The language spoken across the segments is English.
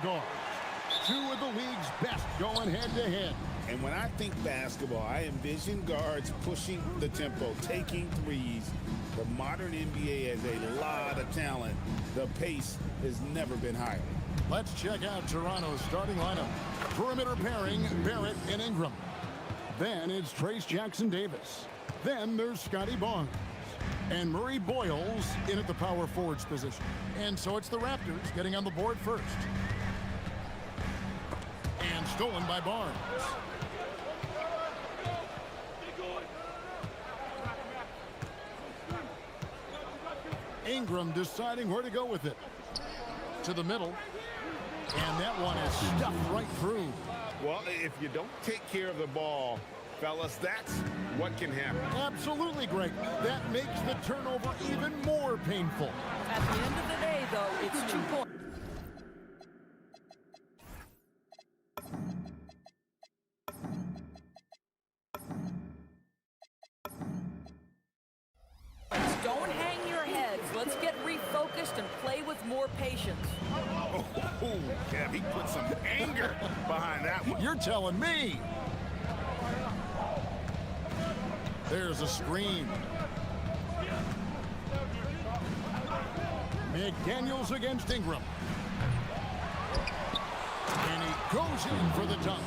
guards. Two of the league's best going head-to-head. And when I think basketball, I envision guards pushing the tempo, taking threes. The modern NBA has a lot of talent. The pace has never been higher. Let's check out Toronto's starting lineup. Perimeter pairing, Barrett and Ingram. Then it's Trace Jackson-Davis. Then there's Scotty Barnes. And Murray Boyles in at the power forwards position. And so it's the Raptors getting on the board first. And stolen by Barnes. Ingram deciding where to go with it. To the middle. And that one is stuffed right through. Well, if you don't take care of the ball, fellas, that's what can happen. Absolutely, Greg. That makes the turnover even more painful. At the end of the day, though, it's 2 points. Don't hang your heads. Let's get refocused and play with more patience. Oh, Kev, he put some anger behind that one. You're telling me. There's a screen. McDaniels against Ingram. And he goes in for the dunk.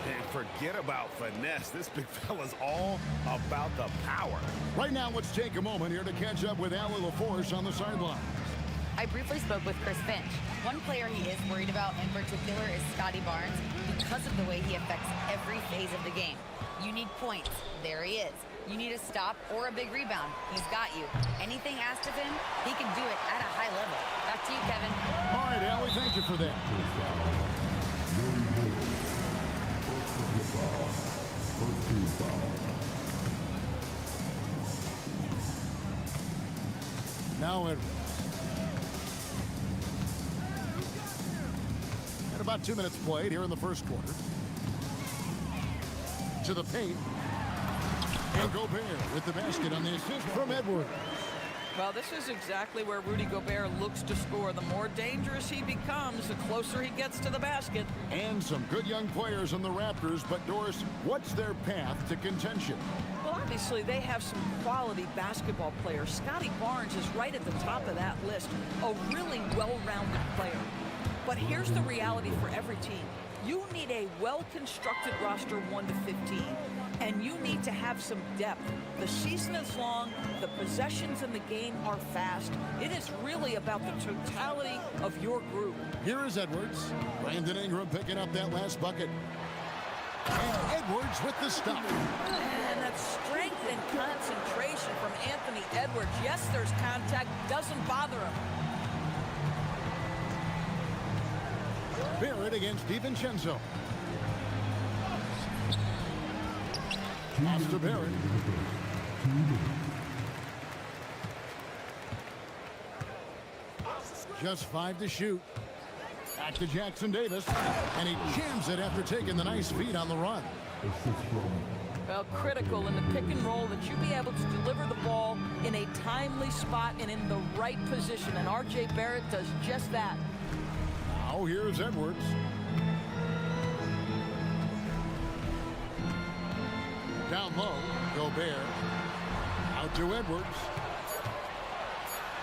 And forget about finesse. This big fella's all about the power. Right now, let's take a moment here to catch up with Ali LaForce on the sideline. I briefly spoke with Chris Finch. One player he is worried about in particular is Scotty Barnes because of the way he affects every phase of the game. You need points. There he is. You need a stop or a big rebound. He's got you. Anything asked of him, he can do it at a high level. Back to you, Kevin. All right, Ali, thank you for that. Now Edwards. And about 2 minutes played here in the first quarter. To the paint. And Gobert with the basket on the assist from Edwards. Well, this is exactly where Rudy Gobert looks to score. The more dangerous he becomes, the closer he gets to the basket. And some good young players on the Raptors, but Doris, what's their path to contention? Well, obviously, they have some quality basketball players. Scotty Barnes is right at the top of that list, a really well-rounded player. But here's the reality for every team. You need a well-constructed roster 1 to 15, and you need to have some depth. The season is long, the possessions in the game are fast. It is really about the totality of your group. Here is Edwards. Brandon Ingram picking up that last bucket. And Edwards with the stop. And that strength and concentration from Anthony Edwards. Yes, there's contact, doesn't bother him. Barrett against DiVincenzo. Pass to Barrett. Just 5 to shoot. Back to Jackson-Davis. And he jams it after taking the nice feed on the run. Well, critical in the pick and roll that you be able to deliver the ball in a timely spot and in the right position. And R.J. Barrett does just that. Now here's Edwards. Down low, Gobert. Out to Edwards.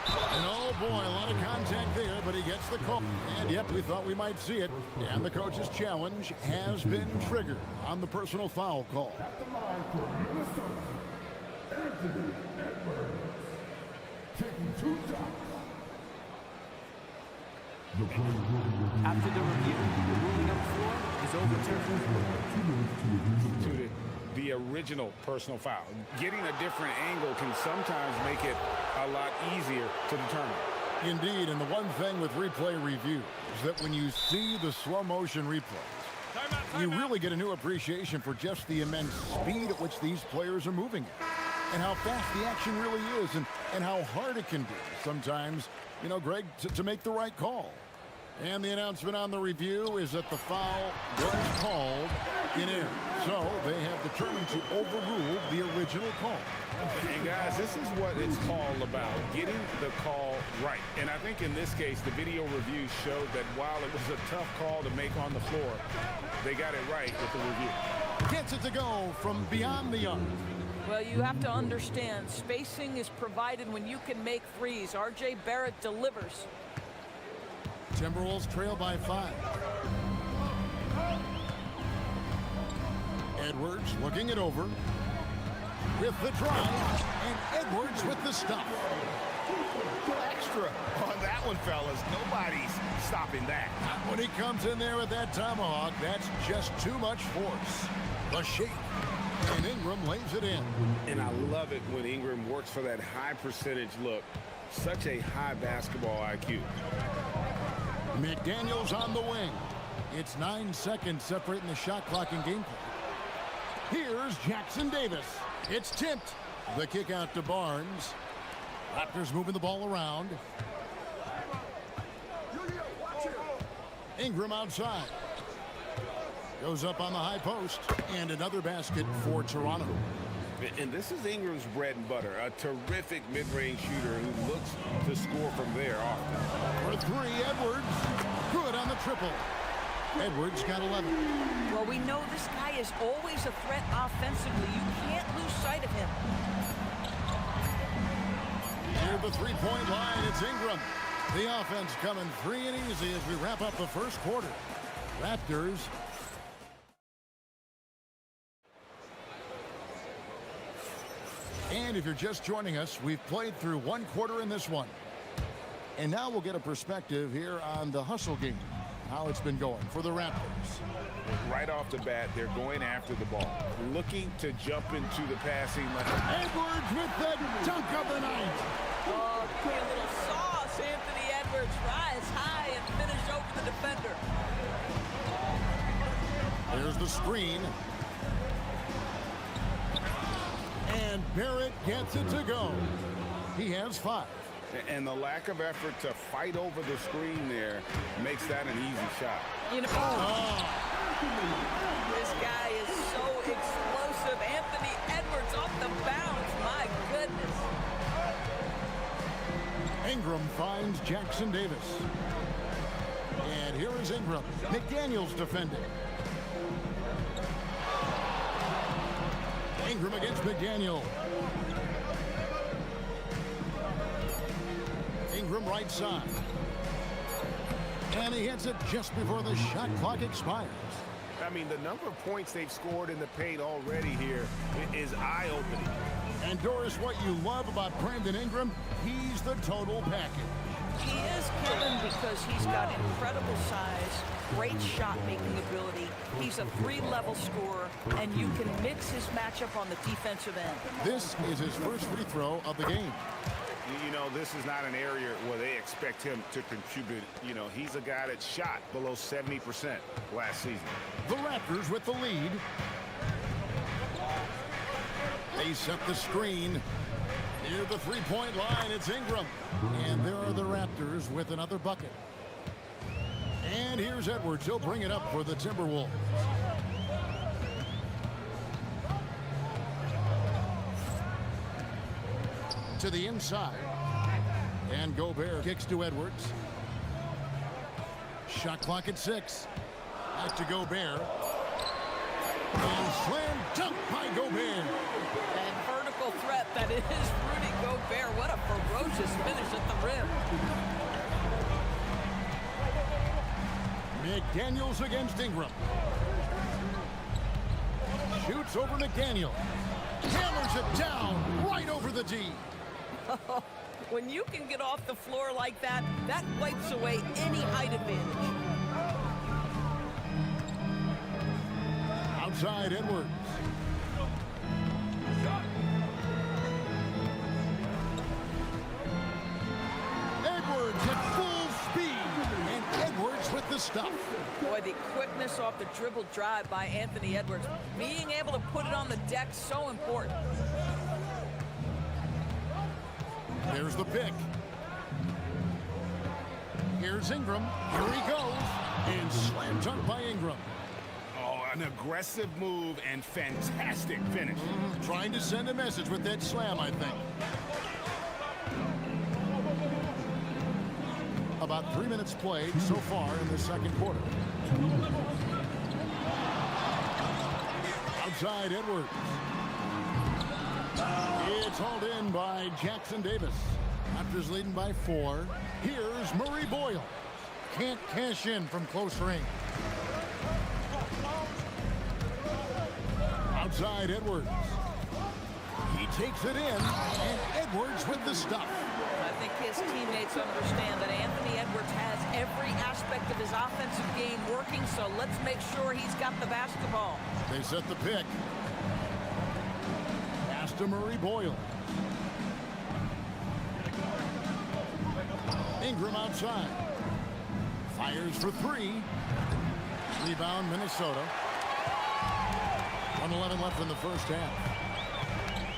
And oh boy, a lot of contact there, but he gets the call. And yep, we thought we might see it. And the coach's challenge has been triggered on the personal foul call. After the review, the ruling on the floor is overturned. To the original personal foul. Getting a different angle can sometimes make it a lot easier to determine. Indeed, and the one thing with replay review is that when you see the slow motion replays, you really get a new appreciation for just the immense speed at which these players are moving and how fast the action really is and how hard it can be sometimes, you know, Greg, to make the right call. And the announcement on the review is that the foul was called in air. So they have determined to overrule the original call. And guys, this is what it's all about, getting the call right. And I think in this case, the video review showed that while it was a tough call to make on the floor, they got it right with the review. Gets it to go from beyond the arc. Well, you have to understand, spacing is provided when you can make threes. R.J. Barrett delivers. Timberwolves trail by 5. Edwards looking it over with the drive, and Edwards with the stop. Extra on that one, fellas. Nobody's stopping that. When he comes in there with that tomahawk, that's just too much force. The shake, and Ingram lays it in. And I love it when Ingram works for that high percentage look. Such a high basketball IQ. McDaniels on the wing. It's 9 seconds separating the shot clock and game clock. Here's Jackson Davis. It's tipped. The kick out to Barnes. Raptors moving the ball around. Ingram outside. Goes up on the high post. And another basket for Toronto. And this is Ingram's bread and butter. A terrific mid-range shooter who looks to score from there often. For 3, Edwards. Good on the triple. Edwards got 11. Well, we know this guy is always a threat offensively. You can't lose sight of him. Near the three-point line, it's Ingram. The offense coming free and easy as we wrap up the first quarter. Raptors. And if you're just joining us, we've played through one quarter in this one. And now we'll get a perspective here on the hustle game, how it's been going for the Raptors. Right off the bat, they're going after the ball, looking to jump into the passing lane. Edwards with the dunk of the night. Oh, give me a little sauce. Anthony Edwards rise high and finish over the defender. There's the screen. And Barrett gets it to go. He has 5. And the lack of effort to fight over the screen there makes that an easy shot. You know, this guy is so explosive. Anthony Edwards off the bounce. My goodness. Ingram finds Jackson Davis. And here is Ingram. McDaniels defending. Ingram against McDaniel. Ingram right side. And he hits it just before the shot clock expires. I mean, the number of points they've scored in the paint already here is eye-opening. And Doris, what you love about Brandon Ingram, he's the total package. He is, Kevin, because he's got incredible size, great shot-making ability. He's a 3-level scorer, and you can mix his matchup on the defensive end. This is his first free throw of the game. You know, this is not an area where they expect him to contribute. You know, he's a guy that shot below 70% last season. The Raptors with the lead. They set the screen. Near the three-point line, it's Ingram. And there are the Raptors with another bucket. And here's Edwards. He'll bring it up for the Timberwolves. To the inside. And Gobert kicks to Edwards. Shot clock at 6. Back to Gobert. And slam dunk by Gobert. And vertical threat that is Rudy Gobert. What a ferocious finish at the rim. McDaniels against Ingram. Shoots over McDaniel. Hammers it down right over the D. When you can get off the floor like that, that wipes away any height advantage. Outside Edwards. Edwards at full speed. And Edwards with the stuff. Boy, the quickness off the dribble drive by Anthony Edwards. Being able to put it on the deck, so important. There's the pick. Here's Ingram. Here he goes. And slam dunk by Ingram. Oh, An aggressive move and fantastic finish. Trying to send a message with that slam, I think. About 3 minutes played so far in the second quarter. Outside Edwards. It's hauled in by Jackson Davis. Raptors leading by 4. Here's Murray Boyle. Can't cash in from close range. Outside Edwards. He takes it in, and Edwards with the stop. I think his teammates understand that Anthony Edwards has every aspect of his offensive game working, so let's make sure he's got the basketball. They set the pick. Pass to Murray Boyle. Ingram outside. Fires for 3. Rebound, Minnesota. 1:11 left in the first half.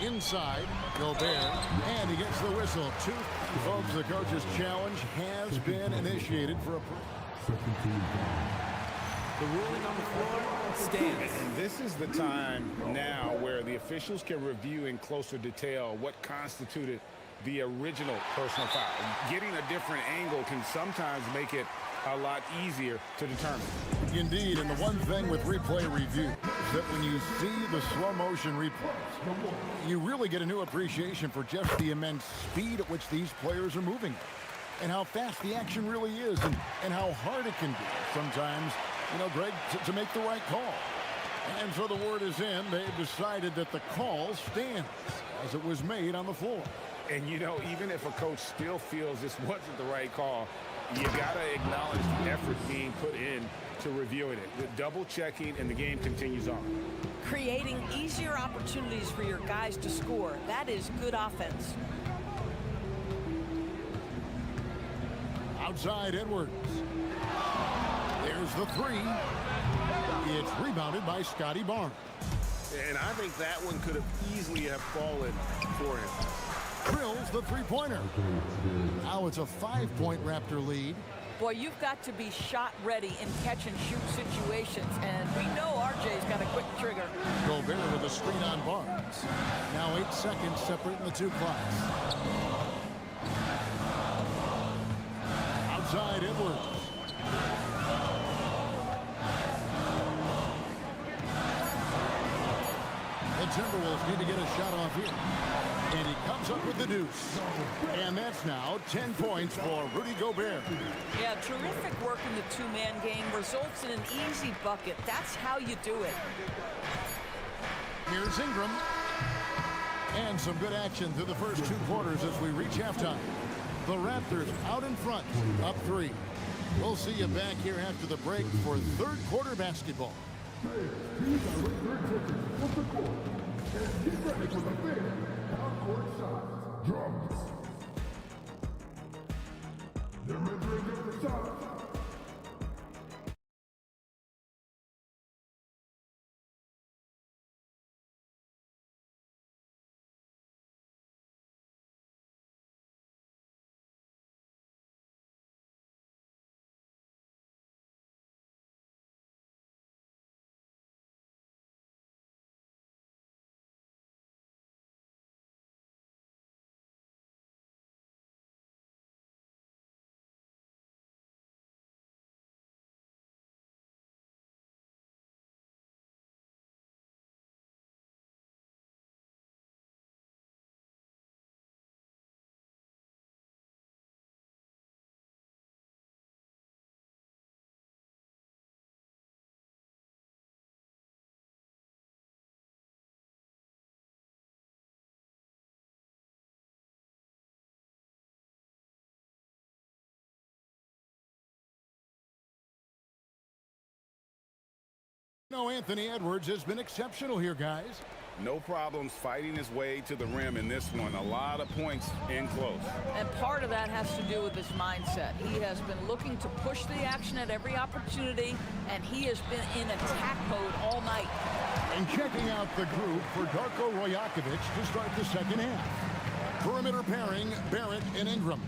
Inside, Gobert, and he gets the whistle. Folks, the coach's challenge has been initiated for a... The ruling on the floor stands. And this is the time now where the officials can review in closer detail what constituted the original personal foul. Getting a different angle can sometimes make it a lot easier to determine. Indeed, and the one thing with replay review is that when you see the slow motion replays, you really get a new appreciation for just the immense speed at which these players are moving and how fast the action really is and how hard it can be sometimes, you know, Greg, to make the right call. And so the word is in. They've decided that the call stands as it was made on the floor. And, you know, even if a coach still feels this wasn't the right call, you got to acknowledge the effort being put in to reviewing it. The double checking, and the game continues on. Creating easier opportunities for your guys to score. That is good offense. Outside Edwards. There's the 3. It's rebounded by Scotty Barnes. And I think that one could have easily have fallen for him. Drills the three-pointer. Now it's a 5-point Raptor lead. Boy, you've got to be shot ready in catch-and-shoot situations, and we know RJ's got a quick trigger. Gobert with a screen on Barnes. Now 8 seconds separating the two clocks. Outside Edwards. The Timberwolves need to get a shot off here. And he comes up with the deuce. And that's now 10 points for Rudy Gobert. Yeah, terrific work in the two-man game results in an easy bucket. That's how you do it. Here's Ingram. And some good action through the first 2 quarters as we reach halftime. The Raptors out in front, up 3. We'll see you back here after the break for third quarter basketball. No, Anthony Edwards has been exceptional here, guys. No problems fighting his way to the rim in this one. A lot of points in close. And part of that has to do with his mindset. He has been looking to push the action at every opportunity, and he has been in attack mode all night. And checking out the group for Darko Rajakovic to start the second half. Perimeter pairing, Barrett and Ingram.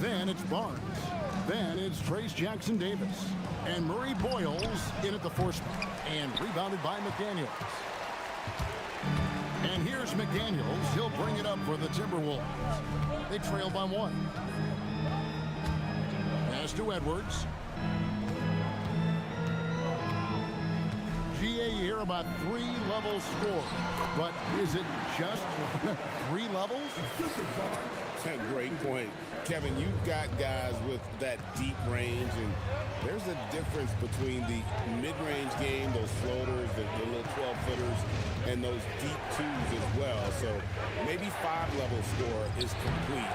Then it's Barnes. Then it's Trace Jackson-Davis. And Murray Boyles in at the force spot. And rebounded by McDaniels. And here's McDaniels. He'll bring it up for the Timberwolves. They trail by 1. Pass to Edwards. GA here about 3 levels score. But is it just 3 levels? That's a great point. Kevin, you've got guys with that deep range, and there's a difference between the mid-range game, those floaters, the little 12-footers, and those deep twos as well. So maybe 5-level score is complete.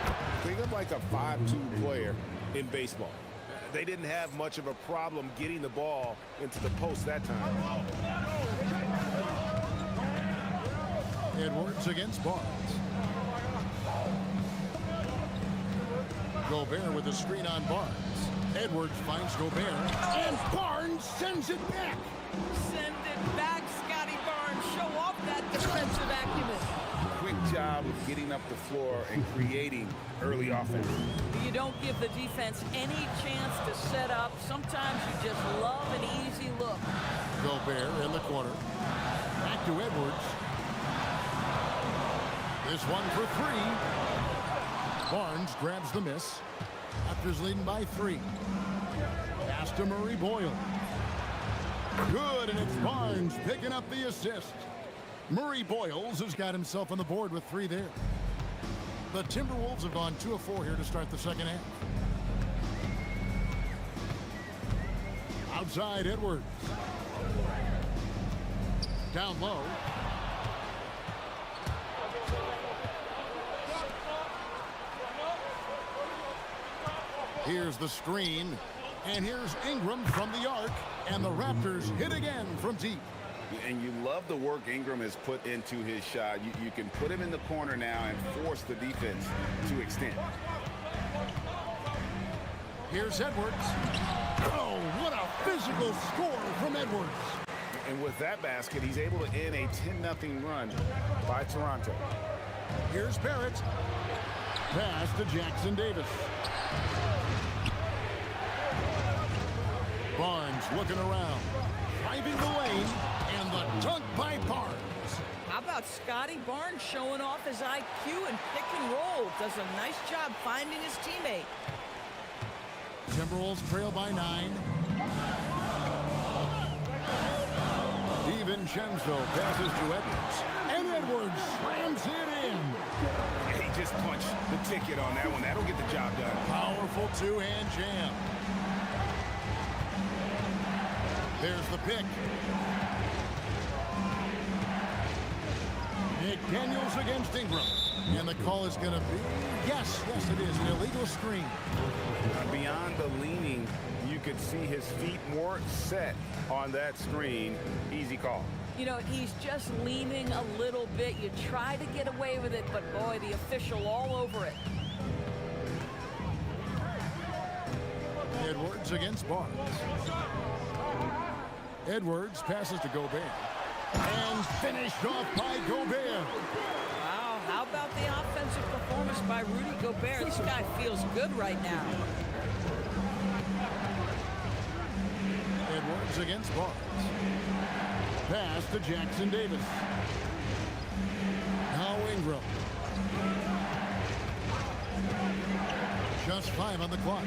Think of like a 5-2 player in baseball. They didn't have much of a problem getting the ball into the post that time. Edwards against Barnes. Gobert with a screen on Barnes. Edwards finds Gobert. And Barnes sends it back. Send it back, Scotty Barnes. Show off that defensive acumen. Quick job of getting up the floor and creating early offense. You don't give the defense any chance to set up. Sometimes you just love an easy look. Gobert in the corner. Back to Edwards. This one for 3. Barnes grabs the miss. Raptors leading by 3. Pass to Murray Boyle. Good, and it's Barnes picking up the assist. Murray Boyles has got himself on the board with 3 there. The Timberwolves have gone 2 of 4 here to start the second half. Outside Edwards. Down low. Here's the screen, and here's Ingram from the arc, and the Raptors hit again from deep. And you love the work Ingram has put into his shot. You can put him in the corner now and force the defense to extend. Here's Edwards. Oh, what a physical score from Edwards. And with that basket, he's able to end a 10-0 run by Toronto. Here's Barrett. Pass to Jackson-Davis. Barnes looking around, driving the lane, and the dunk by Barnes. How about Scotty Barnes showing off his IQ and pick and roll? Does a nice job finding his teammate. Timberwolves trail by 9. DiVincenzo passes to Edwards, and Edwards slams it in. He just punched the ticket on that one. That'll get the job done. Powerful two-hand jam. There's the pick. McDaniels against Ingram. And the call is going to be, yes, it is, an illegal screen. Beyond the leaning, you could see his feet more set on that screen. Easy call. You know, he's just leaning a little bit. You try to get away with it, but boy, the official all over it. Edwards against Barnes. Edwards passes to Gobert. And finished off by Gobert. Wow, how about the offensive performance by Rudy Gobert? This guy feels good right now. Edwards against Barnes. Pass to Jackson-Davis. Now Ingram. Just 5 on the clock.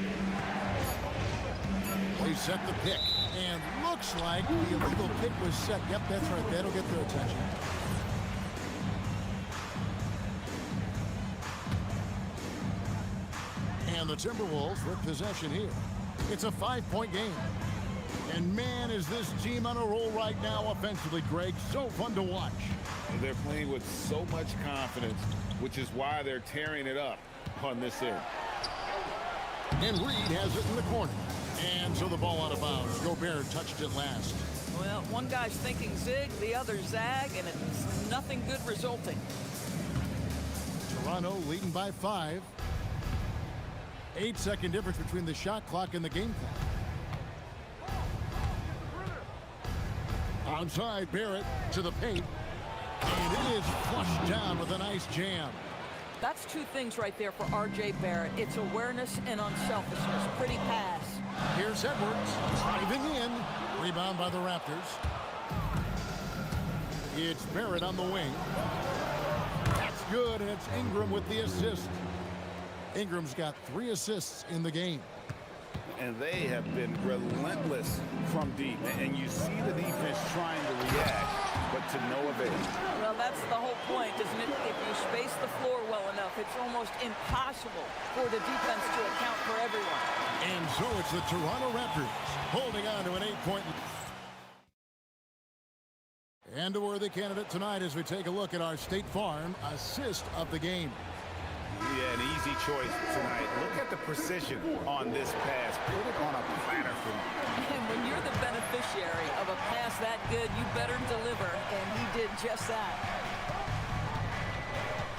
They set the pick. And looks like the illegal pick was set. Yep, that's right. That'll get their attention. And the Timberwolves with possession here. It's a 5-point game. And man, is this team on a roll right now offensively, Greg. So fun to watch. They're playing with so much confidence, which is why they're tearing it up on this end. And Reed has it in the corner. And so the ball out of bounds. Gobert touched it last. Well, one guy's thinking zig, the other zag, and it's nothing good resulting. Toronto leading by 5. 8-second difference between the shot clock and the game clock. Outside Barrett to the paint. And it is flushed down with a nice jam. That's two things right there for R.J. Barrett. It's awareness and unselfishness. Pretty pass. Here's Edwards driving in. Rebound by the Raptors. It's Barrett on the wing. That's good, and it's Ingram with the assist. Ingram's got 3 assists in the game. And they have been relentless from deep. And you see the defense trying to react, but to no avail. Well, that's the whole point, isn't it? If you space the floor well enough, it's almost impossible for the defense to account for everyone. And so it's the Toronto Raptors holding on to an 8-point lead. And a worthy candidate tonight as we take a look at our State Farm assist of the game. Yeah, an easy choice tonight. Look at the precision on this pass. Put it on a platter for him. And when you're the beneficiary of a pass that good, you better deliver, and he did just that.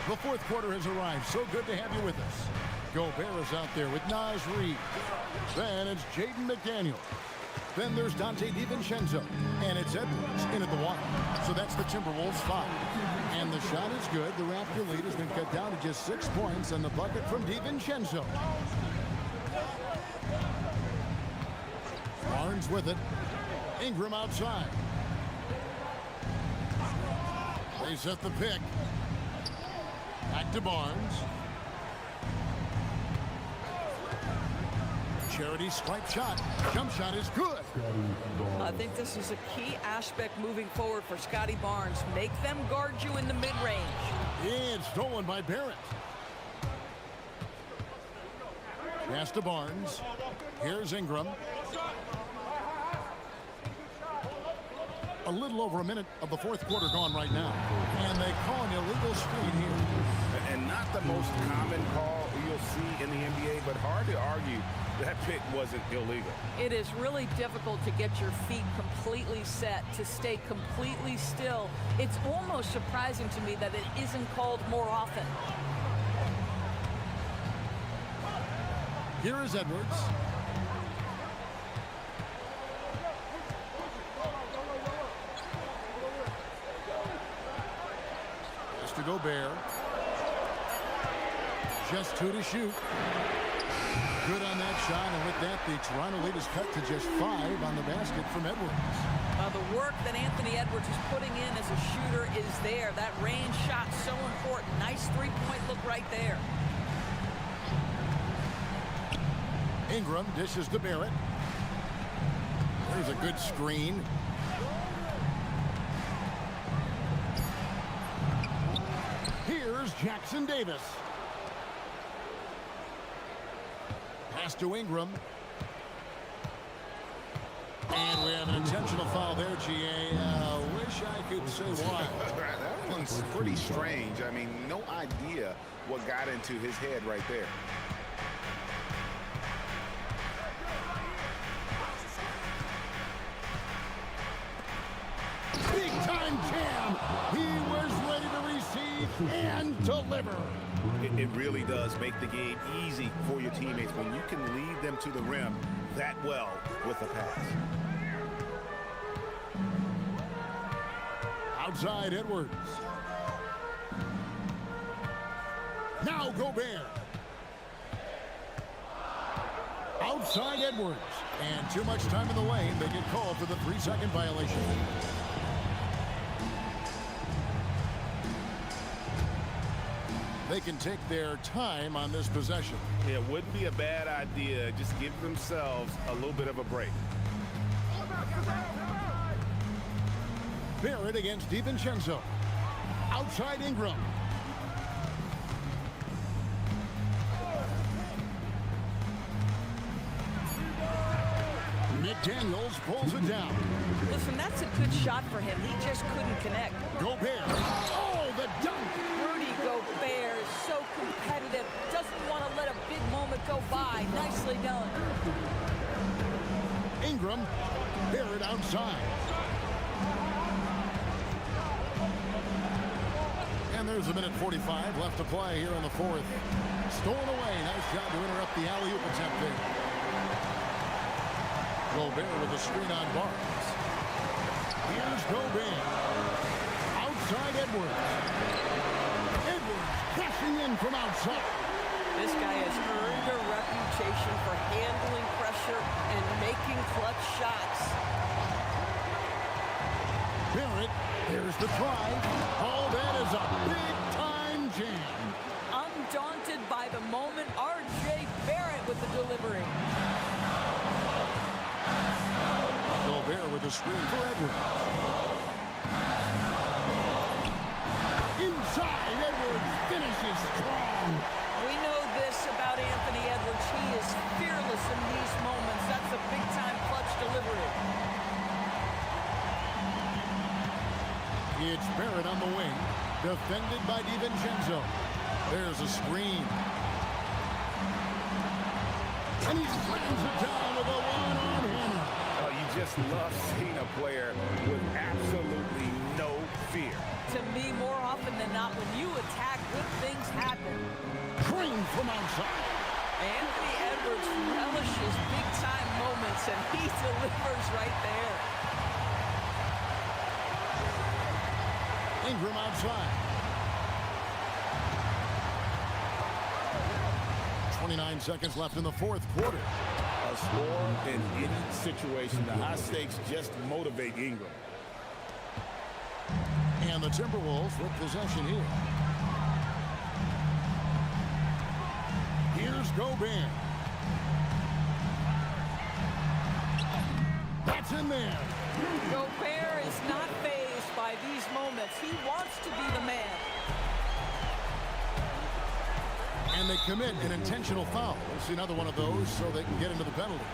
The fourth quarter has arrived. So good to have you with us. Gobert is out there with Naz Reid. Then it's Jaden McDaniel. Then there's Dante DiVincenzo. And it's Edwards in at the one. So that's the Timberwolves 5. And the shot is good. The Raptor lead has been cut down to just 6 points, and the bucket from DiVincenzo. Barnes with it. Ingram outside. They set the pick. Back to Barnes. Charity swipe shot. Jump shot is good. I think this is a key aspect moving forward for Scotty Barnes. Make them guard you in the mid-range. It's stolen by Barrett. Pass to Barnes. Here's Ingram. A little over a minute of the fourth quarter gone right now. And they call an illegal screen here. And not the most common call you'll see in the NBA, but hard to argue that pick wasn't illegal. It is really difficult to get your feet completely set, to stay completely still. It's almost surprising to me that it isn't called more often. Here is Edwards. Just to Gobert. Just 2 to shoot. Good on that shot, and with that, the Toronto lead is cut to just 5 on the basket from Edwards. The work that Anthony Edwards is putting in as a shooter is there. That range shot so important. Nice three-point look right there. Ingram dishes to Barrett. There's a good screen. Here's Jackson Davis. Pass to Ingram. And we have an intentional foul there, GA. Wish I could say why. That one's pretty strange. I mean, no idea what got into his head right there. Big time jam. He was ready to receive and deliver. It really does make the game easy for your teammates when you can lead them to the rim that well with a pass. Outside Edwards. Now Gobert. Outside Edwards. And too much time in the lane. They get called for the 3-second violation. They can take their time on this possession. Yeah, it wouldn't be a bad idea. Just give themselves a little bit of a break. Barrett against DiVincenzo. Outside Ingram. McDaniels pulls it down. Listen, that's a good shot for him. He just couldn't connect. Gobert. Oh, the dunk. Rudy Gobert is so competitive. Doesn't want to let a big moment go by. Nicely done. Ingram. Barrett outside. And there's a minute 45 left to play here in the fourth. Stolen away. Nice job to interrupt the alley-oop attempt there. Gobert with a screen on Barnes. Here's Gobert. Outside Edwards. Edwards Crashing in from outside. This guy has earned a reputation for handling pressure and making clutch shots. Barrett, here's the try. Oh, that is a big-time jam. Undaunted by the moment, R.J. Barrett with the delivery. Gobert with the screen for Edwards. Inside, Edwards finishes strong. We know this about Anthony Edwards. He is fearless in these moments. That's a big-time clutch delivery. It's Barrett on the wing, defended by DiVincenzo. There's a screen. And he slams it down with a one-arm hammer. Oh, you just love seeing a player with absolutely no fear. To me, more often than not, when you attack, good things happen. Green from outside. Anthony Edwards relishes big-time moments, and he delivers right there. Ingram outside. 29 seconds left in the fourth quarter. A score in any situation, the high stakes just motivate Ingram. And the Timberwolves with possession here. Here's Gobert. That's in there. Gobert is not fazed by these moments. He wants to be the man. And they commit an intentional foul. We'll see another one of those so they can get into the penalty.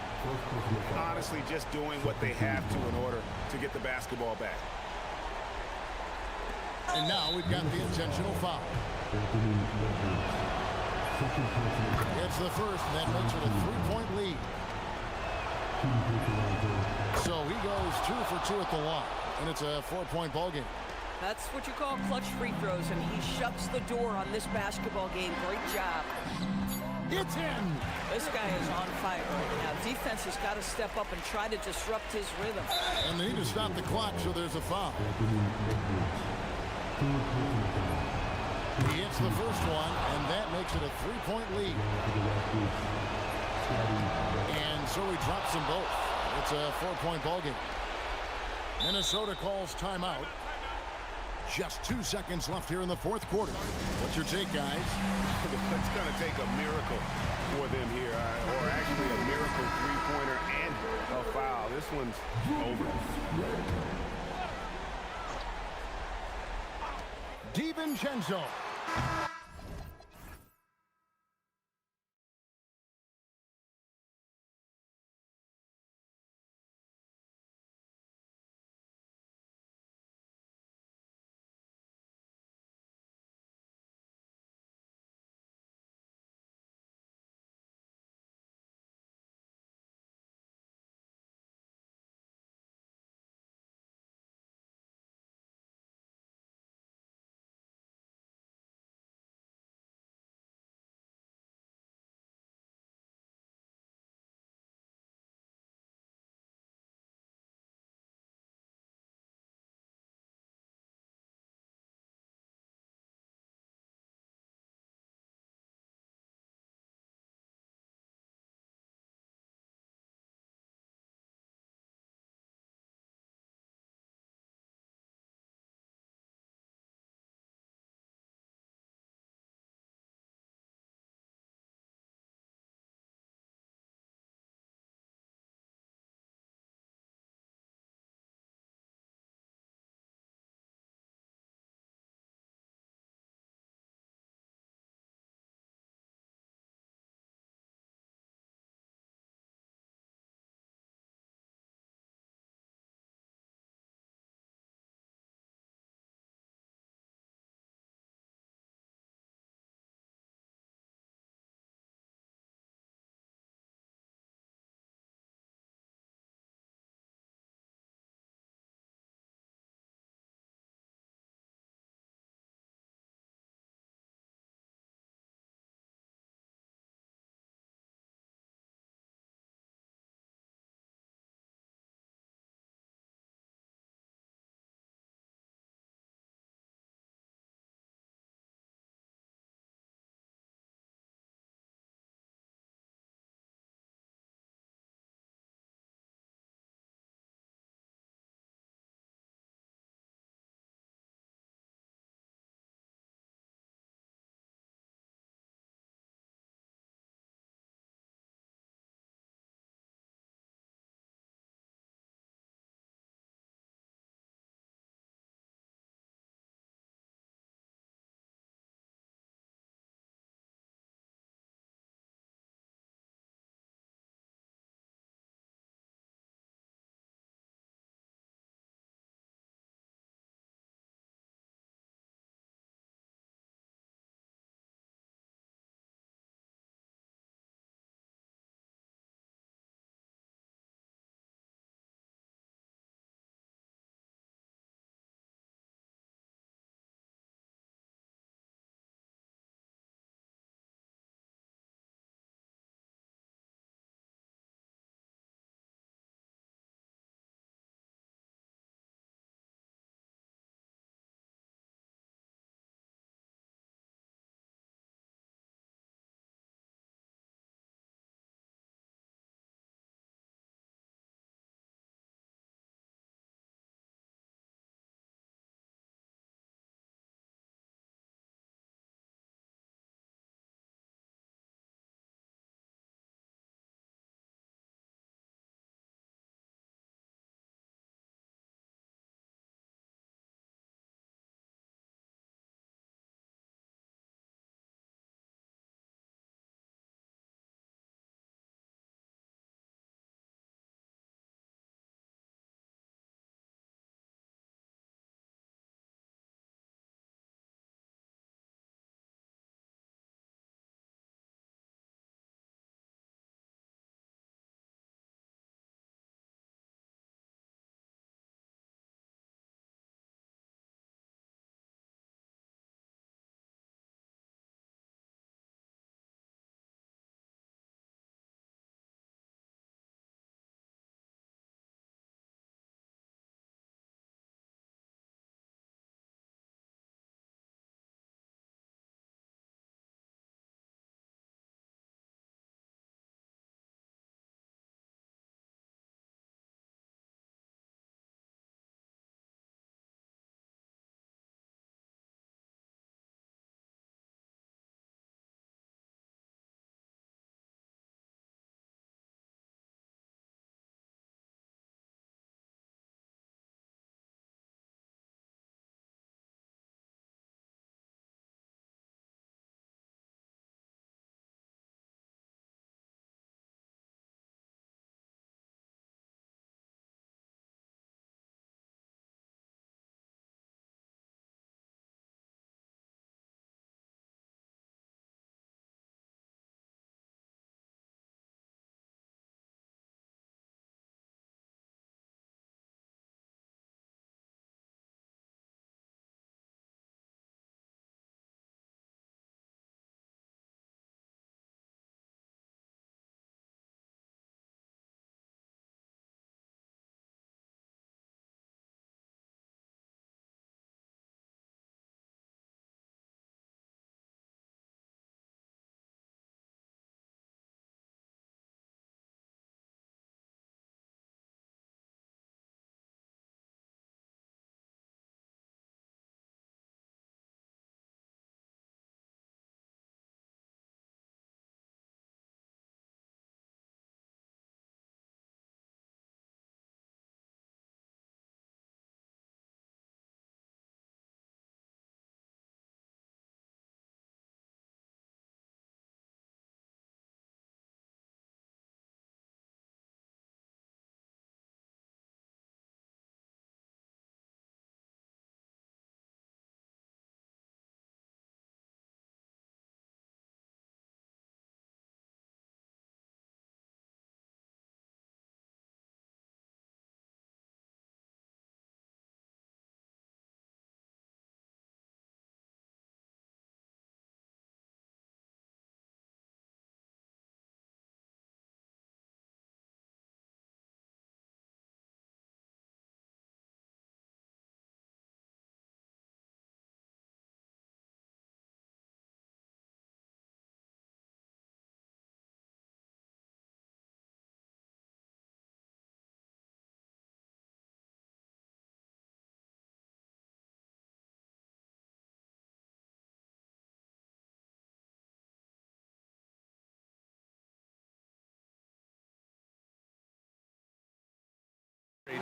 Honestly, just doing what they have to in order to get the basketball back. And now we've got the intentional foul. It's the first, and that makes it a three-point lead. So he goes 2 for 2 at the line, and it's a 4-point ball game. That's what you call clutch free throws, and he shuts the door on this basketball game. Great job. It's in. This guy is on fire right now. Defense has got to step up and try to disrupt his rhythm. And they need to stop the clock, so there's a foul. He hits the first one, and that makes it a 3-point lead. And so he drops them both. It's a 4-point ball game. Minnesota calls timeout. Just 2 seconds left here in the fourth quarter. What's your take, guys? It's going to take a miracle for them here, or actually a miracle three-pointer and a foul. This one's over. DiVincenzo.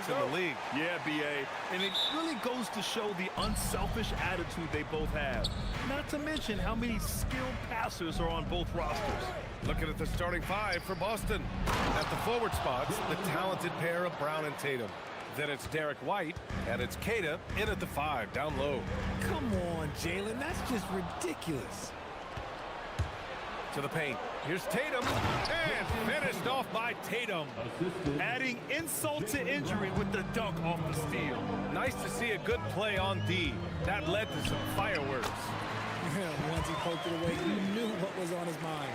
in the league. Yeah, B.A. And it really goes to show the unselfish attitude they both have. Not to mention how many skilled passers are on both rosters. Looking at the starting five for Boston. At the forward spots, the talented pair of Brown and Tatum. Then it's Derek White, and it's Keita in at the 5, down low. Come on, Jalen. That's just ridiculous. To the paint. Here's Tatum, and finished off by Tatum. Adding insult to injury with the dunk off the steal. Nice to see a good play on D. That led to some fireworks. Once he poked it away, you knew what was on his mind.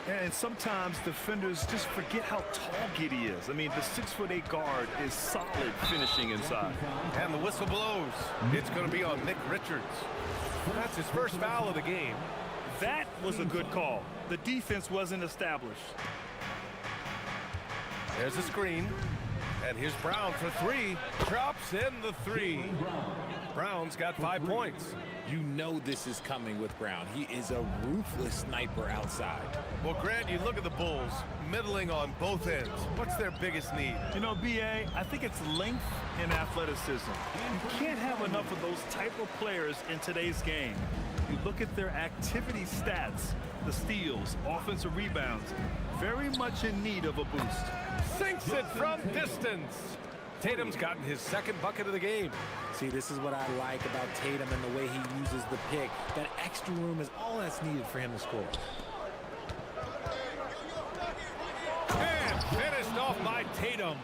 And sometimes defenders just forget how tall Giddey is. I mean, the 6'8" guard is solid finishing inside. And the whistle blows. It's going to be on Nick Richards. That's his first foul of the game. That was a good call. The defense wasn't established. There's a screen. And here's Brown for 3. Drops in the 3. Brown's got 5 points. You know this is coming with Brown. He is a ruthless sniper outside. Well, Grant, you look at the Bulls, middling on both ends. What's their biggest need? You know, B.A., I think it's length and athleticism. You can't have enough of those type of players in today's game. You look at their activity stats, the steals, offensive rebounds, very much in need of a boost. Sinks it from distance. Tatum's gotten his second bucket of the game. See, this is what I like about Tatum and the way he uses the pick. That extra room is all that's needed for him to score. And finished off by Tatum.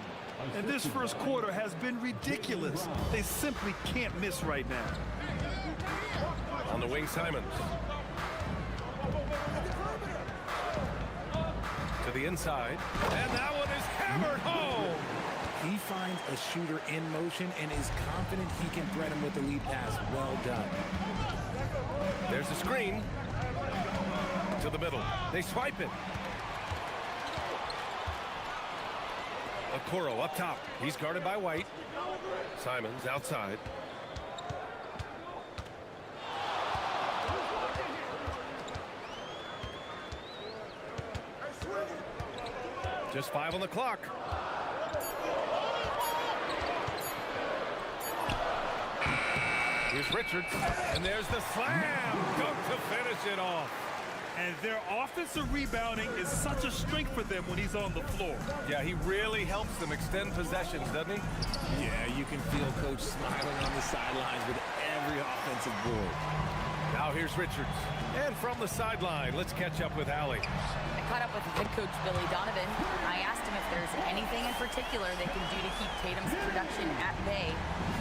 And this first quarter has been ridiculous. They simply can't miss right now. On the wing, Simons. To the inside. And that one is hammered home. He finds a shooter in motion and is confident he can thread him with the lead pass. Well done. There's a screen. To the middle. They swipe it. Okoro up top. He's guarded by White. Simons outside. Just 5 on the clock. Here's Richards, and there's the slam dunk to finish it off. And their offensive rebounding is such a strength for them when he's on the floor. Yeah, he really helps them extend possessions, doesn't he? Yeah, you can feel Coach smiling on the sidelines with every offensive board. Now here's Richards. And from the sideline, let's catch up with Allie. I caught up with head coach Billy Donovan. I asked him if there's anything in particular they can do to keep Tatum's production at bay.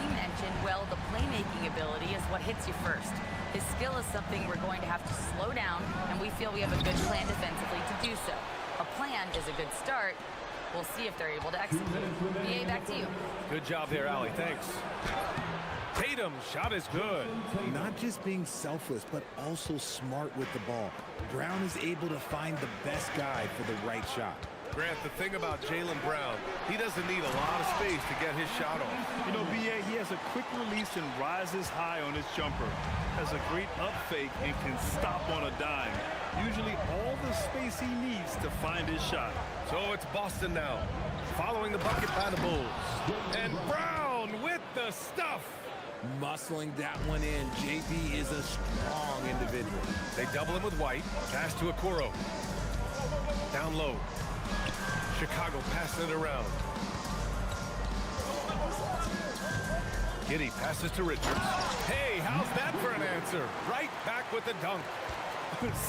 He mentioned, well, the playmaking ability is what hits you first. His skill is something we're going to have to slow down, and we feel we have a good plan defensively to do so. A plan is a good start. We'll see if they're able to execute. BA, back to you. Good job there, Allie. Thanks. Tatum's shot is good. Not just being selfless, but also smart with the ball. Brown is able to find the best guy for the right shot. Grant, the thing about Jaylen Brown, he doesn't need a lot of space to get his shot off. You know, B.A., he has a quick release and rises high on his jumper. Has a great up fake and can stop on a dime. Usually all the space he needs to find his shot. So it's Boston now, following the bucket by the Bulls. And Brown with the stuff. Muscling that one in. JB is a strong individual. They double him with White. Pass to Okoro. Down low. Chicago passing it around. Giddey passes to Richards. Hey, how's that for an answer? Right back with the dunk.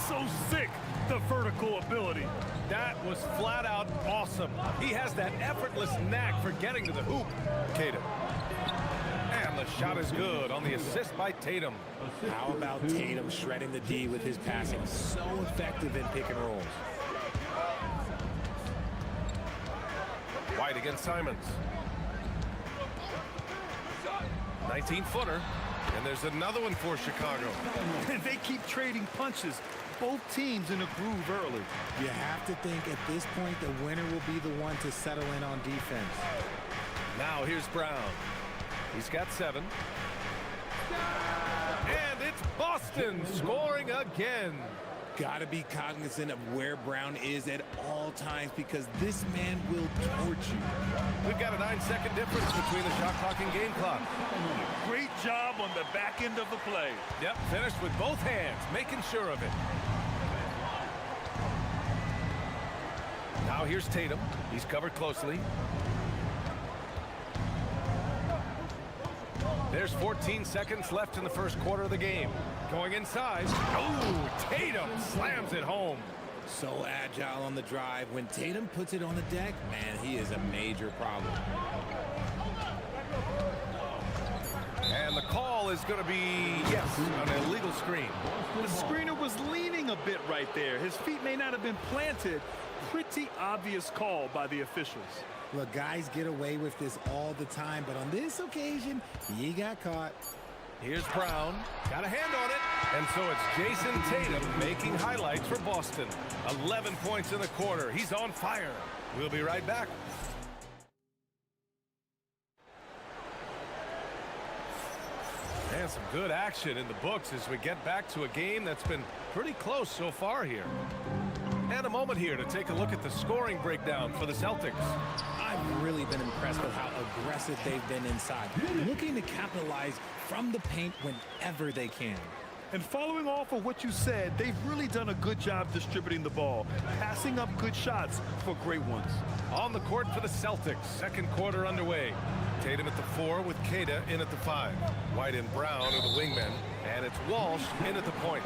So sick, the vertical ability. That was flat out awesome. He has that effortless knack for getting to the hoop. Keita. And the shot is good on the assist by Tatum. How about Tatum shredding the D with his passing? So effective in pick and rolls. White against Simons. 19-footer. And there's another one for Chicago. And they keep trading punches. Both teams in a groove early. You have to think at this point the winner will be the one to settle in on defense. Now here's Brown. He's got 7. And it's Boston scoring again. Got to be cognizant of where Brown is at all times because this man will torch you. We've got a 9-second difference between the shot clock and game clock. Great job on the back end of the play. Yep, finished with both hands, making sure of it. Now here's Tatum. He's covered closely. There's 14 seconds left in the first quarter of the game. Going inside. Oh, Tatum slams it home. So agile on the drive. When Tatum puts it on the deck, man, he is a major problem. And the call is going to be, yes, an illegal screen. The screener was leaning a bit right there. His feet may not have been planted. Pretty obvious call by the officials. Look, guys get away with this all the time, but on this occasion, he got caught. Here's Brown. Got a hand on it. And so it's Jason Tatum making highlights for Boston. 11 points in the quarter. He's on fire. We'll be right back. And some good action in the books as we get back to a game that's been pretty close so far here. And a moment here to take a look at the scoring breakdown for the Celtics. I've really been impressed with how aggressive they've been inside, looking to capitalize from the paint whenever they can. And following off of what you said, they've really done a good job distributing the ball, passing up good shots for great ones. On the court for the Celtics, second quarter underway. Tatum at the 4 with Queta in at the 5. White and Brown are the wingmen, and it's Walsh in at the point.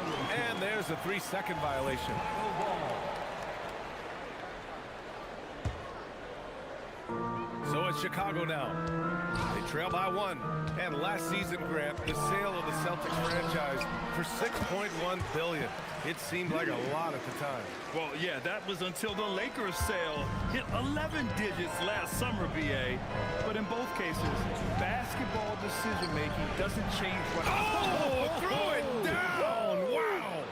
And there's a 3-second violation. So it's Chicago now. They trail by 1. And last season, Grant, the sale of the Celtics franchise for $6.1 billion. It seemed like a lot at the time. Well, yeah, that was until the Lakers sale hit 11 digits last summer, BA. But in both cases, basketball decision-making doesn't change what... Oh, throw it down! Wow!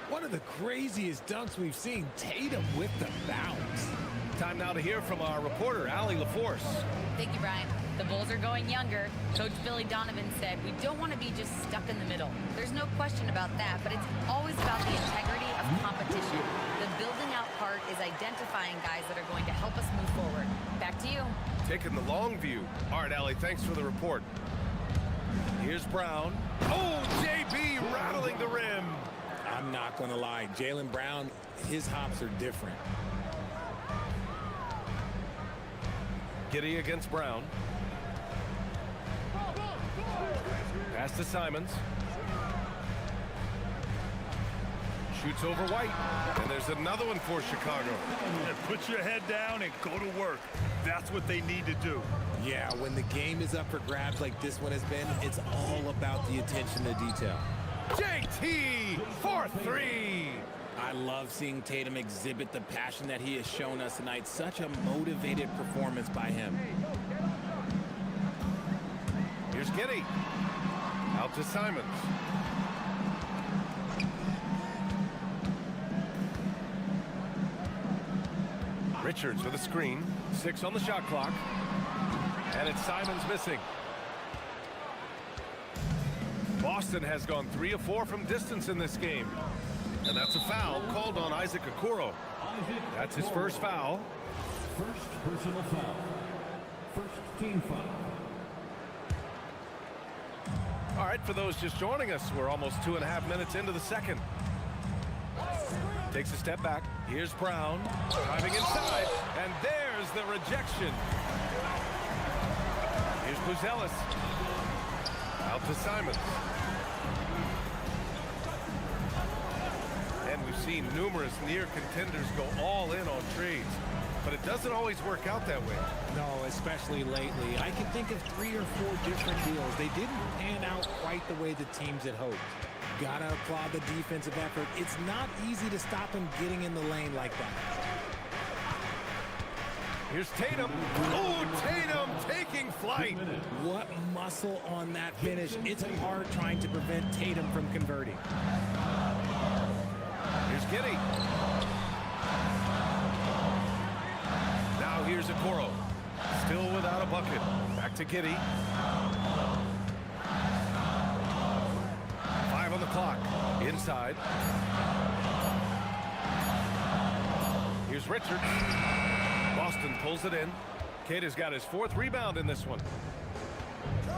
One of the craziest dunks we've seen. Tatum with the bounce. Time now to hear from our reporter, Allie LaForce. Thank you, Brian. The Bulls are going younger. Coach Billy Donovan said, we don't want to be just stuck in the middle. There's no question about that, but it's always about the integrity of competition. The building out part is identifying guys that are going to help us move forward. Back to you. Taking the long view. All right, Allie, thanks for the report. Here's Brown. Oh, JB rattling the rim. I'm not going to lie. Jaylen Brown, his hops are different. Giddey against Brown. Pass to Simons. Shoots over White. And there's another one for Chicago. And put your head down and go to work. That's what they need to do. Yeah, when the game is up for grabs like this one has been, it's all about the attention to detail. JT for 3. I love seeing Tatum exhibit the passion that he has shown us tonight. Such a motivated performance by him. Here's Giddey. Out to Simons. Richards with a screen. 6 on the shot clock. And it's Simons missing. Boston has gone 3 of 4 from distance in this game. And that's a foul called on Isaac Okoro. That's his first foul. First personal foul. First team foul. All right, for those just joining us, we're almost 2.5 minutes into the second. Takes a step back. Here's Brown driving inside, and there's the rejection. Here's Buzelis. Out to Simons. And we've seen numerous near contenders go all in on trades, but it doesn't always work out that way. No, especially lately. I can think of 3 or 4 different deals. They didn't pan out quite the way the teams had hoped. Gotta applaud the defensive effort. It's not easy to stop him getting in the lane like that. Here's Tatum. Oh, Tatum taking flight. What muscle on that finish. It's hard trying to prevent Tatum from converting. Here's Giddey. Now here's Okoro. Still without a bucket. Back to Giddey. 5 on the clock. Inside. Here's Richards. Boston pulls it in. Cade has got his 4th rebound in this one.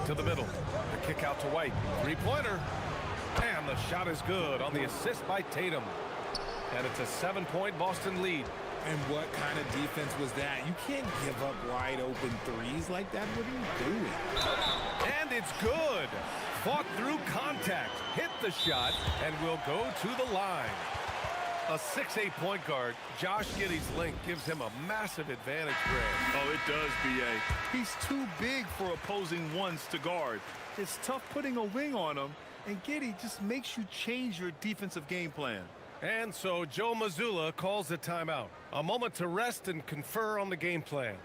To the middle. The kick out to White. 3-pointer. And the shot is good on the assist by Tatum. And it's a 7-point Boston lead. And what kind of defense was that? You can't give up wide open threes like that. What are you doing? And it's good. Fought through contact. Hit the shot and will go to the line. A 6'8" point guard, Josh Giddey's length gives him a massive advantage, Greg. Oh, it does, B.A. He's too big for opposing ones to guard. It's tough putting a wing on him, and Giddey just makes you change your defensive game plan. And so Joe Mazzulla calls a timeout. A moment to rest and confer on the game plan.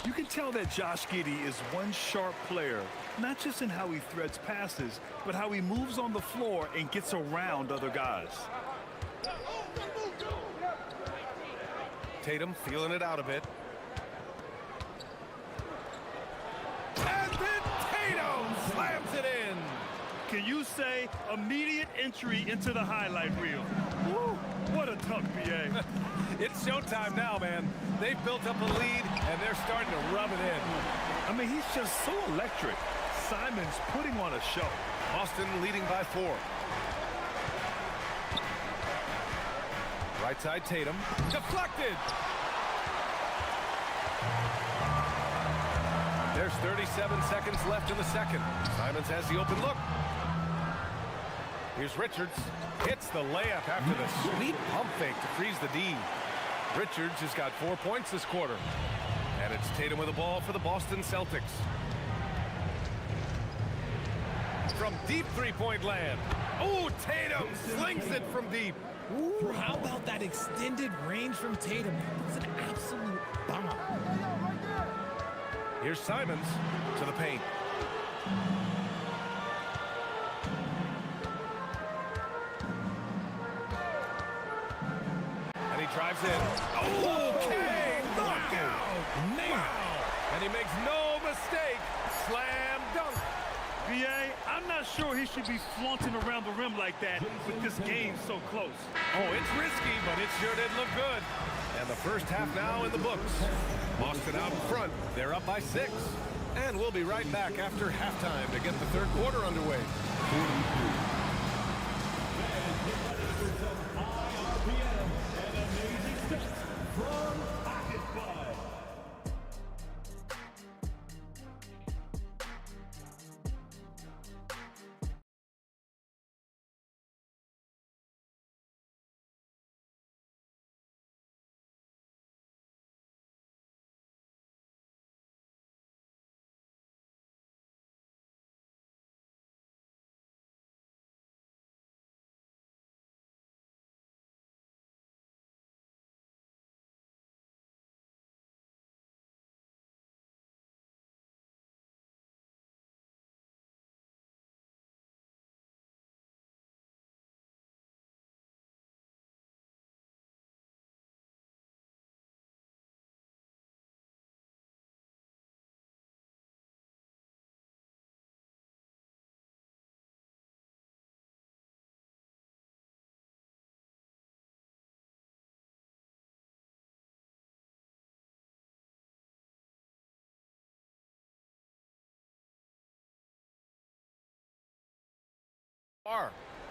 You can tell that Josh Giddey is one sharp player, not just in how he threads passes, but how he moves on the floor and gets around other guys. Tatum feeling it out a bit. And then Tatum slams it in. Can you say immediate entry into the highlight reel? Woo, what a dunk, B.A. It's showtime now, man. They've built up a lead, and they're starting to rub it in. I mean, he's just so electric. Simon's putting on a show. Boston leading by 4. Right side Tatum. Deflected! There's 37 seconds left in the second. Simons has the open look. Here's Richards. Hits the layup after the sweet pump fake to freeze the D. Richards has got 4 points this quarter. And it's Tatum with the ball for the Boston Celtics. From deep three-point land. Oh, Tatum slings it from deep. Ooh, how about that extended range from Tatum? It's an absolute bomb. Here's Simons to the paint. And he drives in. Okay, knockout! Wow! And he makes no mistake. Slam dunk. B.A., I'm not sure he should be flaunting around the rim like that with this game so close. Oh, it's risky, but it sure did look good. And the first half now in the books. Boston out in front. They're up by 6. And we'll be right back after halftime to get the third quarter underway.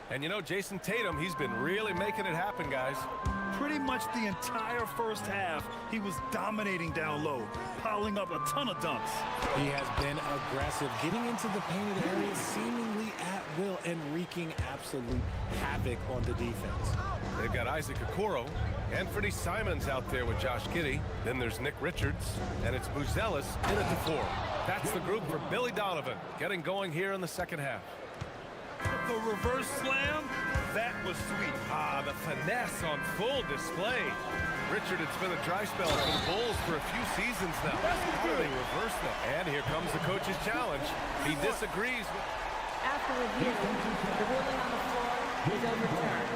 And you know, Jason Tatum, he's been really making it happen, guys. Pretty much the entire first half, he was dominating down low, piling up a ton of dunks. He has been aggressive, getting into the painted area seemingly at will and wreaking absolute havoc on the defense. They've got Isaac Okoro, Anthony Simons out there with Josh Giddey. Then there's Nick Richards, and it's Buzelis in at the 4. That's the group for Billy Donovan, getting going here in the second half. The reverse slam, that was sweet. Ah, the finesse on full display. Richard, it's been a dry spell for the Bulls for a few seasons now. How do they reverse that? And here comes the coach's challenge. He disagrees with... After review, the ruling on the floor is overturned.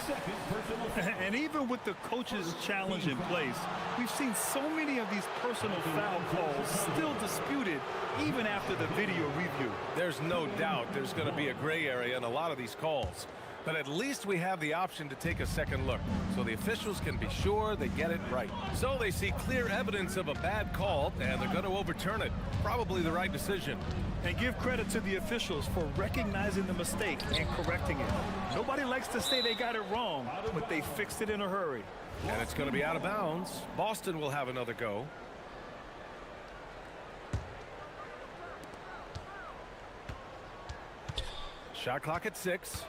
second personal foul. And even with the coach's challenge in place, we've seen so many of these personal foul calls still disputed even after the video review. There's no doubt there's going to be a gray area in a lot of these calls. But at least we have the option to take a second look, so the officials can be sure they get it right. So they see clear evidence of a bad call, and they're going to overturn it. Probably the right decision. And give credit to the officials for recognizing the mistake and correcting it. Nobody likes to say they got it wrong, but they fixed it in a hurry. And it's going to be out of bounds. Boston will have another go. Shot clock at 6.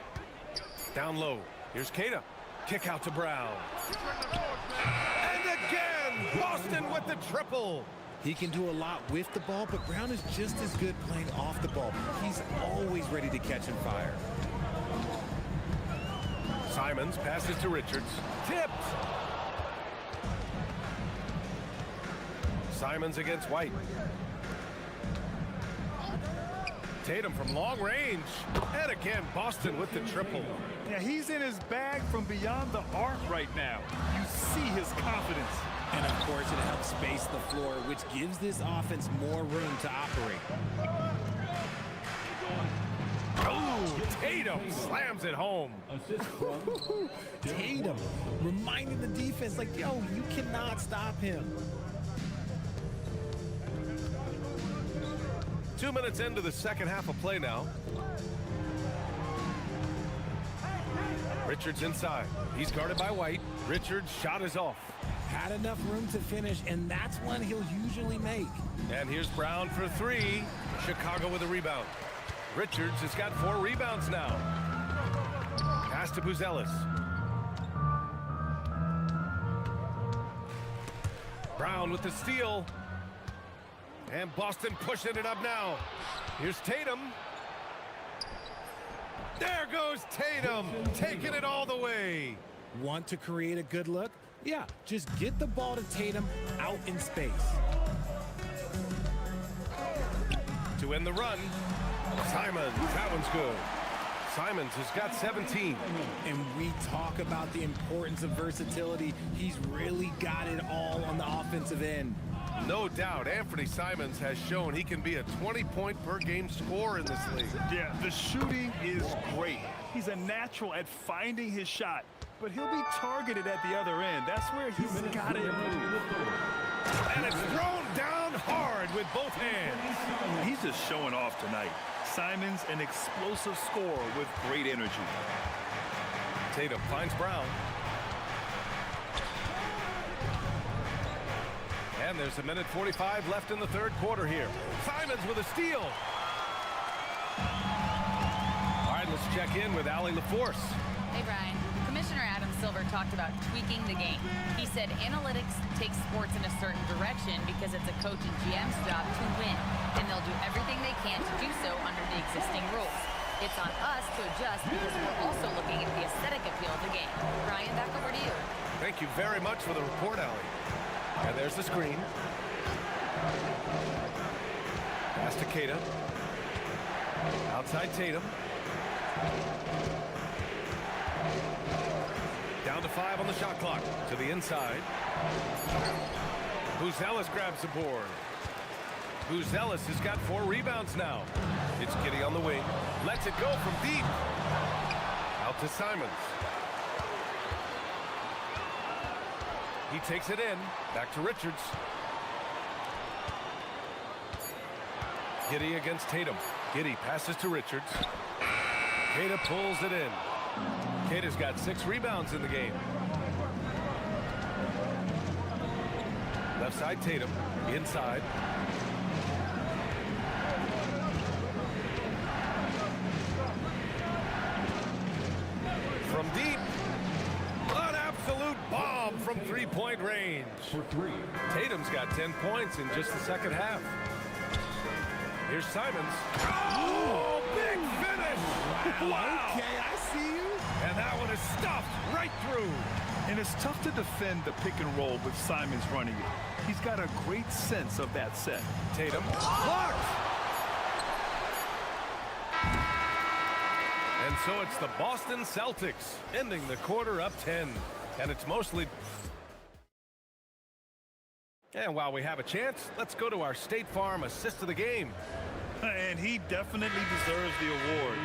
Down low. Here's Keita. Kick out to Brown. And again, Boston with the triple. He can do a lot with the ball, but Brown is just as good playing off the ball. He's always ready to catch and fire. Simons passes to Richards. Tipped. Simons against White. Tatum from long range. And again, Boston with the triple. Yeah, he's in his bag from beyond the arc right now. You see his confidence. And of course, it helps space the floor, which gives this offense more room to operate. Oh, Tatum slams it home. Assist from Tatum reminding the defense, like, yo, you cannot stop him. 2 minutes into the second half of play now. Richards inside. He's guarded by White. Richards' shot is off. Had enough room to finish, and that's one he'll usually make. And here's Brown for 3. Chicago with a rebound. Richards has got 4 rebounds now. Pass to Buzelis. Brown with the steal. And Boston pushing it up now. Here's Tatum. There goes Tatum, taking it all the way. Want to create a good look? Yeah, just get the ball to Tatum out in space. To end the run, Simons, that one's good. Simons has got 17. And we talk about the importance of versatility. He's really got it all on the offensive end. No doubt, Anthony Simons has shown he can be a 20-point-per-game scorer in this league. Yeah, the shooting is great. He's a natural at finding his shot, but he'll be targeted at the other end. That's where he's got to improve. And it's thrown down hard with both hands. He's just showing off tonight. Simons, an explosive scorer with great energy. Tatum finds Brown. And there's 1:45 left in the third quarter here. Simons with a steal. All right, let's check in with Allie LaForce. Hey, Brian. Commissioner Adam Silver talked about tweaking the game. He said analytics take sports in a certain direction because it's a coach and GM's job to win, and they'll do everything they can to do so under the existing rules. It's on us to adjust because we're also looking at the aesthetic appeal of the game. Brian, back over to you. Thank you very much for the report, Allie. And there's the screen. Pass to Keita. Outside Tatum. Down to 5 on the shot clock. To the inside. Buzelis grabs the board. Buzelis has got 4 rebounds now. It's Giddey on the wing. Lets it go from deep. Out to Simons. He takes it in. Back to Richards. Giddey against Tatum. Giddey passes to Richards. Keita pulls it in. Keita's got 6 rebounds in the game. Left side Tatum. Inside. From deep. An absolute bomb from 3-point range. for 3. Tatum's got 10 points in just the second half. Here's Simons. Oh, big finish! Wow! Okay, I see you. And that one is stuffed right through. And it's tough to defend the pick and roll with Simons running it. He's got a great sense of that set. Tatum blocked. And So it's the Boston Celtics ending the quarter up 10. And it's mostly... And while we have a chance, let's go to our State Farm assist of the game. And he definitely deserves the award.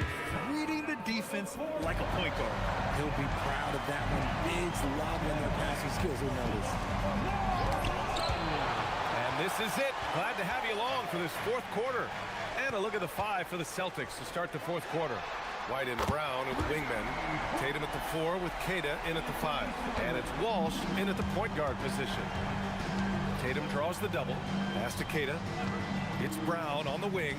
Reading the defense like a point guard. He'll be proud of that one. Bigs love when their passing skills are noticed. And this is it. Glad to have you along for this fourth quarter. And a look at the 5 for the Celtics to start the fourth quarter. White and Brown with wingmen. Tatum at the 4 with Queta in at the 5. And it's Walsh in at the point guard position. Tatum draws the double. Pass to Queta. It's Brown on the wing.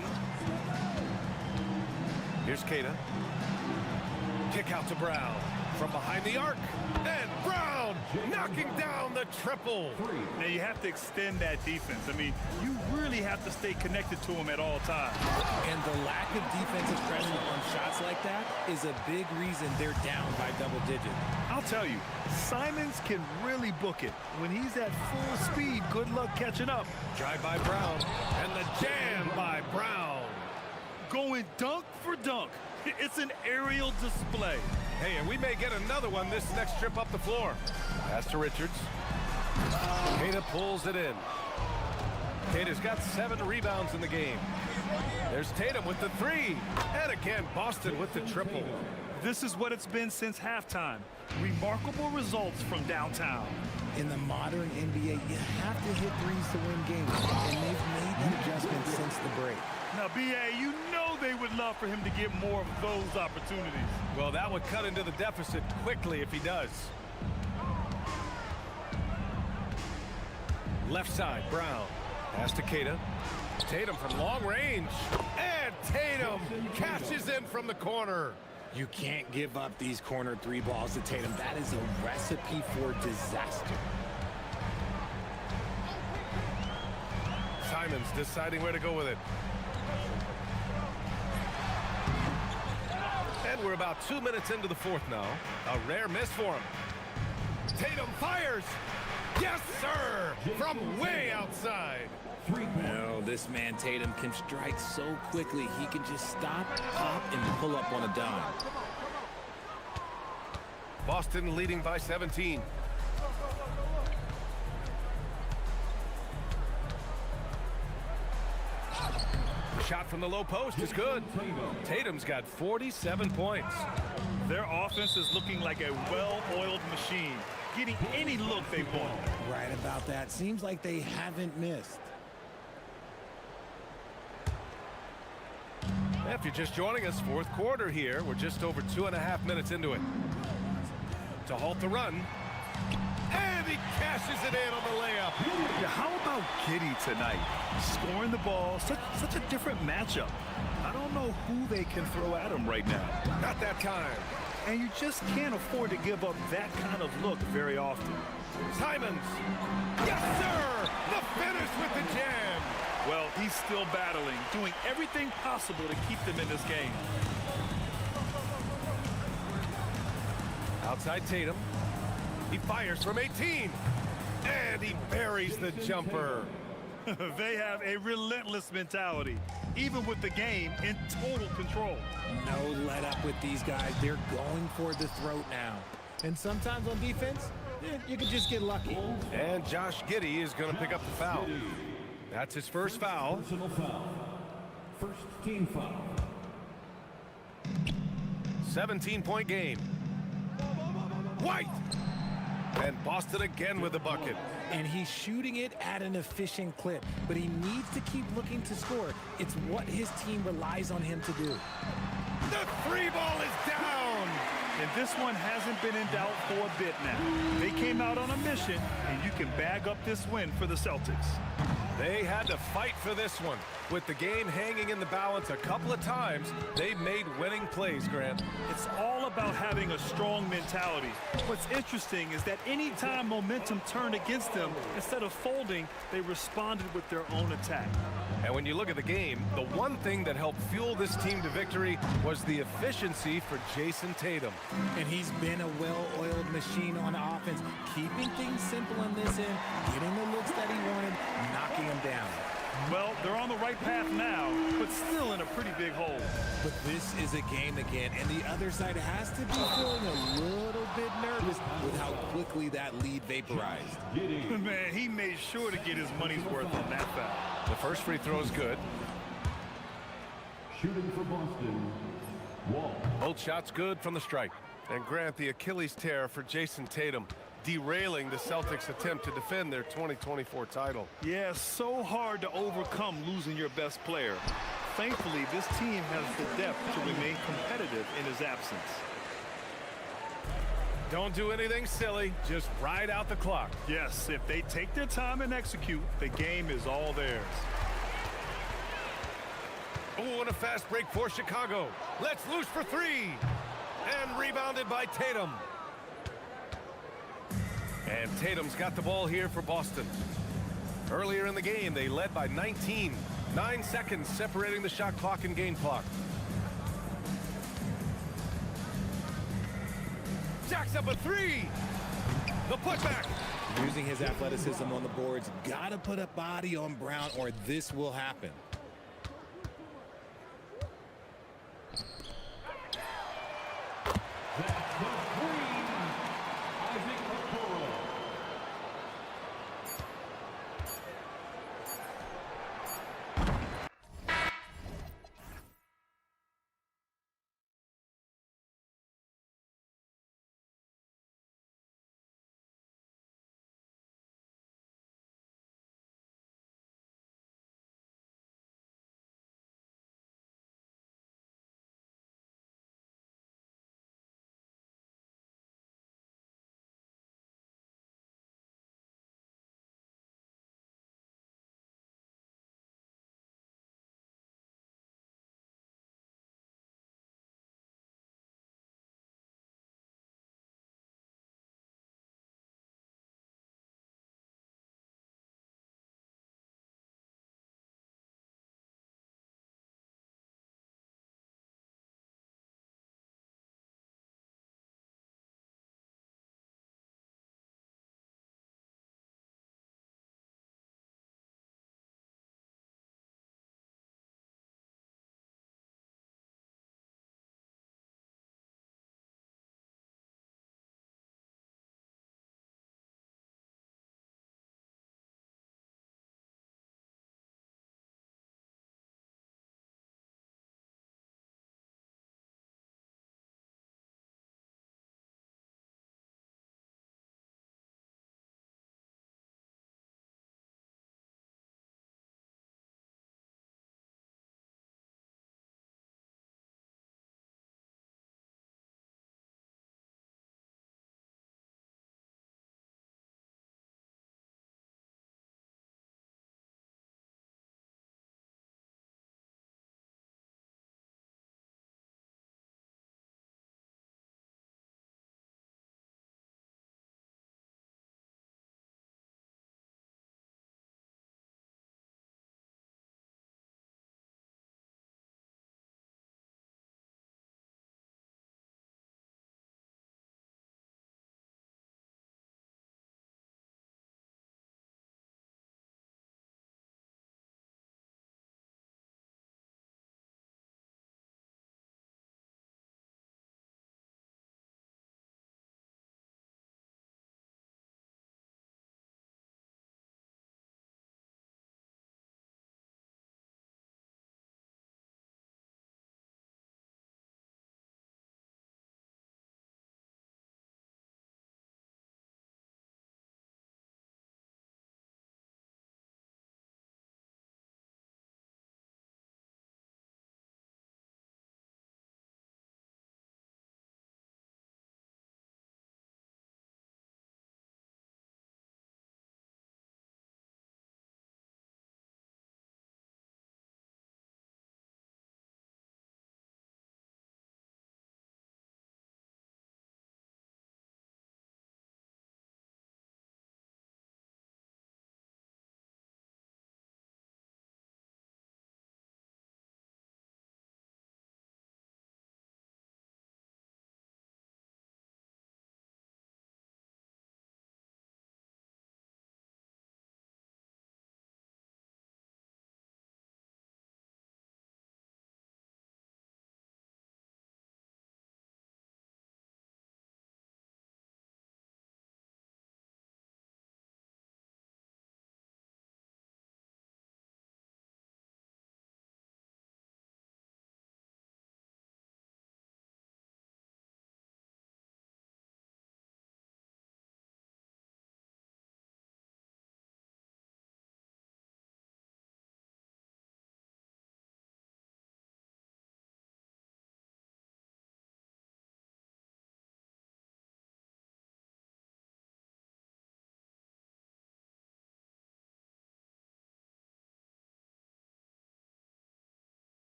Here's Queta. Kick out to Brown from behind the arc. And Brown knocking down the triple. Now you have to extend that defense. I mean, you really have to stay connected to him at all times. And the lack of defensive pressure on shots like that is a big reason they're down by double digits. I'll tell you, Simons can really book it. When he's at full speed, good luck catching up. Drive by Brown. And the jam by Brown. Going dunk for dunk. It's an aerial display. Hey, and we may get another one this next trip up the floor. Pass to Richards. Queta pulls it in. Queta's got 7 rebounds in the game. There's Tatum with the 3. And again, Boston with the triple. This is what it's been since halftime. Remarkable results from downtown. In the modern NBA, you have to hit threes to win games, and they've made that adjustment since the break. Now, B.A., you know they would love for him to get more of those opportunities. Well, that would cut into the deficit quickly if he does. Left side, Brown. Pass to Queta. Tatum from long range. And Tatum catches in from the corner. You can't give up these corner 3 balls to Tatum. That is a recipe for disaster. Simons deciding where to go with it. And we're about 2 minutes into the fourth now. A rare miss for him. Tatum fires. Yes, sir! From way outside. No, this man Tatum can strike so quickly. He can just stop, pop, and pull up on a dime. Boston leading by 17. The shot from the low post is good. Tatum's got 47 points. Their offense is looking like a well-oiled machine, getting any look they want. Right about that. Seems like they haven't missed. If you're just joining us, fourth quarter here. We're just over 2.5 minutes into it. To halt the run. And he cashes it in on the layup. Yeah, how about Giddey tonight? Scoring the ball, such a different matchup. I don't know who they can throw at him right now. Not that time. And you just can't afford to give up that kind of look very often. Simons. Yes, sir! The finish with the jam. Well, he's still battling, doing everything possible to keep them in this game. Outside Tatum. He fires from 18. And he buries the jumper. They have a relentless mentality, even with the game in total control. No let up with these guys. They're going for the throat now. And sometimes on defense, you can just get lucky. And Josh Giddey is going to pick up the foul. That's his first foul. Personal foul. First team foul. 17-point game. White! And Boston again with the bucket. And he's shooting it at an efficient clip, but he needs to keep looking to score. It's what his team relies on him to do. The 3 ball is down! And this one hasn't been in doubt for a bit now. They came out on a mission, and you can bag up this win for the Celtics. They had to fight for this one. With the game hanging in the balance a couple of times, they made winning plays, Grant. It's all about having a strong mentality. What's interesting is that anytime momentum turned against them, instead of folding, they responded with their own attack. And when you look at the game, the one thing that helped fuel this team to victory was the efficiency for Jason Tatum. And he's been a well-oiled machine on offense, keeping things simple in this end, getting the looks that he wanted, knocking him down. Well, they're on the right path now, but still in a pretty big hole. But this is a game again, and the other side has to be feeling a little bit nervous with how quickly that lead vaporized. Man, he made sure to get his money's worth on that foul. The first free throw is good. Shooting for Boston, Wall. Both shots good from the strike. And Grant, the Achilles tear for Jason Tatum, derailing the Celtics' attempt to defend their 2024 title. Yeah, so hard to overcome losing your best player. Thankfully, this team has the depth to remain competitive in his absence. Don't do anything silly, just ride out the clock. Yes, if they take their time and execute, the game is all theirs. Oh, and a fast break for Chicago. Let's loose for three. And rebounded by Tatum. And Tatum's got the ball here for Boston. Earlier in the game, they led by 19. 9 seconds separating the shot clock and game clock. Jacks up a three. The putback. Using his athleticism on the boards, gotta put a body on Brown or this will happen.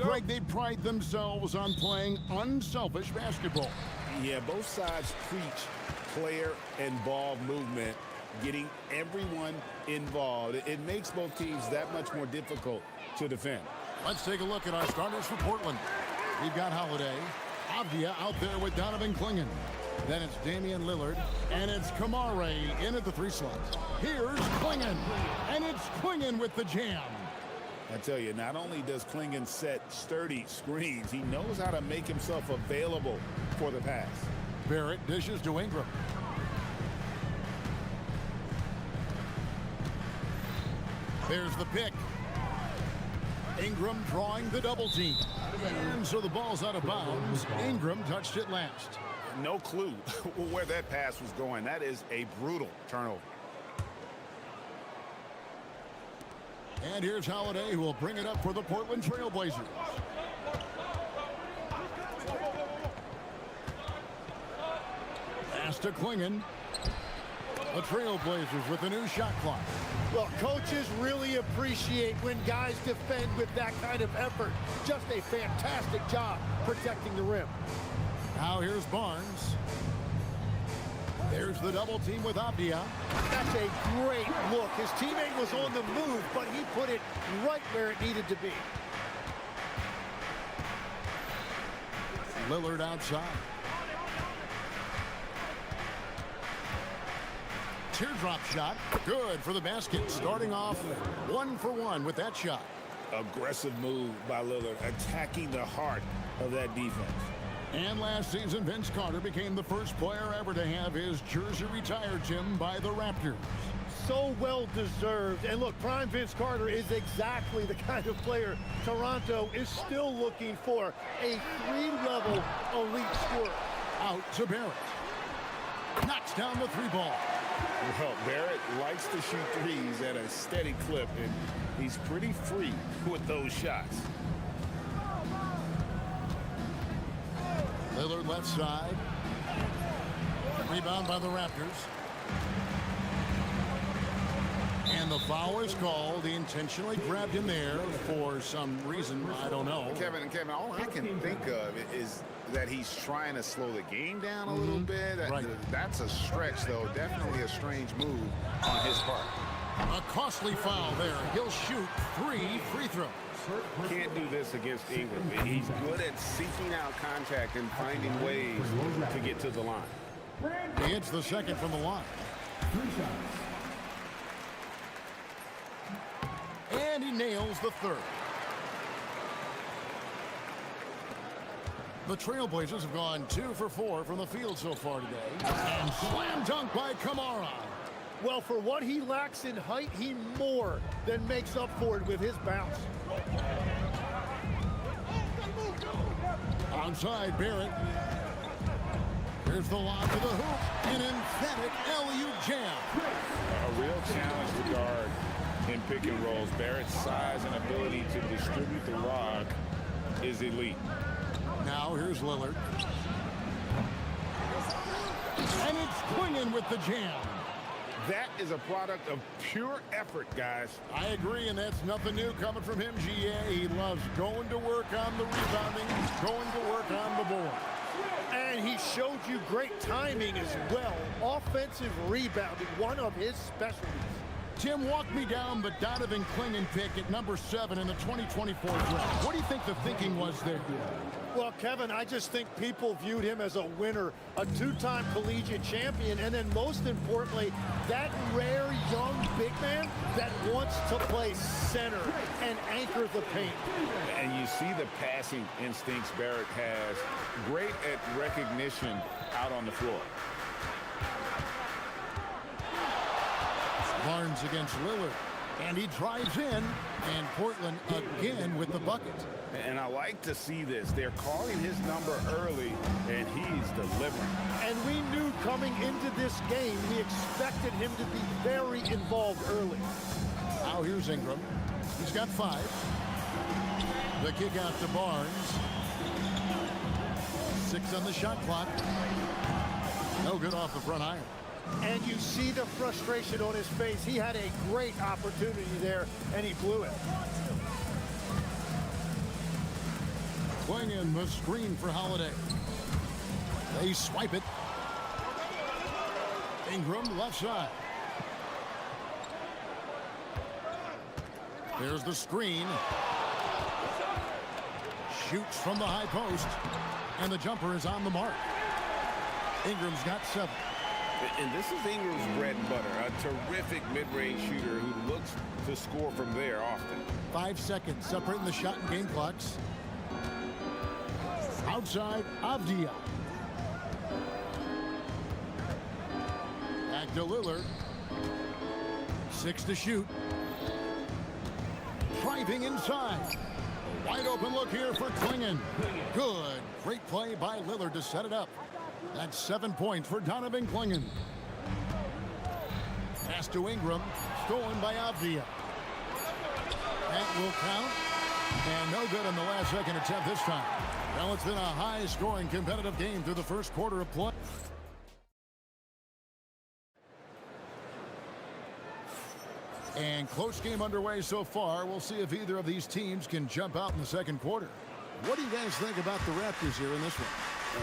Greg, they pride themselves on playing unselfish basketball. Yeah, both sides preach player and ball movement, getting everyone involved. It makes both teams that much more difficult to defend. Let's take a look at our starters for Portland. We've got Holiday, Avdia out there with Donovan Clingan. Then it's Damian Lillard, and it's Kamare in at the 3 slot. Here's Clingan, and it's Clingan with the jam. I tell you, not only does Clingan set sturdy screens, he knows how to make himself available for the pass. Barrett dishes to Ingram. There's the pick. Ingram drawing the double team. And so the ball's out of bounds. Ingram touched it last. No clue where that pass was going. That is a brutal turnover. And here's Holiday, who will bring it up for the Portland Trail Blazers. Pass to Clingan. The Trail Blazers with a new shot clock. Well, coaches really appreciate when guys defend with that kind of effort. Just a fantastic job protecting the rim. Now here's Barnes. There's the double team with Avdia. That's a great look. His teammate was on the move, but he put it right where it needed to be. Lillard outside. Teardrop shot. Good for the basket. Starting off 1 for 1 with that shot. Aggressive move by Lillard, attacking the heart of that defense. And last season, Vince Carter became the first player ever to have his jersey retired, Jim, by the Raptors. So well deserved. And look, prime Vince Carter is exactly the kind of player Toronto is still looking for. A 3-level elite scorer. Out to Barrett. Knocks down the 3-ball. Well, Barrett likes to shoot threes at a steady clip, and he's pretty free with those shots. Lillard left side. Rebound by the Raptors. And the foul is called. He intentionally grabbed him there for some reason. I don't know. Kevin, all I can think of is that he's trying to slow the game down a little bit. Right. That's a stretch, though. Definitely a strange move on his part. A costly foul there. He'll shoot 3 free throws. Can't do this against England. He's good at seeking out contact and finding ways to get to the line. He hits the second from the line. And he nails the third. The Trailblazers have gone 2 for 4 from the field so far today. And slam dunk by Kamara. Well, for what he lacks in height, he more than makes up for it with his bounce. Outside Barrett. Here's the lob to the hoop. An emphatic alley-oop jam. A real challenge to guard in pick and rolls. Barrett's size and ability to distribute the rock is elite. Now here's Lillard. And it's Clingan with the jam. That is a product of pure effort, guys. I agree, and that's nothing new coming from him, GA. He loves going to work on the rebounding, going to work on the board. And he showed you great timing as well. Offensive rebounding, one of his specialties. Tim, walk me down the Donovan Clingan pick at number 7 in the 2024 draft. What do you think the thinking was there? Well, Kevin, I just think people viewed him as a winner, a 2-time collegiate champion, and then most importantly, that rare young big man that wants to play center and anchor the paint. And you see the passing instincts Barrett has. Great at recognition out on the floor. Barnes against Lillard, and he drives in, and Portland again with the bucket. And I like to see this. They're calling his number early, and he's delivering. And we knew coming into this game, we expected him to be very involved early. Now here's Ingram. He's got 5. The kick out to Barnes. 6 on the shot clock. No good off the front iron. And you see the frustration on his face. He had a great opportunity there, and he blew it. Klingon, the screen for Holiday. They swipe it. Ingram, left side. There's the screen. Shoots from the high post. And the jumper is on the mark. Ingram's got 7. And this is Ingram's bread and butter, a terrific mid-range shooter who looks to score from there often. 5 seconds separating the shot and game clocks. Outside, Avdia. Back to Lillard. 6 to shoot. Driving inside. A wide open look here for Klingon. Good. Great play by Lillard to set it up. That's 7 points for Donovan Klingon. Pass to Ingram. Stolen by Avdia. That will count. And no good on the last second attempt this time. Well, it's been a high-scoring competitive game through the first quarter of play. And close game underway so far. We'll see if either of these teams can jump out in the second quarter. What do you guys think about the Raptors here in this one?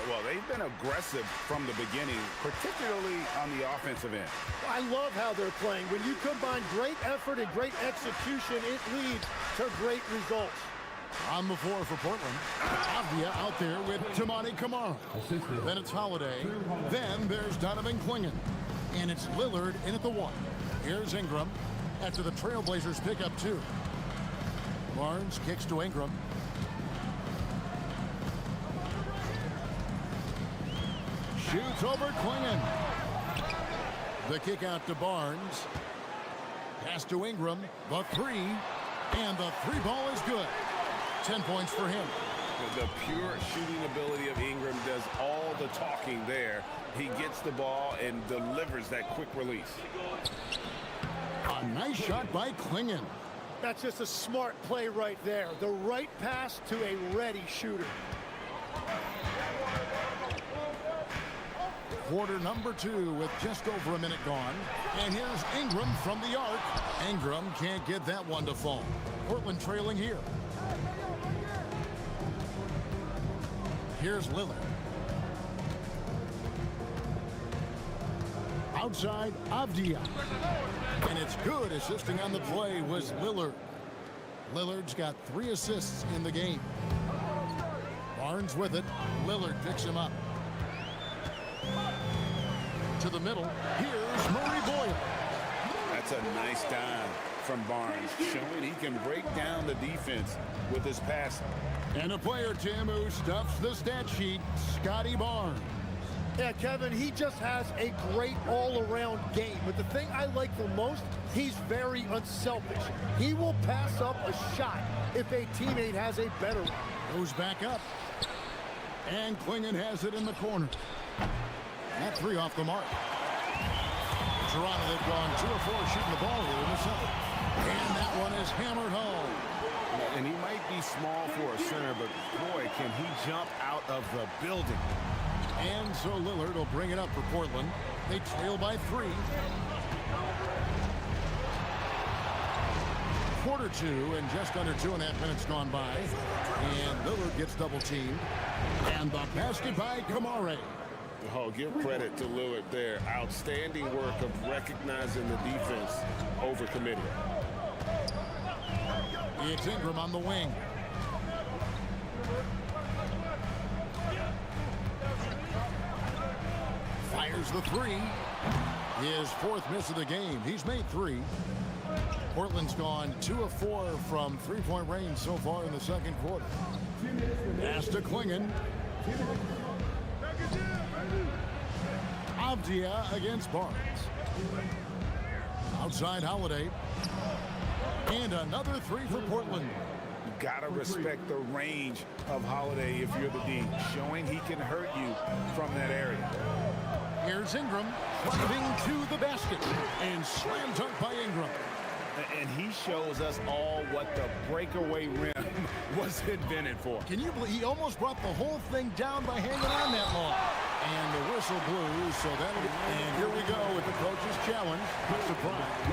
Well, they've been aggressive from the beginning, particularly on the offensive end. I love how they're playing. When you combine great effort and great execution, it leads to great results. On the floor for Portland. Avdia out there with Tamani Kamara. Then it's Holiday. Then there's Donovan Klingon. And it's Lillard in at the 1. Here's Ingram after the Trailblazers pick up 2. Barnes kicks to Ingram. Shoots over Klingon. The kick out to Barnes. Pass to Ingram. The 3. And the 3 ball is good. 10 points for him. The pure shooting ability of Ingram does all the talking there. He gets the ball and delivers that quick release. A nice shot by Klingon. That's just a smart play right there. The right pass to a ready shooter. Quarter number 2 with just over a minute gone. And here's Ingram from the arc. Ingram can't get that one to fall. Portland trailing here. Here's Lillard. Outside, Avdia. And it's good. Assisting on the play was Lillard. Lillard's got 3 assists in the game. Barnes with it. Lillard picks him up. To the middle. Here's Murray Boyle. That's a nice dime from Barnes, showing he can break down the defense with his passing. And a player, Tim, who stuffs the stat sheet, Scotty Barnes. Yeah, Kevin, he just has a great all-around game. But the thing I like the most, he's very unselfish. He will pass up a shot if a teammate has a better one. Goes back up. And Klingon has it in the corner. That 3 off the mark. Toronto, they've gone 2 of 4 shooting the ball here in the 7th. And that one is hammered home. And he might be small for a center, but boy, can he jump out of the building. And so Lillard will bring it up for Portland. They trail by 3. Quarter 2 and just under 2.5 minutes gone by. And Lillard gets double teamed. And the basket by Kamara. Oh, give credit to Lillard there. Outstanding work of recognizing the defense over committing. It's Ingram on the wing. Fires the 3. His 4th miss of the game. He's made 3. Portland's gone 2 of 4 from 3-point range so far in the second quarter. Pass to Klingon. Avdia against Barnes. Outside Holiday. And another 3 for Portland. You gotta respect the range of Holiday if you're the D, showing he can hurt you from that area. Here's Ingram driving to the basket. And slam dunk by Ingram. And he shows us all what the breakaway rim was invented for. Can you believe he almost brought the whole thing down by hanging on that long? And the whistle blew, so that'll be... And here we go with the coach's challenge. Not surprised.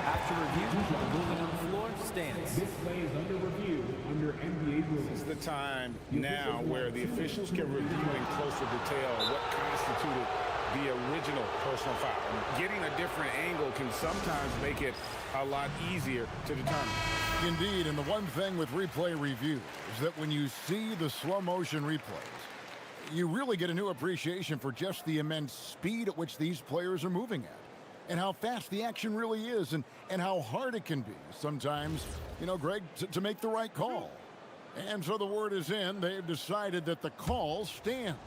After review, the ruling on the floor stands. This play is under review under NBA rules. This is the time now where the officials can review in closer detail what constituted the original personal foul. Getting a different angle can sometimes make it a lot easier to determine. Indeed, and the one thing with replay review is that when you see the slow motion replays, you really get a new appreciation for just the immense speed at which these players are moving at, and how fast the action really is, and how hard it can be sometimes, you know, Greg, to make the right call. And so the word is in. They've decided that the call stands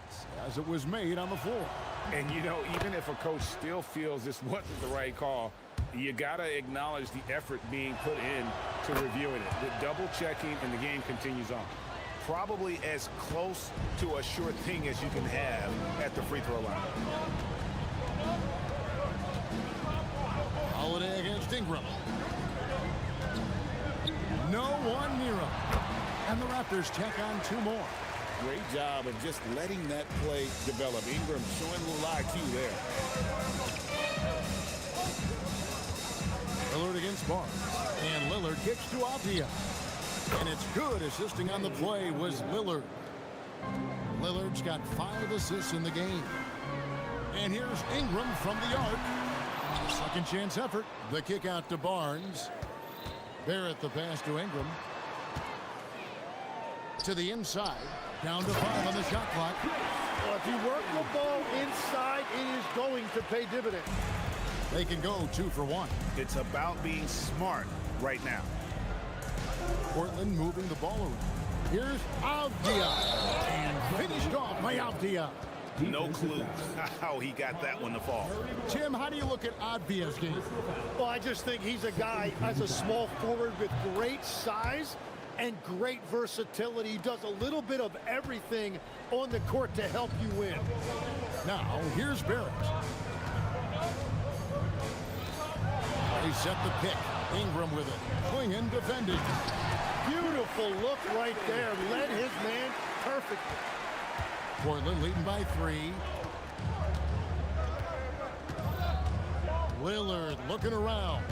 as it was made on the floor. And, you know, even if a coach still feels this wasn't the right call, you got to acknowledge the effort being put in to reviewing it. The double checking, and the game continues on. Probably as close to a sure thing as you can have at the free throw line. Holiday against Ingram. No one near him. And the Raptors tack on two more. Great job of just letting that play develop. Ingram showing a little IQ there. Lillard against Barnes. And Lillard kicks to Avdia. And it's good. Assisting on the play was Lillard. Lillard's got 5 assists in the game. And here's Ingram from the arc. Second chance effort. The kick out to Barnes. Barrett the pass to Ingram. To the inside. Down to 5 on the shot clock. Well, if you work the ball inside, it is going to pay dividends. They can go 2 for 1. It's about being smart right now. Portland moving the ball around. Here's Avdia. And finished off by Avdia. No clue how he got that one to fall. Tim, how do you look at Avdia's game? Well, I just think he's a guy as a small forward with great size and great versatility. He does a little bit of everything on the court to help you win. Now, here's Barrett. They set the pick. Ingram with it. Klingon defended. Beautiful look right there. Led his man perfectly. Portland leading by 3. Lillard looking around.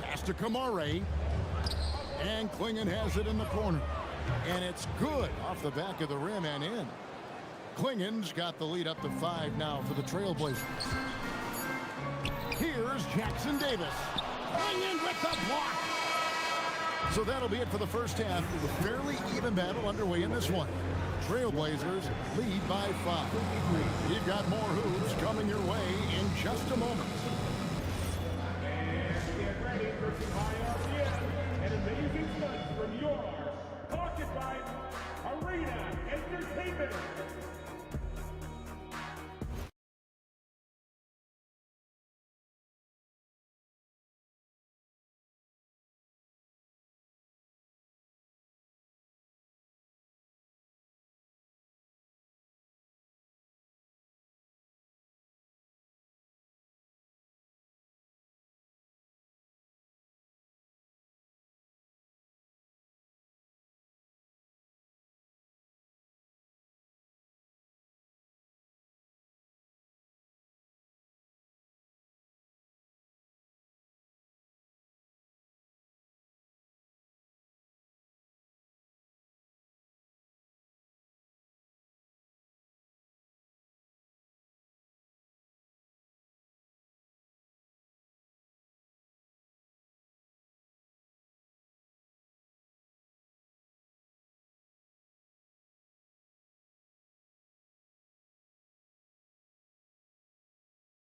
Pass to Kamare. And Klingon has it in the corner. And it's good off the back of the rim and in. Klingon's got the lead up to 5 now for the Trailblazers. Here's Jackson Davis. Klingon with the block. So that'll be it for the first half. Fairly even battle underway in this one. Trailblazers lead by 5. We've got more hoops coming your way in just a moment. And get ready for some high RPM and amazing stunts from your Pocket Fight Arena Entertainment.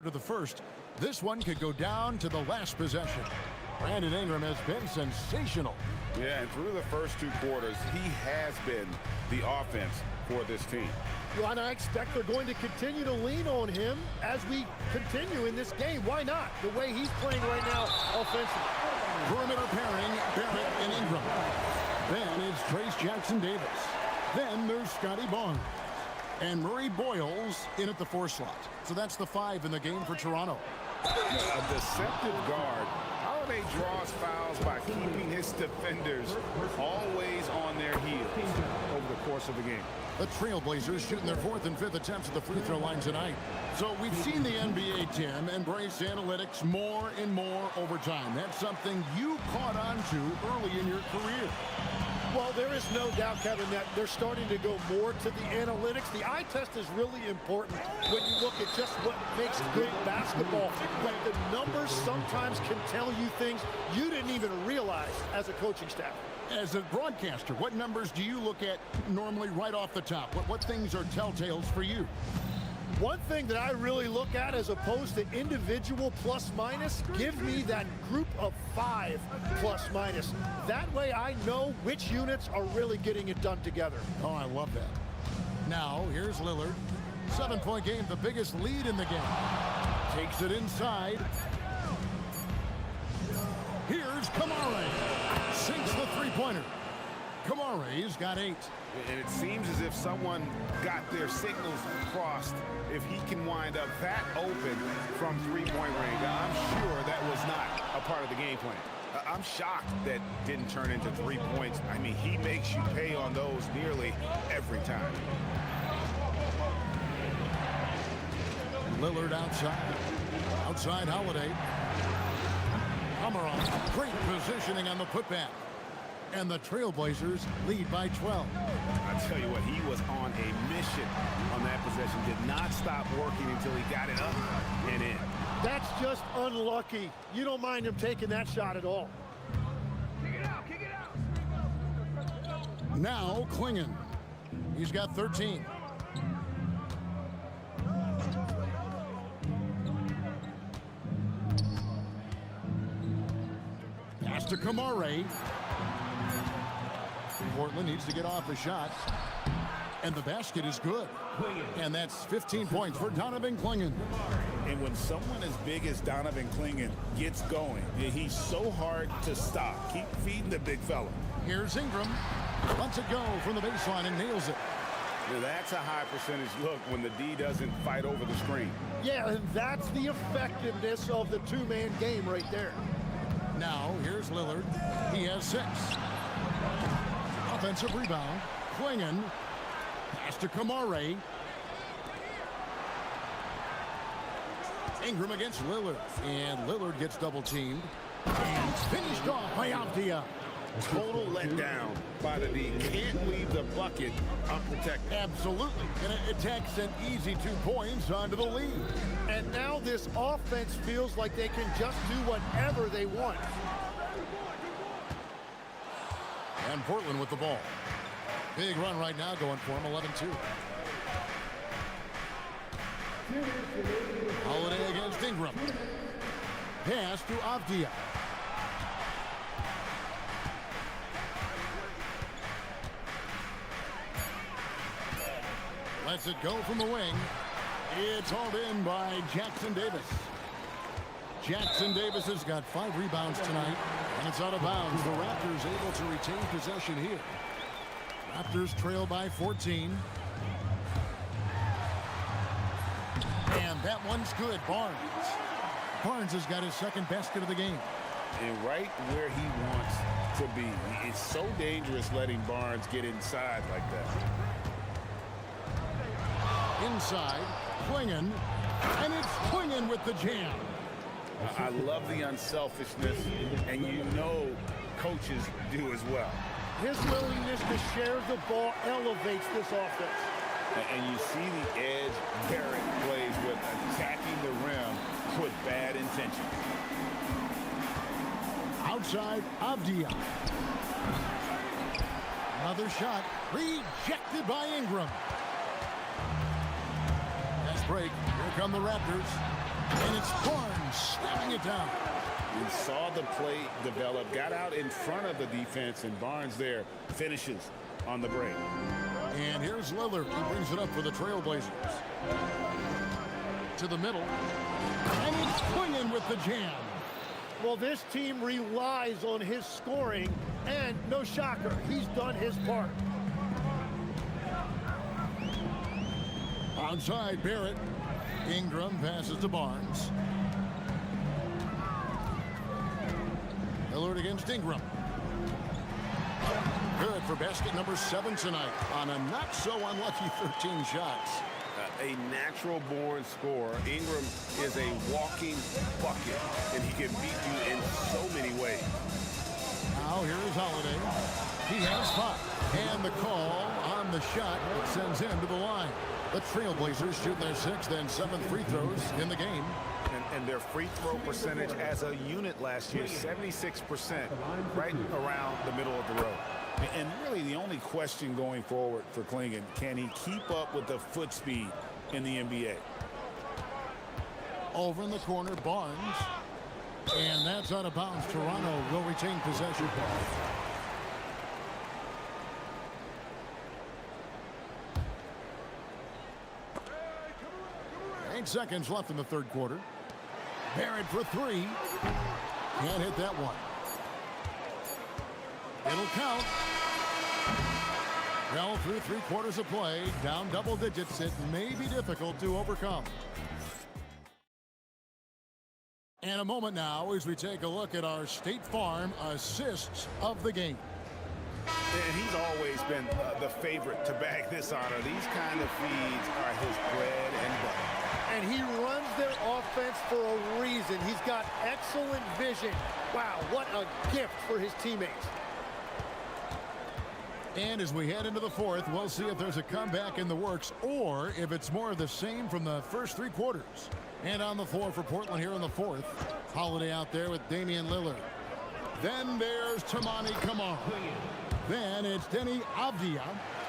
To the first, this one could go down to the last possession. Brandon Ingram has been sensational. Yeah, and through the first 2 quarters, he has been the offense for this team. Well, and I expect they're going to continue to lean on him as we continue in this game. Why not? The way he's playing right now offensively. Perimeter pairing, Barrett and Ingram. Then it's Trace Jackson Davis. Then there's Scotty Barnes. And Murray Boyles in at the 4 slot. So that's the 5 in the game for Toronto. A deceptive guard. How Holiday draws fouls by keeping his defenders always on their heels over the course of the game. The Trailblazers shooting their 4th and 5th attempts at the free throw line tonight. So we've seen the NBA, Tim, embrace analytics more and more over time. That's something you caught on to early in your career. Well, there is no doubt, Kevin, that they're starting to go more to the analytics. The eye test is really important when you look at just what makes good basketball. But the numbers sometimes can tell you things you didn't even realize as a coaching staff. As a broadcaster, what numbers do you look at normally right off the top? What things are telltales for you? One thing that I really look at as opposed to individual plus minus, give me that group of 5 plus minus. That way I know which units are really getting it done together. Oh, I love that. Now, here's Lillard. 7-point game, the biggest lead in the game. Takes it inside. Here's Kamare. Sinks the three-pointer. Kamare's got 8. And it seems as if someone got their signals crossed if he can wind up that open from three-point range. I'm sure that was not a part of the game plan. I'm shocked that didn't turn into 3 points. I mean, he makes you pay on those nearly every time. Lillard outside Holiday. Amaron, great positioning on the putback. And the Trailblazers lead by 12. I tell you what, he was on a mission on that possession. Did not stop working until he got it up and in. That's just unlucky. You don't mind him taking that shot at all. Kick it out. Now Klingon. He's got 13. Pass to Kamare. Portland needs to get off the shot. And the basket is good. And that's 15 points for Donovan Klingon. And when someone as big as Donovan Klingon gets going, he's so hard to stop. Keep feeding the big fella. Here's Ingram. Lets it go from the baseline and nails it. Now that's a high percentage look when the D doesn't fight over the screen. Yeah, and that's the effectiveness of the two-man game right there. Now, here's Lillard. He has 6. Offensive rebound. Klingon. Pass to Kamare. Ingram against Lillard. And Lillard gets double-teamed. And finished off by Avdia. Total letdown by the D. Can't leave the bucket unprotected. Absolutely. And it takes an easy 2 points onto the lead. And now this offense feels like they can just do whatever they want. And Portland with the ball. Big run right now going for him, 11-2. Holiday against Ingram. Pass to Avdia. Lets it go from the wing. It's hauled in by Jackson Davis. Jackson Davis has got 5 rebounds tonight, and it's out of bounds. The Raptors able to retain possession here. Raptors trail by 14. And that one's good. Barnes has got his 2nd basket of the game. And right where he wants to be. It's so dangerous letting Barnes get inside like that. Inside, Klingon, and it's Klingon with the jam. I love the unselfishness, and you know coaches do as well. His willingness to share the ball elevates this offense. And you see the edge Barrett plays with, attacking the rim with bad intention. Outside, Avdia. Another shot, rejected by Ingram. Fast break, here come the Raptors. And it's Barnes slamming it down. We saw the play develop, got out in front of the defense, and Barnes there finishes on the break. And here's Lillard. He brings it up for the Trailblazers. To the middle. And it's Klingon with the jam. Well, this team relies on his scoring, and no shocker, he's done his part. Outside, Barrett. Ingram passes to Barnes. Lillard against Ingram. Good for basket number 7 tonight on a not-so-unlucky 13 shots. A natural-born scorer, Ingram is a walking bucket, and he can beat you in so many ways. Now here's Holiday. He has 5. And the call on the shot that sends him to the line. The Trailblazers shoot their 6th and 7th free throws in the game. And their free throw percentage as a unit last year, 76%, right around the middle of the road. And really the only question going forward for Klingon, can he keep up with the foot speed in the NBA? Over in the corner, Barnes. And that's out of bounds. Toronto will retain possession. 8 seconds left in the third quarter. Barrett for 3. Can't hit that one. It'll count. Well, through 3 quarters of play, down double digits, it may be difficult to overcome. And a moment now as we take a look at our State Farm assists of the game. And he's always been the favorite to bag this honor. These kind of feeds are his bread and butter. And he runs their offense for a reason. He's got excellent vision. Wow, what a gift for his teammates. And as we head into the fourth, we'll see if there's a comeback in the works or if it's more of the same from the first 3 quarters. And on the floor for Portland here in the fourth, Holiday out there with Damian Lillard. Then there's Tamani Kamara. Then it's Denny Avdia,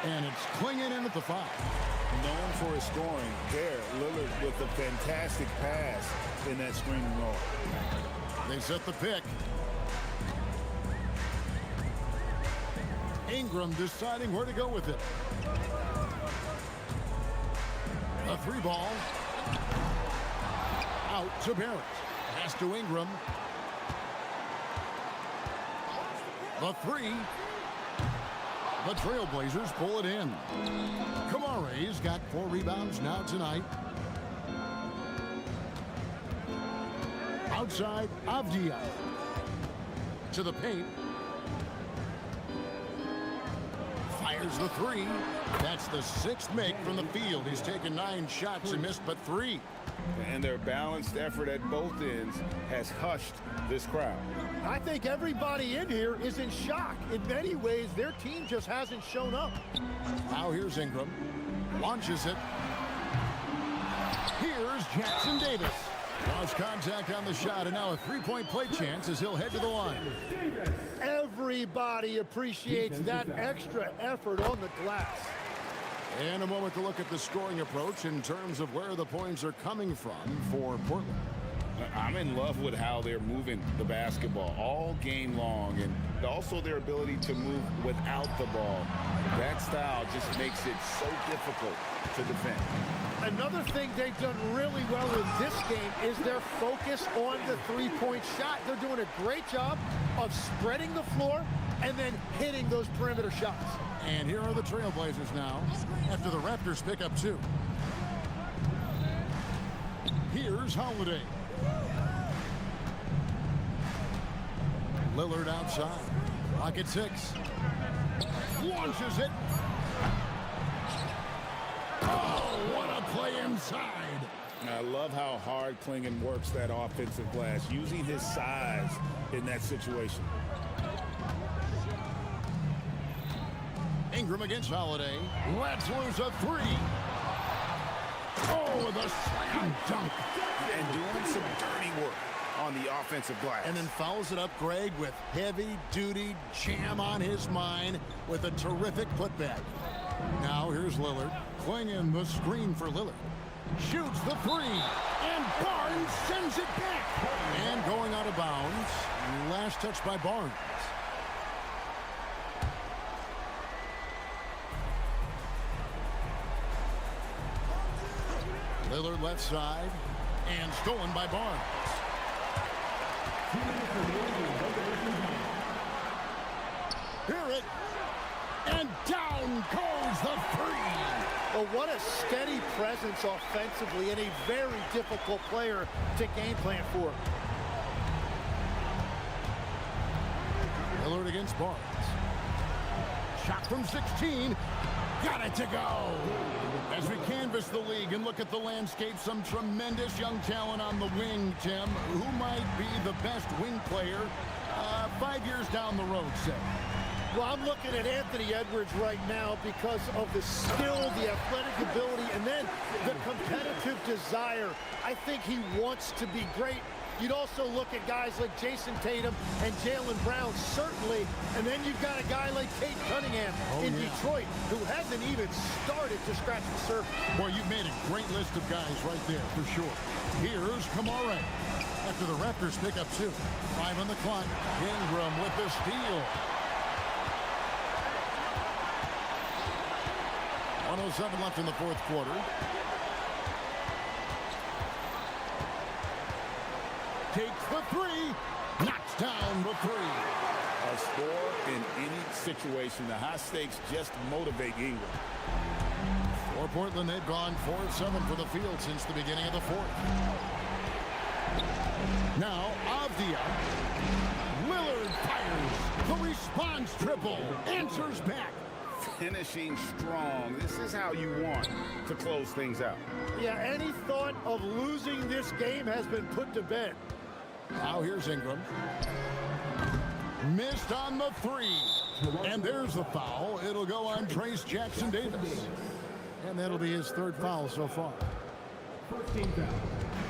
and it's Klingon in at the 5. Known for his scoring, there, Lillard with a fantastic pass in that screening role. They set the pick. Ingram deciding where to go with it. A 3 ball. Out to Barrett. Pass to Ingram. The 3. The Trailblazers pull it in. Kamara's got 4 rebounds now tonight. Outside, Avdia. To the paint. Fires the 3. That's the 6th make from the field. He's taken 9 shots and missed but 3. And their balanced effort at both ends has hushed this crowd. I think everybody in here is in shock. In many ways, their team just hasn't shown up. Now here's Ingram. Launches it. Here's Jackson Davis. Lost contact on the shot, and now a 3-point play chance as he'll head to the line. Everybody appreciates that extra effort on the glass. And a moment to look at the scoring approach in terms of where the points are coming from for Portland. I'm in love with how they're moving the basketball all game long, and also their ability to move without the ball. That style just makes it so difficult to defend. Another thing they've done really well in this game is their focus on the 3-point shot. They're doing a great job of spreading the floor and then hitting those perimeter shots. And here are the Trailblazers now after the Raptors pick up 2. Here's Holiday. Lillard outside. Rocket 6. Launches it. Oh, what a play inside. I love how hard Klingon works that offensive glass, using his size in that situation. Ingram against Holiday. Let's lose a 3. Oh, the slam dunk. And doing some dirty work on the offensive glass. And then follows it up, Greg, with heavy-duty jam on his mind with a terrific putback. Now here's Lillard. Klingon the screen for Lillard. Shoots the 3. And Barnes sends it back. And going out of bounds. Last touch by Barnes. Lillard left side. And stolen by Barnes. Hear it. And down goes the 3. Well, what a steady presence offensively and a very difficult player to game plan for. Lillard against Barnes. Shot from 16. Got it to go. As we canvass the league and look at the landscape, some tremendous young talent on the wing, Tim. Who might be the best wing player 5 years down the road, say? Well, I'm looking at Anthony Edwards right now because of the skill, the athletic ability, and then the competitive desire. I think he wants to be great. You'd also look at guys like Jason Tatum and Jaylen Brown, certainly. And then you've got a guy like Kate Cunningham in Detroit, who hasn't even started to scratch the surface. Boy, you've made a great list of guys right there, for sure. Here's Kamara. After the Raptors pick up 2. 5 on the clock. Ingram with the steal. 1:07 left in the fourth quarter. Takes the 3. Knocks down the 3. A score in any situation. The high stakes just motivate Ingram. For Portland, they've gone 4 of 7 for the field since the beginning of the fourth. Now, Avdia. Lillard fires. The response triple. Answers back. Finishing strong. This is how you want to close things out. Yeah, any thought of losing this game has been put to bed. Now here's Ingram. Missed on the 3. And there's the foul. It'll go on Trace Jackson Davis. And that'll be his 3rd foul so far.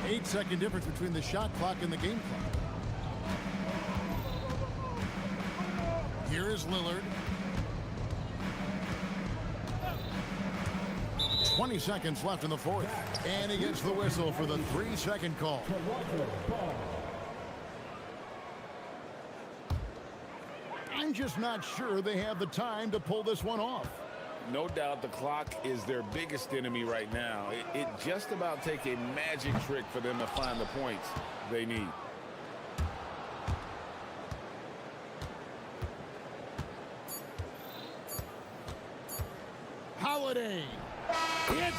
8-second difference between the shot clock and the game clock. Here is Lillard. 20 seconds left in the fourth. And he gets the whistle for the 3-second call. I'm just not sure they have the time to pull this one off. No doubt the clock is their biggest enemy right now. It just about takes a magic trick for them to find the points they need. Holiday. It's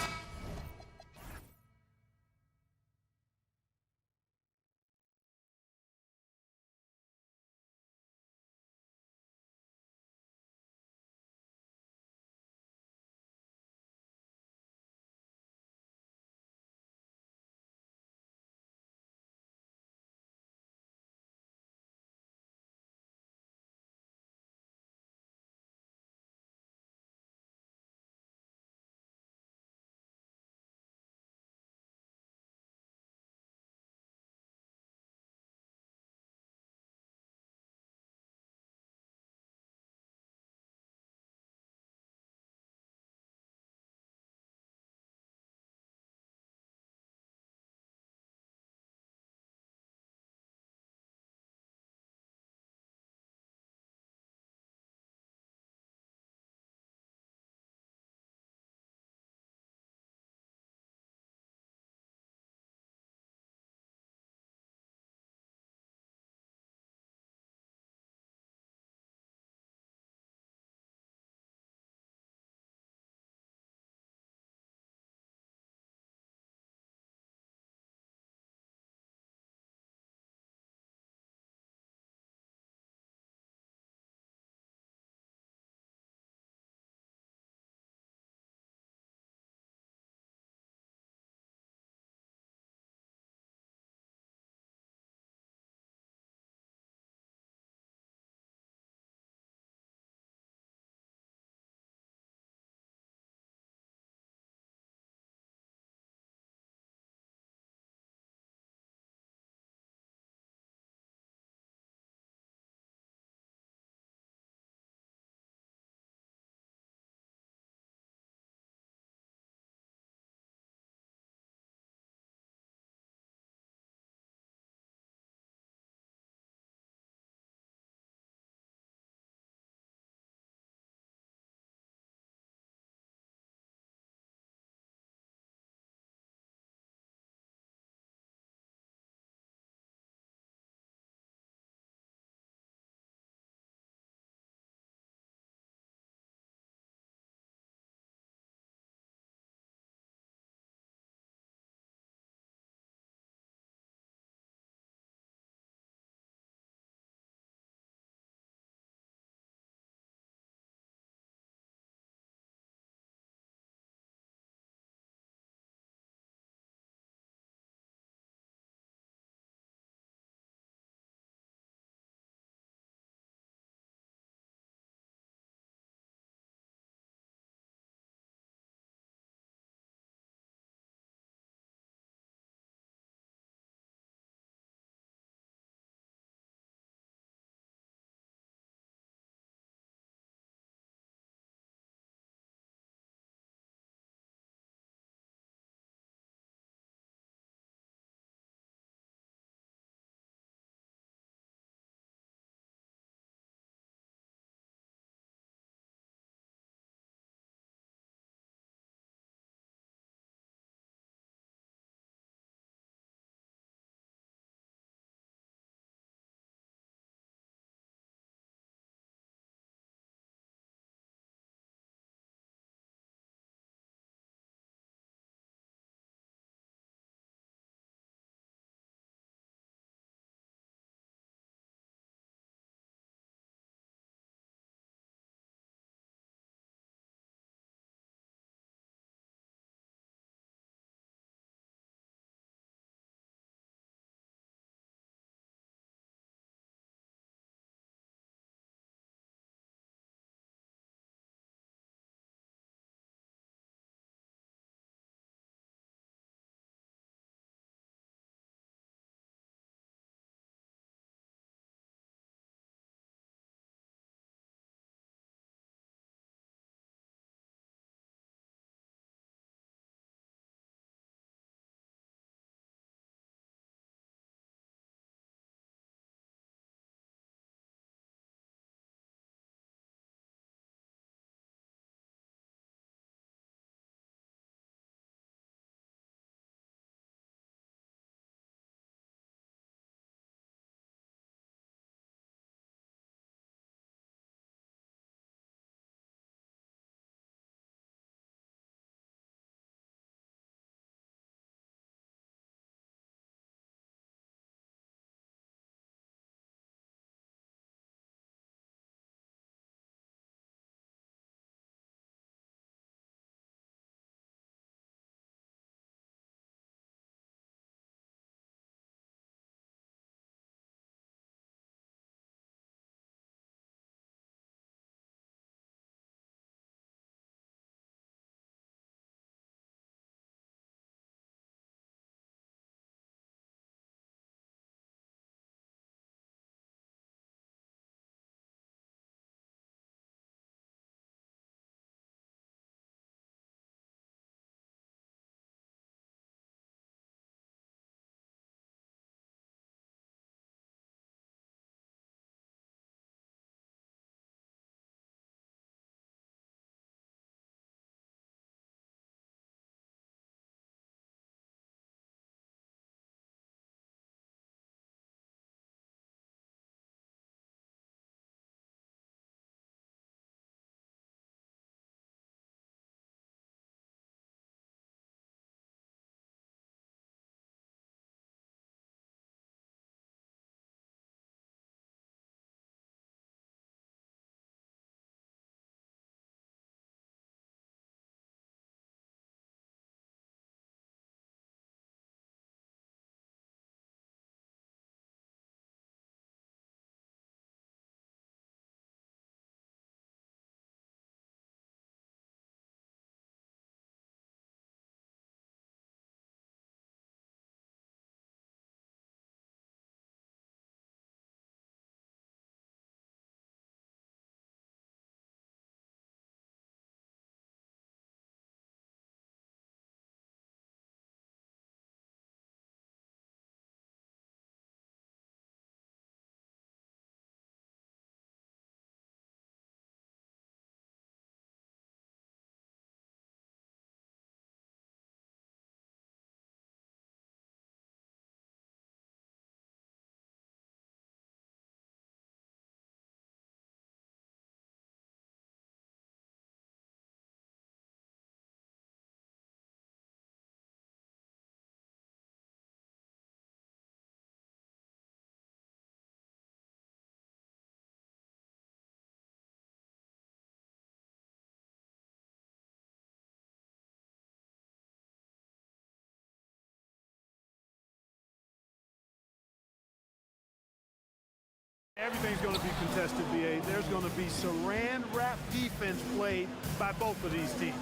Everything's going to be contested, BA. There's going to be saran wrap defense played by both of these teams.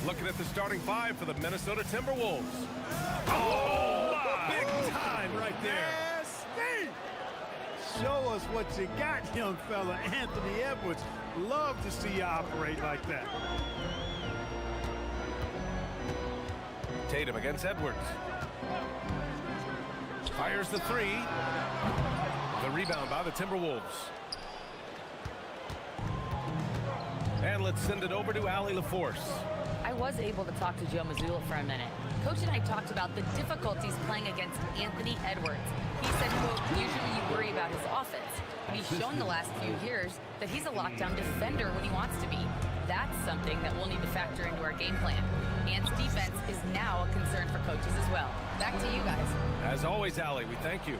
Looking at the starting five for the Minnesota Timberwolves. Oh, my! Big time right there. Nasty! Show us what you got, young fella. Anthony Edwards. Love to see you operate like that. Tatum against Edwards. Fires the three. The rebound by the Timberwolves. And let's send it over to Allie LaForce. I was able to talk to Joe Mazzulla for a minute. Coach and I talked about the difficulties playing against Anthony Edwards. He said, quote, usually you worry about his offense, but he's shown the last few years that he's a lockdown defender when he wants to be. That's something that we'll need to factor into our game plan. Ant's defense is now a concern for coaches as well. Back to you guys. As always, Allie, we thank you.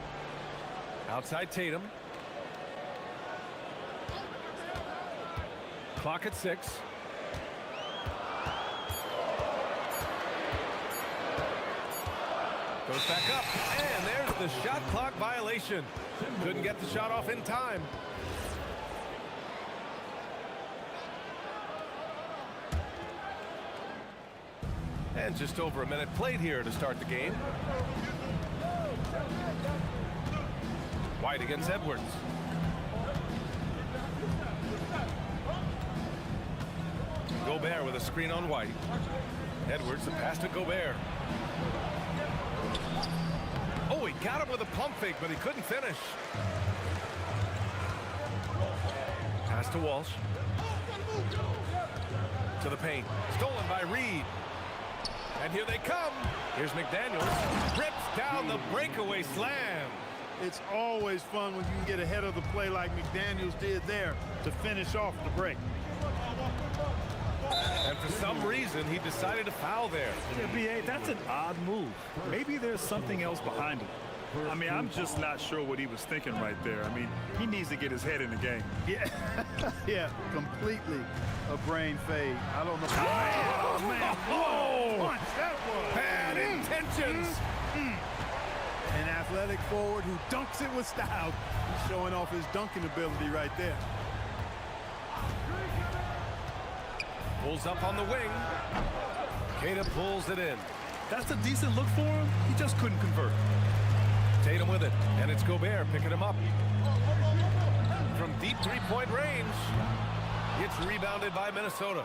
Outside Tatum. Clock at 6. Goes back up, and there's the shot clock violation. Couldn't get the shot off in time. And just over a minute played here to start the game. White against Edwards. Gobert with a screen on White. Edwards, the pass to Gobert. Oh, he got him with a pump fake, but he couldn't finish. Pass to Walsh. To the paint. Stolen by Reed. And here they come. Here's McDaniels. Rips down the breakaway slam. It's always fun when you can get ahead of the play like McDaniels did there to finish off the break. And for some reason, he decided to foul there. Yeah, BA, that's an odd move. Maybe there's something else behind it. I mean, I'm just not sure what he was thinking right there. I mean, he needs to get his head in the game. Yeah, yeah, completely a brain fade. I don't know. Oh, man. Oh, Punch, that was. bad intentions. An athletic forward who dunks it with style. He's showing off his dunking ability right there. Pulls up on the wing. Tatum pulls it in. That's a decent look for him. He just couldn't convert. Tatum with it, and it's Gobert picking him up. From deep three-point range, it's rebounded by Minnesota.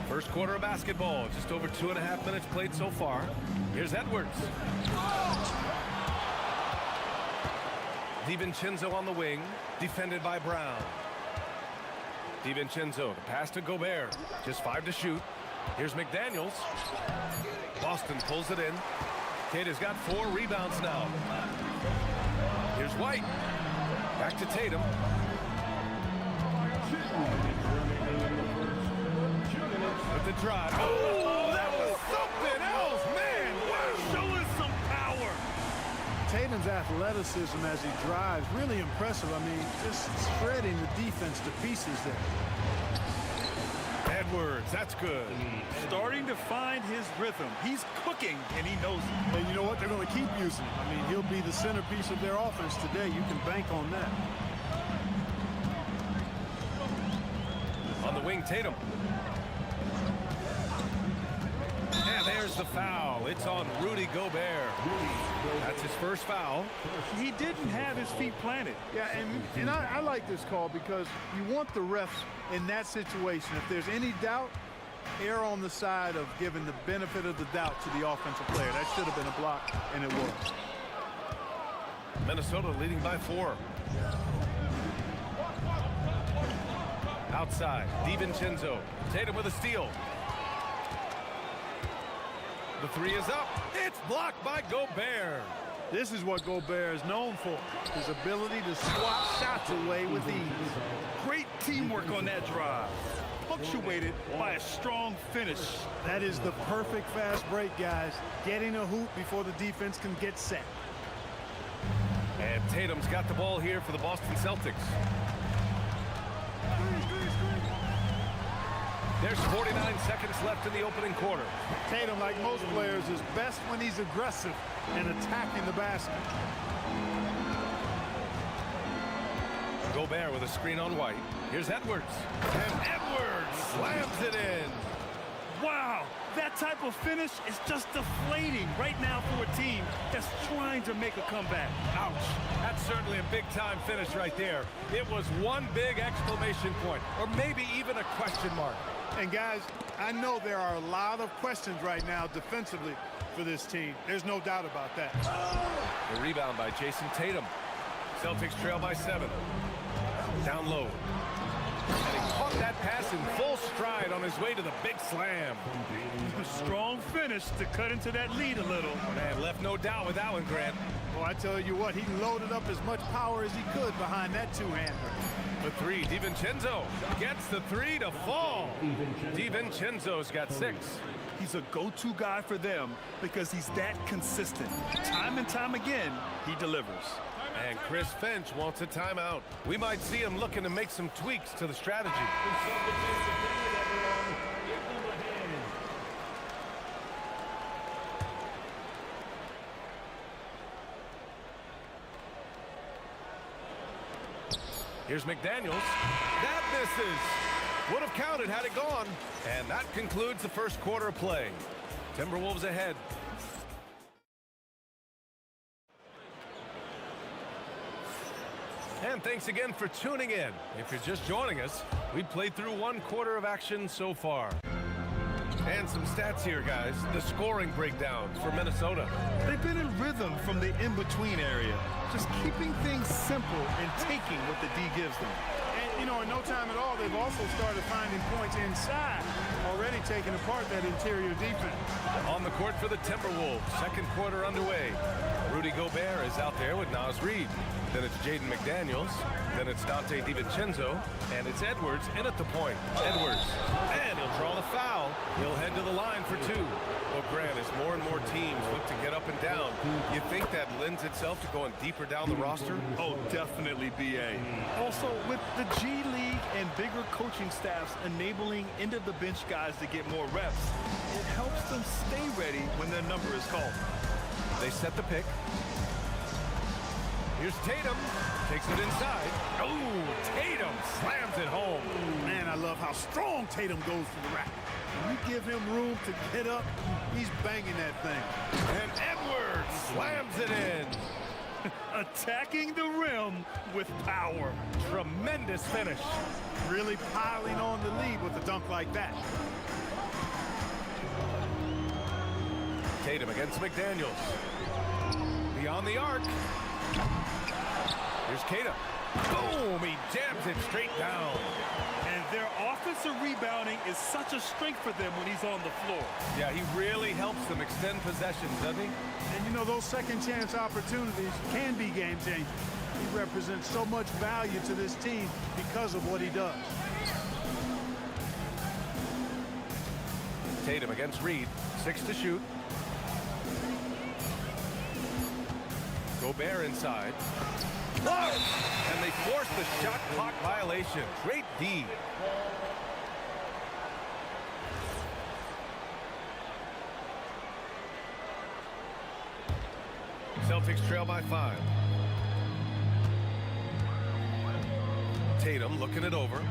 First quarter of basketball, just over 2.5 minutes played so far. Here's Edwards. DiVincenzo on the wing, defended by Brown. DiVincenzo, the pass to Gobert. Just 5 to shoot. Here's McDaniels. Boston pulls it in. Tatum's got 4 rebounds now. Here's White. Back to Tatum. With the drive. Oh, that was something else, man. Wow. Showing some power. Tatum's athleticism as he drives, really impressive. I mean, just shredding the defense to pieces there. Edwards, that's good. Starting to find his rhythm. He's cooking, and he knows it. And you know what? They're going to keep using him. I mean, he'll be the centerpiece of their offense today. You can bank on that. On the wing, Tatum. And there's the foul. It's on Rudy Gobert. That's his first foul. He didn't have his feet planted. Yeah, and I like this call because you want the refs in that situation. If there's any doubt, err on the side of giving the benefit of the doubt to the offensive player. That should have been a block, and it was. Minnesota leading by 4. Outside, DiVincenzo. Tatum with a steal. The 3 is up. It's blocked by Gobert. This is what Gobert is known for, his ability to swat shots away with ease. Great teamwork on that drive, punctuated by a strong finish. That is the perfect fast break, guys. Getting a hoop before the defense can get set. And Tatum's got the ball here for the Boston Celtics. There's 49 seconds left in the opening quarter. Tatum, like most players, is best when he's aggressive and attacking the basket. Gobert with a screen on White. Here's Edwards. And Edwards slams it in. Wow, that type of finish is just deflating right now for a team that's trying to make a comeback. Ouch. That's certainly a big-time finish right there. It was one big exclamation point, or maybe even a question mark. And guys, I know there are a lot of questions right now defensively for this team. There's no doubt about that. The rebound by Jason Tatum. Celtics trail by 7. Down low. And he caught that pass in full stride on his way to the big slam. A strong finish to cut into that lead a little. Man, left no doubt with that one, Grant. Well, I tell you what, he loaded up as much power as he could behind that two-hander. The three, DiVincenzo gets the three to fall. DiVincenzo's got 6. He's a go-to guy for them because he's that consistent. Time and time again, he delivers. And Chris Finch wants a timeout. We might see him looking to make some tweaks to the strategy. Here's McDaniels. That misses. Would have counted had it gone. And that concludes the first quarter of play. Timberwolves ahead. And thanks again for tuning in. If you're just joining us, we've played through one quarter of action so far. And some stats here, guys. The scoring breakdowns for Minnesota. They've been in rhythm from the in-between area, just keeping things simple and taking what the D gives them. And, you know, in no time at all, they've also started finding points inside, already taking apart that interior defense. On the court for the Timberwolves, second quarter underway. Rudy Gobert is out there with Naz Reid. Then it's Jaden McDaniels. Then it's Dante DiVincenzo. And it's Edwards in at the point. Edwards. And he'll draw the foul. He'll head to the line for 2. Well, Grant, as more and more teams look to get up and down, you think that lends itself to going deeper down the roster? Oh, definitely, B.A. Also, with the G League and bigger coaching staffs enabling end-of-the-bench guys to get more reps, it helps them stay ready when their number is called. They set the pick. Here's Tatum. Takes it inside. Oh, Tatum slams it home. Man, I love how strong Tatum goes to the rack. When you give him room to get up, he's banging that thing. And Edwards slams it in. Attacking the rim with power. Tremendous finish. Really piling on the lead with a dunk like that. Tatum against McDaniels. Beyond the arc. Here's Tatum. Boom! He jams it straight down. And their offensive rebounding is such a strength for them when he's on the floor. Yeah, he really helps them extend possessions, doesn't he? And you know, those second chance opportunities can be game changing. He represents so much value to this team because of what he does. Tatum against Reid. 6 to shoot. Gobert inside. And they force the shot clock violation. Great D. Celtics trail by 5. Tatum looking it over.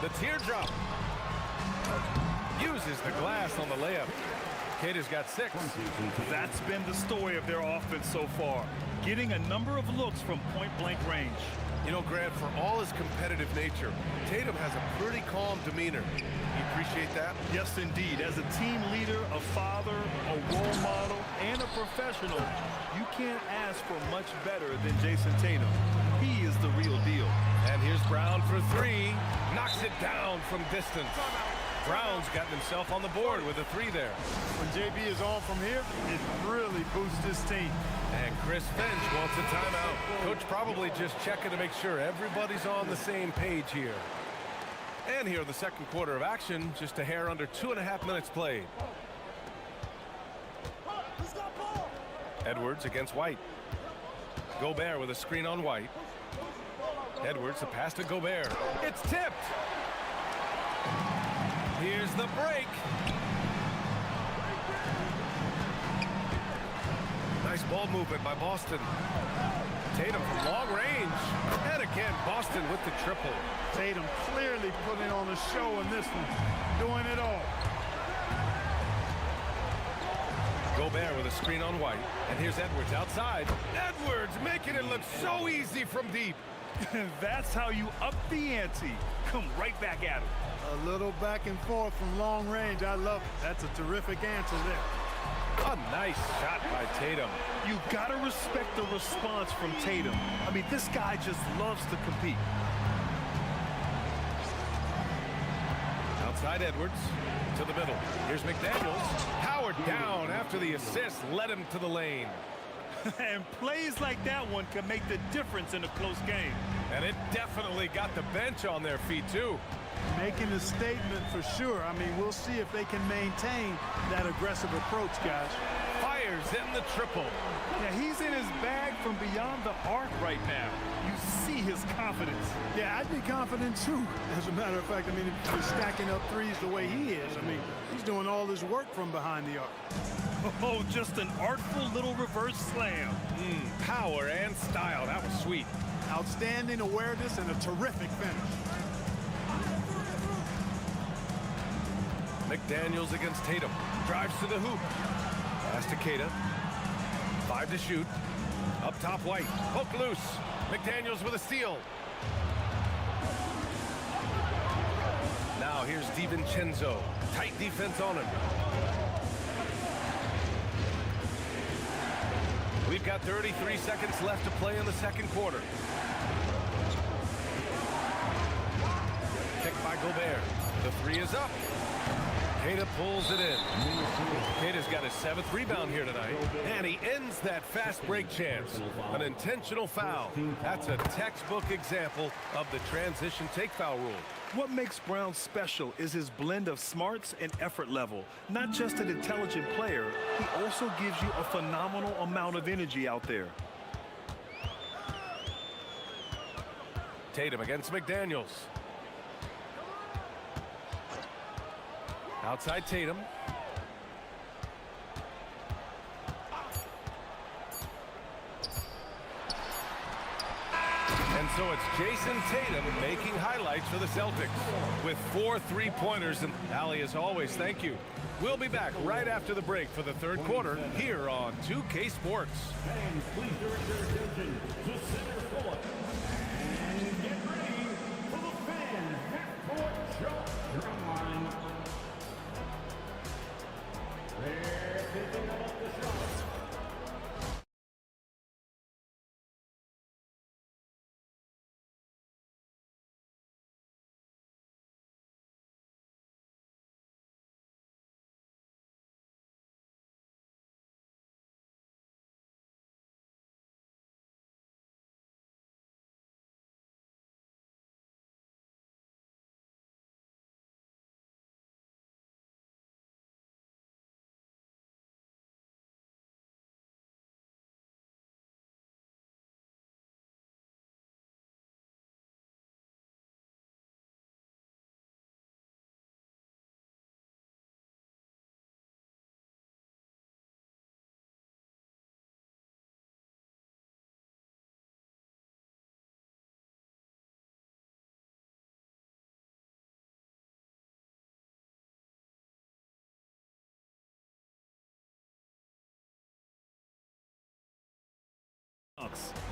The teardrop. Uses the glass on the layup. Kata's got 6. That's been the story of their offense so far, getting a number of looks from point-blank range. You know, Grant, for all his competitive nature, Tatum has a pretty calm demeanor. You appreciate that? Yes, indeed. As a team leader, a father, a role model, and a professional, you can't ask for much better than Jason Tatum. He is the real deal. And here's Brown for 3. Knocks it down from distance. Brown's gotten himself on the board with a 3 there. When JB is on from here, it really boosts his team. And Chris Finch wants a timeout. Coach probably just checking to make sure everybody's on the same page here. And here in the second quarter of action, just a hair under 2.5 minutes played. Edwards against White. Gobert with a screen on White. Edwards, the pass to Gobert. It's tipped. Here's the break. Nice ball movement by Boston. Tatum from long range. And again, Boston with the triple. Tatum clearly putting on a show in this one, doing it all. Gobert with a screen on White. And here's Edwards outside. Edwards making it look so easy from deep. That's how you up the ante. Come right back at him. A little back and forth from long range. I love it. That's a terrific answer there. A nice shot by Tatum. You gotta respect the response from Tatum. I mean, this guy just loves to compete. Outside Edwards to the middle. Here's McDaniels. Powered down after the assist led him to the lane. And plays like that one can make the difference in a close game. And it definitely got the bench on their feet too. Making a statement for sure. I mean, we'll see if they can maintain that aggressive approach, guys. Fires in the triple. Yeah, he's in his bag from beyond the arc right now. You see his confidence. Yeah, I'd be confident too. As a matter of fact, I mean, if he's stacking up threes the way he is, I mean, he's doing all his work from behind the arc. Oh, just an artful little reverse slam. Power and style. That was sweet. Outstanding awareness and a terrific finish. McDaniels against Tatum. Drives to the hoop. Pass to Keita. 5 to shoot. Up top, White. Hook loose. McDaniels with a steal. Now here's DiVincenzo. Tight defense on him. We've got 33 seconds left to play in the second quarter. Kick by Gobert. The three is up. Keita pulls it in. Keita's got his 7th rebound here tonight. And he ends that fast break chance. An intentional foul. That's a textbook example of the transition take foul rule. What makes Brown special is his blend of smarts and effort level. Not just an intelligent player, he also gives you a phenomenal amount of energy out there. Tatum against McDaniels. Outside Tatum. And so it's Jason Tatum making highlights for the Celtics with 4 3-pointers. And Allie, as always, thank you. We'll be back right after the break for the third quarter here on 2K Sports. Fans, please direct your attention to center court. And get ready for the fan half-court shot drum line. They're picking up the shot.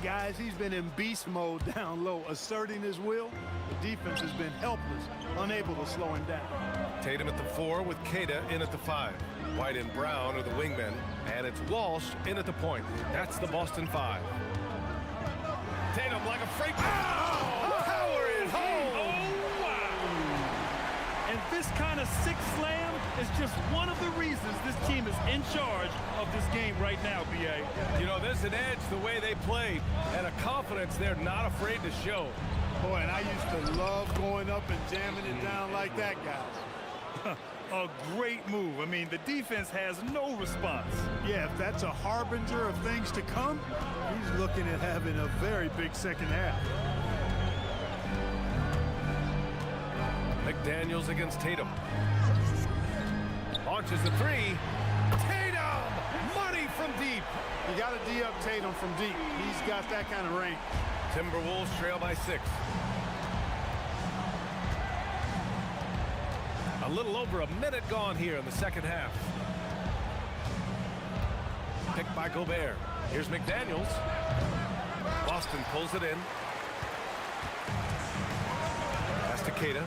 Guys, he's been in beast mode down low, asserting his will. The defense has been helpless, unable to slow him down. Tatum at the 4 with Keita in at the 5. White and Brown are the wingmen, and it's Walsh in at the point. That's the Boston 5. Tatum like a freight. Oh! Power it home! Oh, wow! And this kind of sick slam is just one of the reasons this team is in charge of this game right now, B.A. You know, there's an edge the way they play, and a confidence they're not afraid to show. Boy, and I used to love going up and jamming it down like that, guys. A great move. I mean, the defense has no response. Yeah, if that's a harbinger of things to come, he's looking at having a very big second half. McDaniels against Tatum. Launches the three. Tatum! Money from deep. You got to D up Tatum from deep. He's got that kind of range. Timberwolves trail by 6. A little over a minute gone here in the second half. Picked by Gobert. Here's McDaniels. Boston pulls it in. Pass to Queta.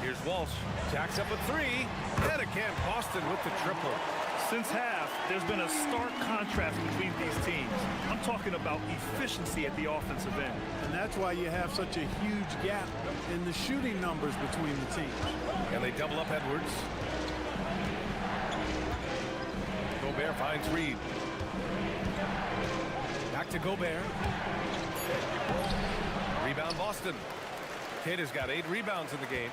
Here's Walsh. Jacks up a three. And again, Boston with the triple. Since half, there's been a stark contrast between these teams. I'm talking about efficiency at the offensive end. And that's why you have such a huge gap in the shooting numbers between the teams. And they double up Edwards. Gobert finds Reed. Back to Gobert. Rebound Boston. Queta's got 8 rebounds in the game.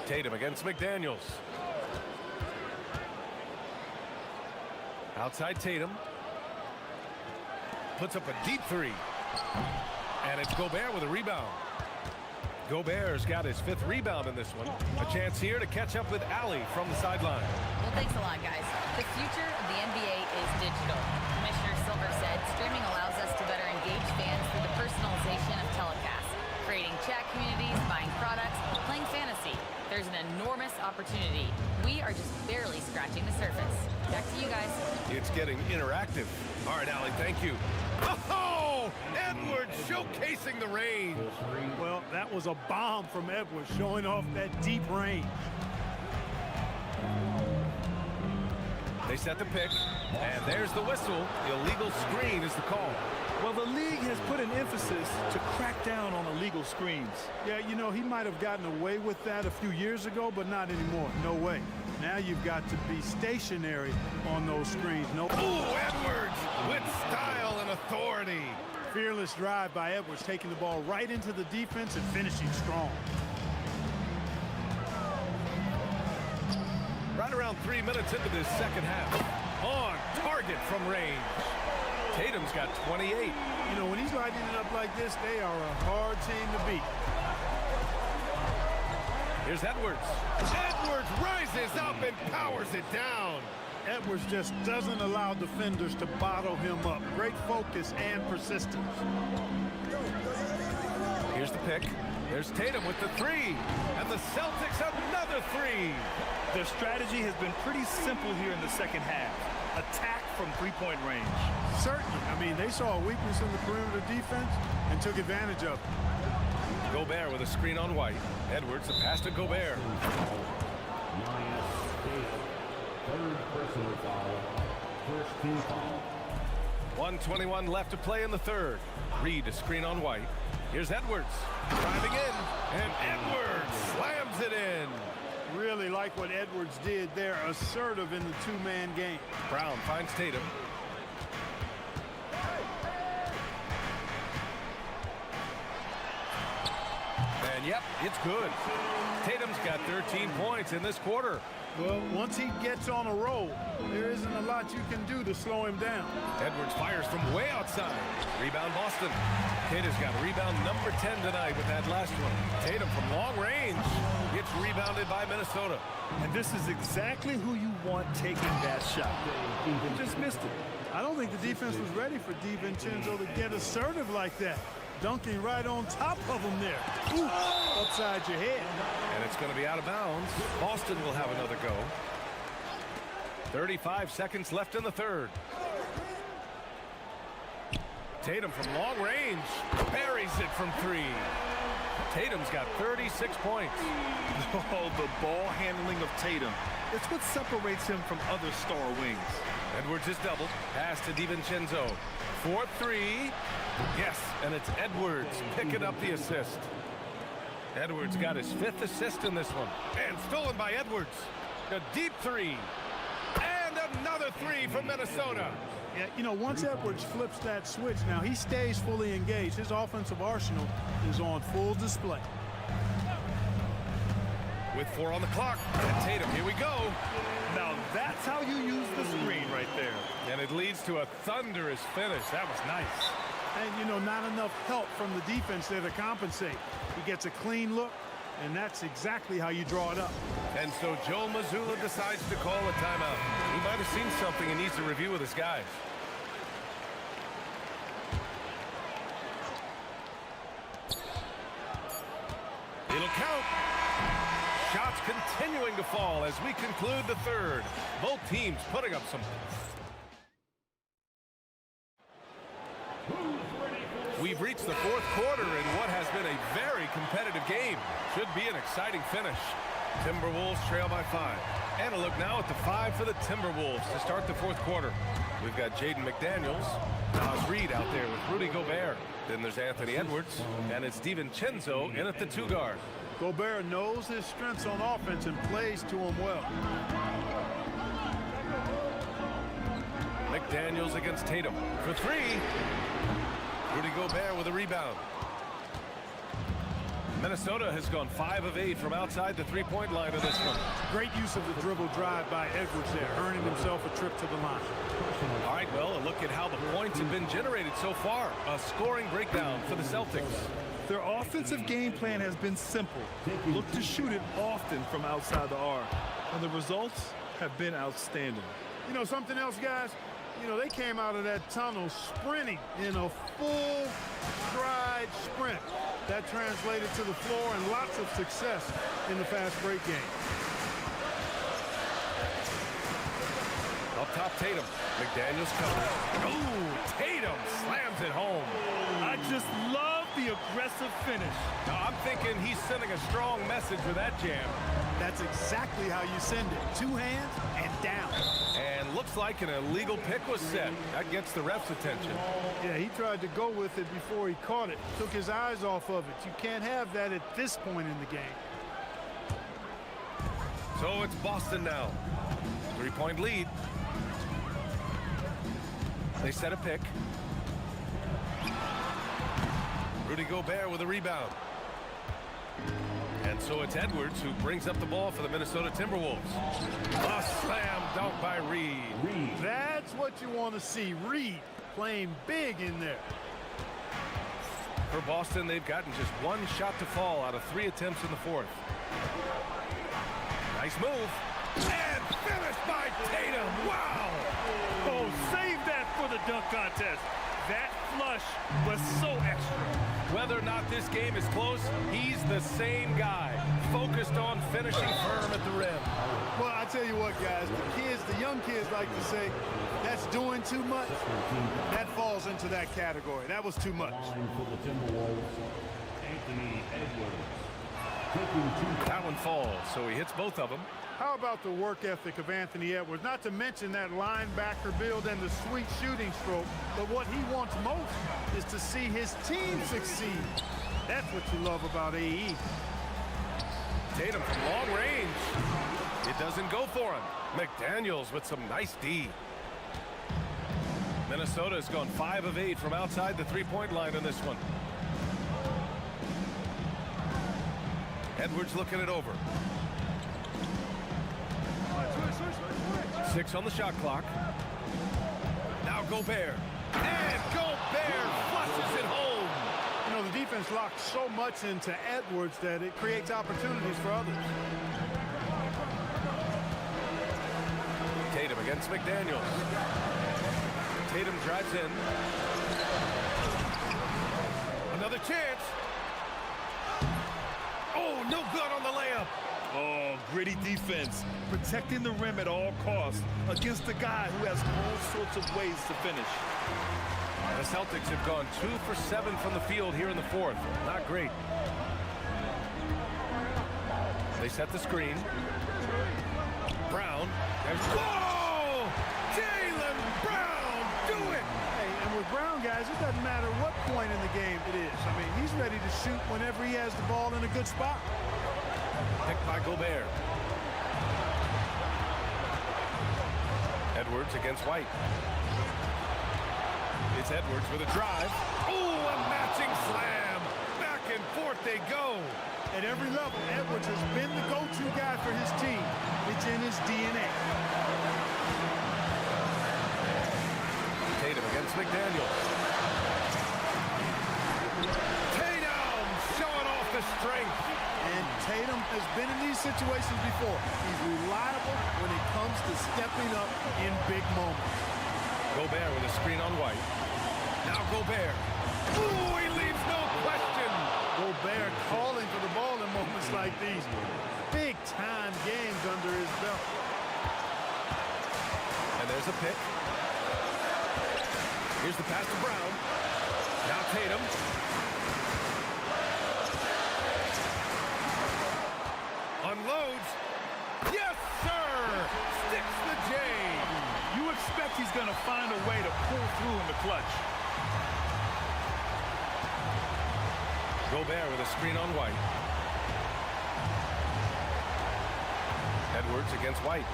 Tatum against McDaniels. Outside Tatum. Puts up a deep three. And it's Gobert with a rebound. Gobert's got his 5th rebound in this one. A chance here to catch up with Allie from the sideline. Well, thanks a lot, guys. The future of the NBA is digital. Commissioner Silver said streaming allows us to better engage fans through the personalization of telecasts, creating chat communities, buying products, playing fantasy. There's an enormous opportunity. We are just barely scratching the surface. Back to you guys. It's getting interactive. All right, Allie, thank you. Oh! Edwards showcasing the range. Well, that was a bomb from Edwards, showing off that deep range. They set the pick, and there's the whistle. The illegal screen is the call. Well, the league has put an emphasis to crack down on illegal screens. Yeah, you know, he might have gotten away with that a few years ago, but not anymore. No way. Now you've got to be stationary on those screens. No. Ooh, Edwards with style and authority. Fearless drive by Edwards, taking the ball right into the defense and finishing strong. Right around 3 minutes into this second half. On target from range. Tatum's got 28. You know, when he's lighting it up like this, they are a hard team to beat. Here's Edwards. Edwards rises up and powers it down. Edwards just doesn't allow defenders to bottle him up. Great focus and persistence. Here's the pick. There's Tatum with the three. And the Celtics another three. Their strategy has been pretty simple here in the second half. Attack from three-point range. Certainly. I mean, they saw a weakness in the perimeter defense and took advantage of it. Gobert with a screen on White. Edwards, a pass to Gobert. Third personal foul. First team foul. 1:21 left to play in the third. Reed, a screen on White. Here's Edwards. Driving in. And Edwards slams it in. Really like what Edwards did there. Assertive in the two-man game. Brown finds Tatum. And yep, it's good. Tatum's got 13 points in this quarter. Well, once he gets on a roll, there isn't a lot you can do to slow him down. Edwards fires from way outside. Rebound Boston. Tatum's got rebound number 10 tonight with that last one. Tatum from long range. Gets rebounded by Minnesota. And this is exactly who you want taking that shot. He just missed it. I don't think the defense was ready for DiVincenzo to get assertive like that. Dunking right on top of him there. Ooh, upside your head. And it's going to be out of bounds. Boston will have another go. 35 seconds left in the third. Tatum from long range. Buries it from three. Tatum's got 36 points. Oh, the ball handling of Tatum. It's what separates him from other star wings. Edwards is doubled. Pass to DiVincenzo. 4-3. Yes, and it's Edwards picking up the assist. Edwards got his 5th assist in this one. And stolen by Edwards. A deep three. And another three from Minnesota. Yeah, you know, once Edwards flips that switch, now he stays fully engaged. His offensive arsenal is on full display. With 4 on the clock. And Tatum, here we go. Now that's how you use the screen right there. And it leads to a thunderous finish. That was nice. And, you know, not enough help from the defense there to compensate. He gets a clean look, and that's exactly how you draw it up. And so Joe Mazzulla decides to call a timeout. He might have seen something and needs to review with his guys. It'll count. Shots continuing to fall as we conclude the third. Both teams putting up some. We've reached the fourth quarter in what has been a very competitive game. Should be an exciting finish. Timberwolves trail by 5. And a look now at the 5 for the Timberwolves to start the fourth quarter. We've got Jaden McDaniels, Nas Reed out there with Rudy Gobert. Then there's Anthony Edwards, and it's DiVincenzo in at the 2 guard. Gobert knows his strengths on offense and plays to them well. McDaniels against Tatum for 3. Rudy Gobert with a rebound. Minnesota has gone 5 of 8 from outside the three-point line of this one. Great use of the dribble drive by Edwards there, earning himself a trip to the line. All right, well, a look at how the points have been generated so far. A scoring breakdown for the Celtics. Their offensive game plan has been simple. Look to shoot it often from outside the arc. And the results have been outstanding. You know something else, guys? You know, they came out of that tunnel sprinting in a full stride sprint. That translated to the floor and lots of success in the fast break game. Up top, Tatum. McDaniels covered. Oh, Tatum slams it home. I just love the aggressive finish. Now, I'm thinking he's sending a strong message with that jam. That's exactly how you send it. 2 hands and down. And looks like an illegal pick was set. That gets the ref's attention. Yeah, he tried to go with it before he caught it. Took his eyes off of it. You can't have that at this point in the game. So it's Boston now. 3-point lead. They set a pick. Rudy Gobert with a rebound. And so it's Edwards who brings up the ball for the Minnesota Timberwolves. A slam dunk by Reed. That's what you want to see. Reed playing big in there. For Boston, they've gotten just 1 shot to fall out of 3 attempts in the fourth. Nice move. And finished by Tatum. Wow. Oh, save that for the dunk contest. That flush was so extra. Whether or not this game is close, he's the same guy, focused on finishing firm at the rim. Well, I tell you what, guys, the young kids like to say, that's doing too much. That falls into that category. That was too much. That one falls, so he hits both of them. How about the work ethic of Anthony Edwards? Not to mention that linebacker build and the sweet shooting stroke, but what he wants most is to see his team succeed. That's what you love about AE. Tatum from long range. It doesn't go for him. McDaniels with some nice D. Minnesota has gone 5 of 8 from outside the three-point line in this one. Edwards looking it over. 6 on the shot clock. Now Gobert. And Gobert flushes it home. You know, the defense locked so much into Edwards that it creates opportunities for others. Tatum against McDaniels. Tatum drives in. Another chance. Oh, no good on the layup. Oh, gritty defense, protecting the rim at all costs against a guy who has all sorts of ways to finish. The Celtics have gone 2 for 7 from the field here in the fourth. Not great. They set the screen. Brown. Whoa! Jaylen Brown, do it! Hey, and with Brown, guys, it doesn't matter what point in the game it is. I mean, he's ready to shoot whenever he has the ball in a good spot. Picked by Gobert. Edwards against White. It's Edwards with a drive. Oh, a matching slam. Back and forth they go. At every level, Edwards has been the go-to guy for his team. It's in his DNA. Tatum against McDaniels. Tatum showing off the strength. And Tatum has been in these situations before. He's reliable when it comes to stepping up in big moments. Gobert with a screen on White. Now Gobert. Ooh, he leaves no question. Gobert calling for the ball in moments like these. Big-time games under his belt. And there's a pick. Here's the pass to Brown. Now Tatum. Unloads. Yes, sir! Sticks the J. You expect he's going to find a way to pull through in the clutch. Gobert with a screen on White. Edwards against White.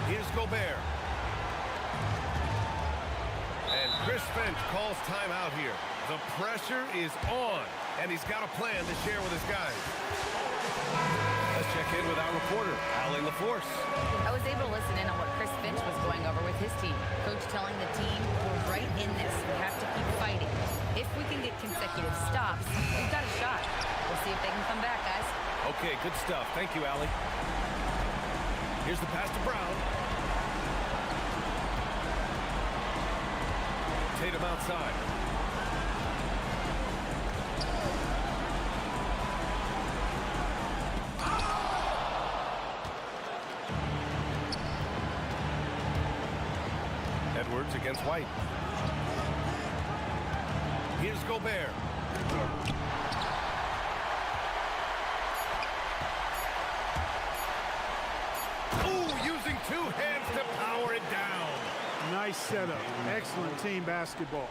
Here's Gobert. And Chris Finch calls timeout here. The pressure is on, and he's got a plan to share with his guys. Let's check in with our reporter, Allie LaForce. I was able to listen in on what Chris Finch was going over with his team. Coach telling the team, we're right in this. We have to keep fighting. If we can get consecutive stops, we've got a shot. We'll see if they can come back, guys. Okay, good stuff. Thank you, Allie. Here's the pass to Brown. Tatum outside. Edwards against White. Here's Gobert. Ooh, using two hands to power it down. Nice setup. Excellent team basketball.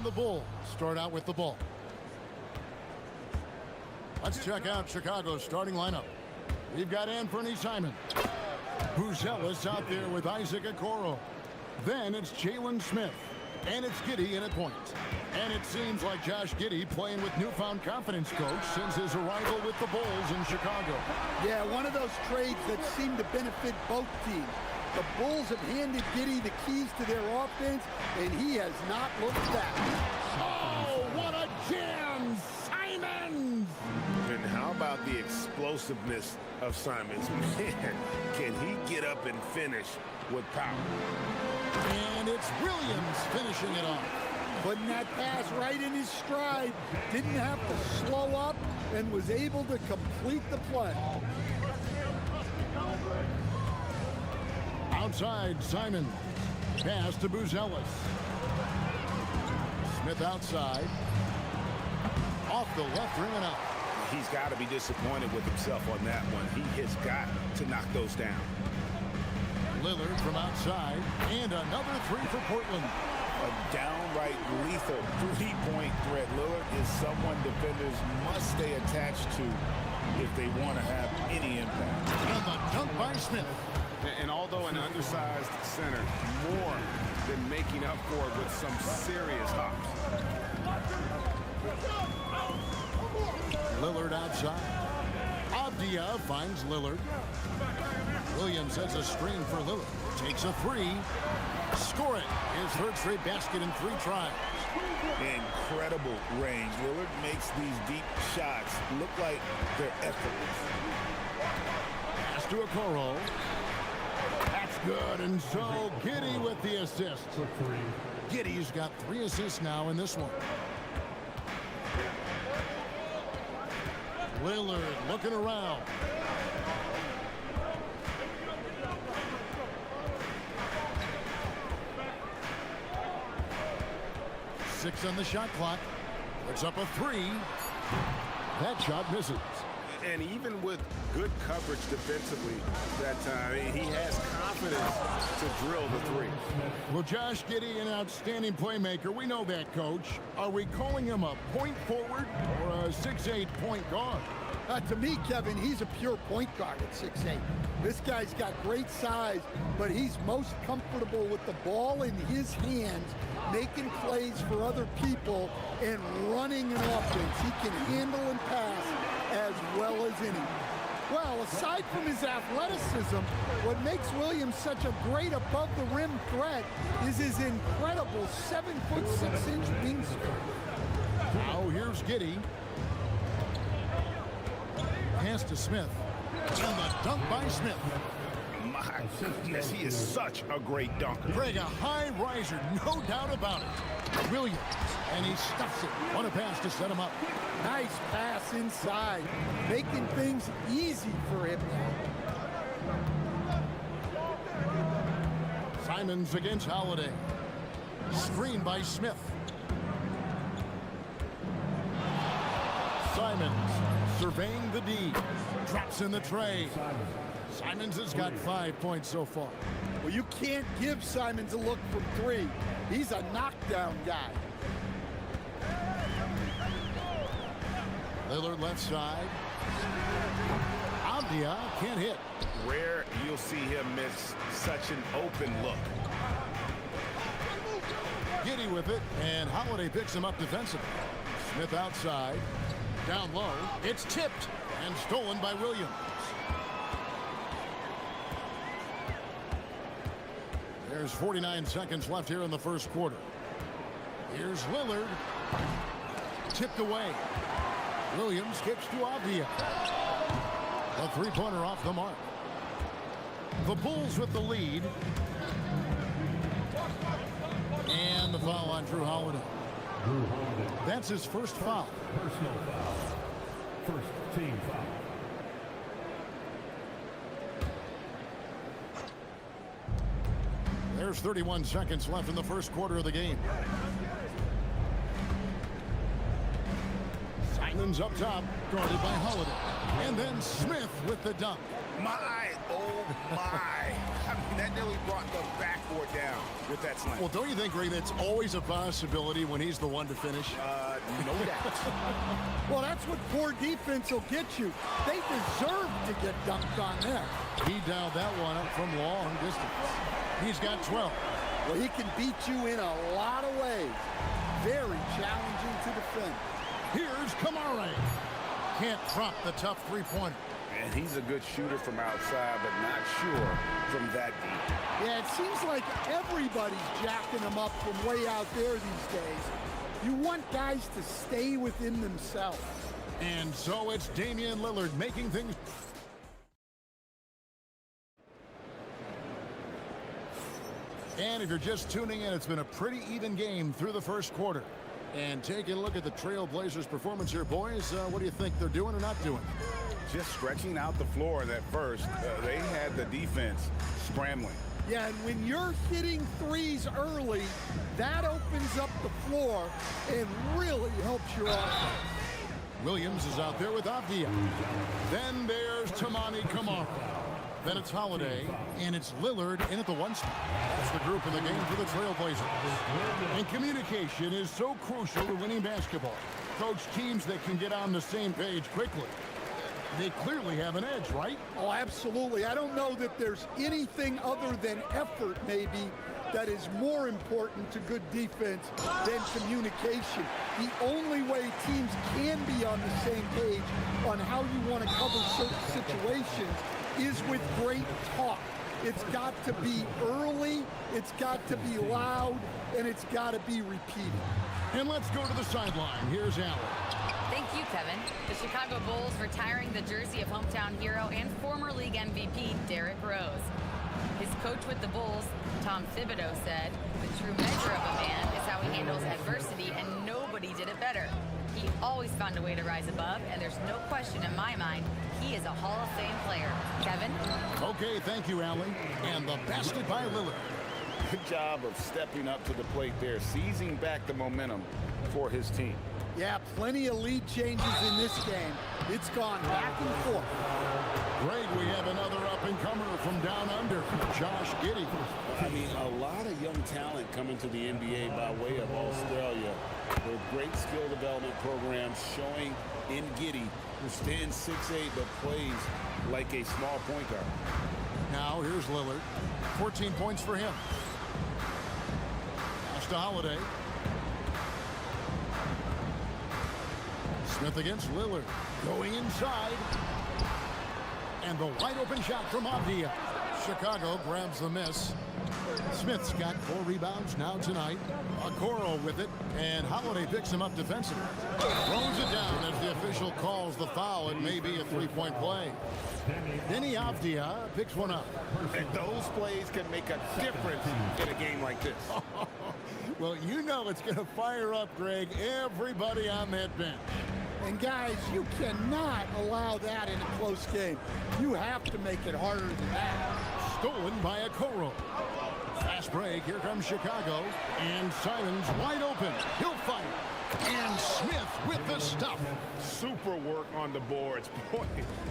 the Bulls start out with the ball. Let's check out Chicago's starting lineup. We've got Anthony Simon. Buzelis out there with Isaac Okoro. Then it's Jalen Smith. And it's Giddey in at point. And it seems like Josh Giddey playing with newfound confidence, coach, since his arrival with the Bulls in Chicago. Yeah, one of those trades that seem to benefit both teams. The Bulls have handed Giddey the keys to their offense, and he has not looked back. Oh, what a jam! Simons! And how about the explosiveness of Simons? Man, can he get up and finish with power? And it's Williams finishing it off. Putting that pass right in his stride. Didn't have to slow up and was able to complete the play. Outside, Simon. Pass to Buzelis. Smith outside. Off the left ring and out. He's got to be disappointed with himself on that one. He has got to knock those down. Lillard from outside. And another three for Portland. A downright lethal three-point threat. Lillard is someone defenders must stay attached to if they want to have any impact. And the dunk by Smith. And although an undersized center, more than making up for it with some serious hops. Lillard outside. Avdia finds Lillard. Williams has a screen for Lillard. Takes a three. Score it. His third straight basket in 3 tries. Incredible range. Lillard makes these deep shots look like they're effortless. Pass to Okoro. That's good. And so Giddey with the assist. Giddey's got 3 assists now in this one. Lillard looking around. Six on the shot clock. Puts up a 3. That shot misses. And even with good coverage defensively that time, he has confidence to drill the 3. Well, Josh Giddey, an outstanding playmaker. We know that, Coach. Are we calling him a point forward or a 6'8" point guard? To me, Kevin, he's a pure point guard at 6'8". This guy's got great size, but he's most comfortable with the ball in his hands, making plays for other people and running an offense. He can handle and pass as well as any. Well, aside from his athleticism, what makes Williams such a great above-the-rim threat is his incredible 7'6" wingspan. Now here's Giddey. Pass to Smith. And the dunk by Smith. My goodness, he is such a great dunker. Greg, a high riser, no doubt about it. Williams, and he stuffs it. What a pass to set him up. Nice pass inside, making things easy for him. Simons against Holiday. Screen by Smith. Simons surveying the D. Drops in the tray. Simons has got 5 points so far. Well, you can't give Simons a look from 3. He's a knockdown guy. Lillard left side. Avdia can't hit. Rare you'll see him miss such an open look. Giddey with it, and Holiday picks him up defensively. Smith outside. Down low. It's tipped and stolen by Williams. There's 49 seconds left here in the first quarter. Here's Lillard. Tipped away. Williams kicks to Avdia. A three-pointer off the mark. The Bulls with the lead. And the foul on Drew Holiday. That's his first foul. Personal foul. First team foul. There's 31 seconds left in the first quarter of the game. Simons up top, guarded by Holiday. And then Smith with the dunk. Oh my. I mean, that nearly brought the backboard down with that slam. Well, don't you think, Ray, that's always a possibility when he's the one to finish? No doubt. Well, that's what poor defense will get you. They deserve to get dunked on there. He dialed that one up from long distance. He's got 12. Well, he can beat you in a lot of ways. Very challenging to defend. Here's Kamare. Can't drop the tough three-pointer. And he's a good shooter from outside, but not sure from that deep. Yeah, it seems like everybody's jacking him up from way out there these days. You want guys to stay within themselves. And so it's Damian Lillard making things... And if you're just tuning in, it's been a pretty even game through the first quarter. And taking a look at the Trailblazers' performance here, boys, what do you think they're doing or not doing? Just stretching out the floor in that first. They had the defense scrambling. Yeah, and when you're hitting threes early, that opens up the floor and really helps your offense. Williams is out there with Avdia. Then there's Tamani Kamara. Then it's Holiday, and it's Lillard in at the one spot. That's the group in the game for the Trailblazers. And communication is so crucial to winning basketball. Coach, teams that can get on the same page quickly, they clearly have an edge, right? Oh, absolutely. I don't know that there's anything other than effort, maybe, that is more important to good defense than communication. The only way teams can be on the same page on how you want to cover certain situations is with great talk. It's got to be early, it's got to be loud, and it's got to be repeated. And let's go to the sideline. Here's Allen. Thank you, Kevin. The Chicago Bulls retiring the jersey of hometown hero and former league MVP Derrick Rose. His coach with the Bulls, Tom Thibodeau, said, "The true measure of a man is how he handles adversity, and nobody did it better. He always found a way to rise above, and there's no question in my mind he is a Hall of Fame player." Kevin? Okay, thank you, Allen. And the basket by Lillard. Good job of stepping up to the plate there, seizing back the momentum for his team. Yeah, plenty of lead changes in this game. It's gone back and forth. Greg, we have another up-and-comer from down under, Josh Giddey. I mean, a lot of young talent coming to the NBA by way of Australia. With great skill development programs showing in Giddey, who stands 6'8", but plays like a small point guard. Now, here's Lillard. 14 points for him. Pass to Holiday. Smith against Lillard. Going inside. And the wide-open shot from Avdia. Chicago grabs the miss. Smith's got 4 rebounds now tonight. Okoro with it, and Holiday picks him up defensively. Throws it down as the official calls the foul. It may be a three-point play. Denny Avdia picks one up. And those plays can make a difference in a game like this. Well, you know it's going to fire up, Greg, everybody on that bench. And guys, you cannot allow that in a close game. You have to make it harder than that. Stolen by Okoro. Fast break. Here comes Chicago. And Simons wide open. He'll fight. And Smith with the stuff. Super work on the boards. Boy,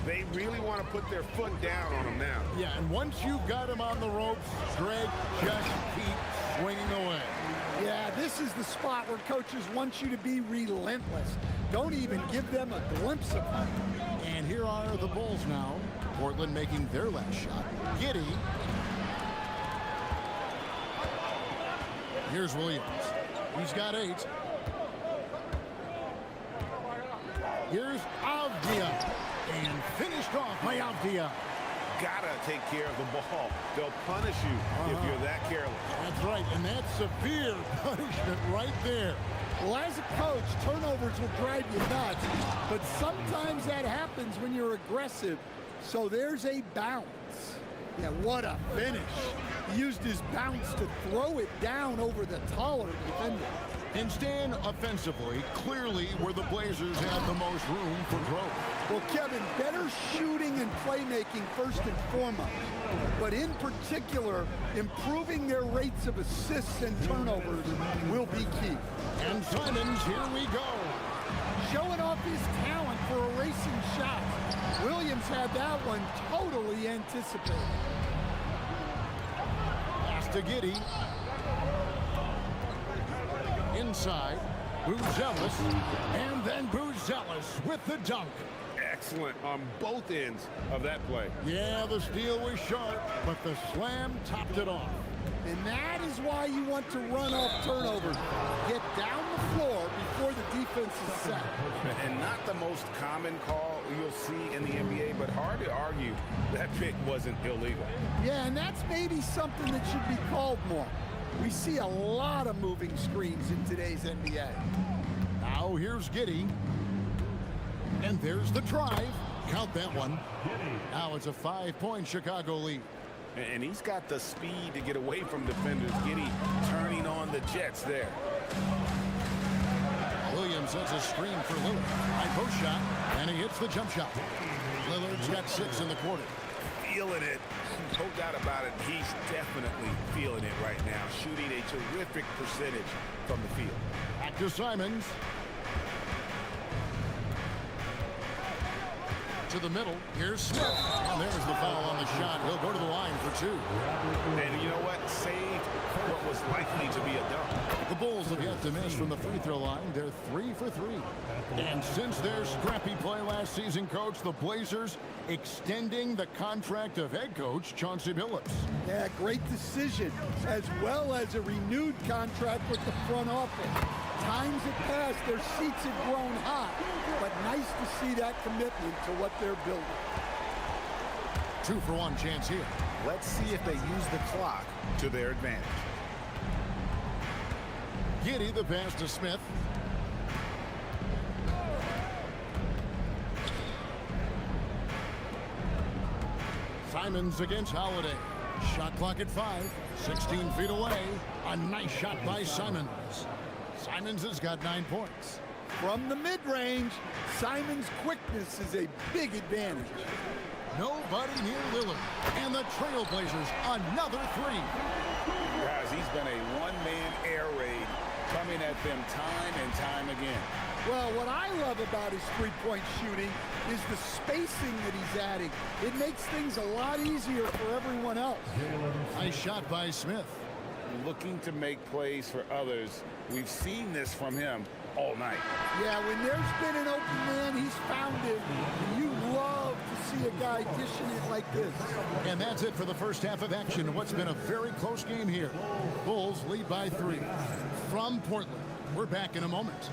they really want to put their foot down on him now. Yeah, and once you've got him on the ropes, Greg, just keep swinging away. Yeah, this is the spot where coaches want you to be relentless. Don't even give them a glimpse of it. And here are the Bulls now. Portland making their last shot. Giddey. Here's Williams. He's got 8. Here's Avdia. And finished off by Avdia. Gotta take care of the ball. They'll punish you if you're that careless. That's right, and that's severe punishment right there. Well, as a coach, turnovers will drive you nuts, but sometimes that happens when you're aggressive. So there's a bounce. Yeah, what a finish. He used his bounce to throw it down over the taller defender. And Stan, offensively, clearly where the Blazers have the most room for growth. Well, Kevin, better shooting and playmaking first and foremost, but in particular, improving their rates of assists and turnovers will be key. And Simons, here we go. Showing off his talent for erasing shots. Williams had that one totally anticipated. Pass to Giddy. Inside, Buzelis, and then Buzelis with the dunk. Excellent on both ends of that play. Yeah, the steal was sharp, but the slam topped it off. And that is why you want to run off turnovers. Get down the floor before the defense is set. And not the most common call you'll see in the NBA, but hard to argue that pick wasn't illegal. Yeah, and that's maybe something that should be called more. We see a lot of moving screens in today's NBA. Now here's Giddy. And there's the drive. Count that one. Now it's a 5-point Chicago lead. And he's got the speed to get away from defenders. Giddy turning on the Jets there. Williams sets a screen for Lillard. High post shot, and he hits the jump shot. Lillard's got 6 in the quarter. Feeling it. No doubt about it. He's definitely feeling it right now. Shooting a terrific percentage from the field. Back to Simons. To the middle. Here's Smith. And there's the foul on the shot. He'll go to the line for 2. And you know what? Saved what was likely to be a dunk. The Bulls have yet to miss from the free throw line. They're 3 for 3. And since their scrappy play last season, Coach, the Blazers extending the contract of head coach Chauncey Billups. Yeah, great decision, as well as a renewed contract with the front office. Times have passed, their seats have grown hot, but nice to see that commitment to what they're building. 2-for-1 chance here. Let's see if they use the clock to their advantage. Giddy, the pass to Smith. Simons against Holiday. Shot clock at 5. 16 feet away. A nice shot by Simons. Simons has got 9 points. From the mid-range, Simons' quickness is a big advantage. Nobody near Lillard. And the Trailblazers, another 3. Guys, he's been a one-man air raid coming at them time and time again. Well, what I love about his three-point shooting is the spacing that he's adding. It makes things a lot easier for everyone else. Nice shot by Smith. Looking to make plays for others. We've seen this from him all night. Yeah, when there's been an open man, he's found it. And you love to see a guy dishing it like this. And that's it for the first half of action. What's been a very close game here. Bulls lead by 3. From Portland, we're back in a moment.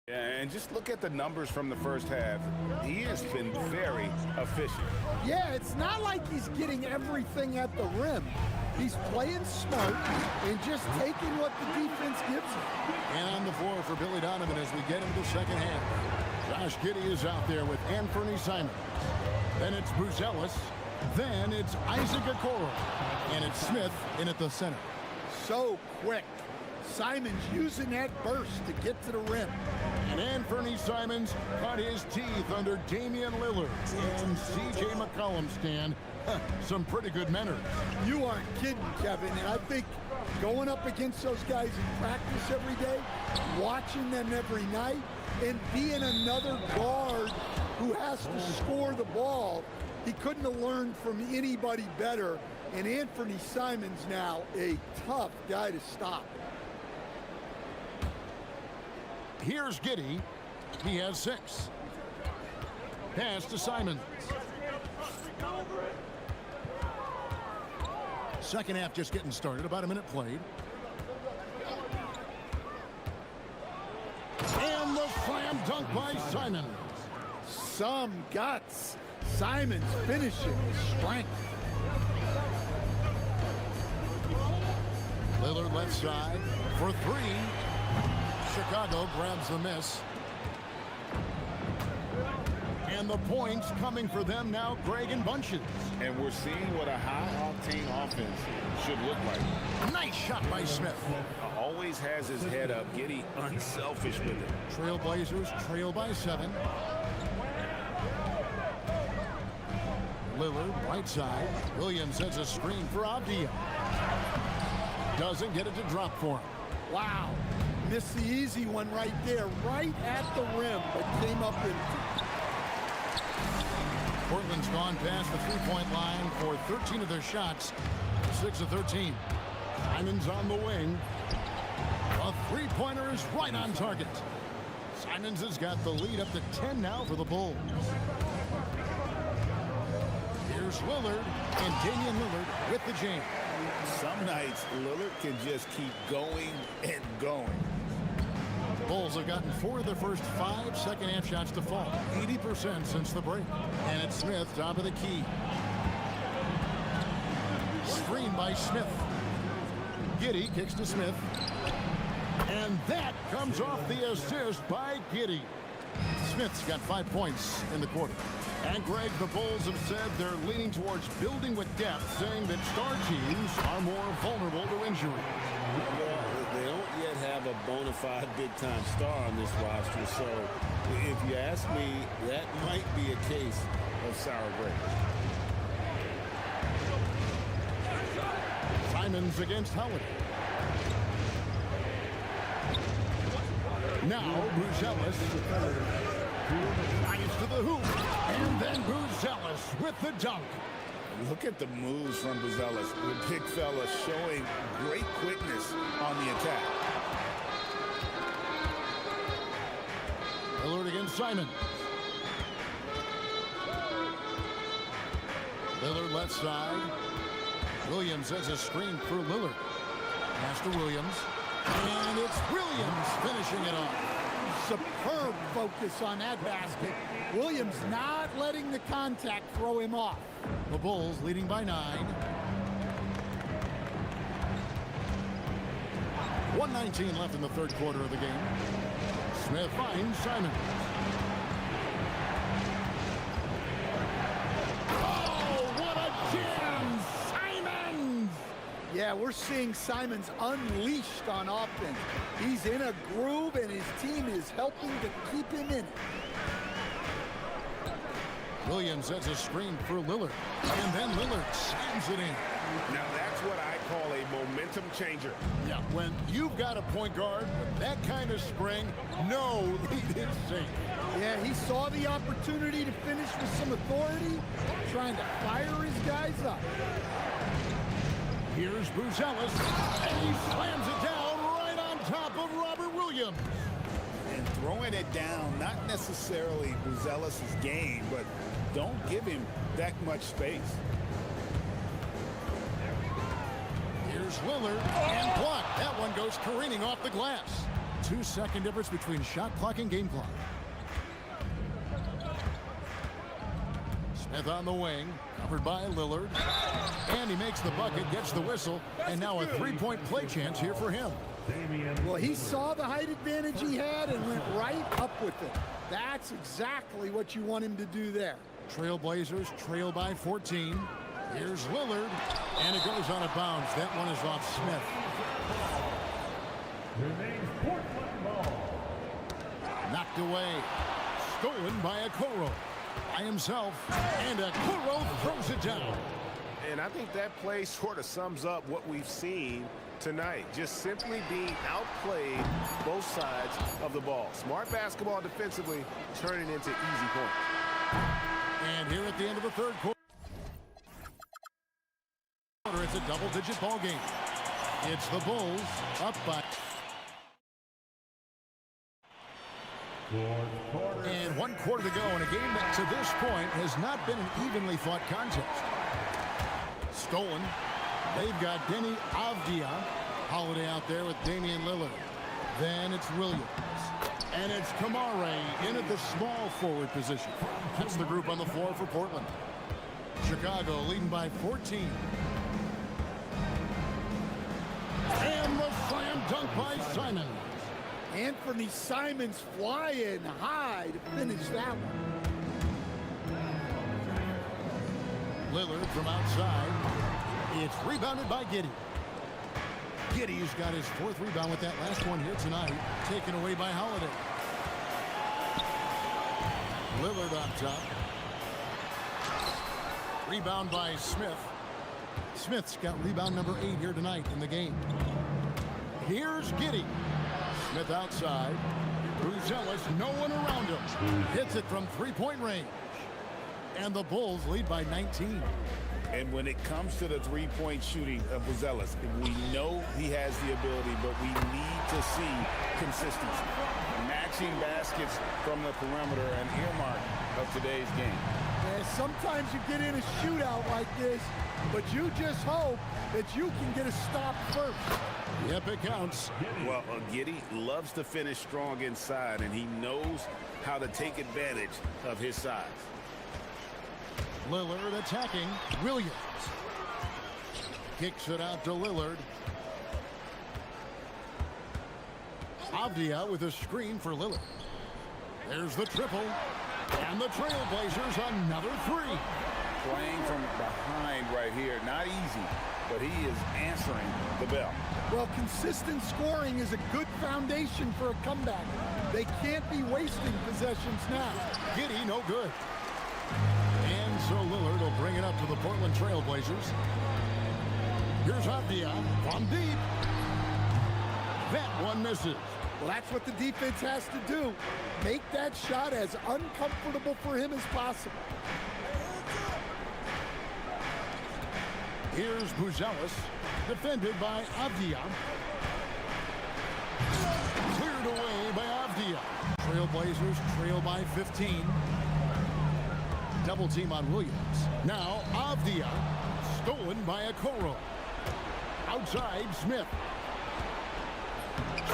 And just look at the numbers from the first half. He has been very efficient. Yeah, it's not like he's getting everything at the rim. He's playing smart and just taking what the defense gives him. And on the floor for Billy Donovan as we get into the second half. Josh Giddey is out there with Anthony Simons. Then it's Buzelis. Then it's Isaac Okoro. And it's Smith in at the center. So quick. Simons using that burst to get to the rim. And Anthony Simons caught his teeth under Damian Lillard and C.J. McCollum, Stan. Some pretty good manners. You aren't kidding, Kevin. And I think going up against those guys in practice every day, watching them every night, and being another guard who has to score the ball. He couldn't have learned from anybody better. And Anthony Simons now a tough guy to stop. Here's Giddey. He has 6. Pass to Simons. Second half just getting started. About a minute played. And the slam dunk by Simons. Some guts. Simons finishing with strength. Lillard left side for 3. Chicago grabs the miss. And the points coming for them now, Greg in bunches. And we're seeing what a high-octane offense should look like. Nice shot by Smith. Always has his head up. Giddey unselfish with it. Trailblazers trail by 7. Lillard, right side. Williams has a screen for Avdia. Doesn't get it to drop for him. Wow. Missed the easy one right there, right at the rim, but came up with. Portland's gone past the three-point line for 13 of their shots. 6 of 13. Simons on the wing. A three-pointer is right on target. Simons has got the lead up to 10 now for the Bulls. Here's Lillard, and Damian Lillard with the jam. Some nights, Lillard can just keep going and going. The Bulls have gotten 4 of their first 5 second-half shots to fall. 80% since the break. And it's Smith, top of the key. Screen by Smith. Giddey kicks to Smith. And that comes off the assist by Giddey. Smith's got 5 points in the quarter. And Greg, the Bulls have said they're leaning towards building with depth, saying that star teams are more vulnerable to injury. Well, they don't yet have a bona fide big-time star on this roster, so if you ask me, that might be a case of sour grapes. Simons against Howard. Now, Buzelis. Nice to the hoop. And then Buzelis with the dunk. Look at the moves from Buzelis. The big fella showing great quickness on the attack. Lillard against Simons. Lillard left side. Williams has a screen for Lillard. Pass to Williams. And it's Williams finishing it off. Superb focus on that basket. Williams not letting the contact throw him off. The Bulls leading by 9. 1:19 left in the third quarter of the game. Smith finds Simons. Oh, what a jam! Simons! Yeah, we're seeing Simons unleashed on offense. He's in a groove, and his team is helping to keep him in it. Williams has a screen for Lillard. And then Lillard slams it in. Now that's what I call a momentum changer. Yeah, when you've got a point guard with that kind of spring, no lead is safe. Yeah, he saw the opportunity to finish with some authority, trying to fire his guys up. Here's Buzelis, and he slams it down right on top of Robert Williams. And throwing it down, not necessarily Buzelis' game, but don't give him that much space. Here's Lillard, and blocked. That one goes careening off the glass. 2-second difference between shot clock and game clock. Smith on the wing, covered by Lillard. And he makes the bucket, gets the whistle, and now a three-point play chance here for him. Well, he saw the height advantage he had and went right up with it. That's exactly what you want him to do there. Trailblazers trail by 14. Here's Lillard, and it goes out of bounds. That one is off Smith. Remains Portland ball. Knocked away. Stolen by Okoro. By himself, and Okoro throws it down. And I think that play sort of sums up what we've seen tonight. Just simply being outplayed both sides of the ball. Smart basketball defensively, turning into easy points. And here at the end of the third quarter, it's a double-digit ball game. It's the Bulls up by... And 1 quarter to go in a game that to this point has not been an evenly fought contest. Stolen. They've got Denny Avdia. Holiday out there with Damian Lillard. Then it's Williams. And it's Kamare in at the small forward position. That's the group on the floor for Portland. Chicago leading by 14. And the slam dunk by Simon. Anthony Simons flying high to finish that one. Lillard from outside. It's rebounded by Giddey. Giddey's got his 4th rebound with that last one here tonight. Taken away by Holiday. Lillard on top. Rebound by Smith. Smith's got rebound number 8 here tonight in the game. Here's Giddey. Smith outside. Buzelis, no one around him. Hits it from 3-point range. And the Bulls lead by 19. And when it comes to the three-point shooting of Buzelis, we know he has the ability, but we need to see consistency. Matching baskets from the perimeter, an earmark of today's game. Yeah, sometimes you get in a shootout like this, but you just hope that you can get a stop first. Yep, it counts. Well, Giddey loves to finish strong inside, and he knows how to take advantage of his size. Lillard attacking. Williams kicks it out to Lillard. Avdia with a screen for Lillard. There's the triple. And the Trailblazers another 3. Playing from behind right here. Not easy, but he is answering the bell. Well, consistent scoring is a good foundation for a comeback. They can't be wasting possessions now. Giddey, no good. And so Lillard will bring it up to the Portland Trailblazers. Here's Avdia from deep. That one misses. Well, that's what the defense has to do. Make that shot as uncomfortable for him as possible. Here's Buzelis, defended by Avdia. Cleared away by Avdia. Trailblazers trail by 15. Double team on Williams. Now Avdia, stolen by Okoro. Outside, Smith.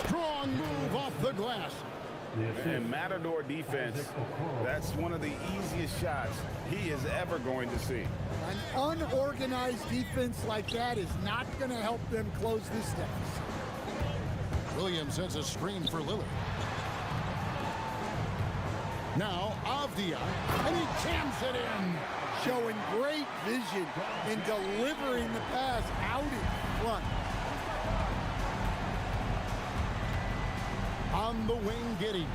Strong move off the glass. And Matador defense, that's one of the easiest shots he is ever going to see. An unorganized defense like that is not going to help them close this deficit. Williams sends a screen for Lillard. Now Avdia, and he jams it in. Showing great vision in delivering the pass out in front. On the wing, Giddey.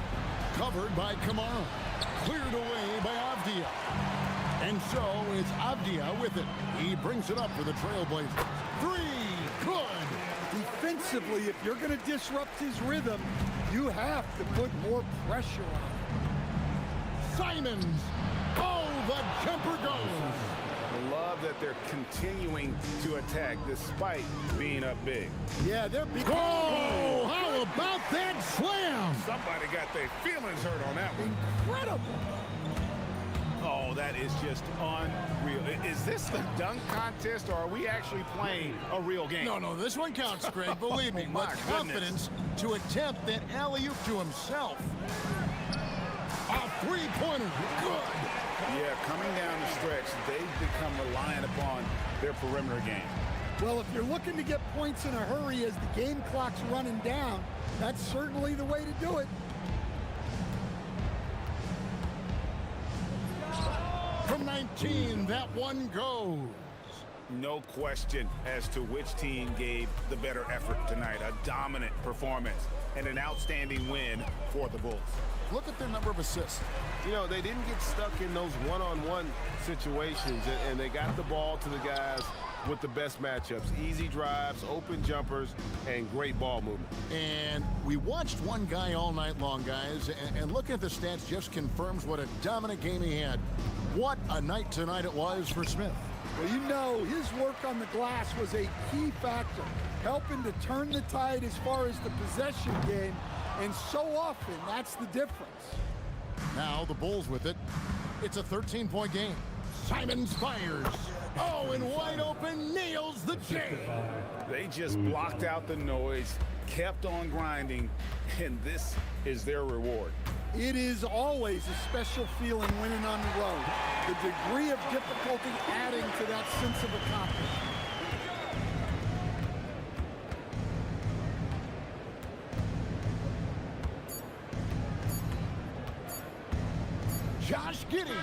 Covered by Kamara. Cleared away by Avdia. And so it's Avdia with it. He brings it up for the Trailblazers. 3, good. Defensively, if you're going to disrupt his rhythm, you have to put more pressure on him. Simons. Oh, the jumper goes. Love that they're continuing to attack despite being up big. Yeah, they're big. Oh, how about that slam? Somebody got their feelings hurt on that one. Incredible. Oh, that is just unreal. Is this the dunk contest, or are we actually playing a real game? No, this one counts, Greg. Believe me, with confidence to attempt that alley-oop to himself. A three-pointer, good. Yeah, coming down the stretch, they've become reliant upon their perimeter game. Well, if you're looking to get points in a hurry as the game clock's running down, that's certainly the way to do it. From 19, that one goes. No question as to which team gave the better effort tonight. A dominant performance and an outstanding win for the Bulls. Look at their number of assists. You know, they didn't get stuck in those one-on-one situations, and they got the ball to the guys with the best matchups. Easy drives, open jumpers, and great ball movement. And we watched one guy all night long, guys, and looking at the stats just confirms what a dominant game he had. What a night tonight it was for Smith. Well, you know, his work on the glass was a key factor, helping to turn the tide as far as the possession game, and so often that's the difference. Now the Bulls with it. It's a 13-point game. Simons fires. Oh, and wide open, nails the J. They just blocked out the noise, kept on grinding, and this is their reward. It is always a special feeling winning on the road. The degree of difficulty adding to that sense of accomplishment. Josh Giddey.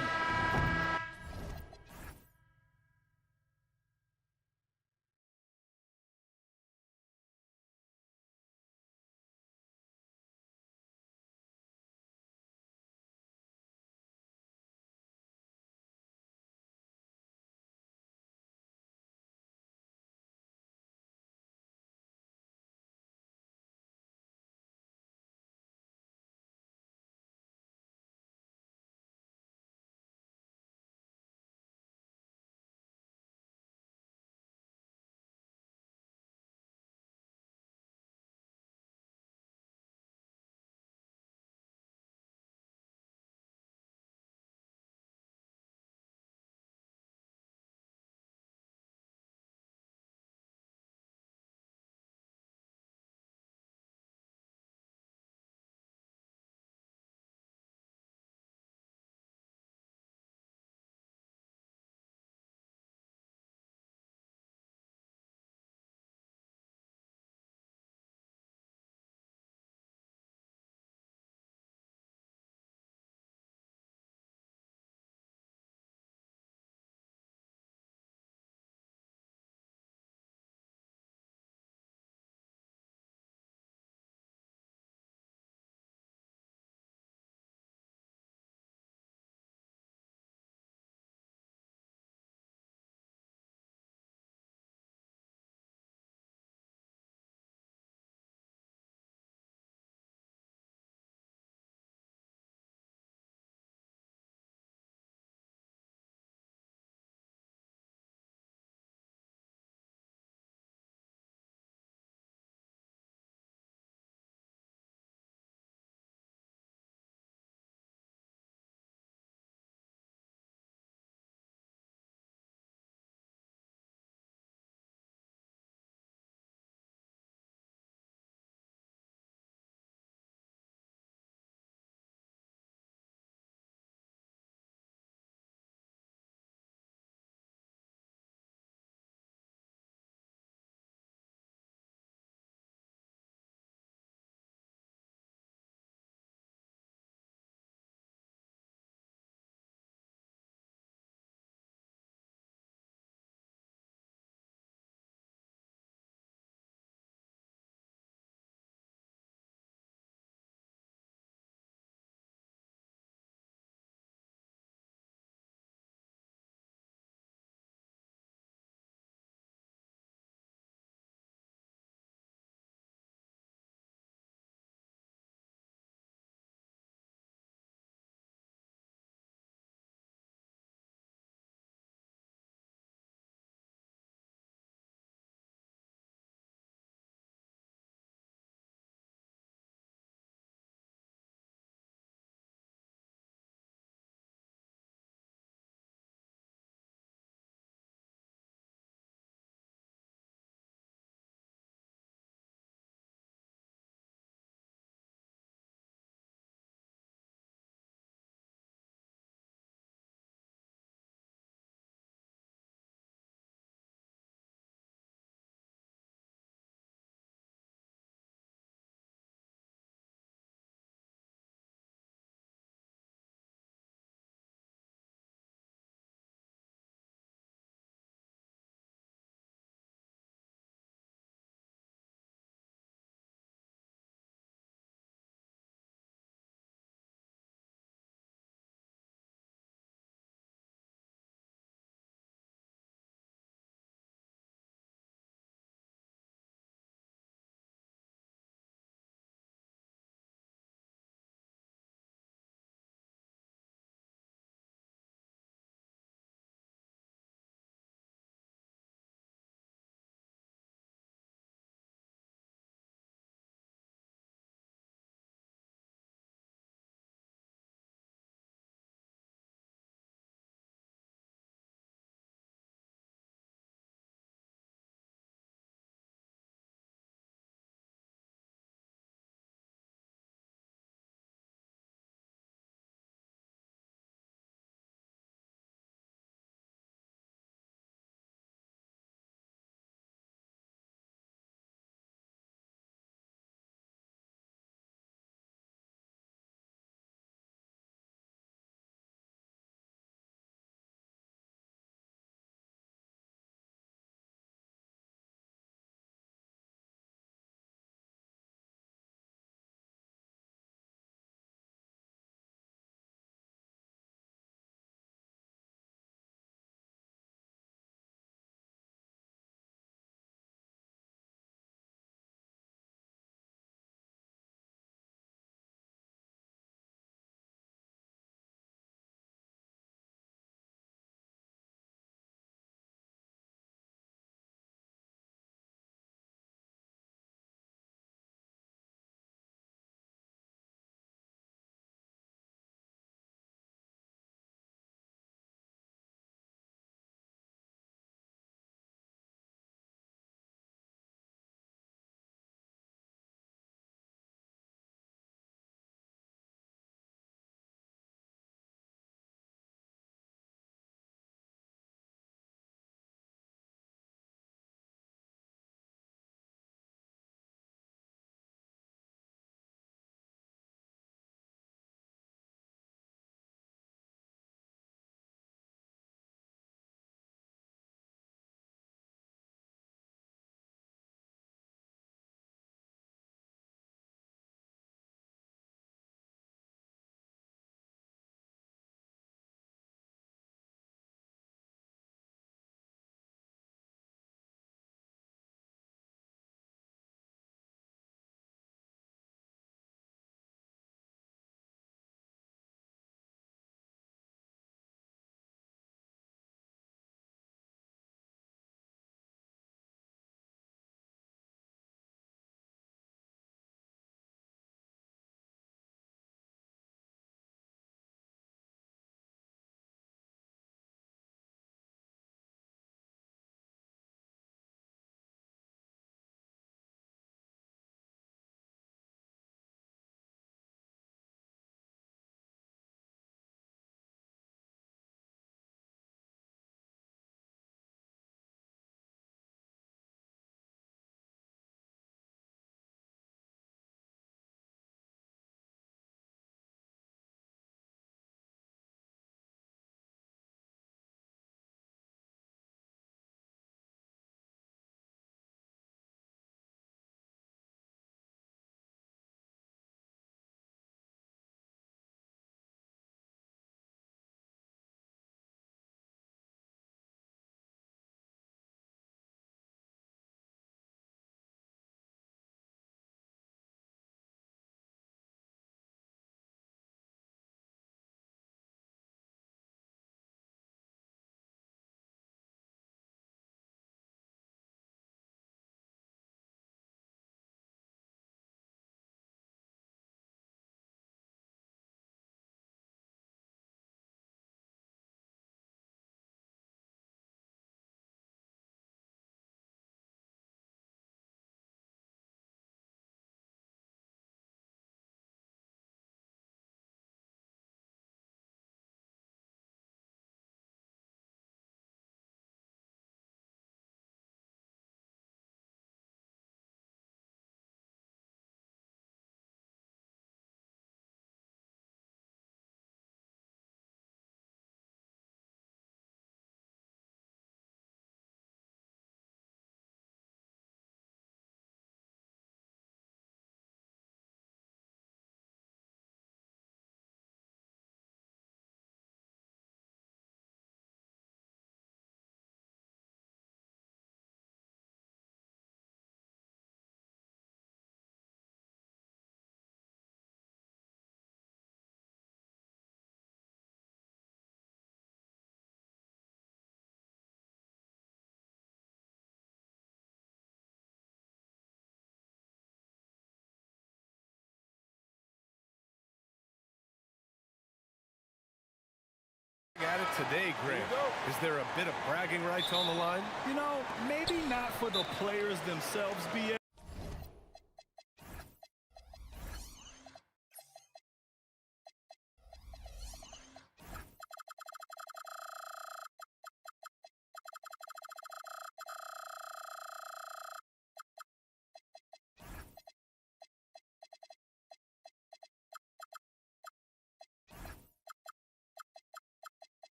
At it today, Grant. Is there a bit of bragging rights on the line? You know, maybe not for the players themselves, BA.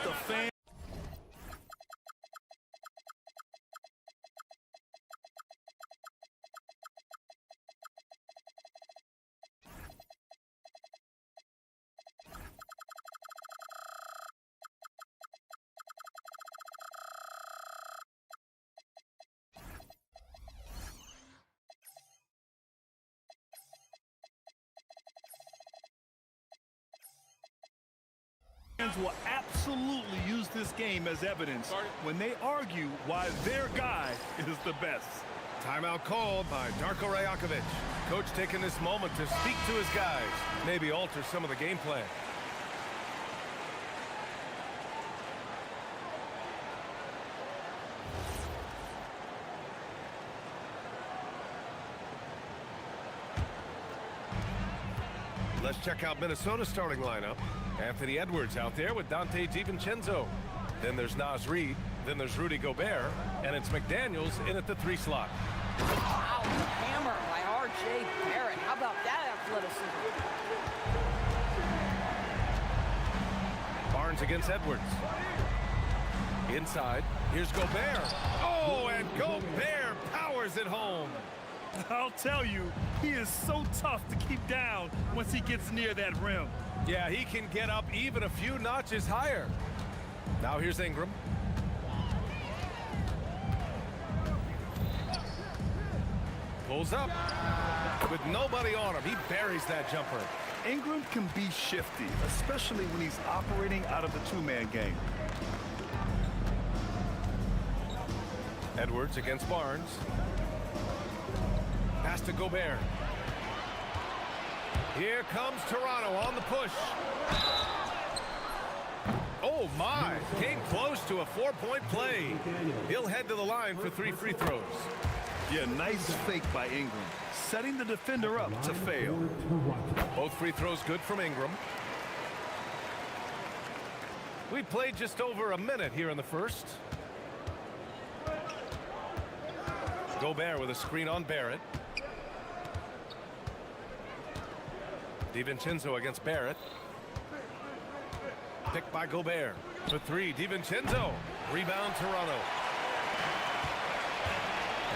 The fan. Fans will absolutely use this game as evidence when they argue why their guy is the best. Timeout called by Darko Rajakovic. Coach taking this moment to speak to his guys, maybe alter some of the game plan. Let's check out Minnesota's starting lineup. Anthony Edwards out there with Dante DiVincenzo. Then there's Naz Reid. Then there's Rudy Gobert. And it's McDaniels in at the 3 slot. Wow, the hammer by R.J. Barrett. How about that athleticism? Barnes against Edwards. Inside, here's Gobert. Oh, and Gobert powers it home. I'll tell you, he is so tough to keep down once he gets near that rim. Yeah, he can get up even a few notches higher. Now here's Ingram. Pulls up with nobody on him. He buries that jumper. Ingram can be shifty, especially when he's operating out of the two-man game. Edwards against Barnes. Pass to Gobert. Here comes Toronto on the push. Oh my, came close to a 4-point play. He'll head to the line for 3 free throws. Yeah, nice fake by Ingram, setting the defender up to fail. Both free throws good from Ingram. We played just over a minute here in the first. Gobert with a screen on Barrett. DiVincenzo against Barrett. Picked by Gobert. For 3, DiVincenzo. Rebound, Toronto.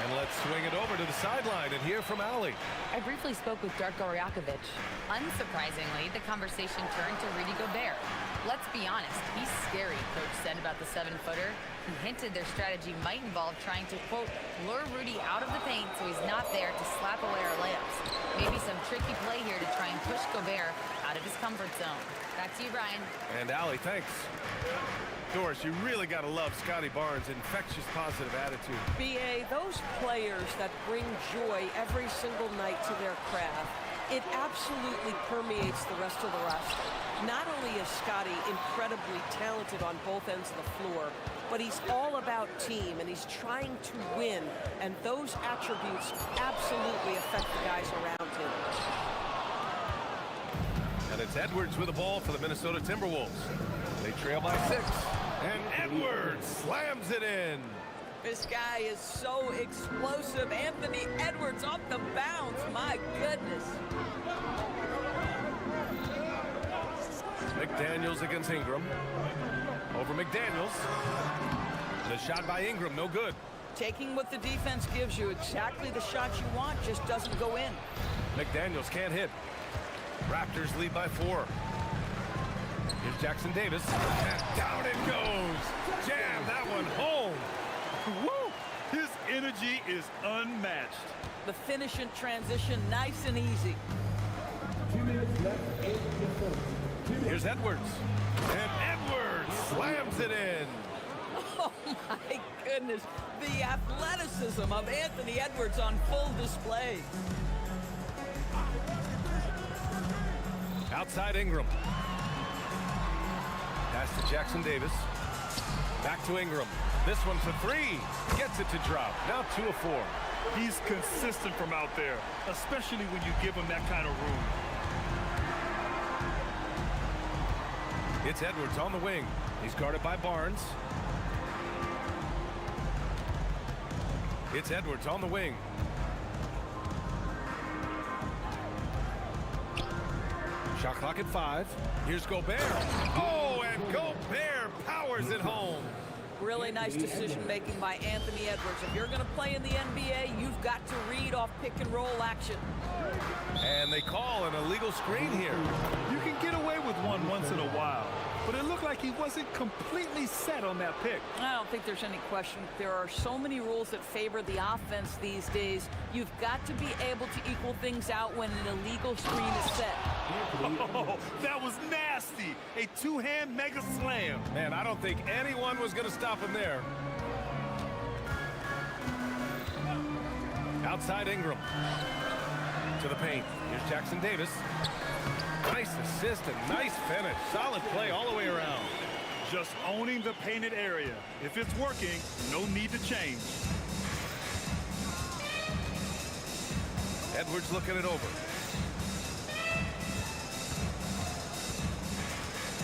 And let's swing it over to the sideline and hear from Allie. I briefly spoke with Darko Rajakovic. Unsurprisingly, the conversation turned to Rudy Gobert. Let's be honest, he's scary, Coach said about the 7-footer. He hinted their strategy might involve trying to, quote, lure Rudy out of the paint so he's not there to slap away our layups. Maybe some tricky play here to try and push Gobert out of his comfort zone. Back to you, Brian. And Allie, thanks. Doris, you really got to love Scotty Barnes' infectious positive attitude. B.A., those players that bring joy every single night to their craft, it absolutely permeates the rest of the roster. Not only is Scotty incredibly talented on both ends of the floor, but he's all about team, and he's trying to win, and those attributes absolutely affect the guys around him. And it's Edwards with the ball for the Minnesota Timberwolves. They trail by 6, and Edwards slams it in. This guy is so explosive. Anthony Edwards off the bounce. My goodness. McDaniels against Ingram. Over McDaniels. The shot by Ingram, no good. Taking what the defense gives you, exactly the shot you want, just doesn't go in. McDaniels can't hit. Raptors lead by 4. Here's Jackson Davis. And down it goes. Jam that one home. Woo! His energy is unmatched. The finish in transition, nice and easy. 2 minutes left in the first. Here's Edwards. And Edwards slams it in. Oh, my goodness. The athleticism of Anthony Edwards on full display. Outside Ingram. Pass to Jackson Davis. Back to Ingram. This one for three. Gets it to drop. Now 2 of 4. He's consistent from out there, especially when you give him that kind of room. It's Edwards on the wing. He's guarded by Barnes. It's Edwards on the wing. Shot clock at 5. Here's Gobert. Oh, and Gobert powers it home. Really nice decision-making by Anthony Edwards. If you're going to play in the NBA, you've got to read off pick-and-roll action. And they call an illegal screen here. You can get away with one once in a while, but it looked like he wasn't completely set on that pick. I don't think there's any question. There are so many rules that favor the offense these days. You've got to be able to equal things out when an illegal screen is set. Oh, that was nasty. A two-hand mega slam. Man, I don't think anyone was going to stop him there. Outside Ingram. To the paint. Here's Jackson Davis. Nice assist and nice finish. Solid play all the way around. Just owning the painted area. If it's working, no need to change. Edwards looking it over.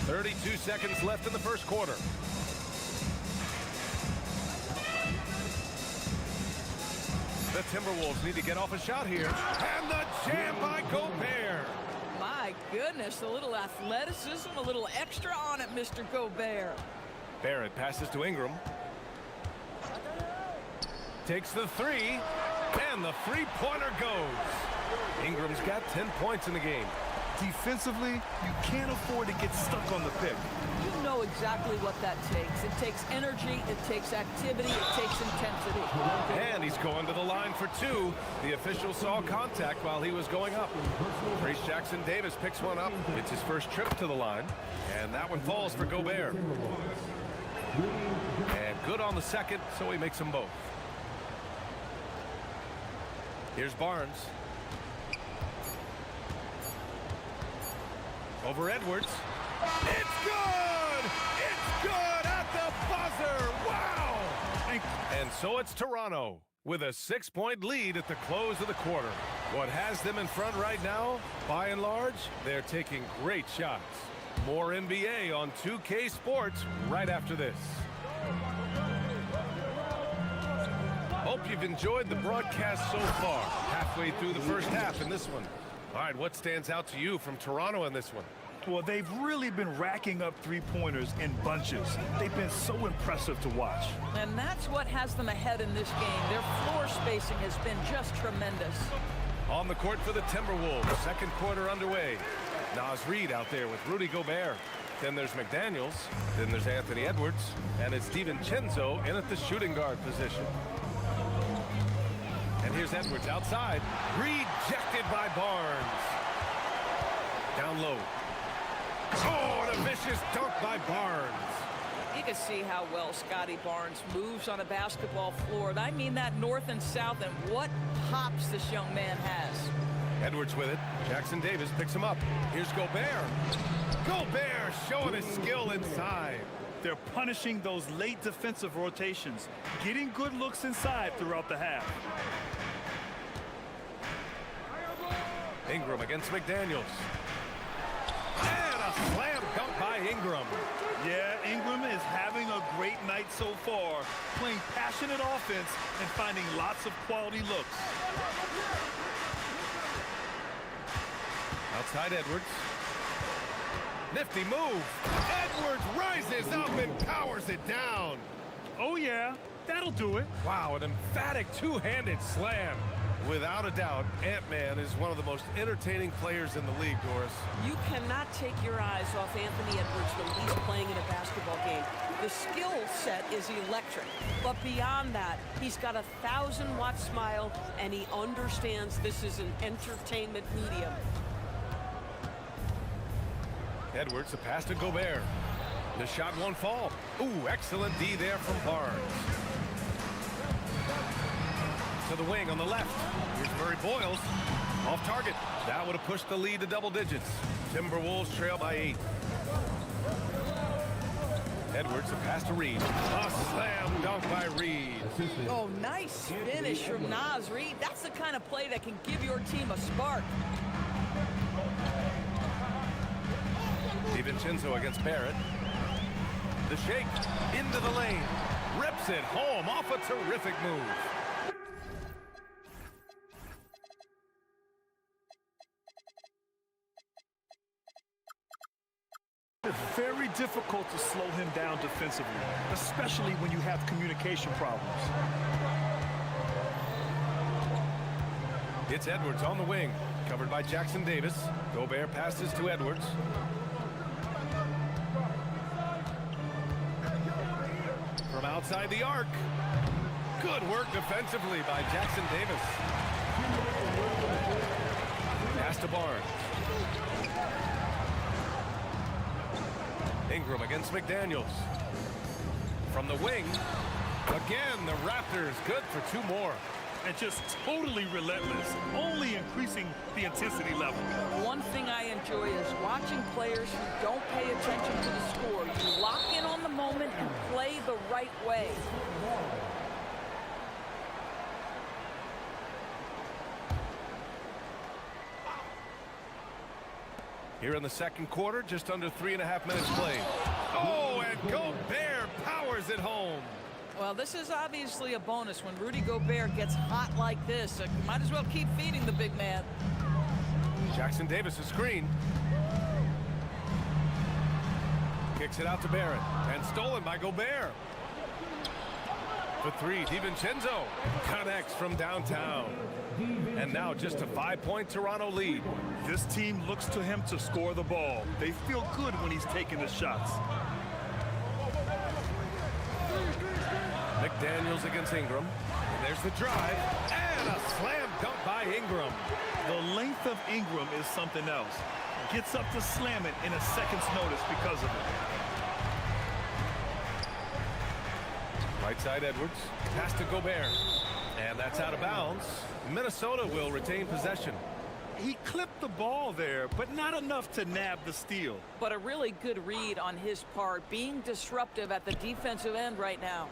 32 seconds left in the first quarter. The Timberwolves need to get off a shot here. And the jam by Gobert. My goodness, a little athleticism, a little extra on it, Mr. Gobert. Barrett passes to Ingram. Takes the three. And the three-pointer goes. Ingram's got 10 points in the game. Defensively, you can't afford to get stuck on the pick. You know exactly what that takes. It takes energy, it takes activity, it takes intensity. And he's going to the line for 2. The official saw contact while he was going up. Trace Jackson Davis picks one up. It's his first trip to the line. And that one falls for Gobert. And good on the second, so he makes them both. Here's Barnes. Over Edwards. It's good! It's good at the buzzer! Wow! And so it's Toronto with a 6-point lead at the close of the quarter. What has them in front right now, by and large, they're taking great shots. More NBA on 2K Sports right after this. Hope you've enjoyed the broadcast so far. Halfway through the first half in this one. All right, what stands out to you from Toronto in this one? Well, they've really been racking up three-pointers in bunches. They've been so impressive to watch. And that's what has them ahead in this game. Their floor spacing has been just tremendous. On the court for the Timberwolves, second quarter underway. Naz Reid out there with Rudy Gobert. Then there's McDaniels. Then there's Anthony Edwards. And it's DiVincenzo in at the shooting guard position. And here's Edwards outside. Rejected by Barnes. Down low. Oh, and a vicious dunk by Barnes. You can see how well Scotty Barnes moves on a basketball floor. And I mean that north and south, and what hops this young man has. Edwards with it. Jackson Davis picks him up. Here's Gobert. Gobert showing his skill inside. They're punishing those late defensive rotations, getting good looks inside throughout the half. Ingram against McDaniels. And a slam dunk by Ingram. Yeah, Ingram is having a great night so far, playing passionate offense and finding lots of quality looks. Outside Edwards. Nifty move. Edwards rises up and powers it down. Oh, yeah, that'll do it. Wow, an emphatic two-handed slam. Without a doubt, Ant-Man is one of the most entertaining players in the league, Doris. You cannot take your eyes off Anthony Edwards when he's playing in a basketball game. The skill set is electric, but beyond that, he's got a 1,000-watt smile, and he understands this is an entertainment medium. Edwards, the pass to Gobert. The shot won't fall. Ooh, excellent D there from Barnes. To the wing on the left. Here's Murray Boyles. Off target. That would have pushed the lead to double digits. Timberwolves trail by 8. Edwards, the pass to Reed. A slam dunk by Reed. Oh, nice finish from Naz Reed. That's the kind of play that can give your team a spark. DiVincenzo against Barrett. The shake into the lane. Rips it home off a terrific move. It's very difficult to slow him down defensively, especially when you have communication problems. It's Edwards on the wing, covered by Jackson Davis. Gobert passes to Edwards. From outside the arc. Good work defensively by Jackson Davis. Pass to Barnes. Ingram against McDaniels. From the wing. Again, the Raptors good for 2 more. And just totally relentless, only increasing the intensity level. One thing I enjoy is watching players who don't pay attention to the score. You lock in on the moment and play the right way. Here in the second quarter, just under 3.5 minutes played. Oh, and Gobert powers it home. Well, this is obviously a bonus. When Rudy Gobert gets hot like this, you might as well keep feeding the big man. Jackson Davis, a screen. Kicks it out to Barrett, and stolen by Gobert. For 3, DiVincenzo connects from downtown. And now just a 5-point Toronto lead. This team looks to him to score the ball. They feel good when he's taking the shots. McDaniels against Ingram. And there's the drive. And a slam dunk by Ingram. The length of Ingram is something else. Gets up to slam it in a second's notice because of it. Right side Edwards. Pass to Gobert. And that's out of bounds. Minnesota will retain possession. He clipped the ball there, but not enough to nab the steal. But a really good read on his part, being disruptive at the defensive end right now.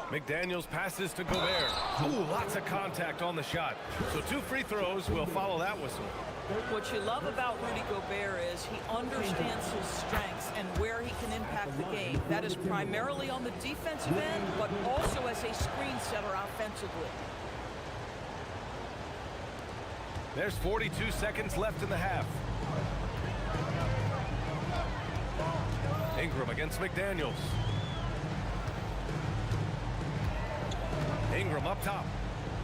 McDaniels passes to Gobert. Ooh, lots of contact on the shot. So 2 free throws will follow that whistle. What you love about Rudy Gobert is he understands his strengths and where he can impact the game. That is primarily on the defensive end, but also as a screen setter offensively. There's 42 seconds left in the half. Ingram against McDaniels. Ingram up top.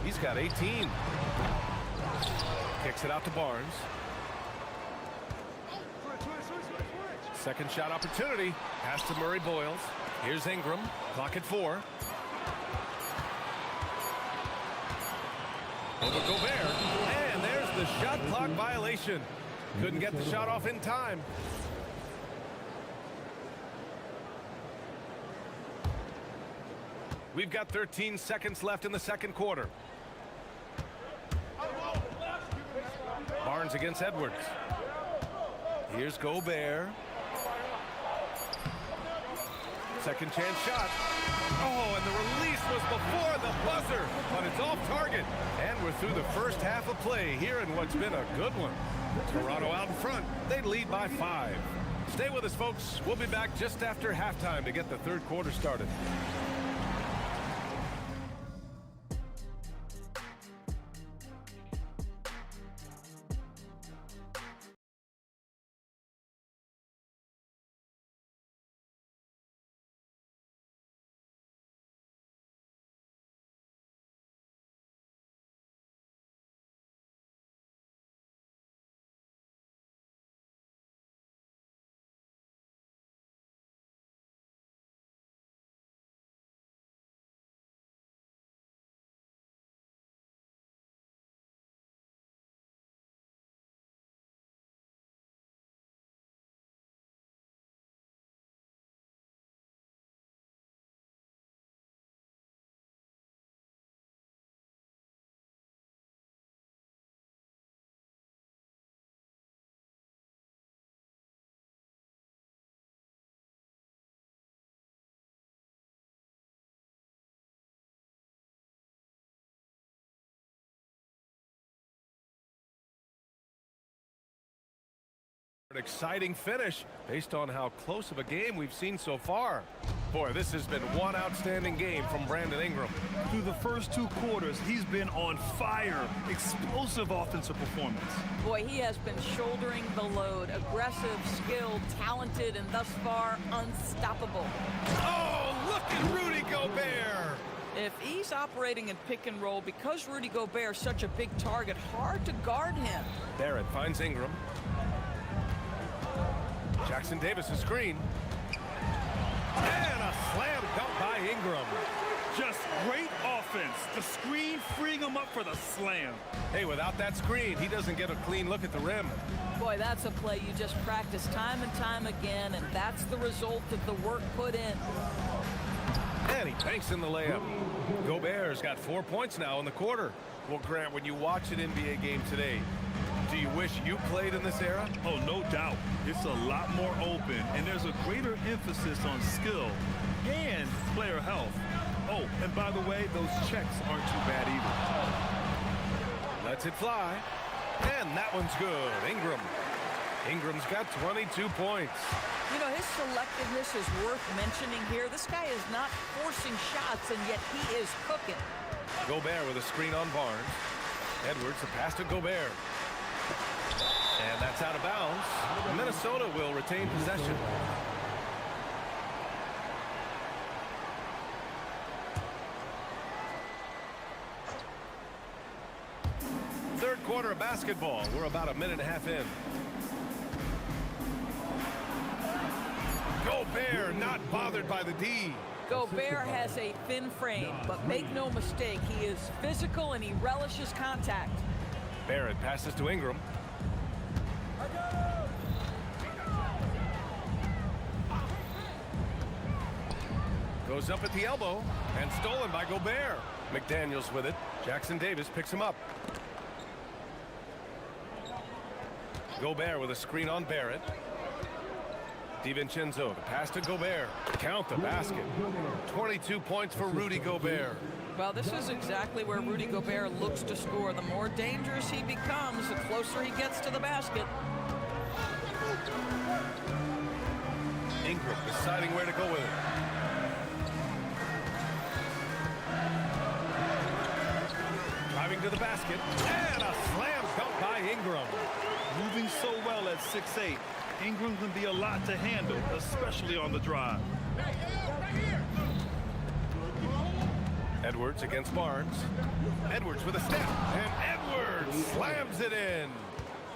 He's got 18. Kicks it out to Barnes. Second shot opportunity. Pass to Murray Boyles. Here's Ingram. Clock at 4. Over Gobert. And there's the shot clock violation. Couldn't get the shot off in time. We've got 13 seconds left in the second quarter. Barnes against Edwards. Here's Gobert. Second chance shot. Oh, and the release was before the buzzer, but it's off target. And we're through the first half of play here in what's been a good one. Toronto out in front. They lead by 5. Stay with us, folks. We'll be back just after halftime to get the third quarter started. An exciting finish based on how close of a game we've seen so far. Boy, this has been one outstanding game from Brandon Ingram. Through the first 2 quarters, he's been on fire. Explosive offensive performance. Boy, he has been shouldering the load. Aggressive, skilled, talented, and thus far, unstoppable. Oh, look at Rudy Gobert! If he's operating in pick and roll, because Rudy Gobert is such a big target, hard to guard him. Barrett finds Ingram. Jackson Davis a screen. And a slam dunk by Ingram. Just great offense. The screen freeing him up for the slam. Hey, without that screen, he doesn't get a clean look at the rim. Boy, that's a play you just practice time and time again, and that's the result of the work put in. And he banks in the layup. Gobert's got 4 points now in the quarter. Well, Grant, when you watch an NBA game today, do you wish you played in this era? Oh, no doubt. It's a lot more open, and there's a greater emphasis on skill and player health. Oh, and by the way, those checks aren't too bad either. Lets it fly. And that one's good. Ingram's got 22 points. You know, his selectiveness is worth mentioning here. This guy is not forcing shots, and yet he is cooking. Gobert with a screen on Barnes. Edwards, a pass to Gobert. And that's out of bounds. Minnesota will retain possession. Third quarter of basketball. We're about a minute and a half in. Gobert not bothered by the D. Gobert has a thin frame, but make no mistake, he is physical and he relishes contact. Barrett passes to Ingram. Goes up at the elbow and stolen by Gobert. McDaniels with it. Jackson Davis picks him up. Gobert with a screen on Barrett. DiVincenzo, the pass to Gobert. Count the basket. 22 points for Rudy Gobert. Well, this is exactly where Rudy Gobert looks to score. The more dangerous he becomes, the closer he gets to the basket. Ingram deciding where to go with it. Driving to the basket. And a slam dunk by Ingram. Moving so well at 6'8", Ingram can be a lot to handle, especially on the drive. Edwards against Barnes. Edwards with a step. And Edwards slams it in.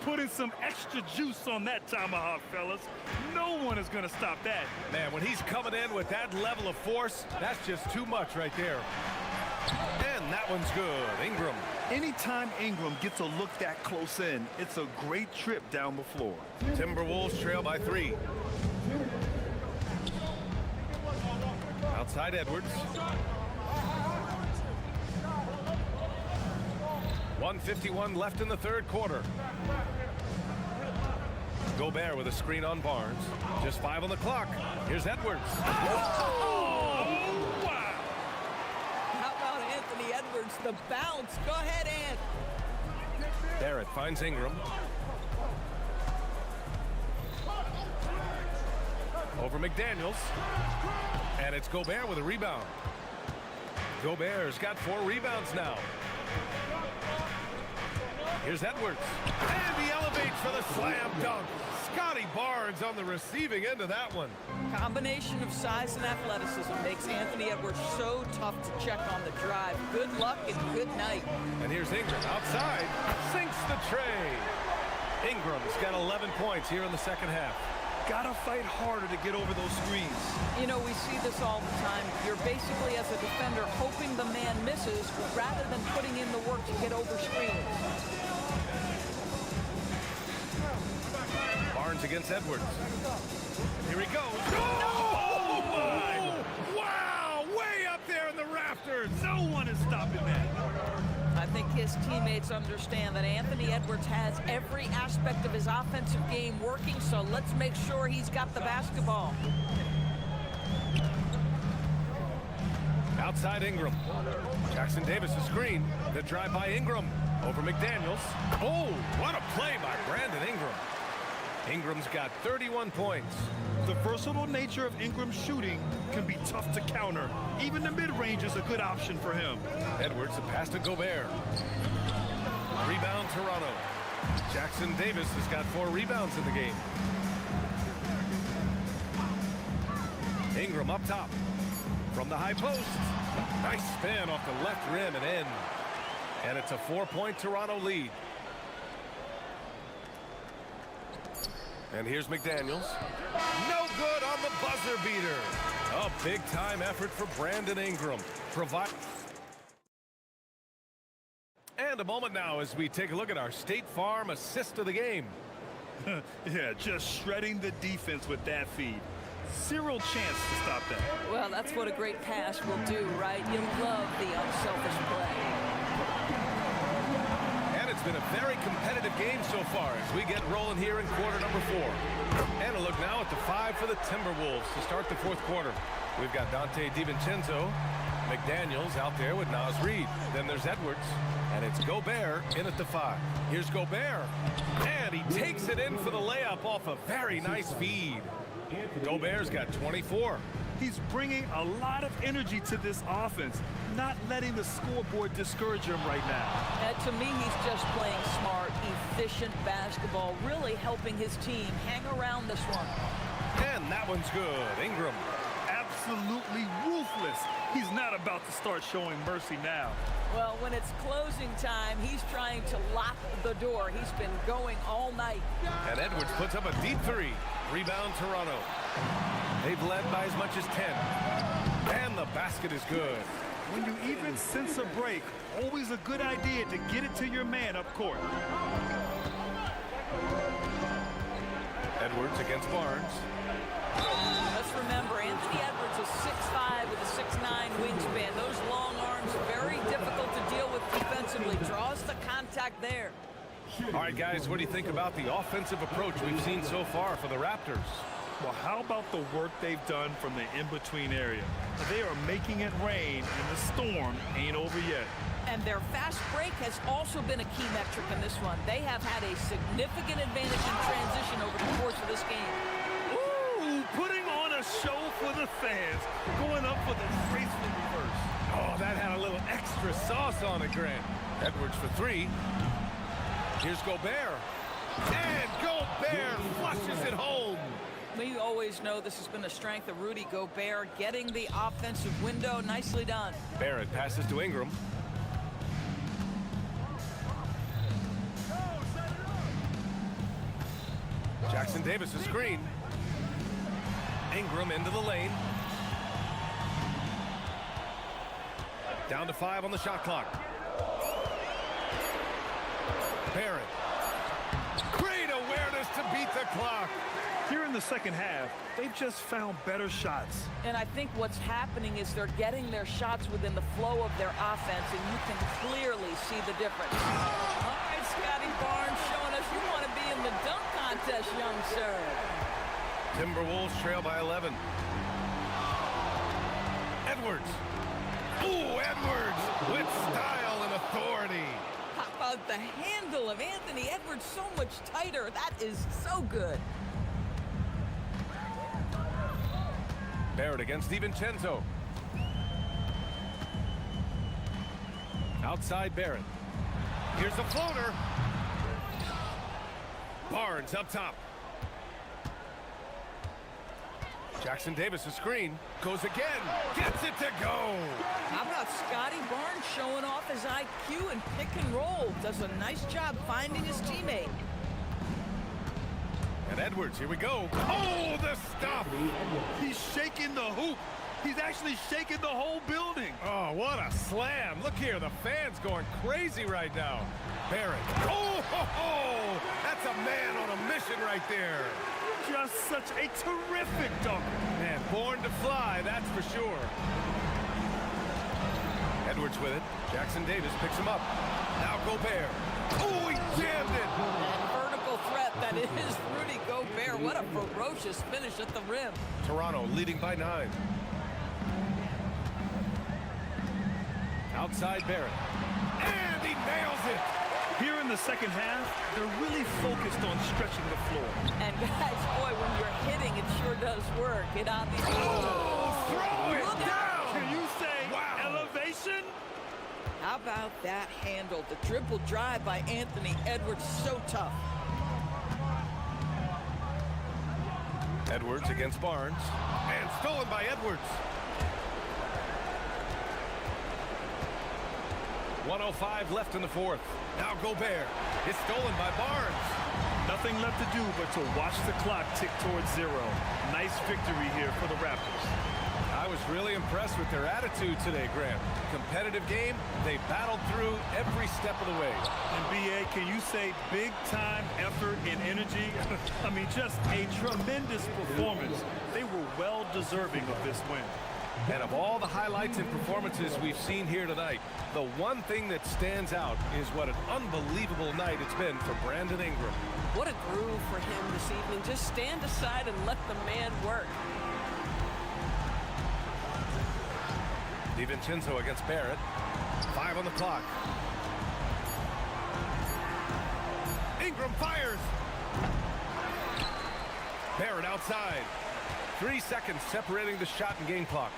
Putting some extra juice on that tomahawk, fellas. No one is going to stop that. Man, when he's coming in with that level of force, that's just too much right there. And that one's good. Ingram. Anytime Ingram gets a look that close in, it's a great trip down the floor. Timberwolves trail by 3. Outside Edwards. 1:51 left in the third quarter. Gobert with a screen on Barnes. Just 5 on the clock. Here's Edwards. Oh, wow. How about Anthony Edwards, the bounce? Go ahead, Ant. Barrett finds Ingram. Over McDaniels. And it's Gobert with a rebound. Gobert's got 4 rebounds now. Here's Edwards. And he elevates for the slam dunk. Scotty Barnes on the receiving end of that one. Combination of size and athleticism makes Anthony Edwards so tough to check on the drive. Good luck and good night. And here's Ingram outside. Sinks the tray. Ingram's got 11 points here in the second half. Gotta fight harder to get over those screens. You know, we see this all the time. You're basically, as a defender, hoping the man misses rather than putting in the work to get over screens. Barnes against Edwards. Here he goes. Oh, my! Wow! Way up there in the rafters. No one is stopping that. I think his teammates understand that Anthony Edwards has every aspect of his offensive game working, so let's make sure he's got the basketball. Outside Ingram. Jackson Davis a screen. The drive by Ingram. Over McDaniels. Oh, what a play by Brandon Ingram. Ingram's got 31 points. The versatile nature of Ingram's shooting can be tough to counter. Even the mid-range is a good option for him. Edwards, the pass to Gobert. Rebound, Toronto. Jackson Davis has got 4 rebounds in the game. Ingram up top. From the high post. Nice spin off the left rim and in. And it's a 4-point Toronto lead. And here's McDaniels. No good on the buzzer beater. A big-time effort for Brandon Ingram. And a moment now as we take a look at our State Farm assist of the game. Yeah, just shredding the defense with that feed. Zero chance to stop that. Well, that's what a great pass will do, right? You love the unselfish play. And it's been a very competitive game so far as we get rolling here in quarter number 4. And a look now at the 5 for the Timberwolves to start the 4th quarter. We've got Dante DiVincenzo, McDaniels out there with Naz Reid. Then there's Edwards, and it's Gobert in at the 5. Here's Gobert, and he takes it in for the layup off a very nice feed. Gobert's got 24. He's bringing a lot of energy to this offense, not letting the scoreboard discourage him right now. And to me, he's just playing smart, efficient basketball, really helping his team hang around this one. And that one's good. Ingram. Absolutely ruthless. He's not about to start showing mercy now. Well, when it's closing time, he's trying to lock the door. He's been going all night. And Edwards puts up a deep 3. Rebound, Toronto. They've led by as much as 10. And the basket is good. When you even sense a break, always a good idea to get it to your man up court. Edwards against Barnes. Let's remember, Anthony Edwards is 6'5" with a 6'9" wingspan. Those long arms, very difficult to deal with defensively. Draws the contact there. All right, guys, what do you think about the offensive approach we've seen so far for the Raptors? Well, how about the work they've done from the in-between area? They are making it rain, and the storm ain't over yet. And their fast break has also been a key metric in this one. They have had a significant advantage in transition over the course of this game. Ooh, putting on a show for the fans, going up for the graceful reverse. Oh, that had a little extra sauce on it, Grant. Edwards for 3. Here's Gobert. And Gobert flushes it home. We always know this has been a strength of Rudy Gobert, getting the offensive window. Nicely done. Barrett passes to Ingram. Jackson Davis a screen. Ingram into the lane. Down to 5 on the shot clock. Barrett. Great awareness to beat the clock. Here in the second half, they've just found better shots. And I think what's happening is they're getting their shots within the flow of their offense, and you can clearly see the difference. All right, Scotty Barnes showing us you want to be in the dunk contest, young sir. Timberwolves trail by 11. Edwards. Ooh, Edwards with style and authority. How about the handle of Anthony Edwards so much tighter? That is so good. Barrett against DiVincenzo. Outside Barrett. Here's the floater. Barnes up top. Jackson Davis a screen. Goes again. Gets it to go. How about Scotty Barnes showing off his IQ and pick and roll? Does a nice job finding his teammate. And Edwards, here we go. Oh, the stop. He's shaking the hoop. He's actually shaking the whole building. Oh, what a slam. Look here, the fans going crazy right now. Barrett. Oh, ho, ho. That's a man on a mission right there. Just such a terrific dunk. Man, born to fly, that's for sure. Edwards with it. Jackson Davis picks him up. Now Gobert. Oh, he jammed it. And vertical threat that is Rudy Gobert. What a ferocious finish at the rim. Toronto leading by 9. Outside Barrett. And he nails it. Here in the second half, they're really focused on stretching the floor. And guys, boy, when you're hitting, it sure does work. It obviously Throw it Look down! out! Can you say elevation? How about that handle? The dribble drive by Anthony Edwards, so tough. Edwards against Barnes. And stolen by Edwards. 1:05 left in the fourth. Now Gobert. It's stolen by Barnes. Nothing left to do but to watch the clock tick towards zero. Nice victory here for the Raptors. I was really impressed with their attitude today, Grant. Competitive game. They battled through every step of the way. And BA, can you say big time effort and energy? I mean, just a tremendous performance. They were well deserving of this win. And of all the highlights and performances we've seen here tonight, the one thing that stands out is what an unbelievable night it's been for Brandon Ingram. What a groove for him this evening. Just stand aside and let the man work. DiVincenzo against Barrett. 5 on the clock. Ingram fires. Barrett outside. 3 seconds separating the shot and game clocks.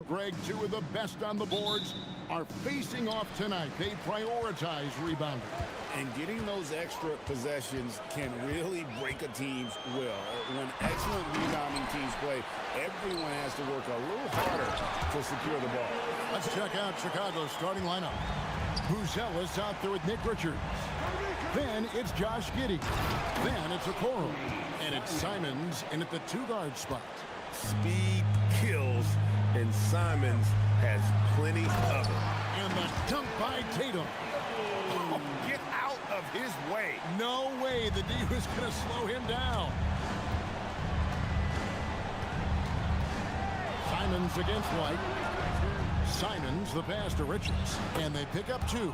Greg, two of the best on the boards are facing off tonight. They prioritize rebounding. And getting those extra possessions can really break a team's will. When excellent rebounding teams play, everyone has to work a little harder to secure the ball. Let's check out Chicago's starting lineup. Buzelis out there with Nick Richards. Then it's Josh Giddey. Then it's Okoro. And it's Simons in at the two-guard spot. Speed kills, and Simons has plenty of it. And the dunk by Tatum. Oh, get out of his way. No way the D was going to slow him down. Simons against White. Simons the pass to Richards. And they pick up two.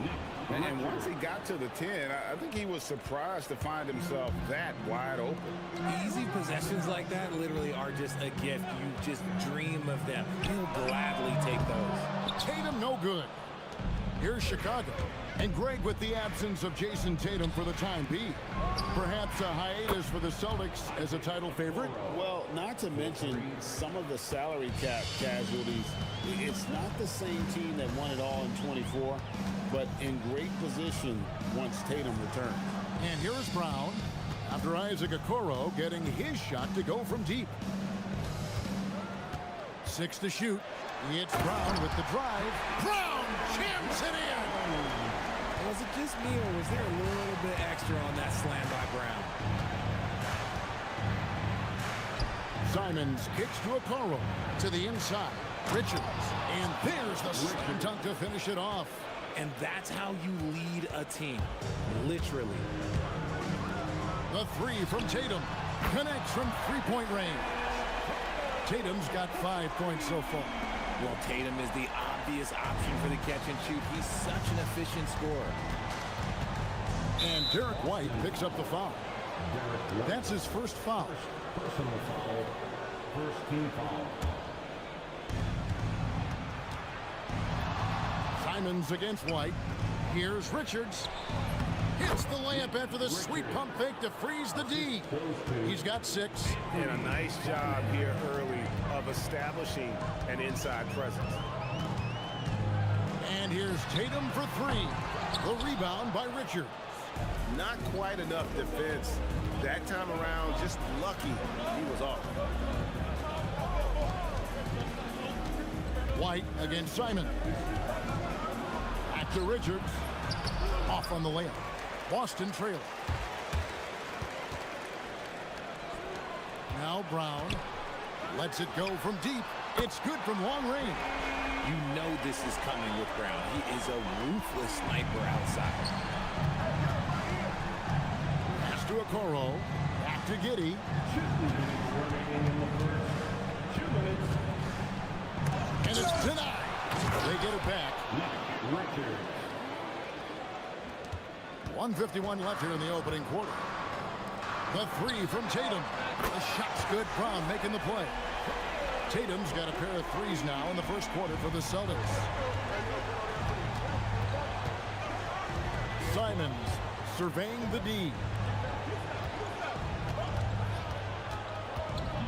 And once he got to the 10, I think he was surprised to find himself that wide open. Easy possessions like that literally are just a gift. You just dream of them. You'll gladly take those. Tatum no good. Here's Chicago. And Greg with the absence of Jason Tatum for the time being. Perhaps a hiatus for the Celtics as a title favorite? Well, not to mention some of the salary cap casualties. It's not the same team that won it all in 24, but in great position once Tatum returned. And here's Brown after Isaac Okoro getting his shot to go from deep. 6 to shoot. It's Brown with the drive. Brown jams it in. Was it just me, or was there a little bit extra on that slam by Brown? Simons kicks to Okoro to the inside. Richards. And there's the slam dunk to finish it off. And that's how you lead a team. Literally. The three from Tatum. Connects from three-point range. Tatum's got 5 points so far. Well, Tatum is the obvious option for the catch and shoot. He's such an efficient scorer. And Derek White picks up the foul. That's his first foul. Personal foul. First team foul. Simons against White. Here's Richards. Hits the layup after the sweet pump fake to freeze the D. He's got 6. And a nice job here early of establishing an inside presence. And here's Tatum for 3. The rebound by Richards. Not quite enough defense. That time around, just lucky he was off. White against Simon. Back to Richards. Off on the layup. Boston trailing. Now Brown lets it go from deep. It's good from long range. You know this is coming with Brown. He is a ruthless sniper outside. Pass to Okoro. Back to Giddey. 2 minutes remaining in the first. 2 minutes. And it's denied. They get it back. Richards. 1:51 left here in the opening quarter. The three from Tatum. The shot's good. Brown making the play. Tatum's got a pair of threes now in the first quarter for the Celtics. Simons surveying the D.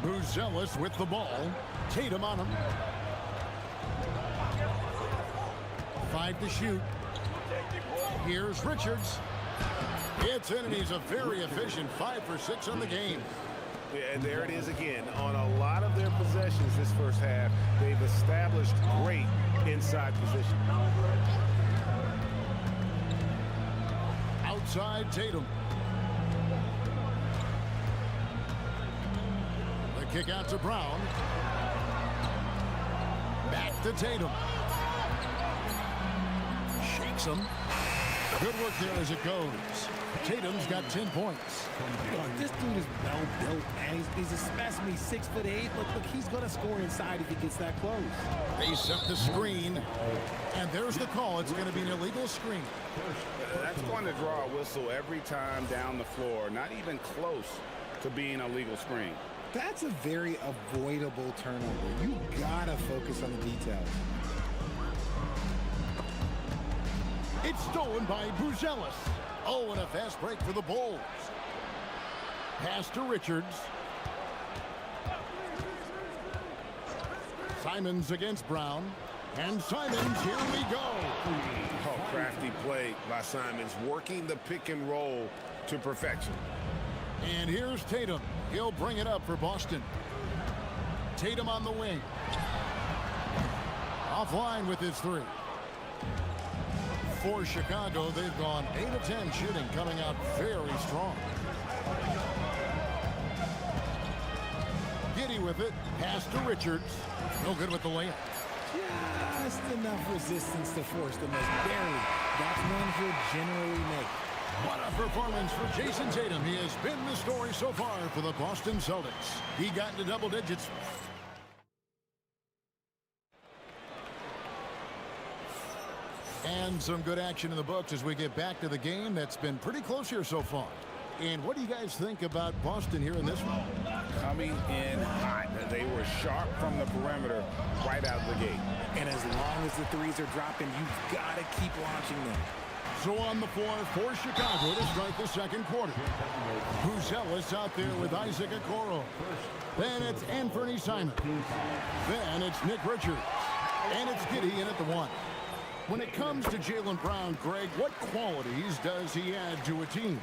Buzelis with the ball. Tatum on him. 5 to shoot. Here's Richards. It's in, and he's a very efficient 5 for 6 on the game. Yeah, and there it is again. On a lot of their possessions this first half, they've established great inside position. Outside Tatum. The kick out to Brown. Back to Tatum. Shakes him. Good work there as it goes. Tatum's got 10 points. Look, this dude is well built, man. He's a specimen. He's 6'8". Look, he's going to score inside if he gets that close. They set the screen. And there's the call. It's going to be an illegal screen. That's going to draw a whistle every time down the floor. Not even close to being a legal screen. That's a very avoidable turnover. You got to focus on the details. It's stolen by Buzelis. Oh, and a fast break for the Bulls. Pass to Richards. Simons against Brown. And Simons, here we go. Oh, crafty play by Simons, working the pick and roll to perfection. And here's Tatum. He'll bring it up for Boston. Tatum on the wing. Offline with his three. For Chicago, they've gone 8 of 10 shooting, coming out very strong. Giddy with it. Pass to Richards. No good with the layup. Just enough resistance to force the miss. Barely. That's one he'll generally make. What a performance for Jason Tatum. He has been the story so far for the Boston Celtics. He got into double digits. And some good action in the books as we get back to the game that's been pretty close here so far. And what do you guys think about Boston here in this one? Coming in hot. They were sharp from the perimeter right out of the gate. And as long as the threes are dropping, you've got to keep launching them. So on the floor for Chicago to start the second quarter. Buzelis out there with Isaac Okoro. Then it's Anthony Simons. Then it's Nick Richards. And it's Giddy in at the one. When it comes to Jaylen Brown, Greg, what qualities does he add to a team?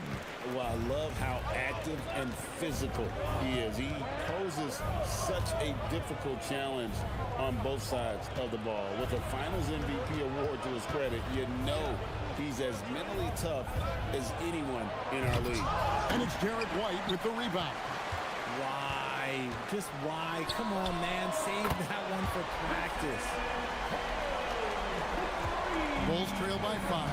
Well, I love how active and physical he is. He poses such a difficult challenge on both sides of the ball. With a Finals MVP award to his credit, you know he's as mentally tough as anyone in our league. And it's Derek White with the rebound. Why? Just why? Come on, man. Save that one for practice. Bulls trail by 5.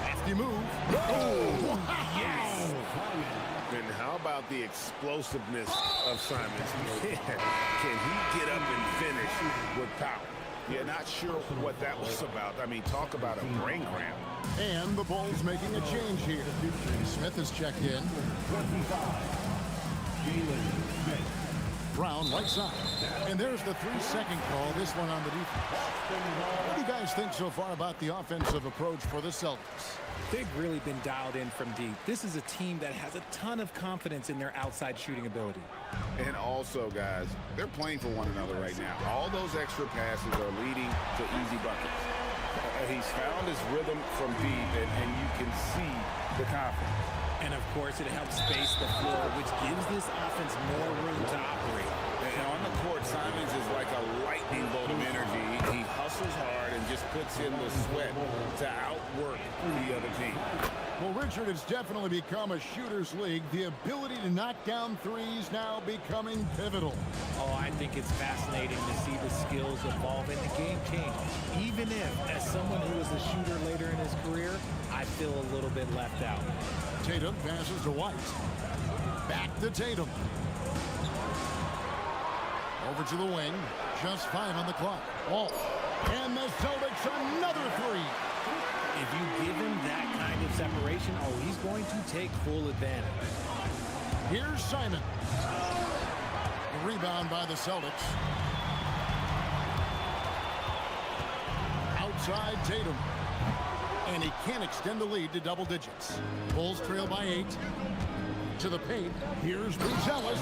Safety move. Oh, yes! And how about the explosiveness of Simons? Can he get up and finish with power? Yeah, not sure what that was about. I mean, talk about a brain cramp. And the Bulls making a change here. Smith has checked in. Brown right side. And there's the 3-second call, this one on the defense. What do you guys think so far about the offensive approach for the Celtics? They've really been dialed in from deep. This is a team that has a ton of confidence in their outside shooting ability. And also, guys, they're playing for one another right now. All those extra passes are leading to easy buckets. He's found his rhythm from deep, and you can see the confidence. And, of course, it helps space the floor, which gives this offense more room to operate. And on the court, Simons is like a lightning bolt of energy. He hustles hard and just puts in the sweat to outwork the other team. Well, Richard, it's definitely become a shooter's league. The ability to knock down threes now becoming pivotal. Oh, I think it's fascinating to see the skills evolve and the game change. Even if, as someone who was a shooter later in his career, I feel a little bit left out. Tatum passes to White. Back to Tatum. Over to the wing. Just 5 on the clock. Oh, and the Celtics another three. If you give him that kind of separation, oh, he's going to take full advantage. Here's Simon. A rebound by the Celtics. Outside Tatum. And he can't extend the lead to double digits. Bulls trail by 8. To the paint. Here's Buzelis.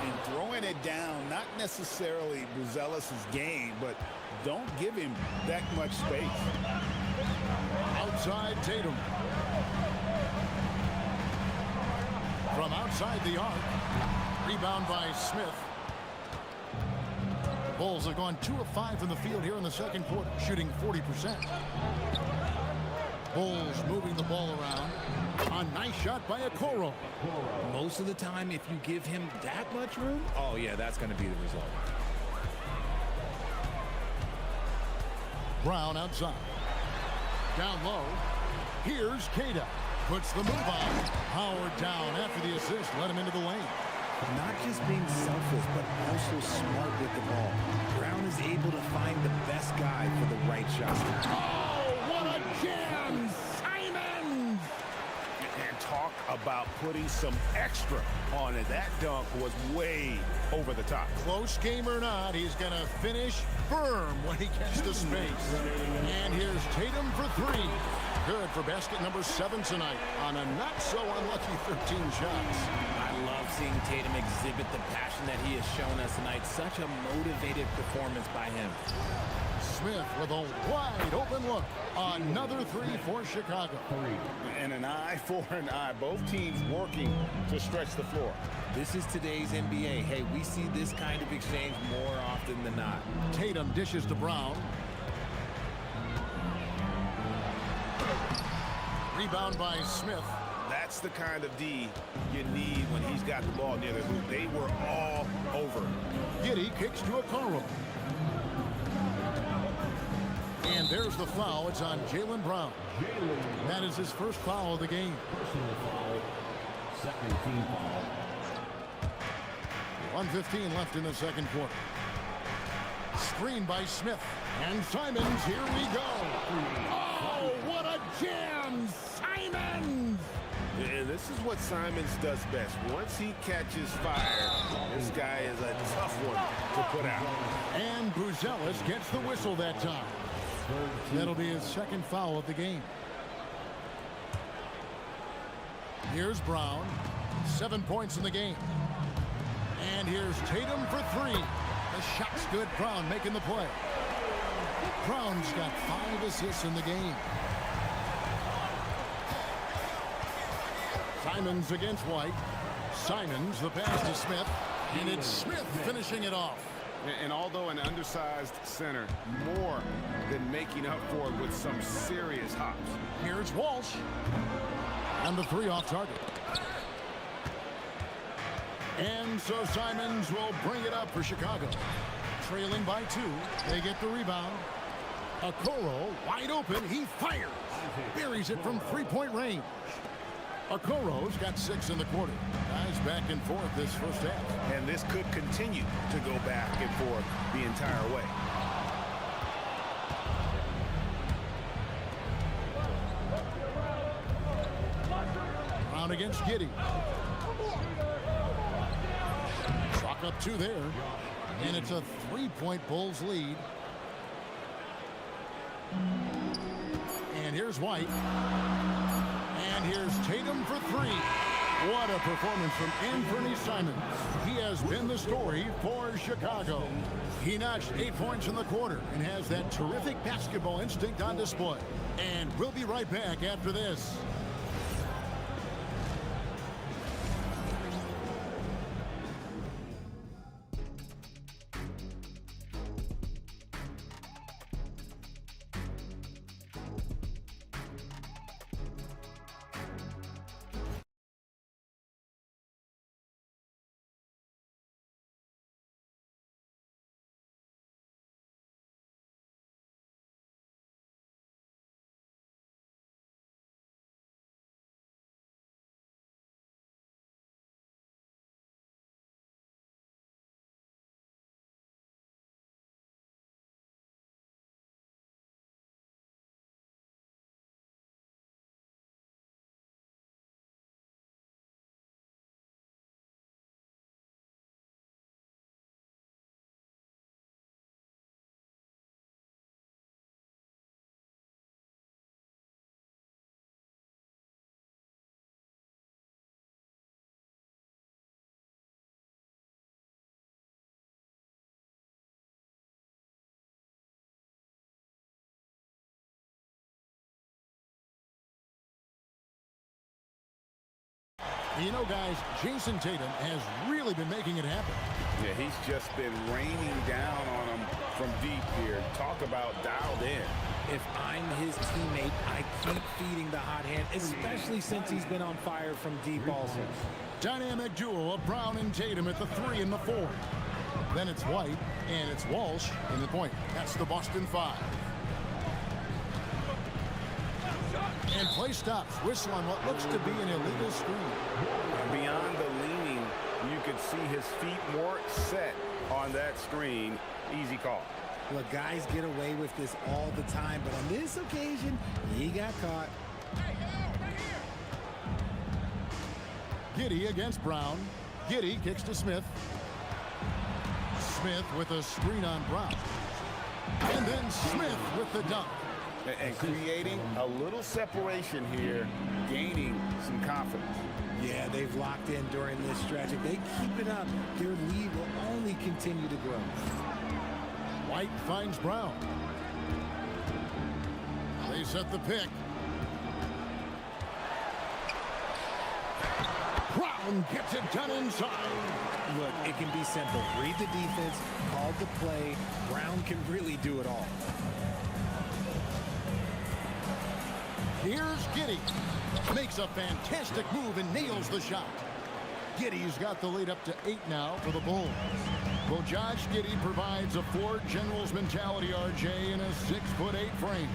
And throwing it down, not necessarily Buzelis' game, but don't give him that much space. Outside Tatum. From outside the arc. Rebound by Smith. Bulls have gone 2 of 5 from the field here in the second quarter, shooting 40%. Bulls moving the ball around. A nice shot by Okoro. Most of the time, if you give him that much room, oh yeah, that's going to be the result. Brown outside. Down low. Here's Cada. Puts the move on. Howard down after the assist. Let him into the lane. Not just being selfless, but also smart with the ball. Brown is able to find the best guy for the right shot. Oh, what a jam! Simons! And talk about putting some extra on it. That dunk was way over the top. Close game or not, he's going to finish firm when he gets to space. And here's Tatum for 3. Good for basket number 7 tonight on a not-so-unlucky 13 shots. I love seeing Tatum exhibit the passion that he has shown us tonight. Such a motivated performance by him. Smith with a wide-open look. Another 3 for Chicago. And an eye for an eye. Both teams working to stretch the floor. This is today's NBA. Hey, we see this kind of exchange more often than not. Tatum dishes to Brown. Rebound by Smith. That's the kind of D you need when he's got the ball near the hoop. They were all over. Giddey kicks to Okoro. And there's the foul. It's on Jaylen Brown. That is his first foul of the game. Personal foul. Second team foul. 1:15 left in the second quarter. Screen by Smith. And Simons, here we go. Oh, what a jam! Simons! And this is what Simons does best. Once he catches fire, this guy is a tough one to put out. And Buzelis gets the whistle that time. That'll be his second foul of the game. Here's Brown. 7 points in the game. And here's Tatum for 3. The shot's good. Brown making the play. Brown's got 5 assists in the game. Simons against White. Simons, the pass to Smith. And it's Smith finishing it off. And although an undersized center, more than making up for it with some serious hops. Here's Walsh. And the 3 off target. And so Simons will bring it up for Chicago. Trailing by 2. They get the rebound. Okoro wide open. He fires. Buries it from 3-point range. Okoro's got 6 in the quarter. Guys back and forth this first half. And this could continue to go back and forth the entire way. Brown against Giddey. Chalk up 2 there. And it's a 3-point Bulls lead. And here's White. And here's Tatum for 3. What a performance from Anthony Simons. He has been the story for Chicago. He notched 8 points in the quarter and has that terrific basketball instinct on display. And we'll be right back after this. You know, guys, Jason Tatum has really been making it happen. Yeah, he's just been raining down on them from deep here. Talk about dialed in. If I'm his teammate, I keep feeding the hot hand, especially since he's been on fire from deep also. Dynamic duo of Brown and Tatum at the 3 and the 4. Then it's White, and it's Walsh in the point. That's the Boston 5. And play stops. Whistle on what looks to be an illegal screen. Beyond the leaning, you could see his feet more set on that screen. Easy call. Look, guys get away with this all the time, but on this occasion, he got caught. Giddey against Brown. Giddey kicks to Smith. Smith with a screen on Brown. And then Smith with the dunk. And creating a little separation here, gaining some confidence. Yeah, they've locked in during this stretch. If they keep it up, their lead will only continue to grow. White finds Brown. They set the pick. Brown gets it done inside. Look, it can be simple. Read the defense, call the play. Brown can really do it all. Here's Giddy. Makes a fantastic move and nails the shot. Giddy's got the lead up to 8 now for the Bulls. Well, Josh Giddy provides a Ford General's mentality, RJ, in a 6'8" frame.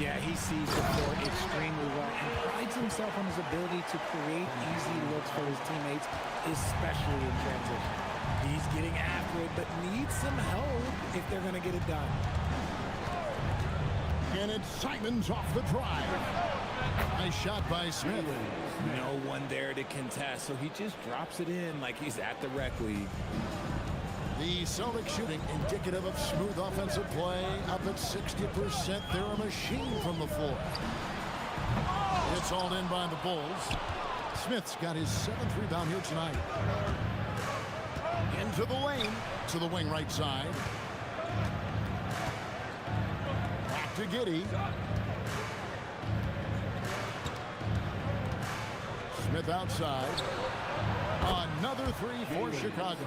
Yeah, he sees the court extremely well and prides himself on his ability to create easy looks for his teammates, especially in transition. He's getting after it, but needs some help if they're going to get it done. And it's Simons off the drive. Nice shot by Smith. No one there to contest, so he just drops it in like he's at the rec league. The Celtics shooting indicative of smooth offensive play. Up at 60%. They're a machine from the floor. It's hauled in by the Bulls. Smith's got his 7th rebound here tonight. Into the lane. To the wing right side. Back to Giddy. Smith outside. Another three for Chicago.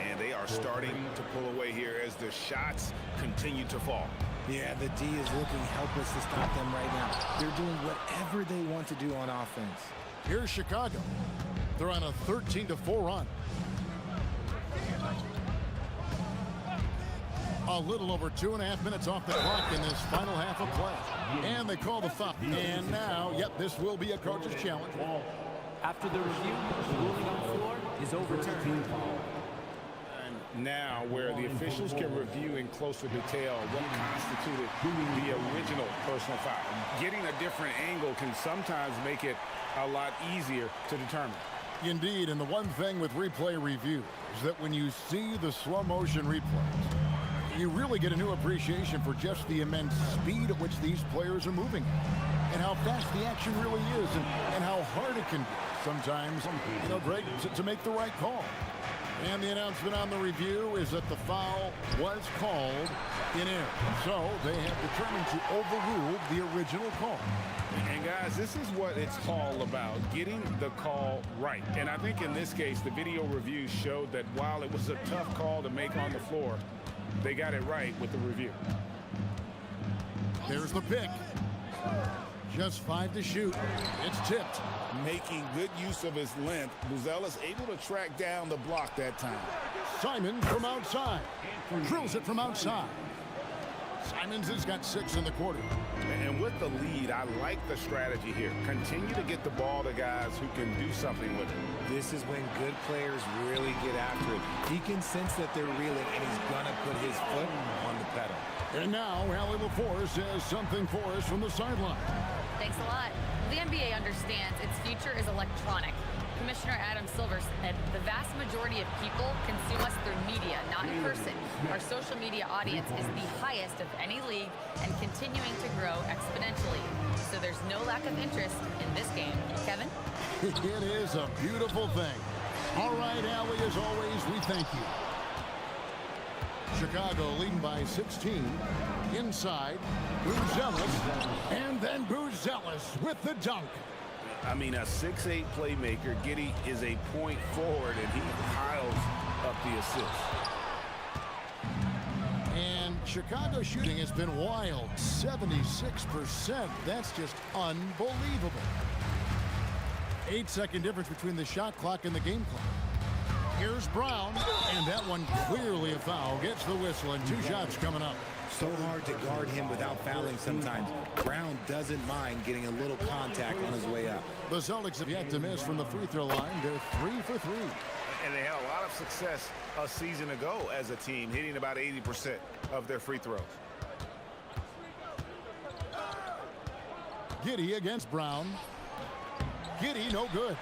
And they are starting to pull away here as the shots continue to fall. Yeah, the D is looking helpless to stop them right now. They're doing whatever they want to do on offense. Here's Chicago. They're on a 13-4 run. A little over 2.5 minutes off the clock in this final half of play. And they call the foul. And now, yep, this will be a coach's challenge. After the review, the ruling on the floor is overturned. Now, where the officials can review in closer detail what constituted the original personal foul. Getting a different angle can sometimes make it a lot easier to determine. Indeed, and the one thing with replay review is that when you see the slow motion replays, you really get a new appreciation for just the immense speed at which these players are moving and how fast the action really is and how hard it can be sometimes, Greg, to make the right call. And the announcement on the review is that the foul was called in error. So they have determined to overrule the original call. And guys, this is what it's all about, getting the call right. And I think in this case, the video review showed that while it was a tough call to make on the floor, they got it right with the review. There's the pick. Just 5 to shoot. It's tipped. Making good use of his length, Buzelis able to track down the block that time. Simons from outside. Drills it from outside. Simons has got 6 in the quarter. And with the lead, I like the strategy here. Continue to get the ball to guys who can do something with it. This is when good players really get after it. He can sense that they're reeling, and he's going to put his foot on the pedal. And now, Allie LaForce says something for us from the sideline. Thanks a lot. The NBA understands its future is electronic. Commissioner Adam Silver said the vast majority of people consume us through media, not in person. Our social media audience is the highest of any league and continuing to grow exponentially. So there's no lack of interest in this game. Kevin? It is a beautiful thing. All right, Allie, as always, we thank you. Chicago leading by 16. Inside, Buzelis, and then Buzelis with the dunk. I mean, a 6'8" playmaker. Giddy is a point forward, and he piles up the assist. And Chicago shooting has been wild. 76%. That's just unbelievable. 8-second difference between the shot clock and the game clock. Here's Brown, and that one clearly a foul. Gets the whistle, and 2 shots coming up. So hard to guard him without fouling sometimes. Brown doesn't mind getting a little contact on his way up. The Celtics have yet to miss from the free throw line. They're 3 for 3. And they had a lot of success a season ago as a team, hitting about 80% of their free throws. Giddy against Brown. Giddy, no good.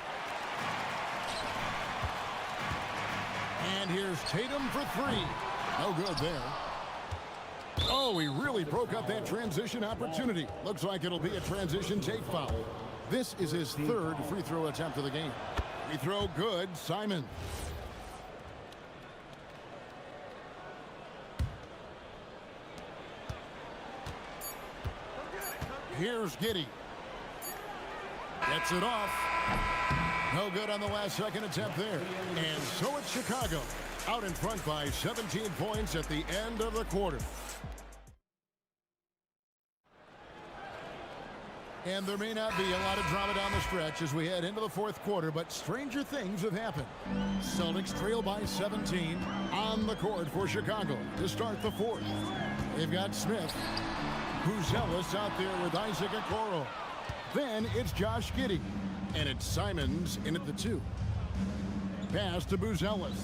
And here's Tatum for 3. No good there. Oh, Oh, he really broke up that transition opportunity. Looks like it'll be a transition take foul. This is his third free throw attempt of the game. Free throw good, Simon. Here's Giddey. Gets it off. No good on the last second attempt there. And so it's Chicago, out in front by 17 points at the end of the quarter. And there may not be a lot of drama down the stretch as we head into the fourth quarter, but stranger things have happened. Celtics trail by 17 on the court for Chicago to start the fourth. They've got Smith, Buzelis out there with Isaac Okoro. Then it's Josh Giddey, and it's Simons in at the 2. Pass to Buzelis.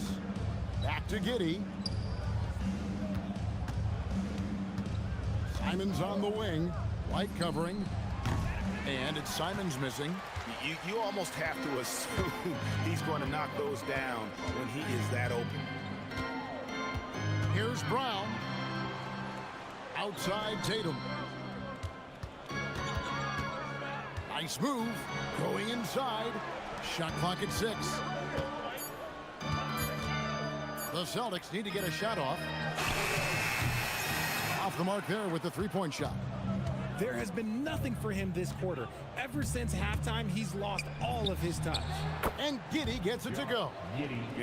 Back to Giddey. Simons on the wing, light covering. And it's Simons missing. You almost have to assume he's going to knock those down when he is that open. Here's Brown. Outside Tatum. Nice move. Going inside. Shot clock at 6. The Celtics need to get a shot off. Off the mark there with the three-point shot. There has been nothing for him this quarter. Ever since halftime, he's lost all of his touch. And Giddey gets it to go.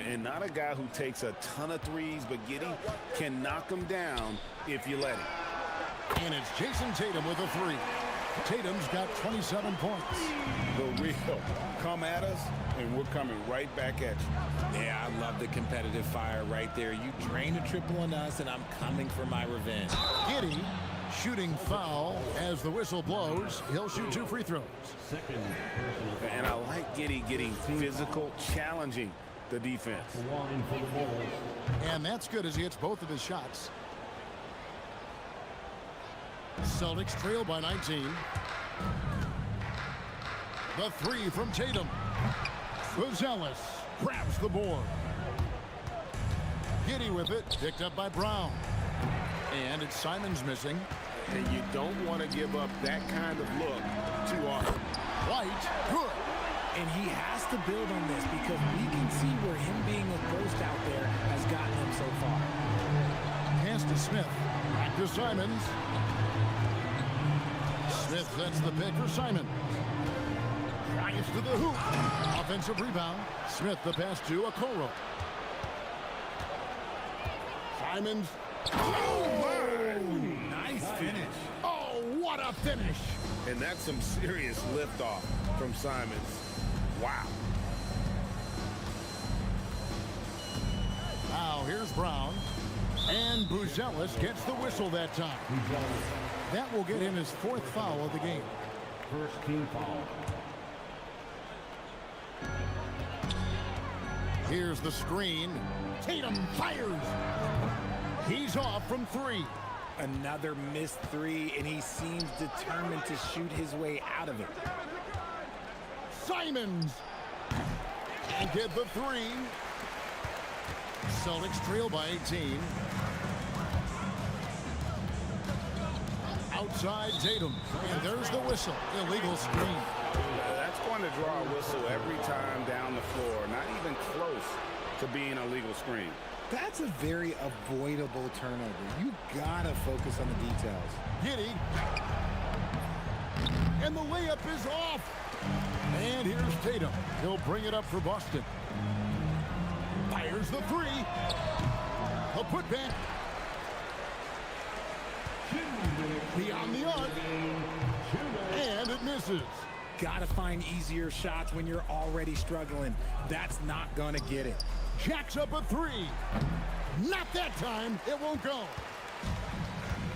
And not a guy who takes a ton of threes, but Giddey can knock them down if you let him. And it's Jason Tatum with a 3. Tatum's got 27 points. The real come at us, and we're coming right back at you. Yeah, I love the competitive fire right there. You drain a triple on us, and I'm coming for my revenge. Giddey shooting foul as the whistle blows. He'll shoot 2 free throws. And I like Giddey getting physical, challenging the defense. And that's good as he hits both of his shots. Celtics trail by 19. The 3 from Tatum. Buzelis grabs the board. Giddey with it, picked up by Brown. And it's Simons missing. And you don't want to give up that kind of look too often. White, good. And he has to build on this because we can see where him being a ghost out there has gotten him so far. Pass to Smith. Back to Simons. Smith sets the pick for Simon. Drives to the hoop. Offensive rebound. Smith the pass to Okoro. Simons. Oh, nice finish. Oh, what a finish. And that's some serious liftoff from Simons. Wow. Now here's Brown. And Buzelis gets the whistle that time. That will get him his 4th foul of the game. First team foul. Here's the screen. Tatum fires. He's off from 3. Another missed 3, and he seems determined to shoot his way out of it. Simons. And get the 3. Celtics trail by 18. Outside Tatum. And there's the whistle. Illegal screen. That's going to draw a whistle every time down the floor. Not even close to being a legal screen. That's a very avoidable turnover. You gotta focus on the details. Giddey. And the layup is off. And here's Tatum. He'll bring it up for Boston. Fires the 3. A putback. Beyond the arc. And it misses. Gotta find easier shots when you're already struggling. That's not gonna get it. Jacks up a 3. Not that time. It won't go.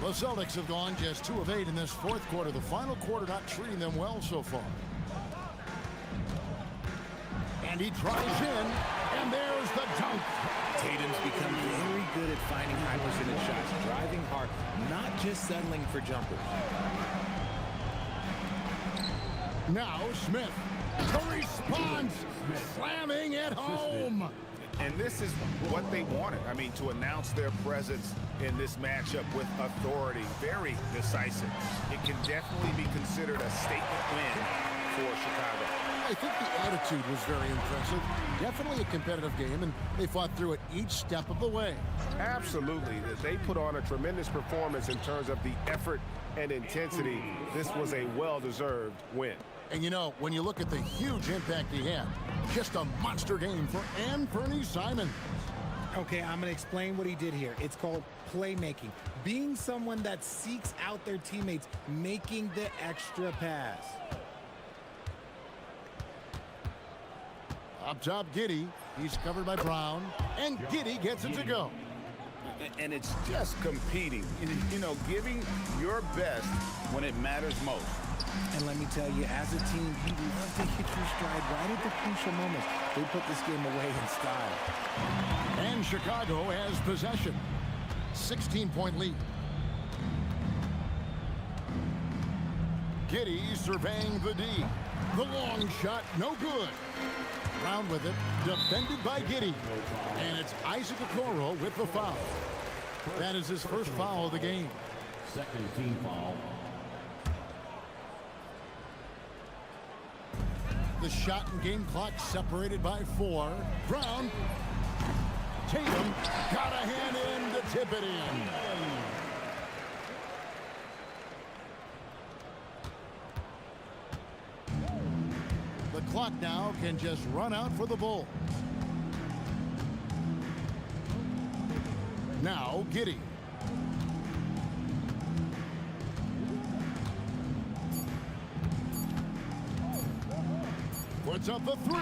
The Celtics have gone just 2 of 8 in this fourth quarter. The final quarter not treating them well so far. And he tries in. And there's the dunk. Tatum's become very good at finding high percentage shots, driving hard, not just settling for jumpers. Now Smith. The response. Slamming at home. And this is what they wanted. I mean, to announce their presence in this matchup with authority, very decisive. It can definitely be considered a statement win for Chicago. I think the attitude was very impressive. Definitely a competitive game, and they fought through it each step of the way. Absolutely. They put on a tremendous performance in terms of the effort and intensity. This was a well-deserved win. And you know, when you look at the huge impact he had, just a monster game for Anthony Simon. Okay, I'm going to explain what he did here. It's called playmaking. Being someone that seeks out their teammates, making the extra pass. Up top, Giddey. He's covered by Brown. And Giddey gets it to go. And it's just competing. You know, giving your best when it matters most. And let me tell you, as a team, you love to hit your stride right at the crucial moments. They put this game away in style. And Chicago has possession. 16-point lead. Giddey surveying the D. The long shot, no good. Brown with it, defended by Giddey. And it's Isaac Okoro with the foul. That is his first foul of the game. Second team foul. The shot and game clock separated by 4. Brown. Tatum got a hand in to tip it in. The clock now can just run out for the Bulls. Now Giddey. Puts up the 3.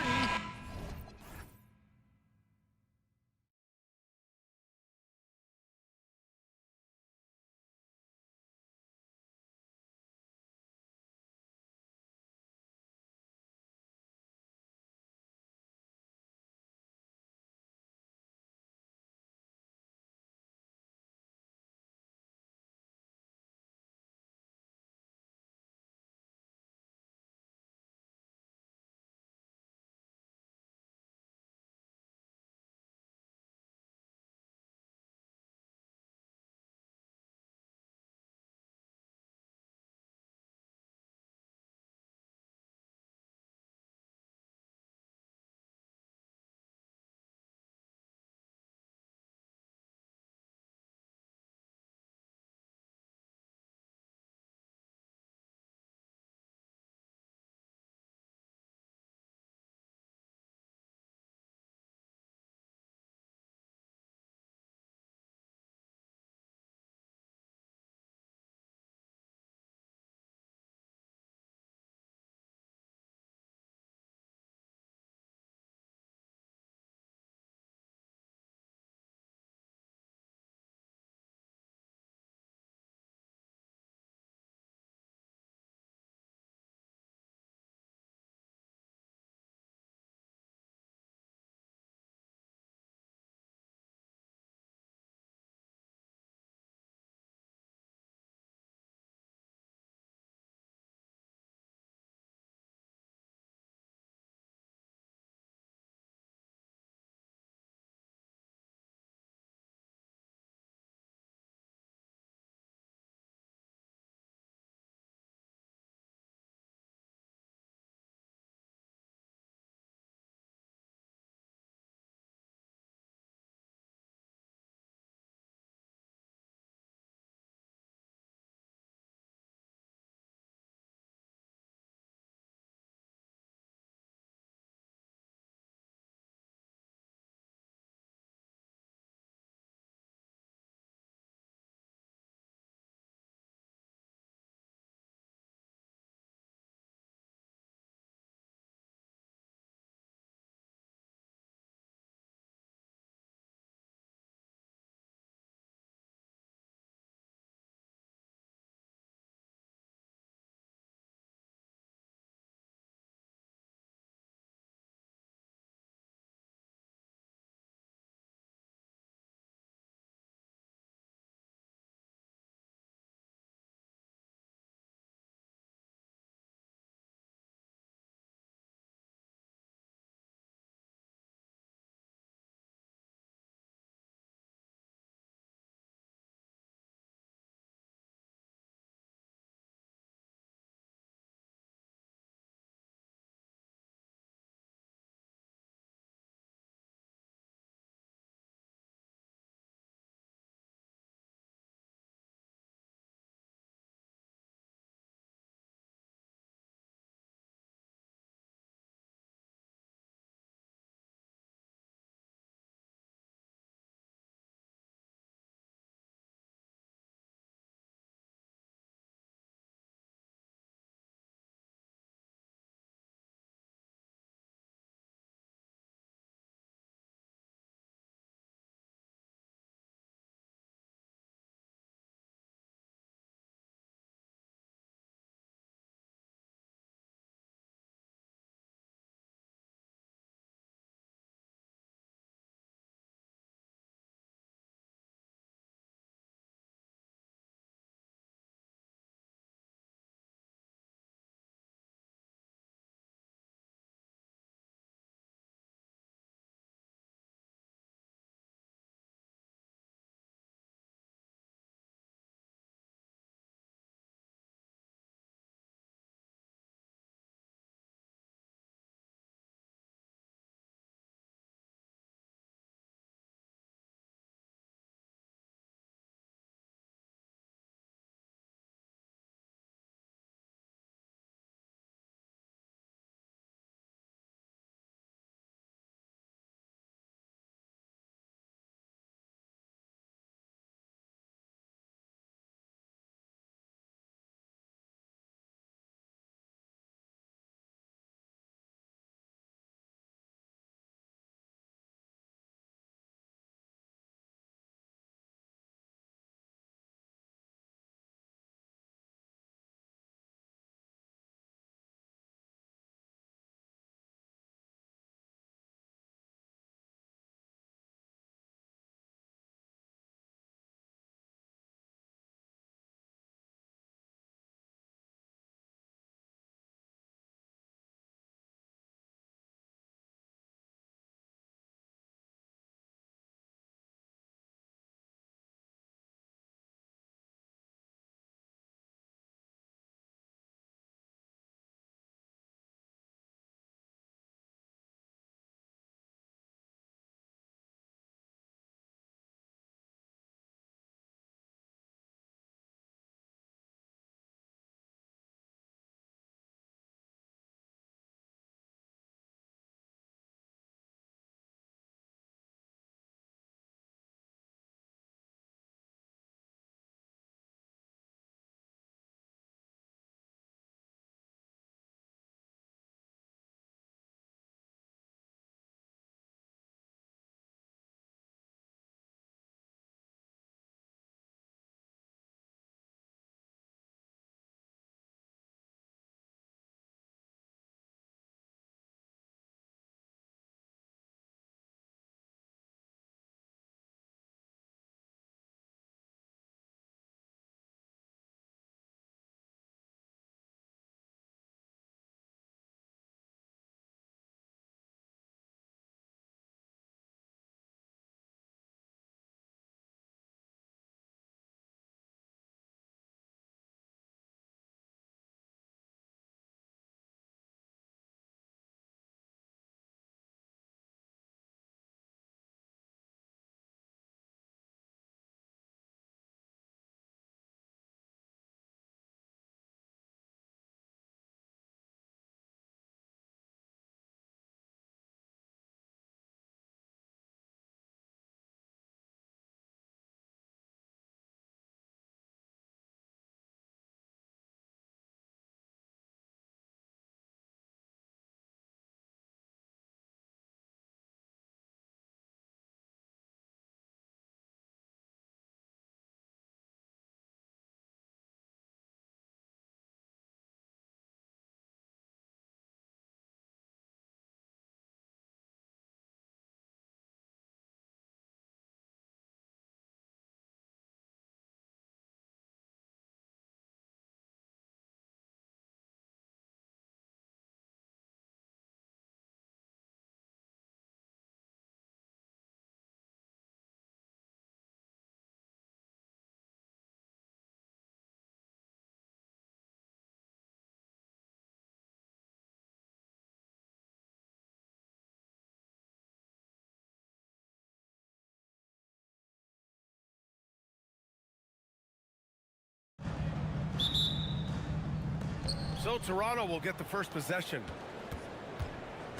So Toronto will get the first possession.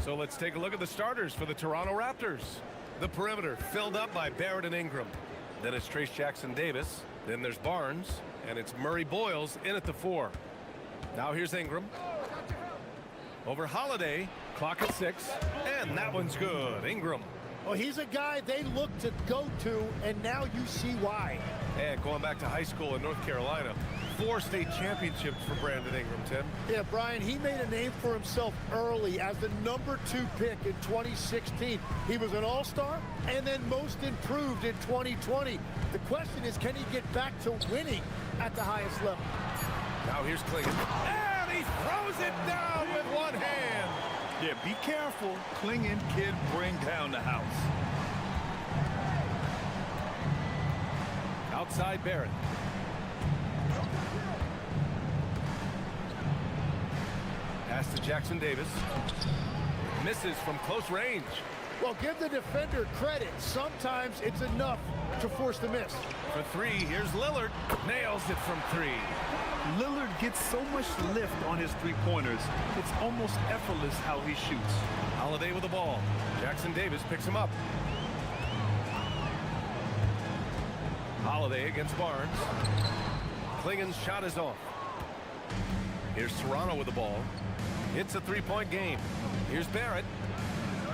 So let's take a look at the starters for the Toronto Raptors. The perimeter filled up by Barrett and Ingram. Then it's Trace Jackson-Davis. Then there's Barnes. And it's Murray Boyles in at the 4. Now here's Ingram. Over Holiday. Clock at 6. And that one's good. Ingram. Well, he's a guy they look to go to, and now you see why. And going back to high school in North Carolina, 4 state championships for Brandon Ingram, Tim. Yeah, Brian, he made a name for himself early as the #2 pick in 2016. He was an all-star and then most improved in 2020. The question is, can he get back to winning at the highest level? Now here's Clingan. And he throws it down with one hand. Yeah, be careful. Clingan can bring down the house. Outside Barrett. Pass to Jackson-Davis. Misses from close range. Well, give the defender credit. Sometimes it's enough to force the miss. For 3, here's Lillard. Nails it from 3. Lillard gets so much lift on his three-pointers, it's almost effortless how he shoots. Holiday with the ball. Jackson-Davis picks him up. Holiday against Barnes. Clingan's shot is off. Here's Toronto with the ball. It's a 3-point game. Here's Barrett.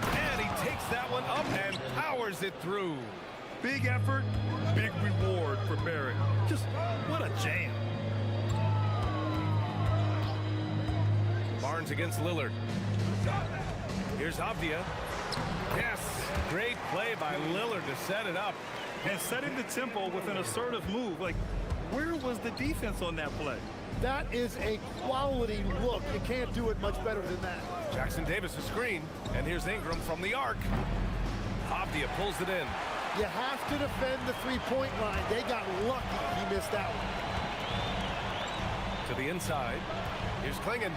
And he takes that one up and powers it through. Big effort, big reward for Barrett. Just what a jam. Barnes against Lillard. Here's Avdia. Yes, great play by Lillard to set it up. And setting the tempo with an assertive move. Like, where was the defense on that play? That is a quality look. You can't do it much better than that. Jackson-Davis a screen. And here's Ingram from the arc. Avdia pulls it in. You have to defend the three-point line. They got lucky he missed that one. To the inside. Here's Clingan.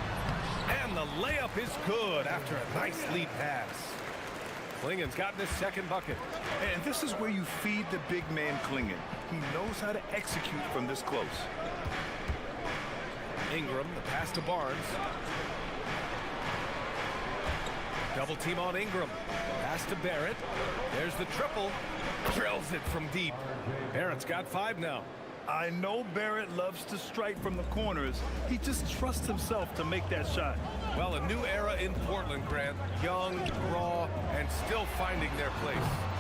And the layup is good after a nice lead pass. Clingan's gotten his second bucket. And this is where you feed the big man Clingan. He knows how to execute from this close. Ingram, the pass to Barnes. Double team on Ingram. Pass to Barrett. There's the triple. Drills it from deep. Barrett's got 5 now. I know Barrett loves to strike from the corners. He just trusts himself to make that shot. Well, a new era in Portland, Grant. Young, raw, and still finding their place.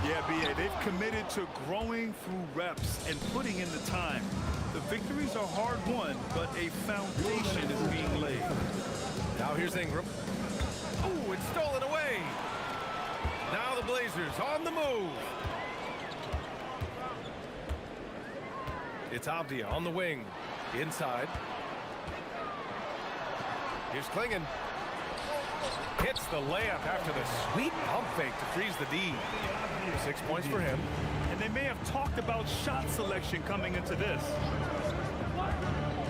Yeah, B.A., they've committed to growing through reps and putting in the time. The victories are hard won, but a foundation is being laid. Now here's Ingram. Oh, it's stolen away. Now the Blazers on the move. It's Avdia on the wing. Inside. Here's Clingan. Hits the layup after the sweet pump fake to freeze the D. 6 points for him. And they may have talked about shot selection coming into this.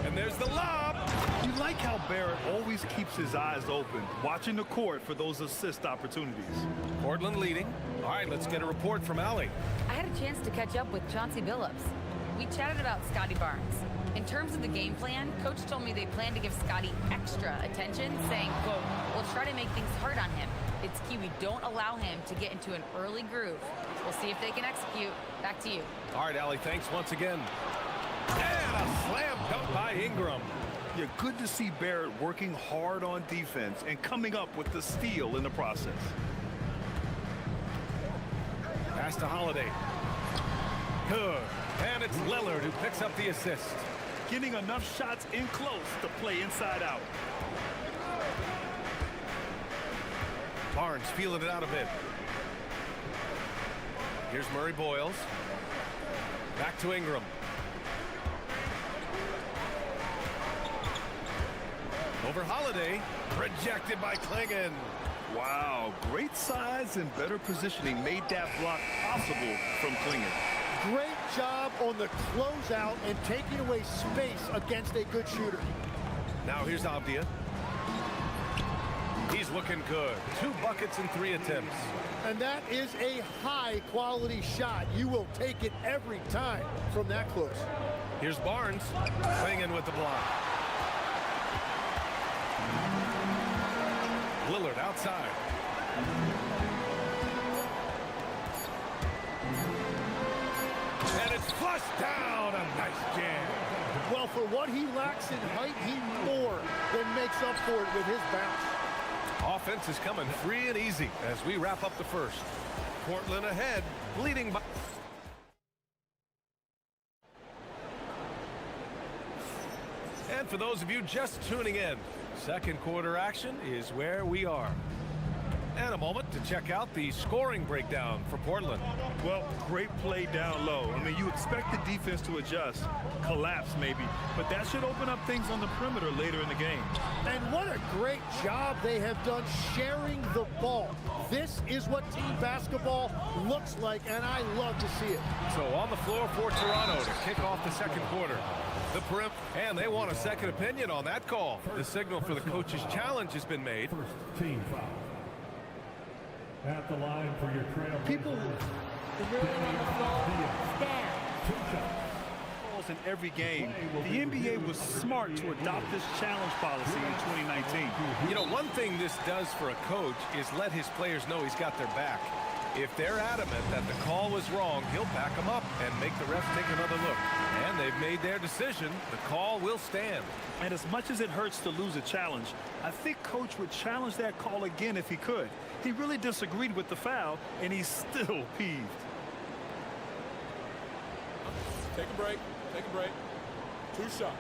And there's the lob. You like how Barrett always keeps his eyes open, watching the court for those assist opportunities. Portland leading. All right, let's get a report from Allie. I had a chance to catch up with Chauncey Billups. We chatted about Scotty Barnes. In terms of the game plan, Coach told me they plan to give Scotty extra attention, saying, quote, we'll try to make things hard on him. It's key we don't allow him to get into an early groove. We'll see if they can execute. Back to you. All right, Allie, thanks once again. And a slam dunk by Ingram. Yeah, good to see Barrett working hard on defense and coming up with the steal in the process. Pass to Holiday. Good. And it's Lillard who picks up the assist. Getting enough shots in close to play inside out. Barnes feeling it out a bit. Here's Murray Boyles. Back to Ingram. Over Holiday. Rejected by Clingan. Wow, great size and better positioning made that block possible from Clingan. Great job on the closeout and taking away space against a good shooter. Now here's Avdia. He's looking good. 2 buckets in 3 attempts. And that is a high-quality shot. You will take it every time from that close. Here's Barnes. Clingan with the block. outside. And it's flushed down. A nice jam. Well, for what he lacks in height, he more than makes up for it with his bounce. Offense is coming free and easy as we wrap up the first. Portland ahead, leading by... And for those of you just tuning in, second quarter action is where we are. And a moment to check out the scoring breakdown for Portland. Well, great play down low. I mean, you expect the defense to adjust, collapse maybe, but that should open up things on the perimeter later in the game. And what a great job they have done sharing the ball. This is what team basketball looks like, and I love to see it. So on the floor for Toronto to kick off the second quarter. The perimeter, and they want a second opinion on that call. The signal for the coach's challenge has been made. First team foul. At the line for your trail. People in every game. The NBA was smart to adopt this challenge policy in 2019. You know, one thing this does for a coach is let his players know he's got their back. If they're adamant that the call was wrong, he'll back them up and make the refs take another look. And they've made their decision. The call will stand. And as much as it hurts to lose a challenge, I think Coach would challenge that call again if he could. He really disagreed with the foul, and he's still peeved. Take a break. Take a break. 2 shots.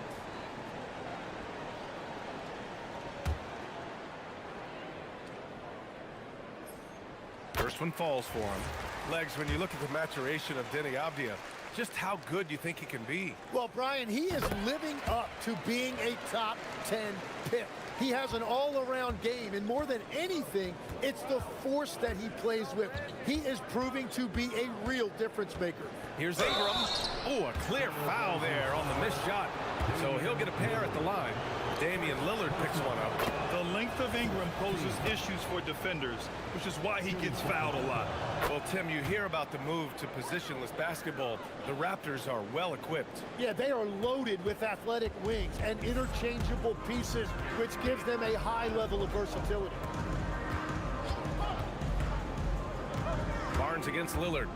First one falls for him. Legs, when you look at the maturation of Denny Avdia, just how good do you think he can be? Well, Brian, he is living up to being a top 10 pick. He has an all-around game, and more than anything, it's the force that he plays with. He is proving to be a real difference maker. Here's Ingram. Oh, a clear foul there on the missed shot. So he'll get a pair at the line. Damian Lillard picks one up. The length of Ingram poses issues for defenders, which is why he gets fouled a lot. Well, Tim, you hear about the move to positionless basketball. The Raptors are well equipped. Yeah, they are loaded with athletic wings and interchangeable pieces, which gives them a high level of versatility. Barnes against Lillard.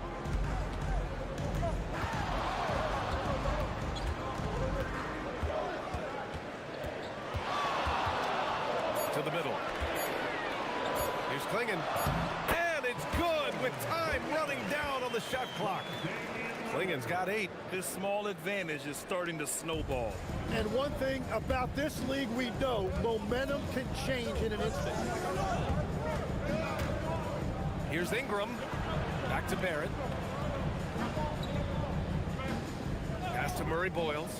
To the middle. Here's Klingon. And it's good with time running down on the shot clock. Klingon's got 8. This small advantage is starting to snowball. And one thing about this league we know, momentum can change in an instant. Here's Ingram. Back to Barrett. Pass to Murray Boyles.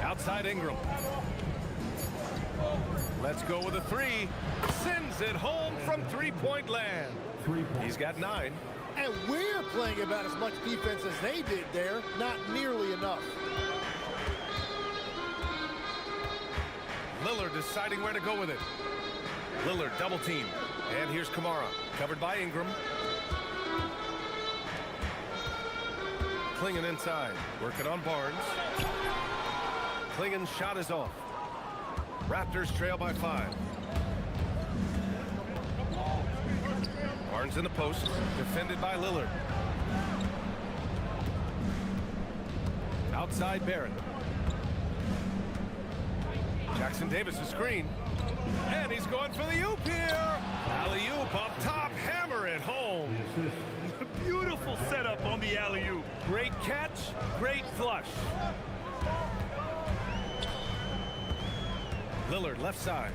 Outside Ingram. Let's go with a 3. Sends it home from three-point land. He's got 9. And we're playing about as much defense as they did there. Not nearly enough. Lillard deciding where to go with it. Lillard double team. And here's Kamara. Covered by Ingram. Klingon inside. Working on Barnes. Klingon's shot is off. Raptors trail by 5. Barnes in the post. Defended by Lillard. Outside Barrett. Jackson Davis a screen. And he's going for the oop here. Alley-oop up top. Hammer it home. Beautiful setup on the alley-oop. Great catch. Great flush. Lillard left side.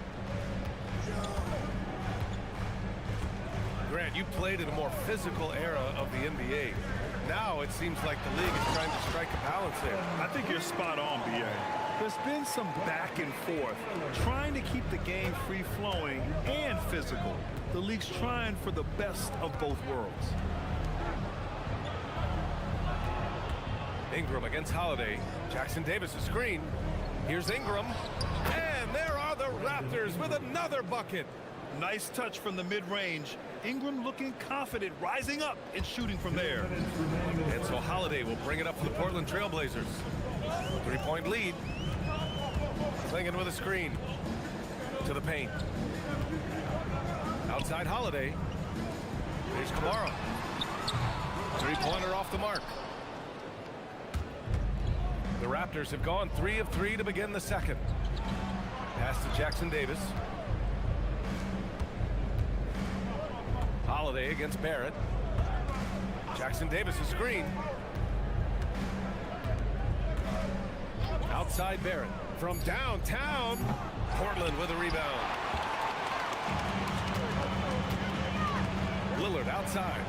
Grant, you played in a more physical era of the NBA. Now it seems like the league is trying to strike a balance there. I think you're spot on, B.A. There's been some back and forth, trying to keep the game free-flowing and physical. The league's trying for the best of both worlds. Ingram against Holiday. Jackson Davis a screen. Here's Ingram. And there are the Raptors with another bucket. Nice touch from the mid-range. Ingram looking confident, rising up and shooting from there. And so Holiday will bring it up for the Portland Trail Blazers. 3-point lead. Klingon with a screen. to the paint. Outside Holiday. Here's Kamara. Three-pointer off the mark. The Raptors have gone 3 of 3 to begin the second. Pass to Jackson Davis. Holiday against Barrett. Jackson Davis a screen. Outside Barrett. From downtown, Portland with a rebound. Lillard outside.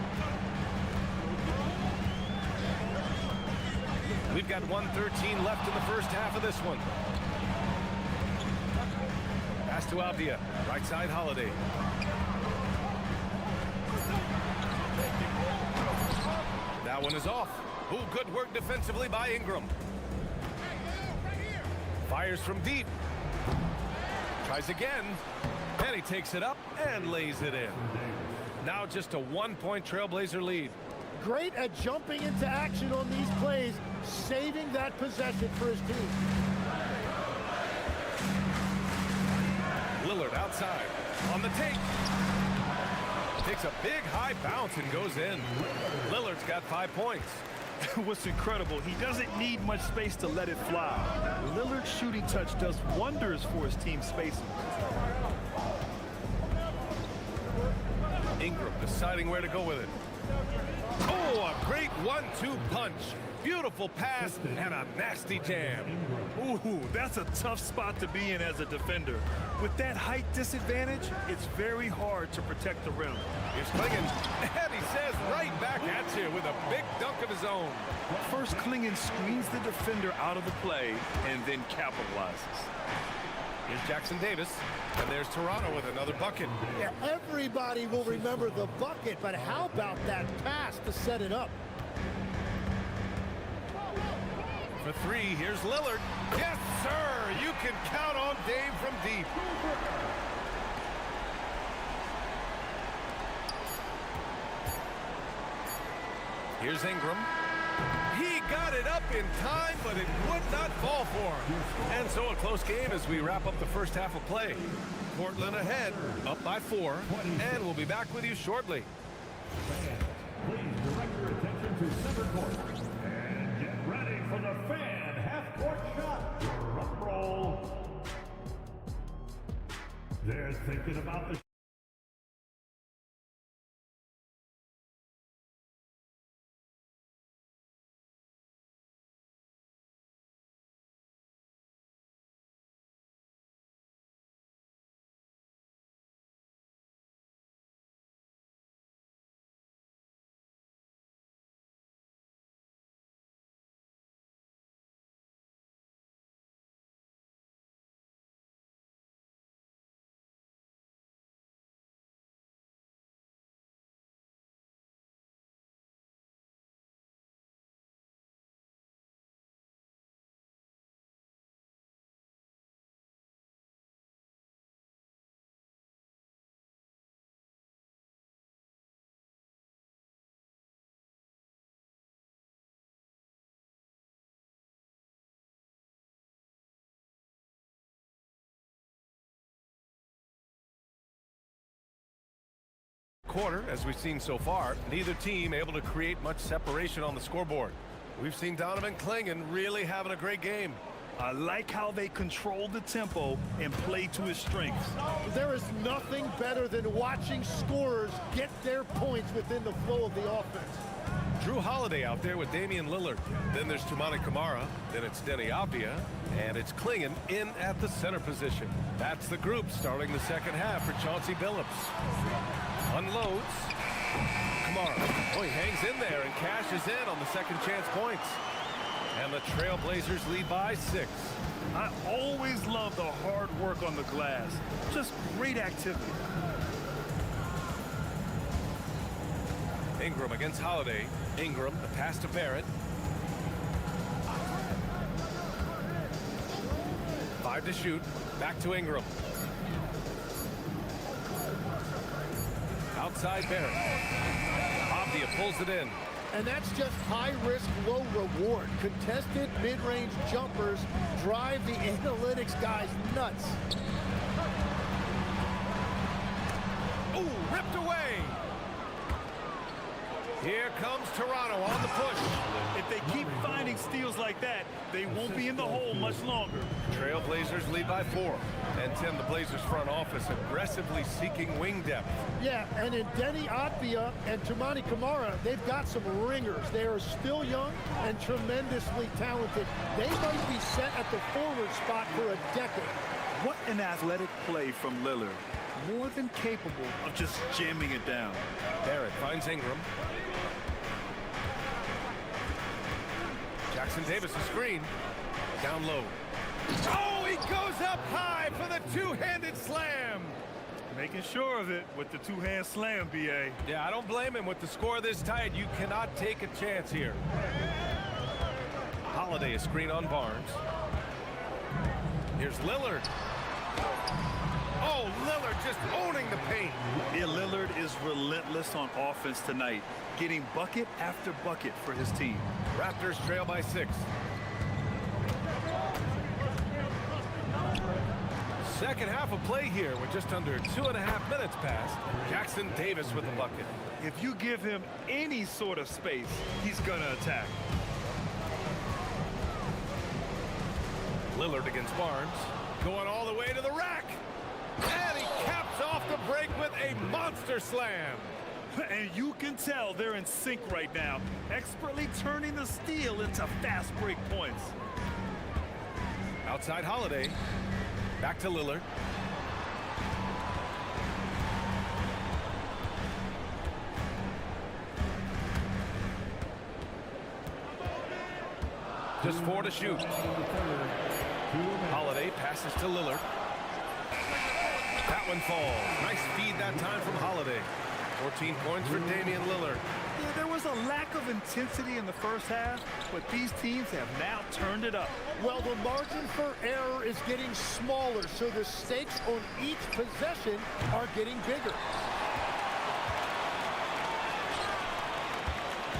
We've got 1:13 left in the first half of this one. Pass to Avdia. Right side Holiday. That one is off. Ooh, good work defensively by Ingram. Fires from deep. Tries again. And he takes it up and lays it in. Now just a 1-point Trailblazer lead. Great at jumping into action on these plays, saving that possession for his team. Lillard outside. On the take. Takes a big high bounce and goes in. Lillard's got 5 points. What's incredible, he doesn't need much space to let it fly. Lillard's shooting touch does wonders for his team's spacing. Ingram deciding where to go with it. Oh, a great 1-2 punch. Beautiful pass and a nasty jam. Ooh, that's a tough spot to be in as a defender. With that height disadvantage, it's very hard to protect the rim. Here's Klingon, and he says right back at you with a big dunk of his own. First, Klingon screens the defender out of the play and then capitalizes. Here's Jackson Davis, and there's Toronto with another bucket. Yeah, everybody will remember the bucket, but how about that pass to set it up? For 3, here's Lillard. Yes, sir! You can count on Dave from deep. Here's Ingram. He got it up in time, but it would not fall for him. And so a close game as we wrap up the first half of play. Portland ahead, up by 4, and we'll be back with you shortly. Please direct your attention to center court and get ready for the fan half-court shot. Drum roll. They're thinking about the quarter, as we've seen so far, neither team able to create much separation on the scoreboard. We've seen Donovan Klingon really having a great game. I like how they control the tempo and play to his strengths. There is nothing better than watching scorers get their points within the flow of the offense. Drew Holiday out there with Damian Lillard. Then there's Toumani Kamara. Then it's Denny Avdia. And it's Klingon in at the center position. That's the group starting the second half for Chauncey Billups. Unloads. Kamara. Oh, he hangs in there and cashes in on the second chance points. And the Trailblazers lead by 6. I always love the hard work on the glass. Just great activity. Ingram against Holiday. Ingram, the pass to Barrett. 5 to shoot. Back to Ingram. Outside Barrett. Avdia pulls it in. And that's just high risk, low reward. Contested mid-range jumpers drive the analytics guys nuts. ripped away. Here comes Toronto on the push. If they keep finding steals like that, they won't be in the hole much longer. Trailblazers lead by 4. And Tim, the Blazers front office aggressively seeking wing depth. Yeah, and in Denny Atvia and Tumani Kamara, they've got some ringers. They are still young and tremendously talented. They might be set at the forward spot for a decade. What an athletic play from Lillard. More than capable of just jamming it down. Barrett finds Ingram. Jackson Davis a screen. Down low. Oh, he goes up high for the two-handed slam. Making sure of it with the two-hand slam, B.A. Yeah, I don't blame him. With the score this tight, you cannot take a chance here. Holiday a screen on Barnes. Here's Lillard. Oh, Lillard just owning the paint. Yeah, Lillard is relentless on offense tonight, getting bucket after bucket for his team. Raptors trail by 6. Second half of play here with just under 2.5 minutes passed. Jackson Davis with the bucket. If you give him any sort of space, he's gonna attack. Lillard against Barnes. Going all the way to the rack. And he caps off the break with a monster slam. And you can tell they're in sync right now, expertly turning the steal into fast break points. Outside Holiday. Back to Lillard. Just 4 to shoot. Holiday passes to Lillard. That one falls. Nice feed that time from Holiday. 14 points for Damian Lillard. Yeah, there was a lack of intensity in the first half, but these teams have now turned it up. Well, the margin for error is getting smaller, so the stakes on each possession are getting bigger.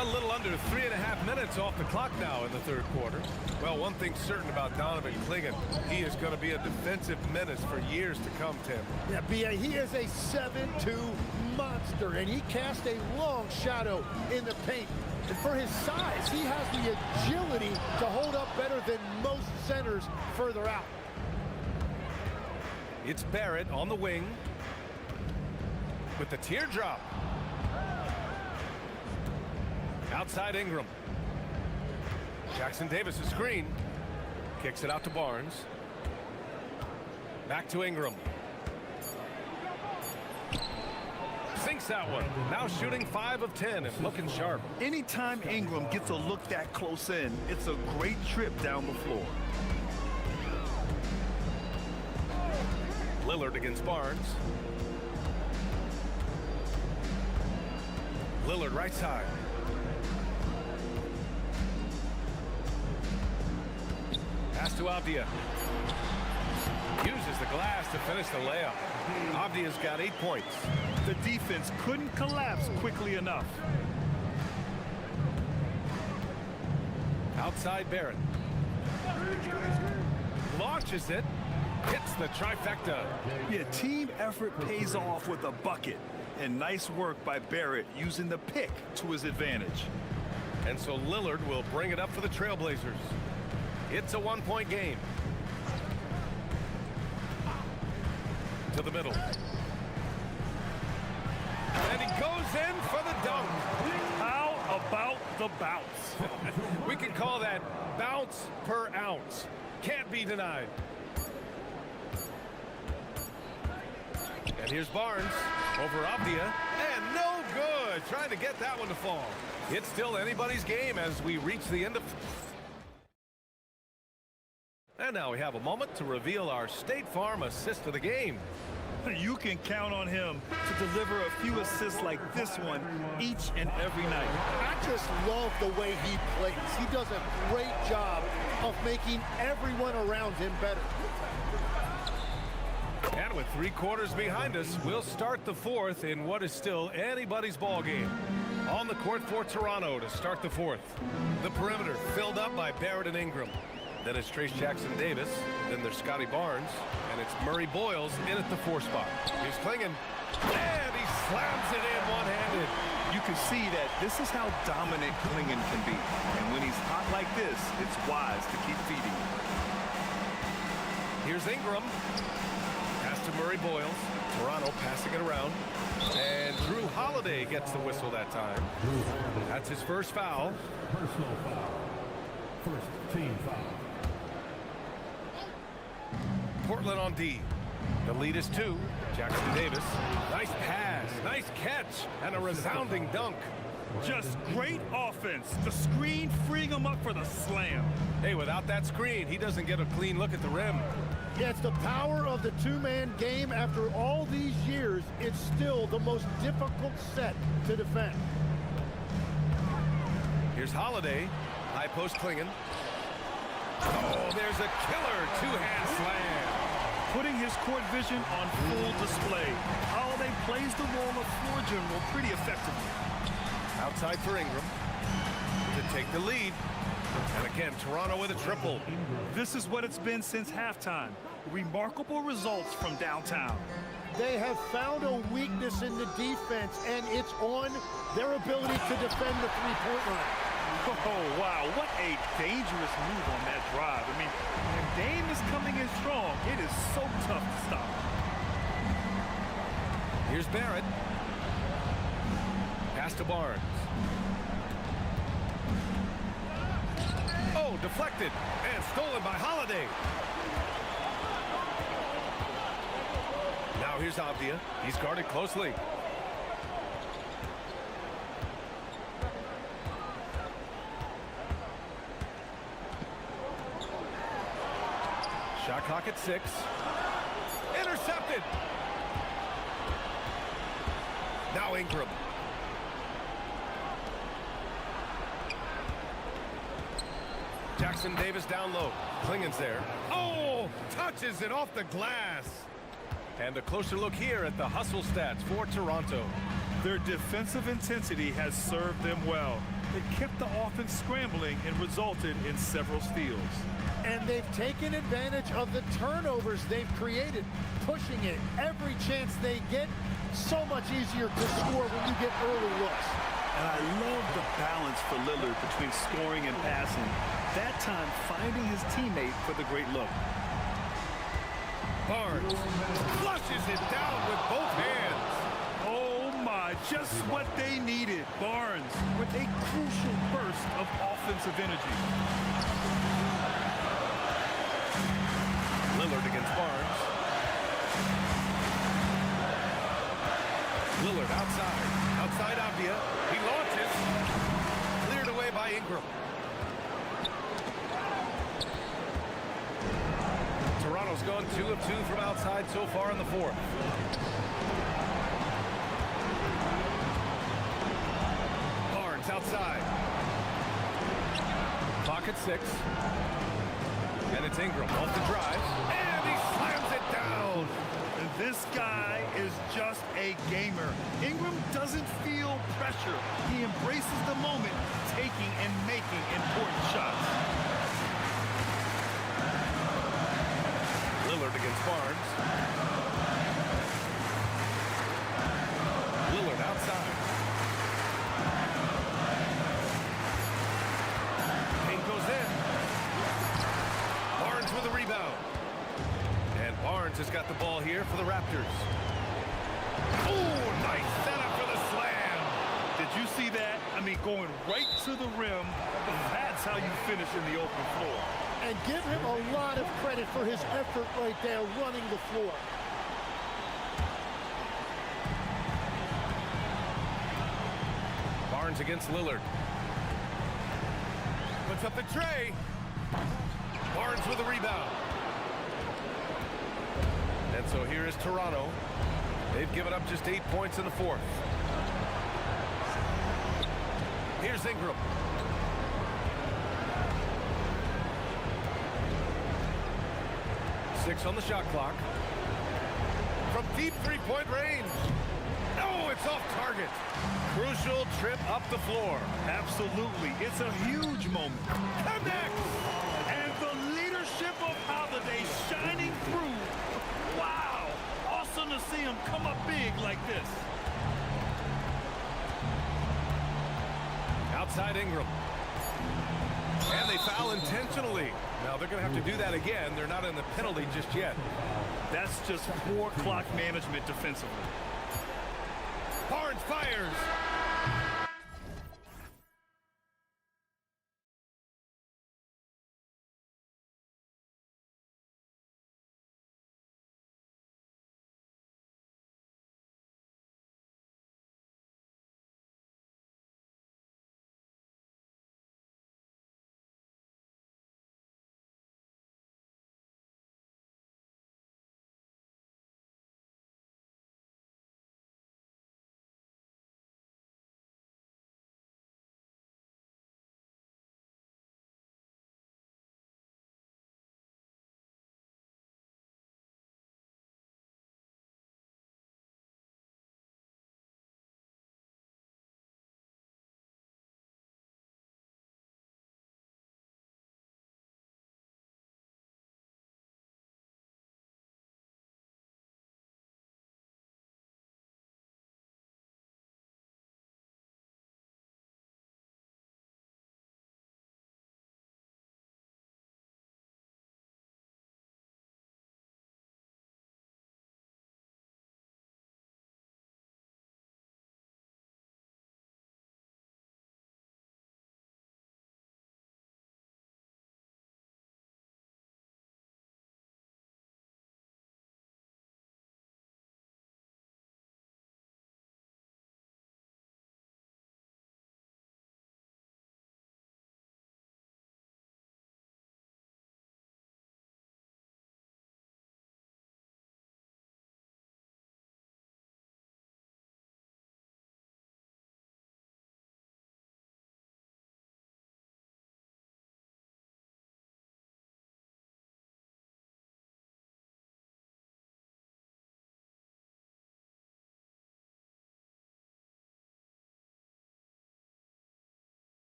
A little under 3.5 minutes off the clock now in the third quarter. Well, one thing's certain about Donovan Clingan. He is going to be a defensive menace for years to come, Tim. Yeah, B.A., he is a 7'2" monster, and he casts a long shadow in the paint. And for his size, he has the agility to hold up better than most centers further out. It's Barrett on the wing with the teardrop. Outside Ingram. Jackson Davis a screen. Kicks it out to Barnes. Back to Ingram. Sinks that one. Now shooting 5 of 10 and looking sharp. Anytime Ingram gets a look that close in, it's a great trip down the floor. Lillard against Barnes. Lillard right side. Pass to Avdia. Uses the glass to finish the layup. Avdia's got 8 points. The defense couldn't collapse quickly enough. Outside Barrett. Launches it. Hits the trifecta. Yeah, team effort pays off with a bucket. And nice work by Barrett using the pick to his advantage. And so Lillard will bring it up for the Trailblazers. It's a 1-point game. To the middle. And he goes in for the dunk. How about the bounce? We can call that bounce per ounce. Can't be denied. And here's Barnes over Avdia. And no good. Trying to get that one to fall. It's still anybody's game as we reach the end of... And now we have a moment to reveal our State Farm assist of the game. You can count on him to deliver a few assists like this one each and every night. I just love the way he plays. He does a great job of making everyone around him better. And with 3 quarters behind us, we'll start the fourth in what is still anybody's ball game. On the court for Toronto to start the fourth. The perimeter filled up by Barrett and Ingram. Then it's Trace Jackson Davis. Then there's Scotty Barnes. And it's Murray Boyles in at the 4 spot. Here's Clingan. And he slams it in one-handed. You can see that this is how dominant Klingon can be. And when he's hot like this, it's wise to keep feeding him. Here's Ingram. Pass to Murray Boyles. Toronto passing it around. And Drew Holiday gets the whistle that time. That's his first foul. Personal foul. First team foul. Portland on D. The lead is 2. Jackson Davis. Nice pass. Nice catch. And a resounding dunk. Just great offense. The screen freeing him up for the slam. Hey, without that screen, he doesn't get a clean look at the rim. Yeah, it's the power of the two-man game. After all these years, it's still the most difficult set to defend. Here's Holiday. High post Klingon. Oh, there's a killer two-hand slam. Putting his court vision on full display. Holiday plays the role of floor general pretty effectively. Outside for Ingram to take the lead. And again, Toronto with a triple. This is what it's been since halftime. Remarkable results from downtown. They have found a weakness in the defense, and it's on their ability to defend the three-point line. Oh, wow, what a dangerous move on that drive. I mean, when Dame is coming in strong, it is so tough to stop. Here's Barrett. Pass to Barnes. Oh, deflected and stolen by Holiday. Now here's Avdia. He's guarded closely. Shot clock at 6. Intercepted. Now Ingram. Jackson Davis down low. Klingon's there. Oh, touches it off the glass. And a closer look here at the hustle stats for Toronto. Their defensive intensity has served them well. It kept the offense scrambling and resulted in several steals. And they've taken advantage of the turnovers they've created, pushing it every chance they get. So much easier to score when you get early looks. And I love the balance for Lillard between scoring and passing. That time finding his teammate for the great look. Barnes flushes it down with both hands. Oh my, just what they needed. Barnes with a crucial burst of offensive energy. Lillard against Barnes. Lillard outside. Outside Avdia. He launches. Cleared away by Ingram. Toronto's gone 2 of 2 from outside so far in the 4th. Barnes outside. Clock at 6. And it's Ingram off the drive. And he slams it down. And this guy is just a gamer. Ingram doesn't feel pressure. He embraces the moment, taking and making important shots. Lillard against Barnes. Lillard outside. Payne goes in. Barnes with a rebound. And Barnes has got the ball here for the Raptors. Oh, nice setup for the slam. Did you see that? I mean, going right to the rim. That's how you finish in the open floor. And give him a lot of credit for his effort right there, running the floor. Barnes against Lillard. Puts up the tray. Barnes with a rebound. And so here is Toronto. They've given up just 8 points in the 4th. Here's Ingram. Six on the shot clock. From deep three-point range. No, it's off target. Crucial trip up the floor. Absolutely. It's a huge moment. Connects! And the leadership of Holiday shining through. Wow. Awesome to see him come up big like this. inside Ingram. And they foul intentionally. Now they're going to have to do that again. They're not in the penalty just yet. That's just poor clock management defensively. Barnes fires.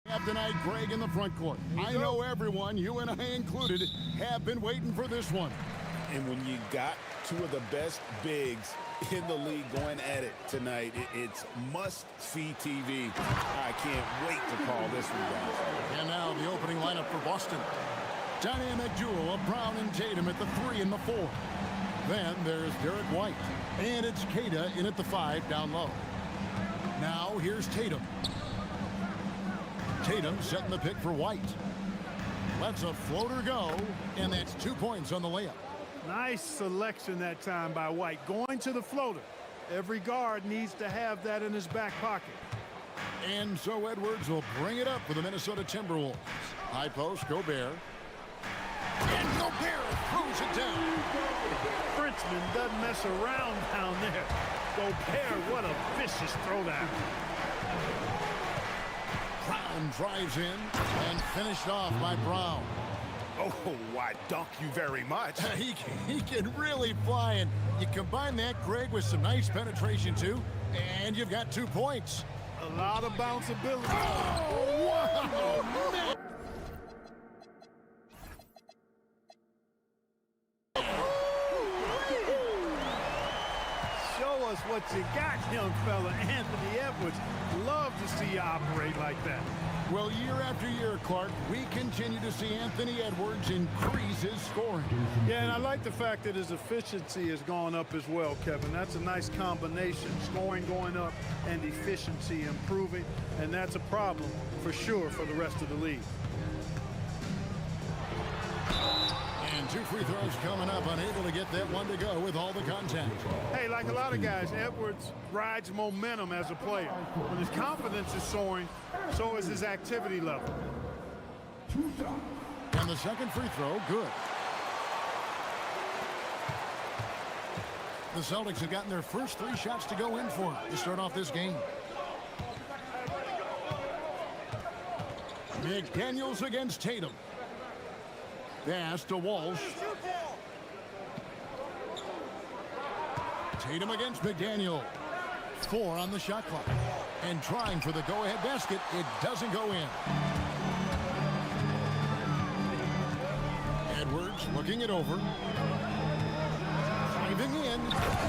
Have tonight, Greg, in the front court. I know everyone, you and I included, have been waiting for this one. And when you got two of the best bigs in the league going at it tonight, it's must-see TV. I can't wait to call this one, guys. And now the opening lineup for Boston. Dynamic duo of Brown and Tatum at the 3 and the 4. Then there's Derek White. And it's Kata in at the 5 down low. Now here's Tatum. Tatum setting the pick for White. Lets a floater go, and that's 2 points on the layup. Nice selection that time by White, going to the floater. Every guard needs to have that in his back pocket. And so Edwards will bring it up for the Minnesota Timberwolves. High post, Gobert. And Gobert throws it down. Frenchman doesn't mess around down there. Gobert, what a vicious throwdown. Brown drives in and finished off by Brown. Oh, why, dunk you very much. He can really fly, and you combine that, Greg, with some nice penetration, too, and you've got 2 points. A lot of bounceability. Oh, wow, man. Show us what you got, young fella. Anthony Edwards, love to see you operate like that. Well, year after year, Clark, we continue to see Anthony Edwards increase his scoring. Yeah, and I like the fact that his efficiency has gone up as well, Kevin. That's a nice combination. Scoring going up and efficiency improving, and that's a problem for sure for the rest of the league. And 2 free throws coming up, unable to get that one to go with all the contact. Hey, like a lot of guys, Edwards rides momentum as a player. When his confidence is soaring, so is his activity level. And the second free throw, good. The Celtics have gotten their first 3 shots to go in for to start off this game. McDaniels against Tatum. Pass to Walsh. Tatum against McDaniel. 4 on the shot clock. And trying for the go-ahead basket. It doesn't go in. Edwards looking it over. Driving in.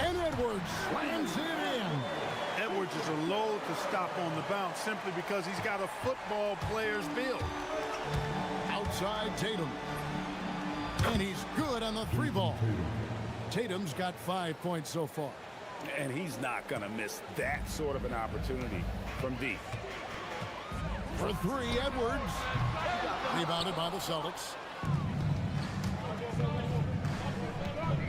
And Edwards slams it in. Edwards is a load to stop on the bounce simply because he's got a football player's build. Outside Tatum. And he's good on the 3 ball. Tatum's got 5 points so far. And he's not going to miss that sort of an opportunity from deep. For 3, Edwards. Rebounded by the Celtics.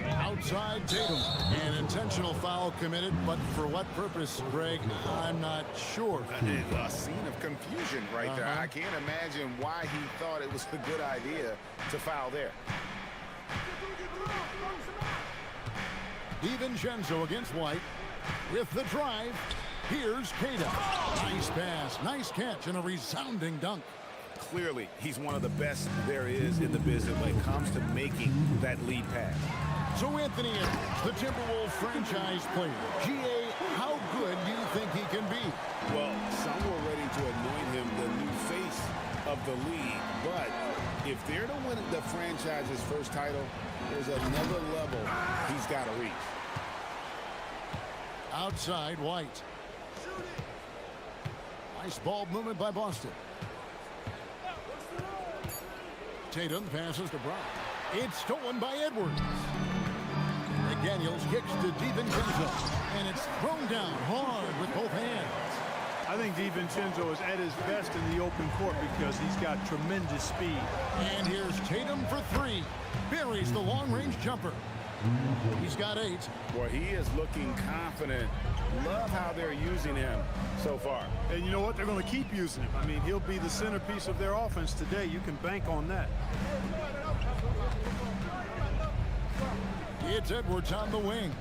Outside Tatum. An intentional foul committed, but for what purpose, Greg, I'm not sure. A scene of confusion right there. I can't imagine why he thought it was a good idea to foul there. DiVincenzo against White. With the drive, here's Kata. Nice pass, nice catch, and a resounding dunk. Clearly, he's one of the best there is in the business when it comes to making that lead pass. So Anthony Edwards, the Timberwolves franchise player. GA, how good do you think he can be? Well, some were ready to anoint him the new face of the league, but if they're to win the franchise's first title, there's another level he's got to reach. Outside White. Nice ball movement by Boston. Tatum passes to Brown. It's stolen by Edwards. McDaniels kicks to DiVincenzo, and it's thrown down hard with both hands. I think DiVincenzo is at his best in the open court because he's got tremendous speed. And here's Tatum for 3. Buries the long-range jumper. He's got 8. Boy, he is looking confident. Love how they're using him so far. And you know what? They're going to keep using him. I mean, he'll be the centerpiece of their offense today. You can bank on that. It's Edwards on the wing.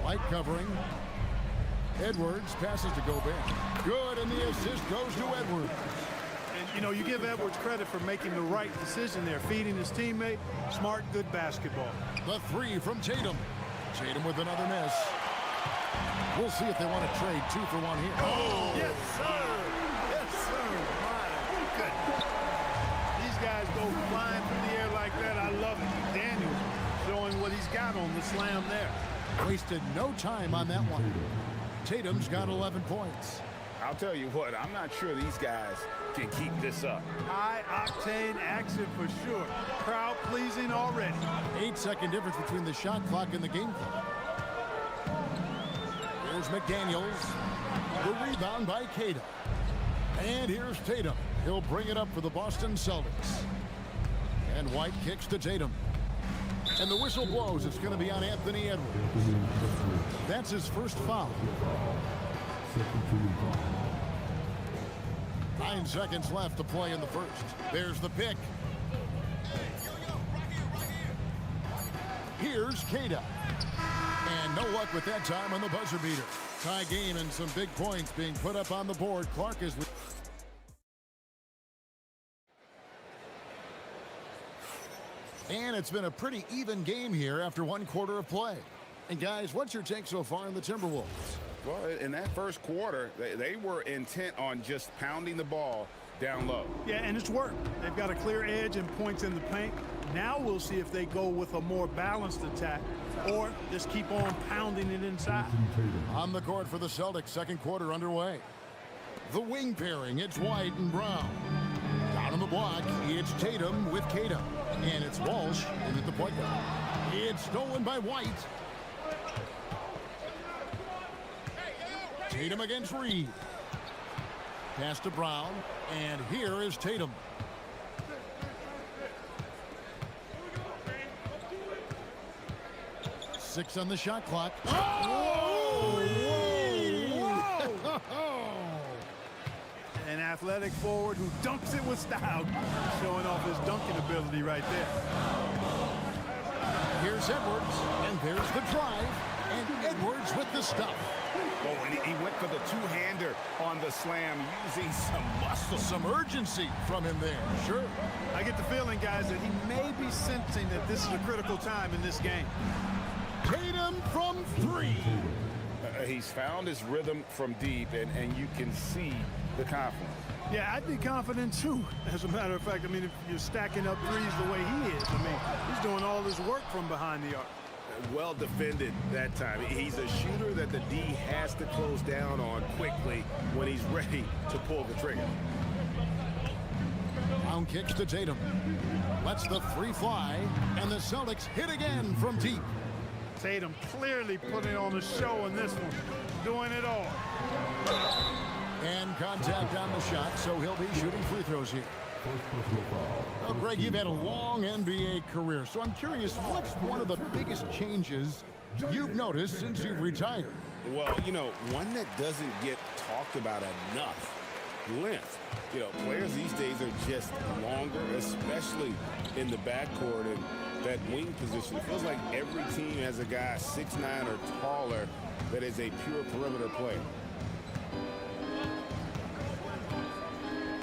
White covering. Edwards passes to Gobert. Good, and the assist goes to Edwards. And, you know, you give Edwards credit for making the right decision there, feeding his teammate. Smart, good basketball. The 3 from Tatum. Tatum with another miss. We'll see if they want to trade 2 for 1 here. Oh, yes, sir. Yes, sir. My good. These guys go flying through the air like that. I love it. Daniels showing what he's got on the slam there. Wasted no time on that one. Tatum's got 11 points. I'll tell you what, I'm not sure these guys can keep this up. High-octane action for sure. Crowd-pleasing already. 8-second difference between the shot clock and the game clock. Here's McDaniels. The rebound by Keita. And here's Tatum. He'll bring it up for the Boston Celtics. And White kicks to Tatum. And the whistle blows. It's going to be on Anthony Edwards. That's his first foul. 9 seconds left to play in the first. There's the pick. Here's Keita. And no luck with that time on the buzzer beater. Tie game and some big points being put up on the board. Clark is... And it's been a pretty even game here after one quarter of play. And guys, what's your take so far in the Timberwolves? Well, in that first quarter, they were intent on just pounding the ball down low. Yeah, and it's worked. They've got a clear edge and points in the paint. Now we'll see if they go with a more balanced attack or just keep on pounding it inside. On the court for the Celtics, second quarter underway. The wing pairing, it's White and Brown. Down on the block, it's Tatum with Keita. And it's Walsh in at the point guard. It's stolen by White. Tatum against Reed. Pass to Brown. And here is Tatum. Six on the shot clock. Oh! Whoa! An athletic forward who dunks it with style, showing off his dunking ability right there. Here's Edwards, and there's the drive, and Edwards with the stuff. Oh, and he went for the two-hander on the slam, using some muscle. Some urgency from him there, sure. I get the feeling, guys, that he may be sensing that this is a critical time in this game. Tatum from three. He's found his rhythm from deep, and you can see the confidence. Yeah, I'd be confident too. As a matter of fact, I mean, if you're stacking up threes the way he is, I mean, he's doing all his work from behind the arc. Well defended that time. He's a shooter that the D has to close down on quickly when he's ready to pull the trigger. Brown kicks to Tatum. Lets the three fly, and the Celtics hit again from deep. Tatum clearly putting on a show in this one, doing it all. And contact on the shot, so he'll be shooting free throws here. Well, Greg, you've had a long NBA career, so I'm curious, what's one of the biggest changes you've noticed since you've retired? Well, you know, one that doesn't get talked about enough, length. You know, players these days are just longer, especially in the backcourt and that wing position. It feels like every team has a guy 6'9" or taller that is a pure perimeter player.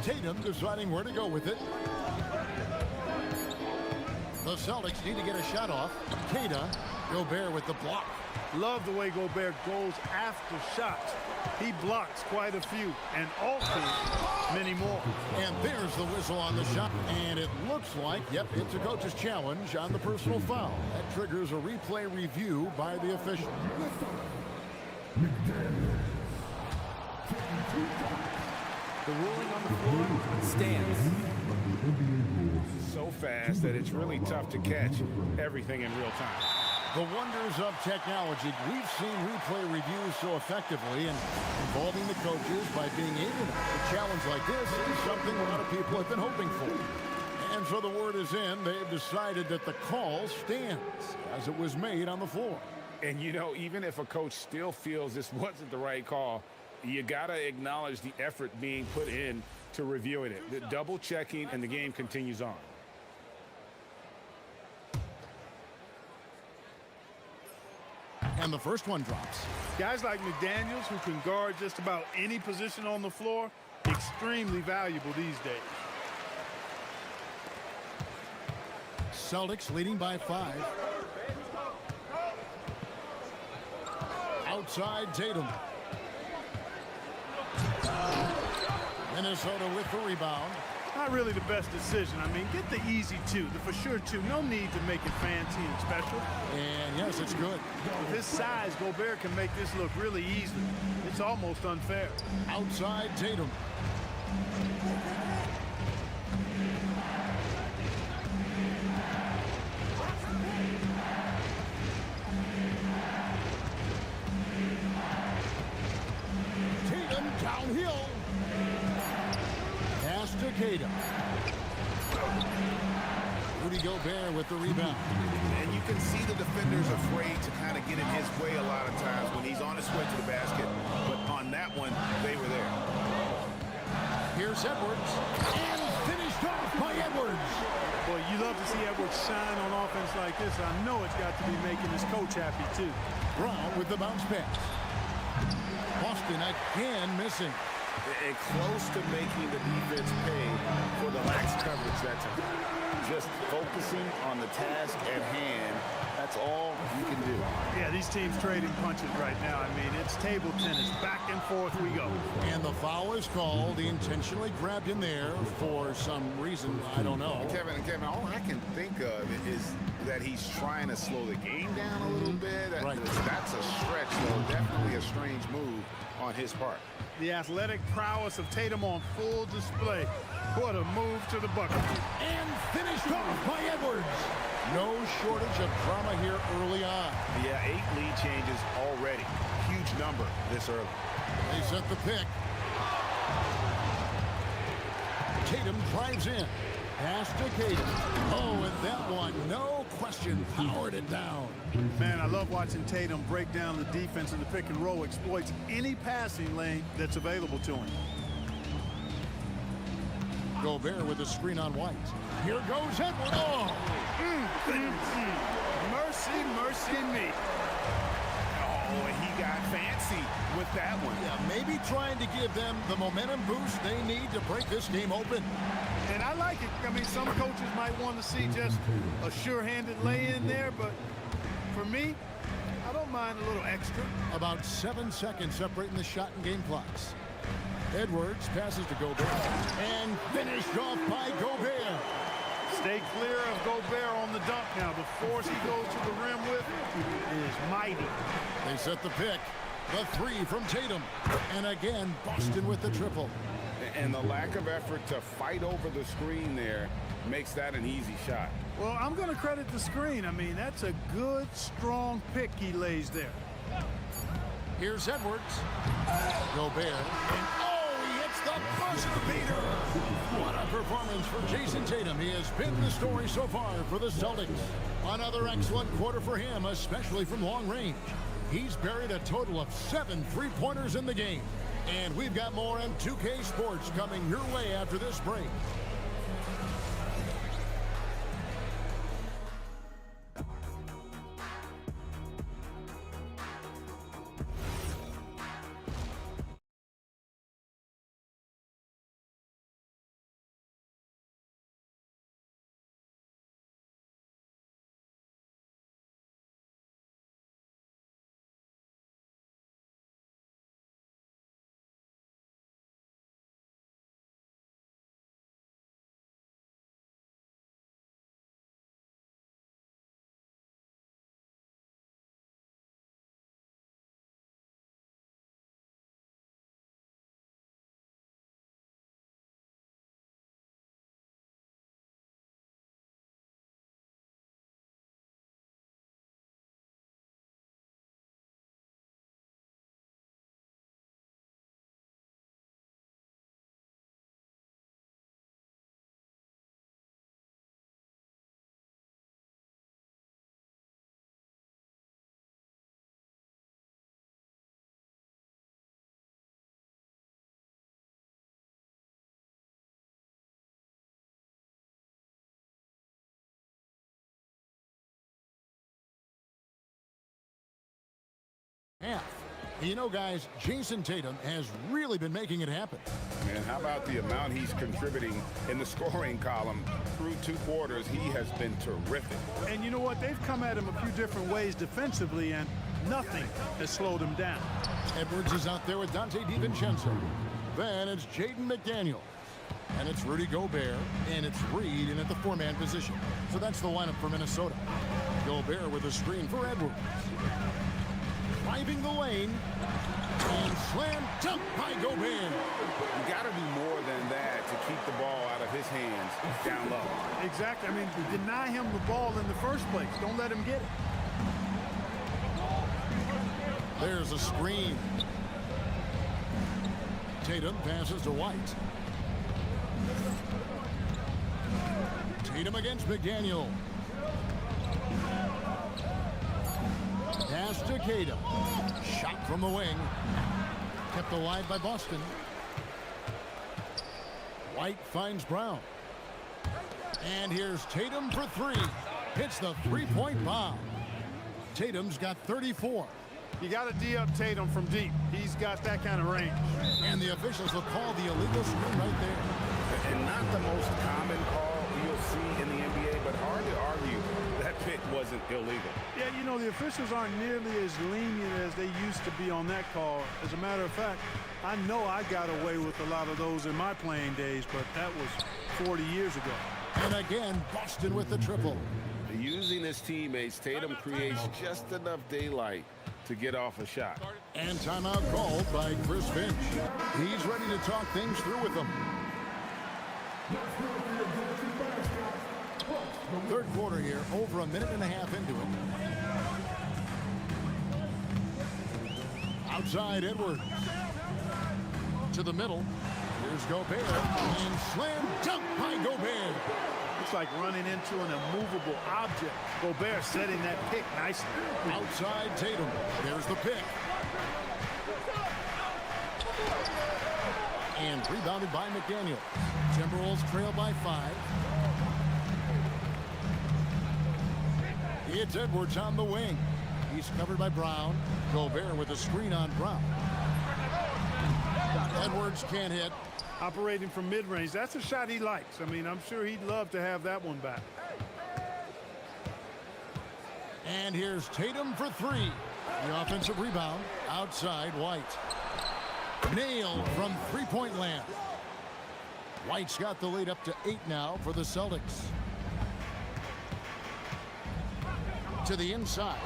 Tatum deciding where to go with it. The Celtics need to get a shot off. Keita, Gobert with the block. Love the way Gobert goes after shots. He blocks quite a few and alters many more. And there's the whistle on the shot. And it looks like, yep, it's a coach's challenge on the personal foul. That triggers a replay review by the official. The ruling on the floor stands. So fast that it's really tough to catch everything in real time. The wonders of technology. We've seen replay reviews so effectively, and involving the coaches by being able to challenge like this is something a lot of people have been hoping for. And so the word is in. They've decided that the call stands as it was made on the floor. And, you know, even if a coach still feels this wasn't the right call, you got to acknowledge the effort being put in to reviewing it. The double checking, and the game continues on. And the first one drops. Guys like McDaniels, who can guard just about any position on the floor, extremely valuable these days. Celtics leading by 5. Outside Tatum. Minnesota with the rebound. Not really the best decision. I mean, get the easy two, the for sure two. No need to make it fancy and special. And yes, it's good. With his size, Gobert can make this look really easy. It's almost unfair. Outside Tatum. Tatum downhill. Pass to Tatum. Rudy Gobert with the rebound. And you can see the defenders afraid to kind of get in his way a lot of times when he's on his way to the basket. But on that one, they were there. Here's Edwards. And finished off by Edwards. Boy, you love to see Edwards shine on offense like this. I know it's got to be making his coach happy, too. Brown with the bounce pass. Boston again missing. And close to making the defense pay for the lax coverage that time. Just focusing on the task at hand, that's all you can do. Yeah, these teams trading punches right now. I mean, it's table tennis. Back and forth we go. And the foul is called. He intentionally grabbed him there for some reason. I don't know. Kevin, all I can think of is that he's trying to slow the game down a little bit. Right. That's a stretch, though. Definitely a strange move on his part. The athletic prowess of Tatum on full display. What a move to the bucket. And finished off by Edwards. No shortage of drama here early on. Yeah, 8 lead changes already. Huge number this early. They set the pick. Tatum drives in. Pass to Tatum. Oh, and that one, no question, powered it down. Man, I love watching Tatum break down the defense in the pick and roll, exploits any passing lane that's available to him. Gobert with the screen on White. Here goes Edwards. Oh! Mercy, mercy me. Oh, and he got fancy with that one. Yeah, maybe trying to give them the momentum boost they need to break this game open. And I like it. I mean, some coaches might want to see just a sure-handed lay-in there, but for me, I don't mind a little extra. About 7 seconds separating the shot and game clocks. Edwards passes to Gobert and finished off by Gobert. Stay clear of Gobert on the dunk now. The force he goes to the rim with is mighty. They set the pick. The three from Tatum. And again, Boston with the triple. And the lack of effort to fight over the screen there makes that an easy shot. Well, I'm going to credit the screen. I mean, that's a good, strong pick he lays there. Here's Edwards. Gobert. And he hits the buzzer beater. What a performance for Jason Tatum. He has been the story so far for the Celtics. Another excellent quarter for him, especially from long range. He's buried a total of 7 three-pointers in the game. And we've got more on 2K Sports coming your way after this break. Half. You know, guys, Jason Tatum has really been making it happen. And how about the amount he's contributing in the scoring column through 2 quarters? He has been terrific. And you know what? They've come at him a few different ways defensively, and nothing has slowed him down. Edwards is out there with Dante DiVincenzo. Then it's Jaden McDaniel. And it's Rudy Gobert, and it's Reed in at the four-man position. So that's the lineup for Minnesota. Gobert with a screen for Edwards. Driving the lane, and slam dunk by Gobert. You got to do more than that to keep the ball out of his hands down low. Exactly. I mean, deny him the ball in the first place. Don't let him get it. There's a screen. Tatum passes to White. Tatum against McDaniel. Pass to Tatum. Shot from the wing. Kept alive by Boston. White finds Brown. And here's Tatum for three. Hits the three-point bomb. Tatum's got 34. You got to D up Tatum from deep. He's got that kind of range. And the officials will call the illegal screen right there. And not the most common call you'll see in the NBA, but hard to argue that pick wasn't illegal. Yeah, you know, the officials aren't nearly as lenient as they used to be on that call. As a matter of fact, I know I got away with a lot of those in my playing days, but that was 40 years ago. And again, Boston with the triple. Using his teammates, Tatum creates just enough daylight to get off a shot. And timeout called by Chris Finch. He's ready to talk things through with them. Third quarter here, over a minute and a half into it. Outside Edwards. To the middle. Here's Gobert. And slam dunk by Gobert. It's like running into an immovable object. Gobert setting that pick nicely. Outside Tatum. There's the pick. And rebounded by McDaniel. Timberwolves trail by 5. It's Edwards on the wing. He's covered by Brown. Gobert with a screen on Brown. Edwards can't hit. Operating from mid-range, that's a shot he likes. I mean, I'm sure he'd love to have that one back. And here's Tatum for three. The offensive rebound outside White. Nailed from three-point land. White's got the lead up to 8 now for the Celtics. To the inside.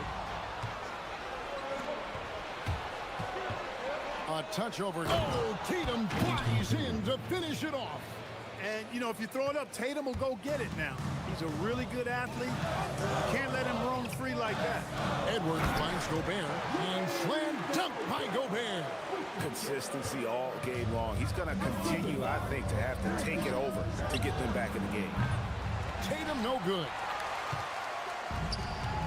A touch over. Oh, Tatum flies in to finish it off. And, you know, if you throw it up, Tatum will go get it now. He's a really good athlete. You can't let him roam free like that. Edwards finds Gobert. And slam dunk by Gobert. Consistency all game long. He's going to continue, I think, to have to take it over to get them back in the game. Tatum no good.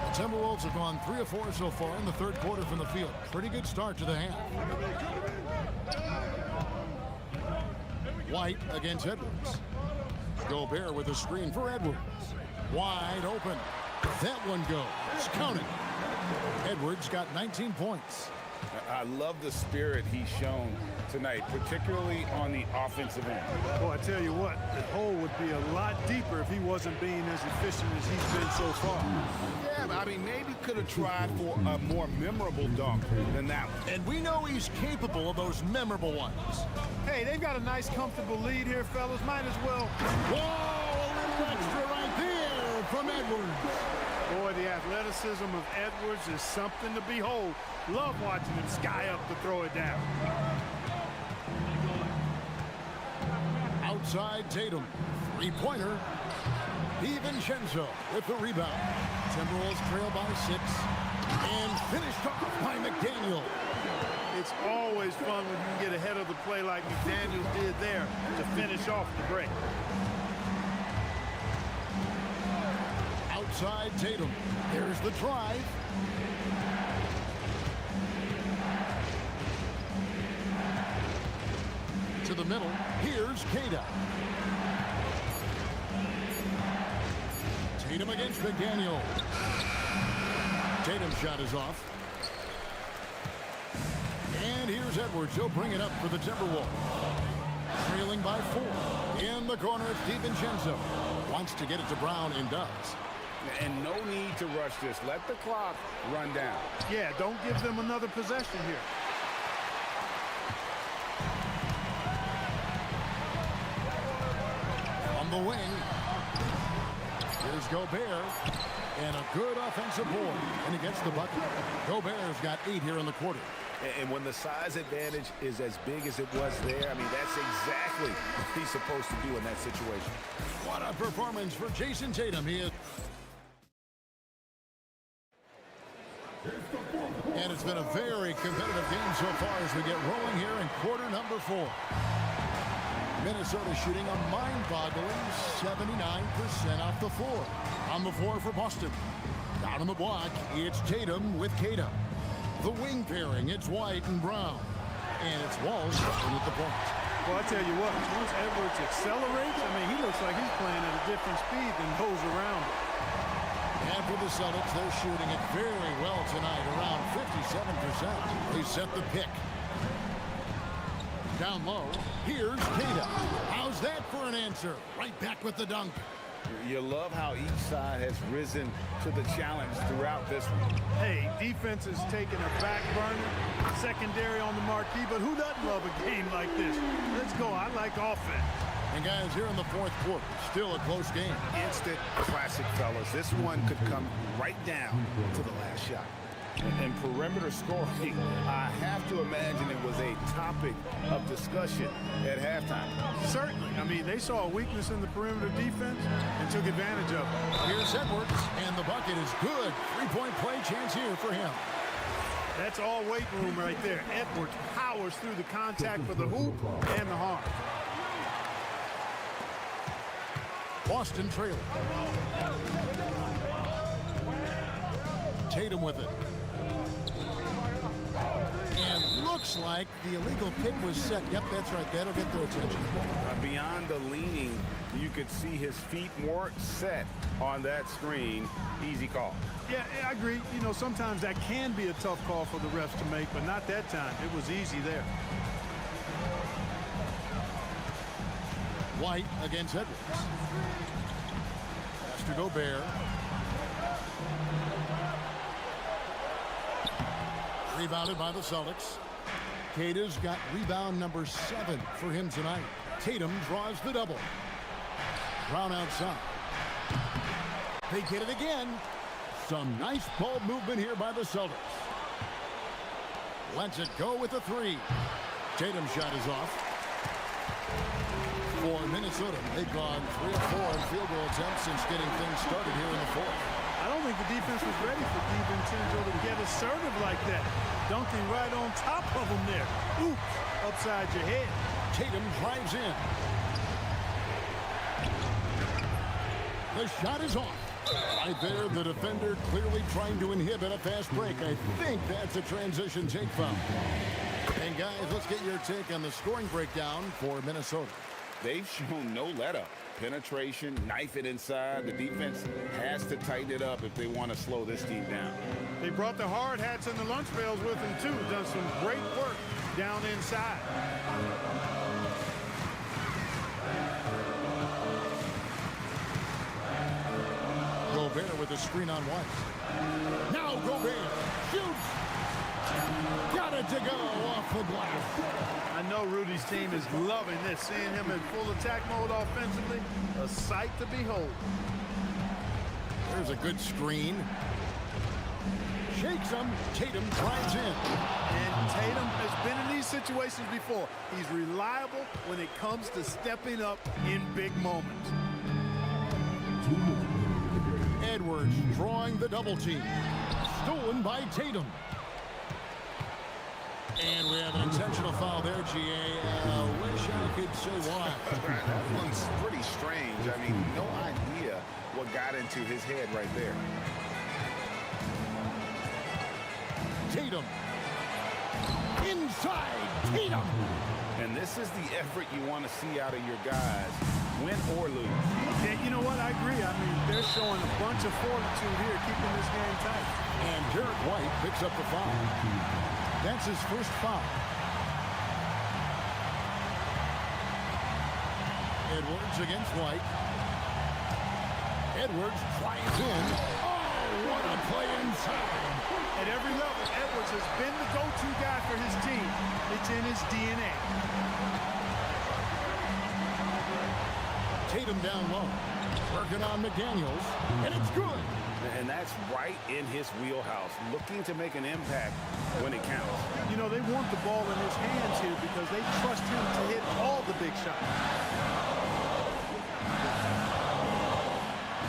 The Timberwolves have gone 3 of 4 so far in the third quarter from the field. Pretty good start to the half. White against Edwards. Gobert with a screen for Edwards. Wide open. That one goes. Counting. Edwards got 19 points. I love the spirit he's shown tonight, particularly on the offensive end. Well, I tell you what, the hole would be a lot deeper if he wasn't being as efficient as he's been so far. Yeah, I mean, maybe could have tried for a more memorable dunk than that one. And we know he's capable of those memorable ones. Hey, they've got a nice, comfortable lead here, fellas. Might as well. Whoa, a little extra right there from Edwards. Boy, the athleticism of Edwards is something to behold. Love watching him sky up to throw it down. Outside Tatum. Three-pointer. DiVincenzo with the rebound. Timberwolves trail by 6. And finished off by McDaniel. It's always fun when you can get ahead of the play like McDaniel did there to finish off the break. Outside Tatum. There's the drive. To the middle. Here's Kada. Tatum against McDaniel. Tatum's shot is off. And here's Edwards. He'll bring it up for the Timberwolves. Trailing by 4. In the corner, it's DiVincenzo. Wants to get it to Brown and does. And no need to rush this. Let the clock run down. Yeah, don't give them another possession here. From the wing. Here's Gobert. And a good offensive board. And he gets the bucket. Gobert's got 8 here in the quarter. And when the size advantage is as big as it was there, I mean, that's exactly what he's supposed to do in that situation. What a performance for Jason Tatum. He is... And it's been a very competitive game so far as we get rolling here in quarter number 4. Minnesota shooting a mind-boggling 79% off the floor. On the floor for Boston. Down on the block, it's Tatum with Kata. The wing pairing, it's White and Brown. And it's Walsh with the point. Well, I tell you what, once Edwards accelerates, I mean, he looks like he's playing at a different speed than those around him. And for the Celtics, they're shooting it very well tonight, around 57%. They set the pick. Down low, here's Kata. How's that for an answer? Right back with the dunk. You love how each side has risen to the challenge throughout this one. Hey, defense is taking a back burner, secondary on the marquee, but who doesn't love a game like this? Let's go. I like offense. And guys, here in the fourth quarter, still a close game. Instant classic, fellas. This one could come right down to the last shot. And perimeter scoring, I have to imagine it was a topic of discussion at halftime. Certainly. I mean, they saw a weakness in the perimeter defense and took advantage of it. Here's Edwards, and the bucket is good. Three-point play chance here for him. That's all weight room right there. Edwards powers through the contact for the hoop and the harm. Boston trailing. Tatum with it. And looks like the illegal pick was set. Yep, that's right. That'll get their attention. Beyond the leaning, you could see his feet more set on that screen. Easy call. Yeah, I agree. You know, sometimes that can be a tough call for the refs to make, but not that time. It was easy there. White against Edwards. Pass to Gobert. Rebounded by the Celtics. Kata's got rebound number 7 for him tonight. Tatum draws the double. Brown outside. They get it again. Some nice ball movement here by the Celtics. Lets it go with a 3. Tatum's shot is off. For Minnesota, they've gone 3 of 4 in field goal attempts since getting things started here in the fourth. I don't think the defense was ready for DiVincenzo to get assertive like that. Dunking right on top of him there. Oops, upside your head. Tatum drives in. The shot is off. Right there, the defender clearly trying to inhibit a fast break. I think that's a transition take foul. And guys, let's get your take on the scoring breakdown for Minnesota. They've shown no let-up. Penetration, knife it inside. The defense has to tighten it up if they want to slow this team down. They brought the hard hats and the lunch pails with them, too. Done some great work down inside. Gobert with a screen on White. Now Gobert shoots. Got it to go off the glass. I know Rudy's team is loving this, seeing him in full attack mode offensively. A sight to behold. There's a good screen. Shakes him. Tatum drives in. And Tatum has been in these situations before. He's reliable when it comes to stepping up in big moments. Edwards drawing the double team. Stolen by Tatum. And we have an intentional foul there, GA. Wish I could say why. That one's pretty strange. I mean, no idea what got into his head right there. Tatum. Inside, Tatum. And this is the effort you want to see out of your guys, win or lose. Yeah, you know what? I agree. I mean, they're showing a bunch of fortitude here, keeping this game tight. And Derek White picks up the foul. That's his first foul. Edwards against White. Edwards drives in. Oh, what a play inside. At every level, Edwards has been the go-to guy for his team. It's in his DNA. Tatum down low. Working on McDaniels, and it's good. And that's right in his wheelhouse, looking to make an impact when it counts. You know, they want the ball in his hands here because they trust him to hit all the big shots.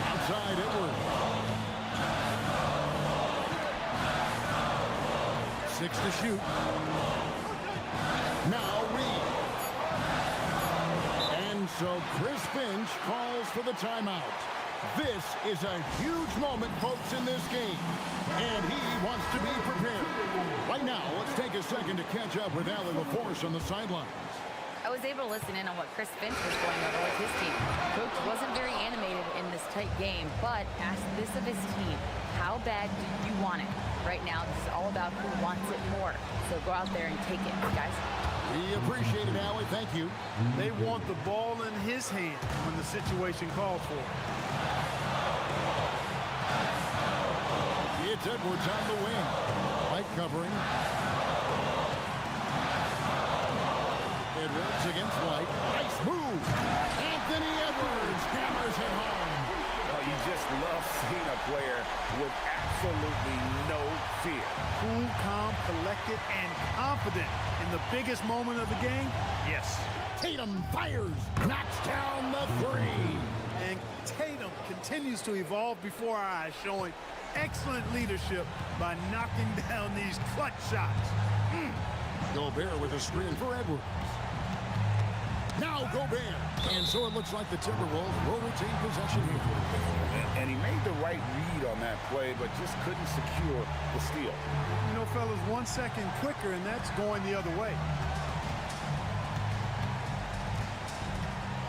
Outside Edwards. 6 to shoot. Now Reed. And so Chris Finch calls for the timeout. This is a huge moment, folks, in this game. And he wants to be prepared. Right now, let's take a second to catch up with Allie LaForce on the sidelines. I was able to listen in on what Chris Finch was going over with his team. Coach wasn't very animated in this tight game, but asked this of his team: how bad do you want it? Right now, this is all about who wants it more. So go out there and take it, guys. We appreciate it, Allie. Thank you. They want the ball in his hand when the situation calls for it. It's Edwards on the wing. White covering. Edwards against White. Nice move. Anthony Edwards hammers it home. Oh, you just love seeing a player with absolutely no fear. Cool, calm, collected, and confident in the biggest moment of the game. Yes. Tatum fires. Knocks down the three. And Tatum continues to evolve before our eyes, showing excellent leadership by knocking down these clutch shots. Gobert with a screen for Edwards. Now Gobert. And so it looks like the Timberwolves will retain possession here. And he made the right read on that play, but just couldn't secure the steal. You know, fellas, 1 second quicker, and that's going the other way.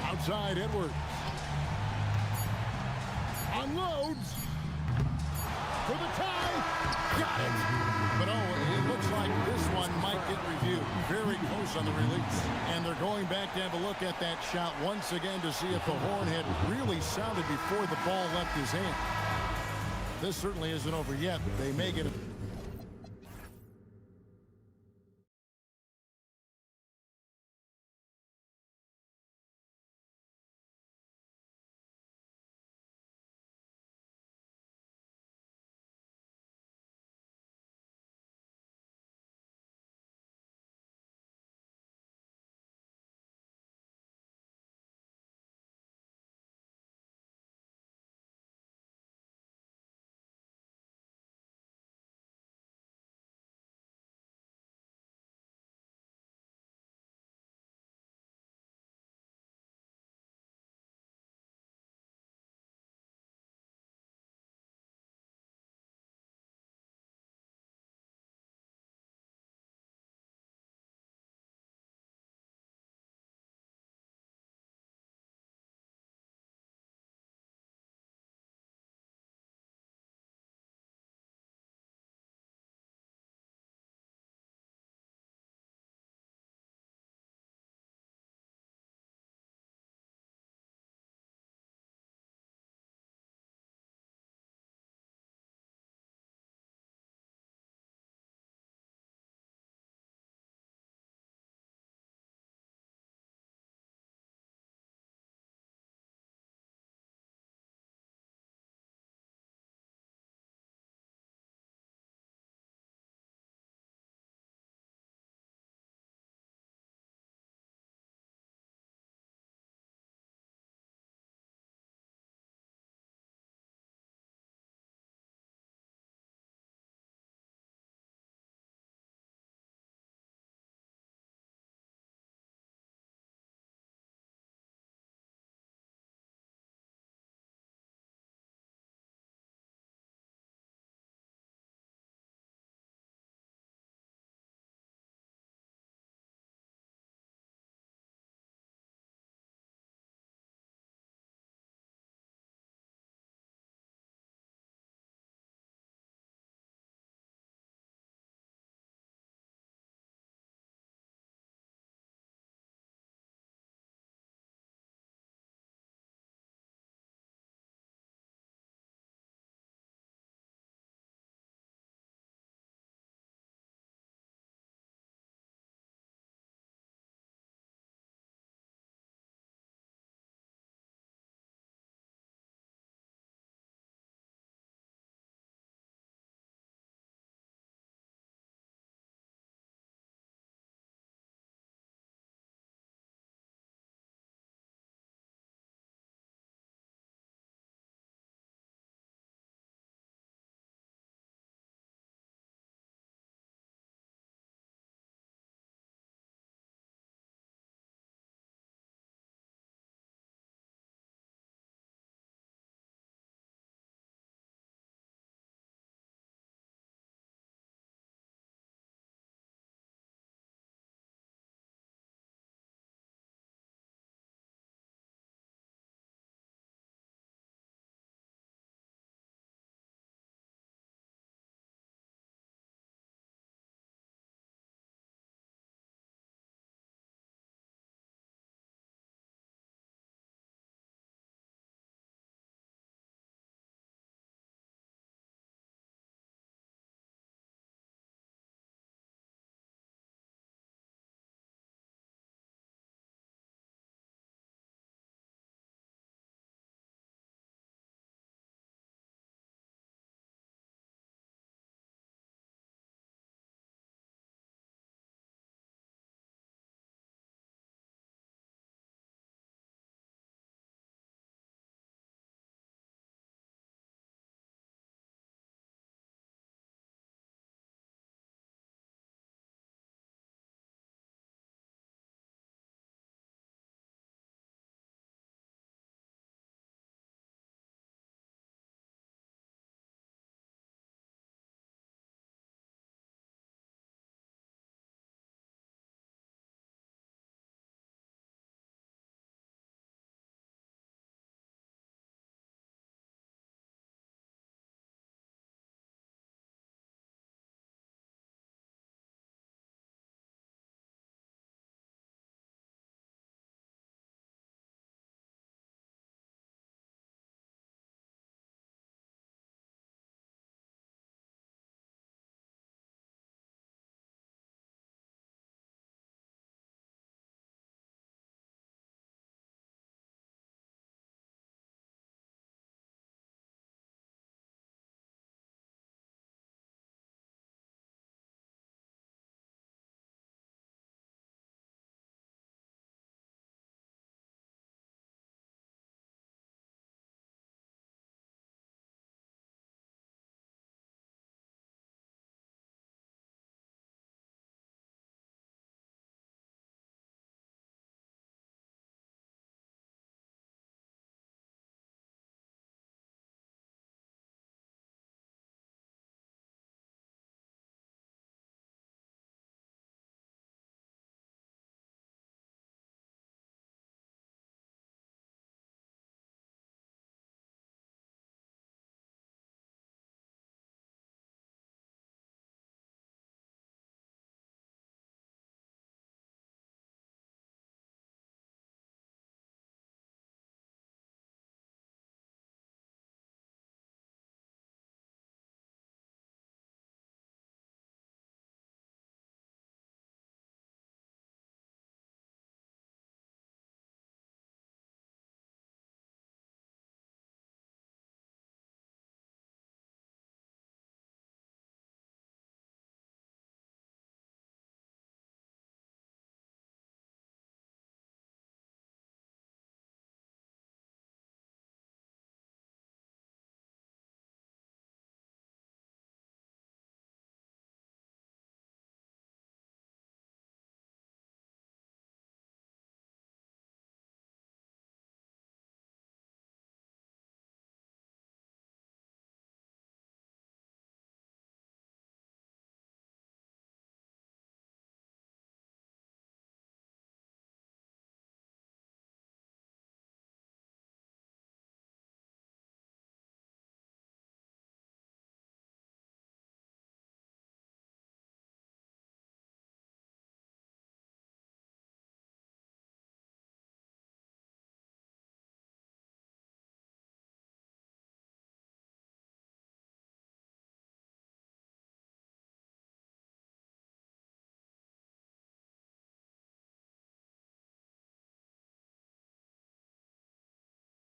Outside Edwards. Unloads. For the tie. Got it. But oh, it looks like this one might get reviewed. Very close on the release. And they're going back to have a look at that shot once again to see if the horn had really sounded before the ball left his hand. This certainly isn't over yet. They may get it.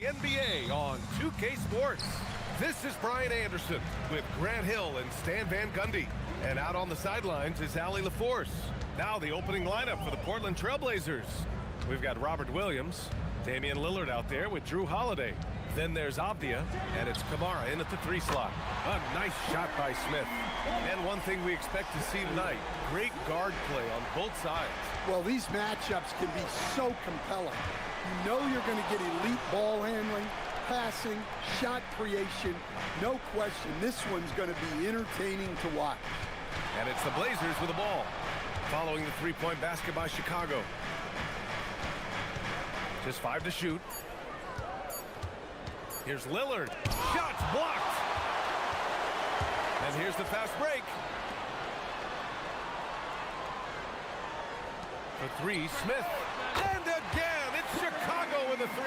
NBA on 2K Sports. This is Brian Anderson with Grant Hill and Stan Van Gundy. And out on the sidelines is Allie LaForce. Now the opening lineup for the Portland Trailblazers. We've got Robert Williams, Damian Lillard out there with Drew Holiday. Then there's Avdia, and it's Kamara in at the 3 slot. A nice shot by Smith. And one thing we expect to see tonight, great guard play on both sides. Well, these matchups can be so compelling. You know you're going to get elite ball handling, passing, shot creation. No question, this one's going to be entertaining to watch. And it's the Blazers with the ball, following the three-point basket by Chicago. Just 5 to shoot. Here's Lillard. Shots blocked. And here's the fast break. For 3, Smith. And again, it's Chicago with a 3.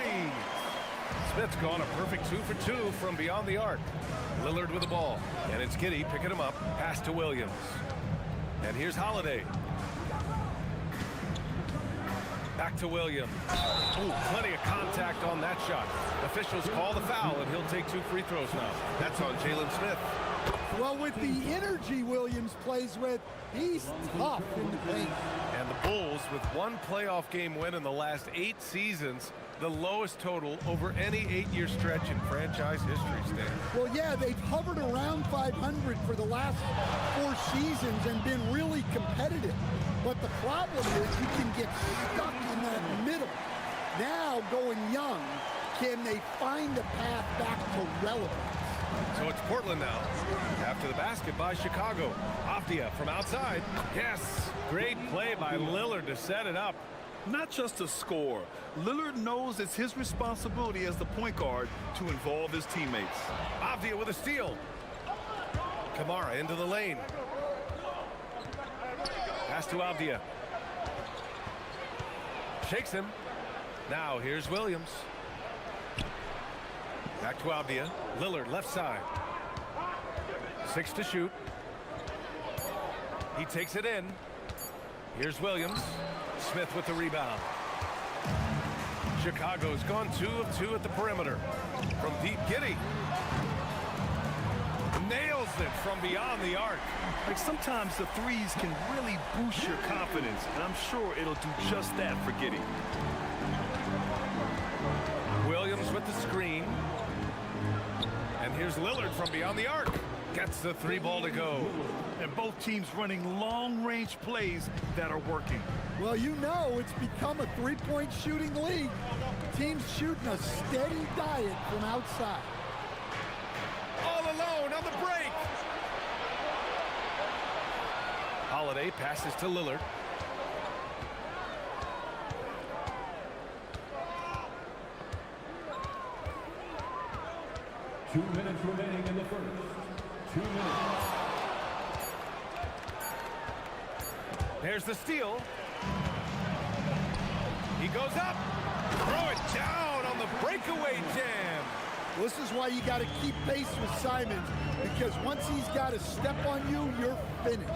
Smith's gone a perfect 2 for 2 from beyond the arc. Lillard with the ball. And it's Giddey picking him up. Pass to Williams. And here's Holiday. Back to Williams. Ooh, plenty of contact on that shot. Officials call the foul, and he'll take 2 free throws now. That's on Jalen Smith. Well, with the energy Williams plays with, he's tough in the paint. And the Bulls, with 1 playoff game win in the last 8 seasons, the lowest total over any 8-year stretch in franchise history, Stan. Well, yeah, they've hovered around 500 for the last 4 seasons and been really competitive. But the problem is you can get stuck in that middle. Now, going young, can they find a path back to relevance? So it's Portland now. After the basket by Chicago. Avdia from outside. Yes, great play by Lillard to set it up. Not just a score. Lillard knows it's his responsibility as the point guard to involve his teammates. Avdia with a steal. Kamara into the lane. Pass to Avdia. Shakes him. Now here's Williams. Back to Avdia. Lillard left side. 6 to shoot. He takes it in. Here's Williams. Smith with the rebound. Chicago's gone 2 of 2 at the perimeter. From deep, Giddey. Nails it from beyond the arc. Like sometimes the threes can really boost your confidence, and I'm sure it'll do just that for Giddey. Williams with the screen. And here's Lillard from beyond the arc. Gets the 3 ball to go. And both teams running long-range plays that are working. Well, you know it's become a 3-point shooting league. Teams shooting a steady diet from outside. All alone on the break. Holiday passes to Lillard. Two minutes remaining in the first. 2 minutes. There's the steal. He goes up. Throw it down on the breakaway jam. This is why you got to keep pace with Simons, because once he's got a step on you, you're finished.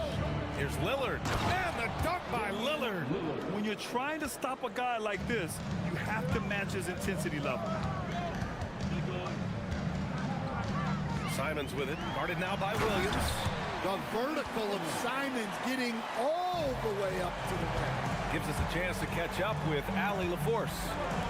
Here's Lillard. And the dunk by Lillard. When you're trying to stop a guy like this, you have to match his intensity level. Simons with it. Guarded now by Williams. The vertical of Simons getting all the way up to the rim. Gives us a chance to catch up with Allie LaForce.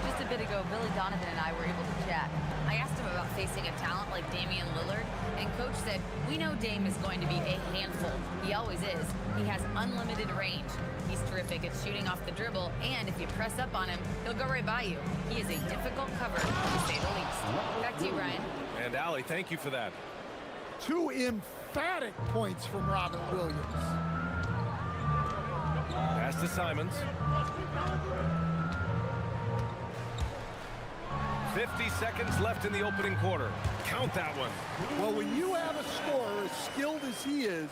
Just a bit ago, Billy Donovan and I were able to chat. I asked him about facing a talent like Damian Lillard, and Coach said, we know Dame is going to be a handful. He always is. He has unlimited range. He's terrific at shooting off the dribble, and if you press up on him, he'll go right by you. He is a difficult cover, to say the least. Back to you, Brian. And Allie, thank you for that. 2 emphatic points from Robert Williams. Pass to Simons. 50 seconds left in the opening quarter. Count that one. Well, when you have a scorer as skilled as he is,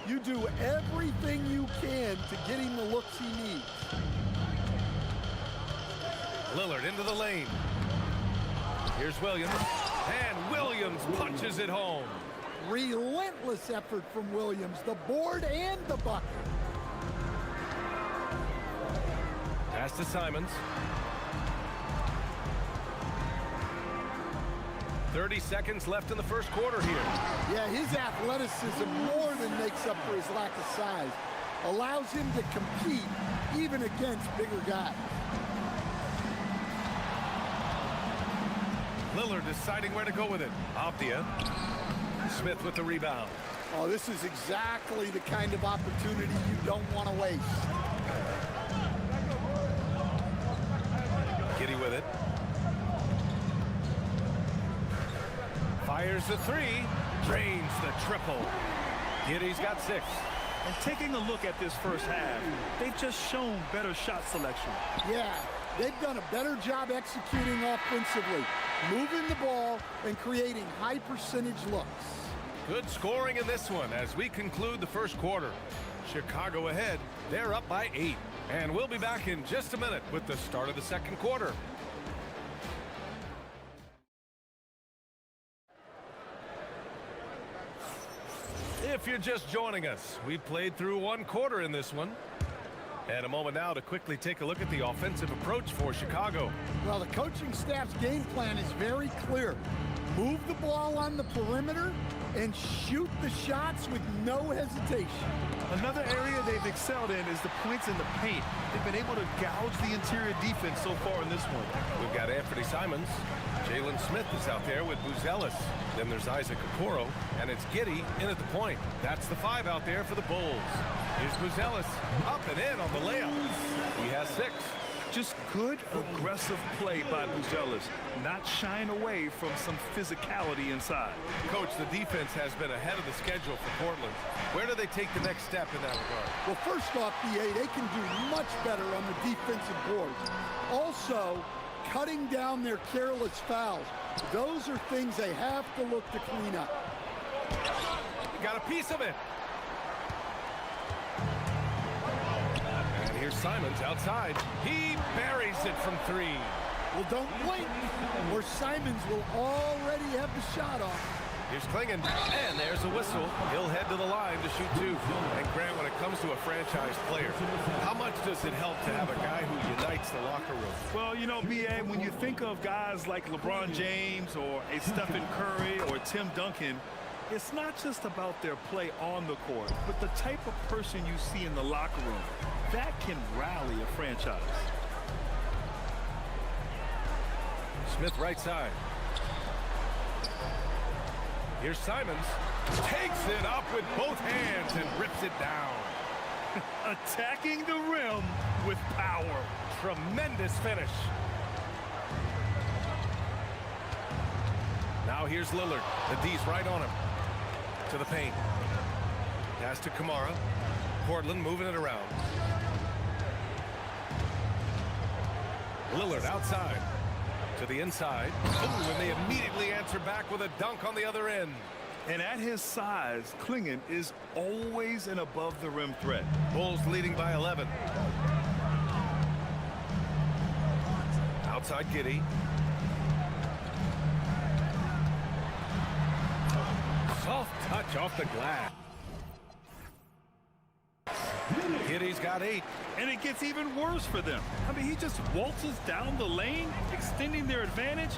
you do everything you can to get him the looks he needs. Lillard into the lane. Here's Williams. And Williams punches it home. Relentless effort from Williams, the board and the bucket. Pass to Simons. 30 seconds left in the first quarter here. Yeah, his athleticism more than makes up for his lack of size. Allows him to compete even against bigger guys. Lillard deciding where to go with it. Optia. Smith with the rebound. Oh, this is exactly the kind of opportunity you don't want to waste. Giddy with it. Fires the three. Drains the triple. Giddy's got 6. And taking a look at this first half, they've just shown better shot selection. Yeah, they've done a better job executing offensively, moving the ball and creating high percentage looks. Good scoring in this one as we conclude the first quarter. Chicago ahead. They're up by 8. And we'll be back in just a minute with the start of the second quarter. If you're just joining us, we played through 1 quarter in this one. And a moment now to quickly take a look at the offensive approach for Chicago. Well, the coaching staff's game plan is very clear. Move the ball on the perimeter and shoot the shots with no hesitation. Another area they've excelled in is the points in the paint. They've been able to gouge the interior defense so far in this one. We've got Anthony Simons. Jalen Smith is out there with Buzelis. Then there's Isaac Okoro, and it's Giddy in at the point. That's the 5 out there for the Bulls. Here's Buzelis, up and in on the layup. He has 6. Just good, aggressive play by Buzelis, not shying away from some physicality inside. Coach, the defense has been ahead of the schedule for Portland. Where do they take the next step in that regard? Well, first off, BA, they can do much better on the defensive boards. Also, cutting down their careless fouls. Those are things they have to look to clean up. Got a piece of it. And here's Simons outside. He buries it from 3. Well, don't blink, or Simons will already have the shot off. Here's Klingon, and there's a whistle. He'll head to the line to shoot 2. And Grant, when it comes to a franchise player, how much does it help to have a guy who unites the locker room? Well, you know, B.A., when you think of guys like LeBron James or a Stephen Curry or Tim Duncan, it's not just about their play on the court, but the type of person you see in the locker room. That can rally a franchise. Smith right side. Here's Simons. Takes it up with both hands and rips it down. Attacking the rim with power. Tremendous finish. Now here's Lillard. The D's right on him. To the paint. Pass to Kamara. Portland moving it around. Lillard outside. To the inside. Oh, and they immediately answer back with a dunk on the other end. And at his size, Klingon is always an above-the-rim threat. Bulls leading by 11. Outside Giddy. Soft touch off the glass. Giddy's got 8. And it gets even worse for them. I mean, he just waltzes down the lane, extending their advantage.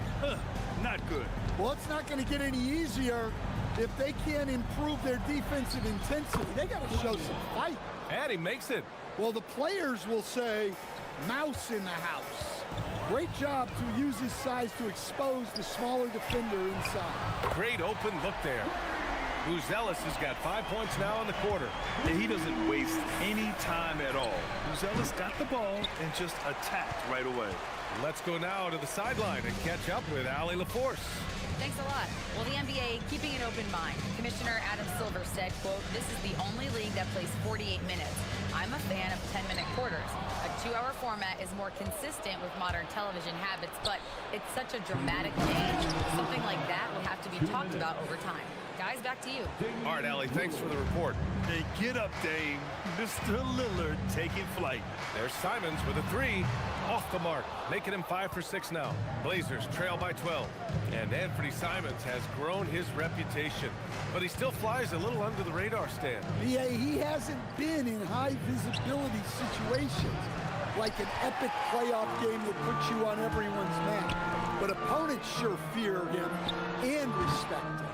Not good. Well, it's not going to get any easier if they can't improve their defensive intensity. They got to show some fight. And he makes it. Well, the players will say, mouse in the house. Great job to use his size to expose the smaller defender inside. Great open look there. Buzelis has got 5 points now in the quarter. And he doesn't waste any time at all. Buzelis got the ball and just attacked right away. Let's go now to the sideline and catch up with Allie LaForce. Thanks a lot. Well, the NBA keeping an open mind. Commissioner Adam Silver said, quote, "This is the only league that plays 48 minutes. I'm a fan of 10-minute quarters. A 2-hour format is more consistent with modern television habits, but it's such a dramatic change. Something like that will have to be talked about over time." Guys, back to you. All right, Allie, thanks for the report. Hey, get up, Dame. Mr. Lillard taking flight. There's Simons with a 3. Off the mark, making him 5 for 6 now. Blazers trail by 12. And Anthony Simons has grown his reputation, but he still flies a little under the radar, Stan. Yeah, he hasn't been in high visibility situations. like an epic playoff game that puts you on everyone's map. But opponents sure fear him and respect him.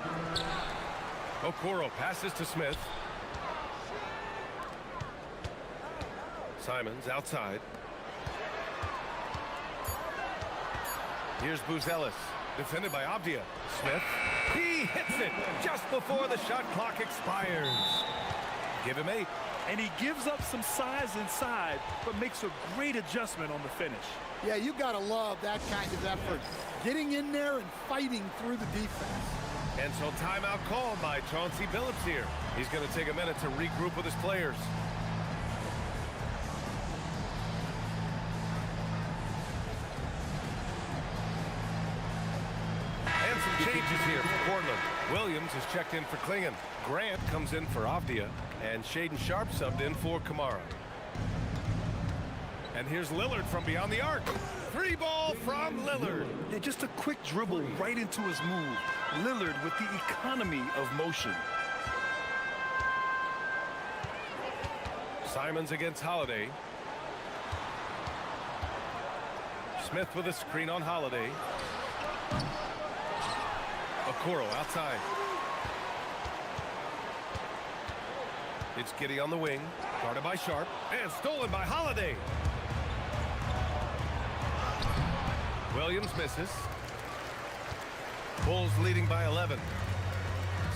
Okoro passes to Smith. Simons outside. Here's Buzelis, defended by Abdia. Smith, he hits it just before the shot clock expires. Give him 8. And he gives up some size inside, but makes a great adjustment on the finish. Yeah, you gotta love that kind of effort. Getting in there and fighting through the defense. And so timeout called by Chauncey Billups here. He's going to take a minute to regroup with his players. And some changes here for Portland. Williams is checked in for Klingon. Grant comes in for Avdia. And Shaden Sharp subbed in for Kamara. And here's Lillard from beyond the arc. 3 ball from Lillard. Yeah, just a quick dribble right into his move. Lillard with the economy of motion. Simons against Holiday. Smith with a screen on Holiday. Okoro outside. It's Giddey on the wing. Guarded by Sharp. And stolen by Holiday. Williams misses. Bulls leading by 11.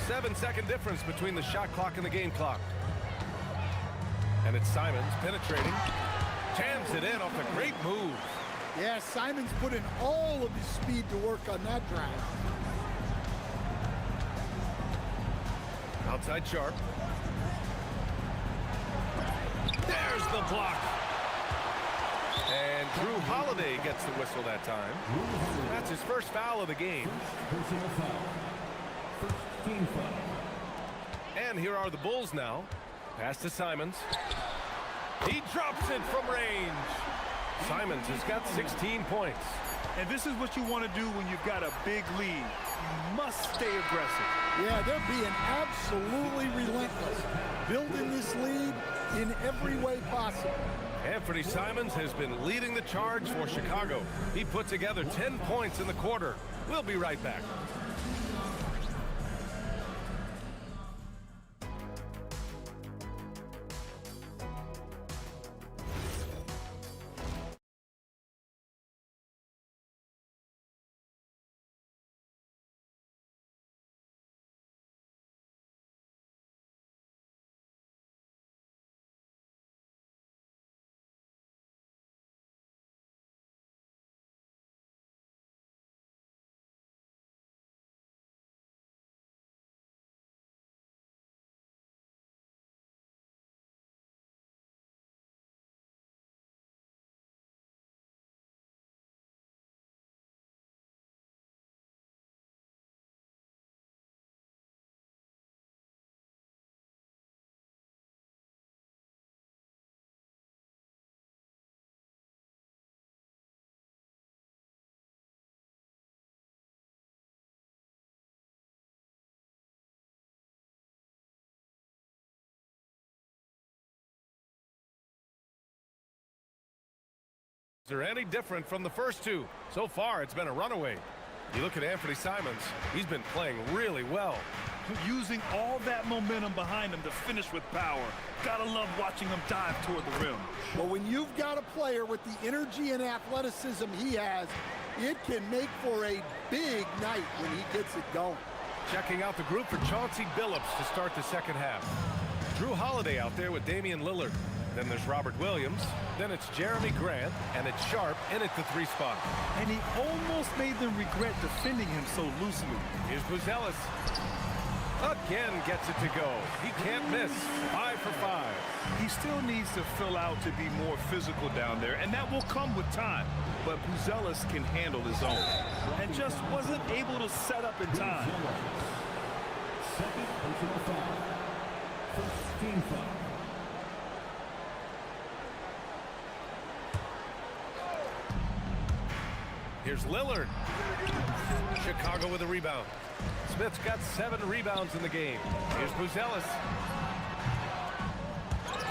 7-second difference between the shot clock and the game clock. And it's Simons penetrating. Jams it in off a great move. Yeah, Simons put in all of his speed to work on that drive. Outside Sharp. There's the block. And Drew Holiday gets the whistle that time. That's his first foul of the game. Personal foul. First team foul. And here are the Bulls now. Pass to Simons. He drops it from range. Simons has got 16 points. And this is what you want to do when you've got a big lead. You must stay aggressive. Yeah, they're being absolutely relentless. Building this lead in every way possible. Anthony Simons has been leading the charge for Chicago. He put together 10 points in the quarter. We'll be right back. They're any different from the first two. So far, it's been a runaway. You look at Anthony Simons, he's been playing really well. Using all that momentum behind him to finish with power. Gotta love watching him dive toward the rim. Well, when you've got a player with the energy and athleticism he has, it can make for a big night when he gets it going. Checking out the group for Chauncey Billups to start the second half. Drew Holiday out there with Damian Lillard. Then there's Robert Williams. Then it's Jeremy Grant. And it's Sharp in at the 3 spot. And he almost made them regret defending him so loosely. Here's Buzelis. Again gets it to go. He can't miss. 5 for 5. He still needs to fill out to be more physical down there, and that will come with time. But Buzelis can handle his own. And just wasn't able to set up in time. Second personal foul. First team foul. Here's Lillard. Chicago with a rebound. Smith's got 7 rebounds in the game. Here's Buzelis.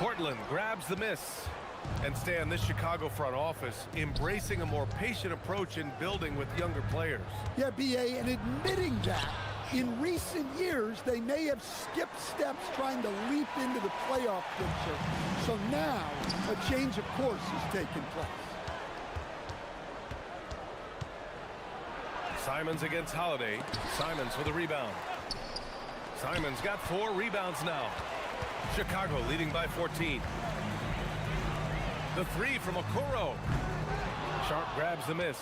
Portland grabs the miss. And Stan, this Chicago front office embracing a more patient approach in building with younger players. Yeah, BA, and admitting that in recent years, they may have skipped steps trying to leap into the playoff picture. So now, a change of course is taking place. Simons against Holiday. Simons with a rebound. Simons got 4 rebounds now. Chicago leading by 14. The 3 from Okoro. Sharp grabs the miss.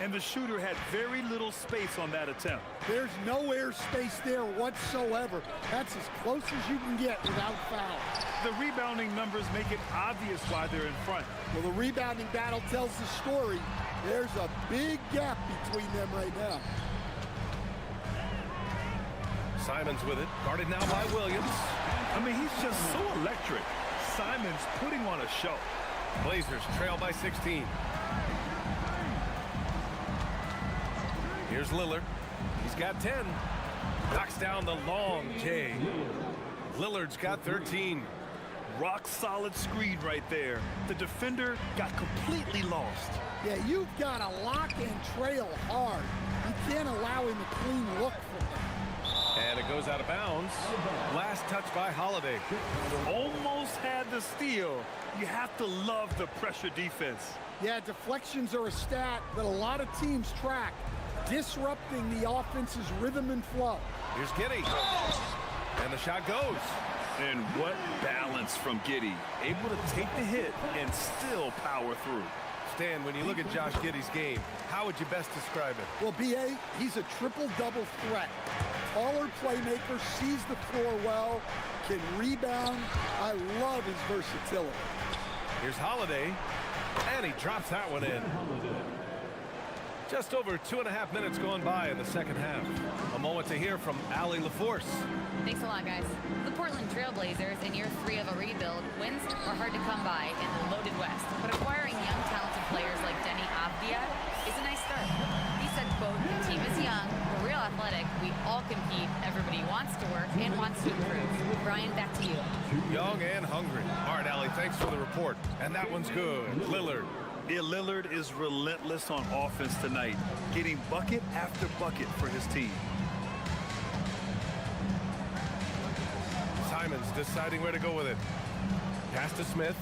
And the shooter had very little space on that attempt. There's no air space there whatsoever. That's as close as you can get without foul. The rebounding numbers make it obvious why they're in front. Well, the rebounding battle tells the story. There's a big gap between them right now. Simons with it. Guarded now by Williams. I mean, he's just so electric. Simons putting on a show. Blazers trail by 16. Here's Lillard. He's got 10. Knocks down the long J. Lillard's got 13. Rock solid screen right there. The defender got completely lost. Yeah, you've got to lock and trail hard. You can't allow him a clean look from that. And it goes out of bounds. Last touch by Holiday. Almost had the steal. You have to love the pressure defense. Yeah, deflections are a stat that a lot of teams track, disrupting the offense's rhythm and flow. Here's Giddey. And the shot goes. And what balance from Giddey. Able to take the hit and still power through. Stan, when you look at Josh Giddey's game, how would you best describe it? Well, BA, he's a triple-double threat. Taller playmaker, sees the floor well, can rebound. I love his versatility. Here's Holiday, and he drops that one in. Just over 2.5 minutes going by in the second half. A moment to hear from Allie LaForce. Thanks a lot, guys. The Portland Trailblazers, in year 3 of a rebuild, wins are hard to come by in the loaded West. But acquiring young, talented players like Denny Avdia is a nice start. He said, quote, "The team is young, we're real athletic, we all compete, everybody wants to work and wants to improve." Brian, back to you. Young and hungry. All right, Allie, thanks for the report. And that one's good. Lillard. Yeah, Lillard is relentless on offense tonight, getting bucket after bucket for his team. Simons deciding where to go with it. Pass to Smith.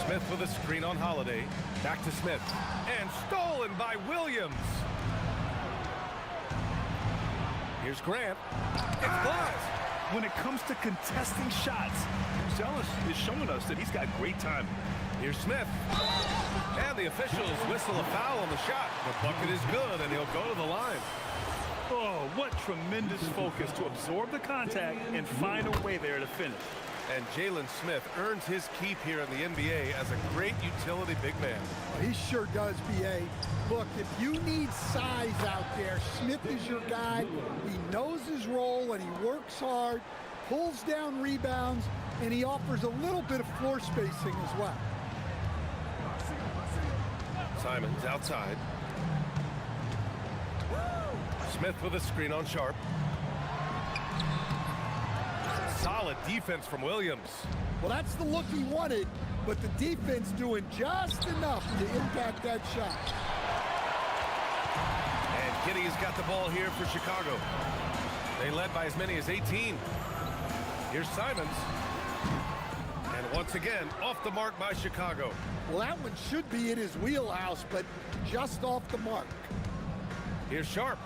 Smith with a screen on Holiday. Back to Smith. And stolen by Williams. Here's Grant. It's blocked. When it comes to contesting shots, Zealous is showing us that he's got great timing. Here's Smith. And the officials whistle a foul on the shot. The bucket is good, and he'll go to the line. Oh, what tremendous focus to absorb the contact and find a way there to finish. And Jalen Smith earns his keep here in the NBA as a great utility big man. He sure does, BA. Look, if you need size out there, Smith is your guy. He knows his role, and he works hard, pulls down rebounds, and he offers a little bit of floor spacing as well. Simons outside. Smith with a screen on Sharp. Solid defense from Williams. Well, that's the look he wanted, but the defense doing just enough to impact that shot. And Giddey's got the ball here for Chicago. They led by as many as 18. Here's Simons. And once again, off the mark by Chicago. Well, that one should be in his wheelhouse, but just off the mark. Here's Sharp.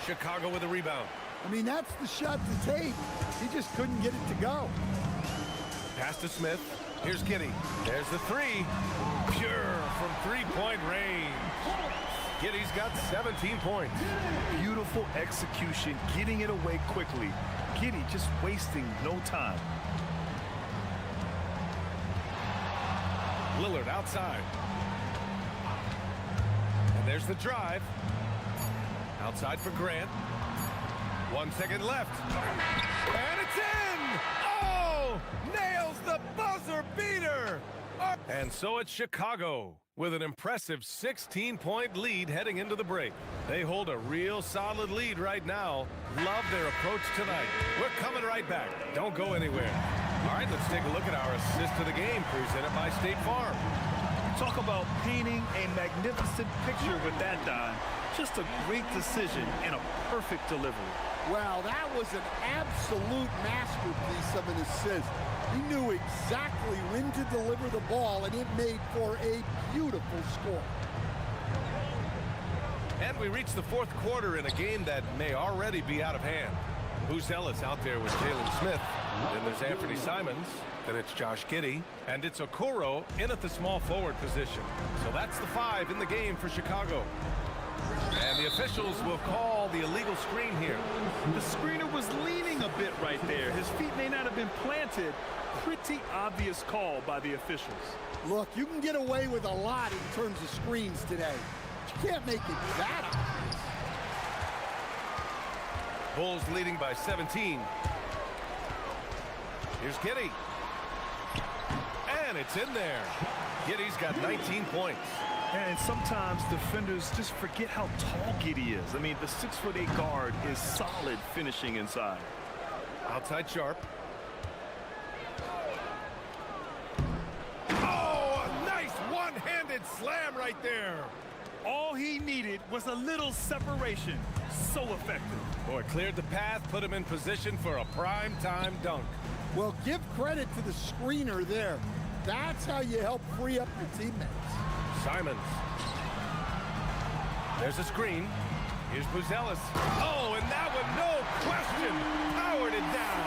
Chicago with a rebound. I mean, that's the shot to take. He just couldn't get it to go. Pass to Smith. Here's Giddey. There's the 3. Pure from three-point range. Giddey's got 17 points. Beautiful execution, getting it away quickly. Giddey just wasting no time. Lillard outside. And there's the drive. Outside for Grant. 1 second left. And it's in! Oh! Nails the buzzer beater! And so it's Chicago with an impressive 16-point lead heading into the break. They hold a real solid lead right now. Love their approach tonight. We're coming right back. Don't go anywhere. All right, let's take a look at our assist to the game presented by State Farm. Talk about painting a magnificent picture with that dime. Just a great decision and a perfect delivery. Well, that was an absolute masterpiece of an assist. He knew exactly when to deliver the ball, and it made for a beautiful score. And we reach the fourth quarter in a game that may already be out of hand. Buzelis out there with Jalen Smith. Then there's Anthony Simons. Then it's Josh Giddey. And it's Okoro in at the small forward position. So that's the 5 in the game for Chicago. And the officials will call the illegal screen here. The screener was leaning a bit right there. His feet may not have been planted. Pretty obvious call by the officials. Look, you can get away with a lot in terms of screens today. You can't make it that obvious. Bulls leading by 17. Here's Giddey. And it's in there. Giddey's got 19 points. And sometimes defenders just forget how tall Giddey is. I mean, the 6'8" guard is solid finishing inside. Outside Sharp. Oh, a nice one-handed slam right there. All he needed was a little separation. So effective. Boy, cleared the path, put him in position for a prime-time dunk. Well, give credit to the screener there. That's how you help free up your teammates. Simons. There's a screen. Here's Buzelis. Oh, and that one, no question, powered it down.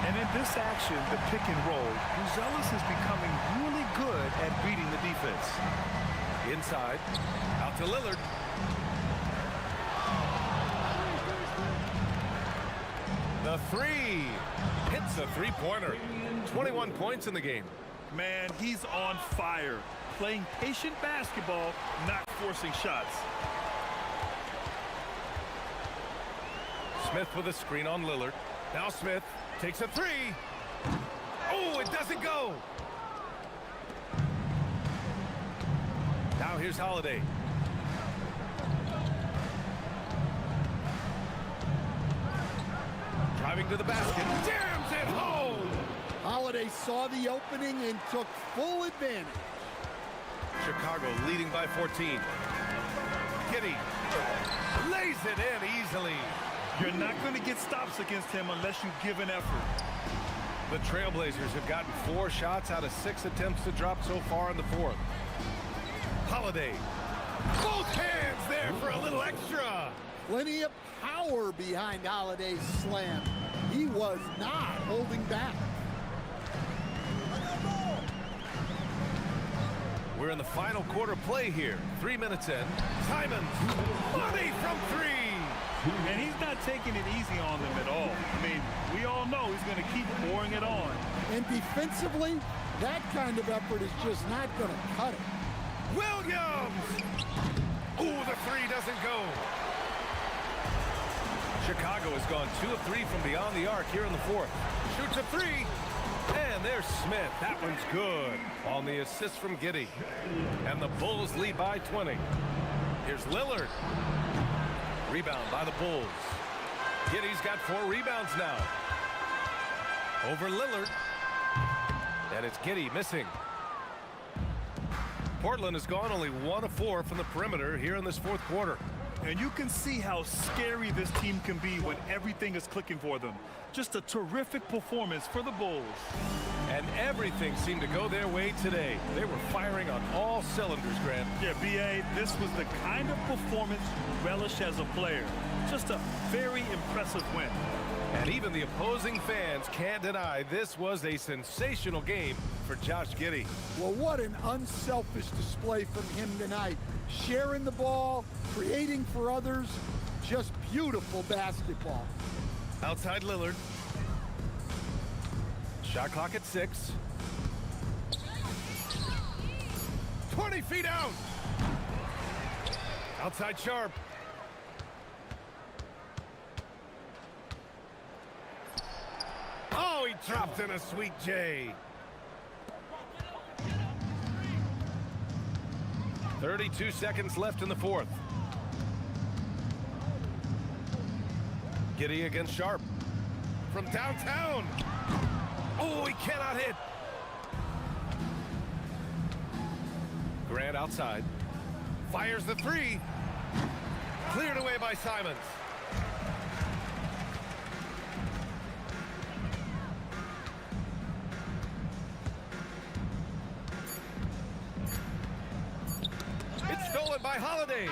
And in this action, the pick and roll, Buzelis is becoming really good at reading the defense. Inside, out to Lillard. The 3 hits a three-pointer. 21 points in the game. Man, he's on fire. Playing patient basketball, not forcing shots. Smith with a screen on Lillard. Now Smith takes a 3. Oh, it doesn't go. Now here's Holiday. Driving to the basket. Jams it home. Holiday saw the opening and took full advantage. Chicago leading by 14. Giddey lays it in easily. You're not going to get stops against him unless you give an effort. The Trailblazers have gotten 4 shots out of 6 attempts to drop so far in the fourth. Holiday. Both hands there for a little extra. Plenty of power behind Holiday's slam. He was not holding back. We're in the final quarter play here. 3 minutes in. Simons, money from 3. And he's not taking it easy on them at all. I mean, we all know he's going to keep pouring it on. And defensively, that kind of effort is just not going to cut it. Williams! Ooh, the 3 doesn't go. Chicago has gone 2 of 3 from beyond the arc here in the fourth. Shoots a 3. And there's Smith. That one's good on the assist from Giddey. And the Bulls lead by 20. Here's Lillard. Rebound by the Bulls. Giddey's got 4 rebounds now. Over Lillard. And it's Giddey missing. Portland has gone only 1 of 4 from the perimeter here in this fourth quarter. And you can see how scary this team can be when everything is clicking for them. Just a terrific performance for the Bulls. And everything seemed to go their way today. They were firing on all cylinders, Grant. Yeah, B.A., this was the kind of performance you relish as a player. Just a very impressive win. And even the opposing fans can't deny this was a sensational game for Josh Giddey. Well, what an unselfish display from him tonight. Sharing the ball, creating for others, just beautiful basketball. Outside Lillard. Shot clock at 6. 20 feet out. Outside Sharp. Oh, he dropped in a sweet J. 32 seconds left in the fourth. Giddey against Sharp. From downtown. Oh, he cannot hit. Grant outside. Fires the three. Cleared away by Simons. It's stolen by Holiday.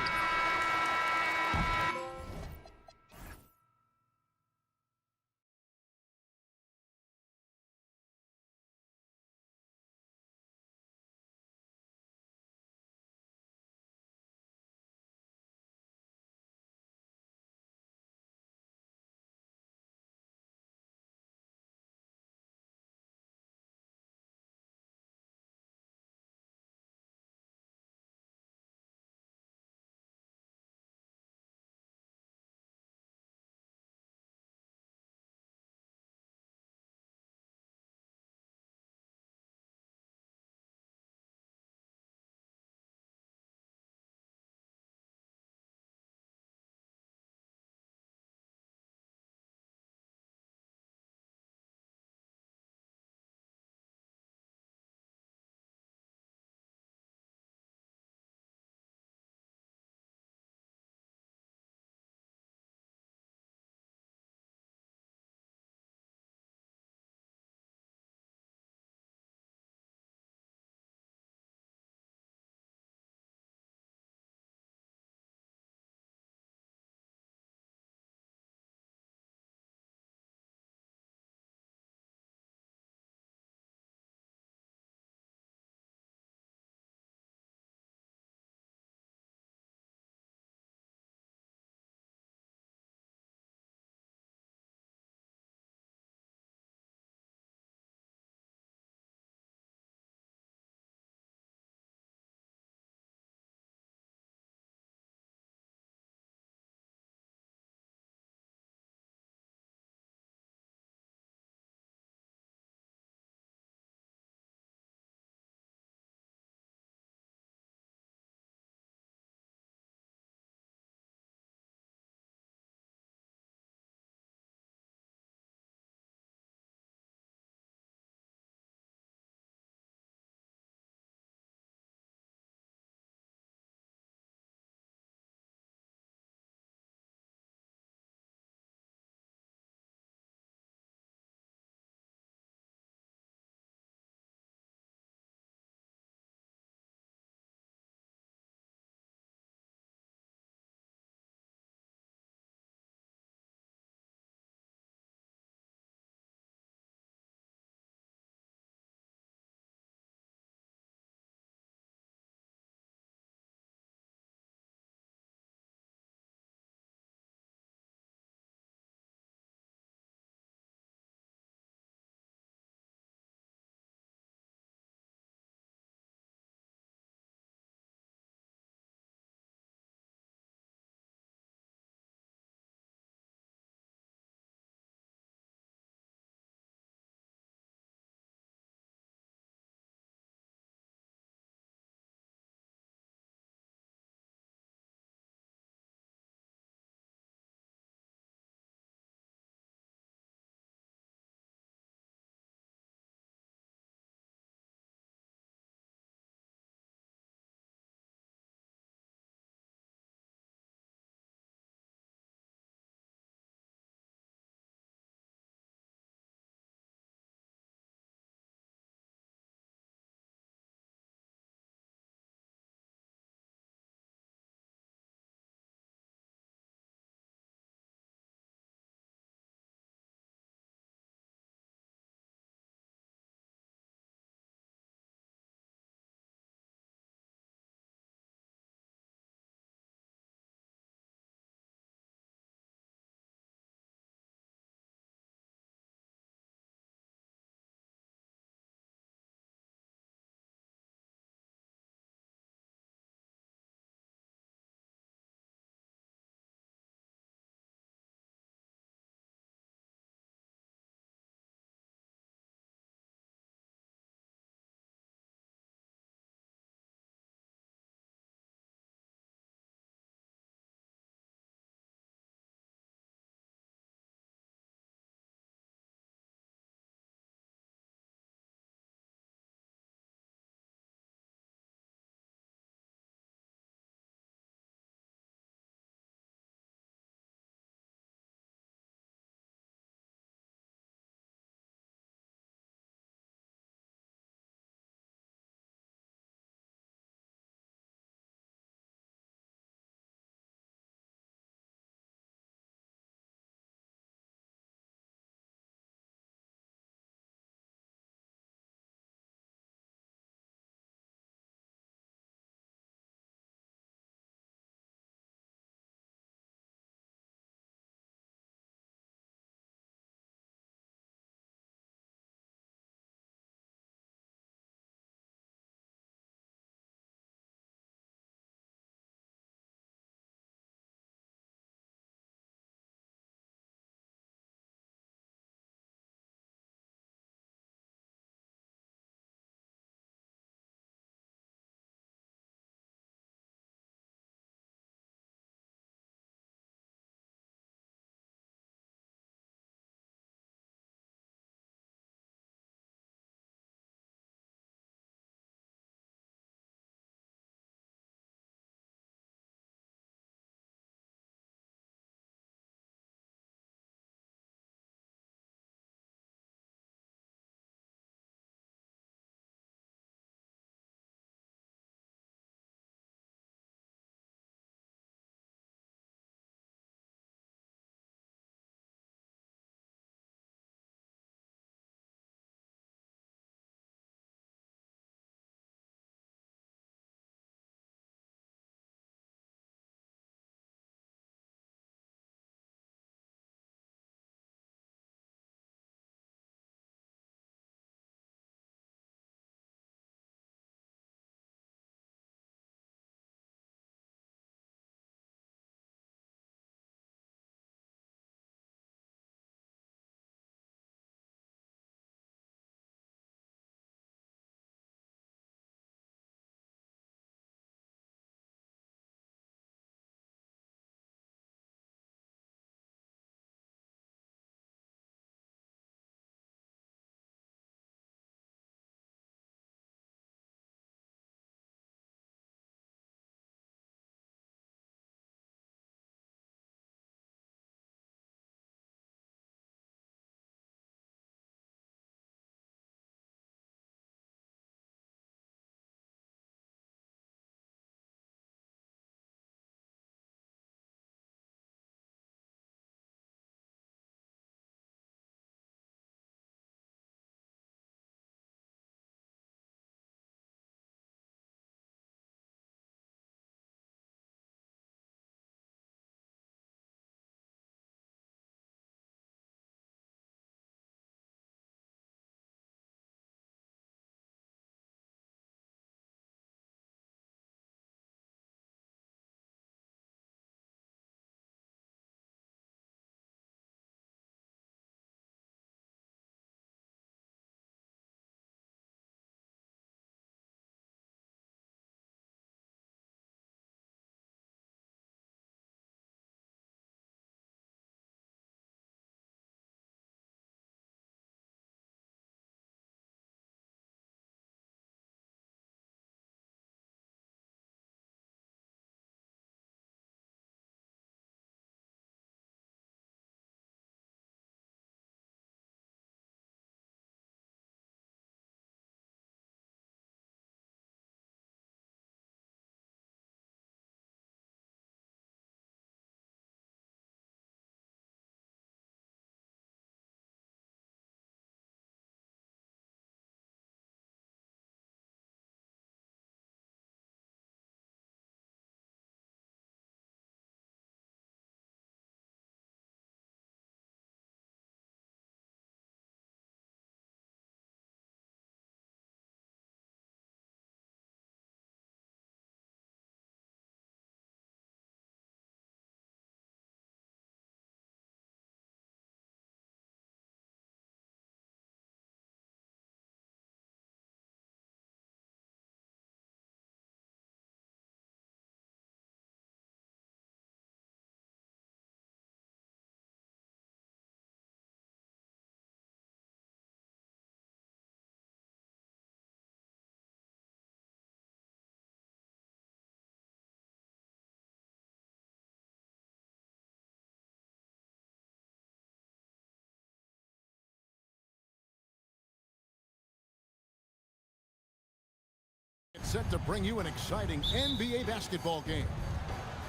set to bring you an exciting NBA basketball game.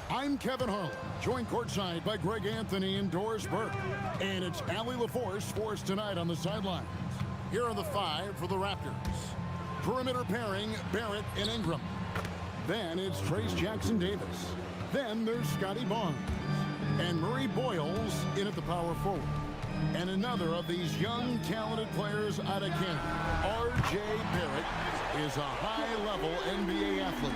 I'm Kevin Harlan, joined courtside by Greg Anthony and Doris Burke. And it's Allie LaForce for us tonight on the sidelines. Here are the five for the Raptors. Perimeter pairing, Barrett and Ingram. Then it's Trace Jackson-Davis. Then there's Scotty Barnes. And Murray Boyles in at the power forward. And another of these young, talented players out of Canada, R.J. Barrett, is a high-level NBA athlete.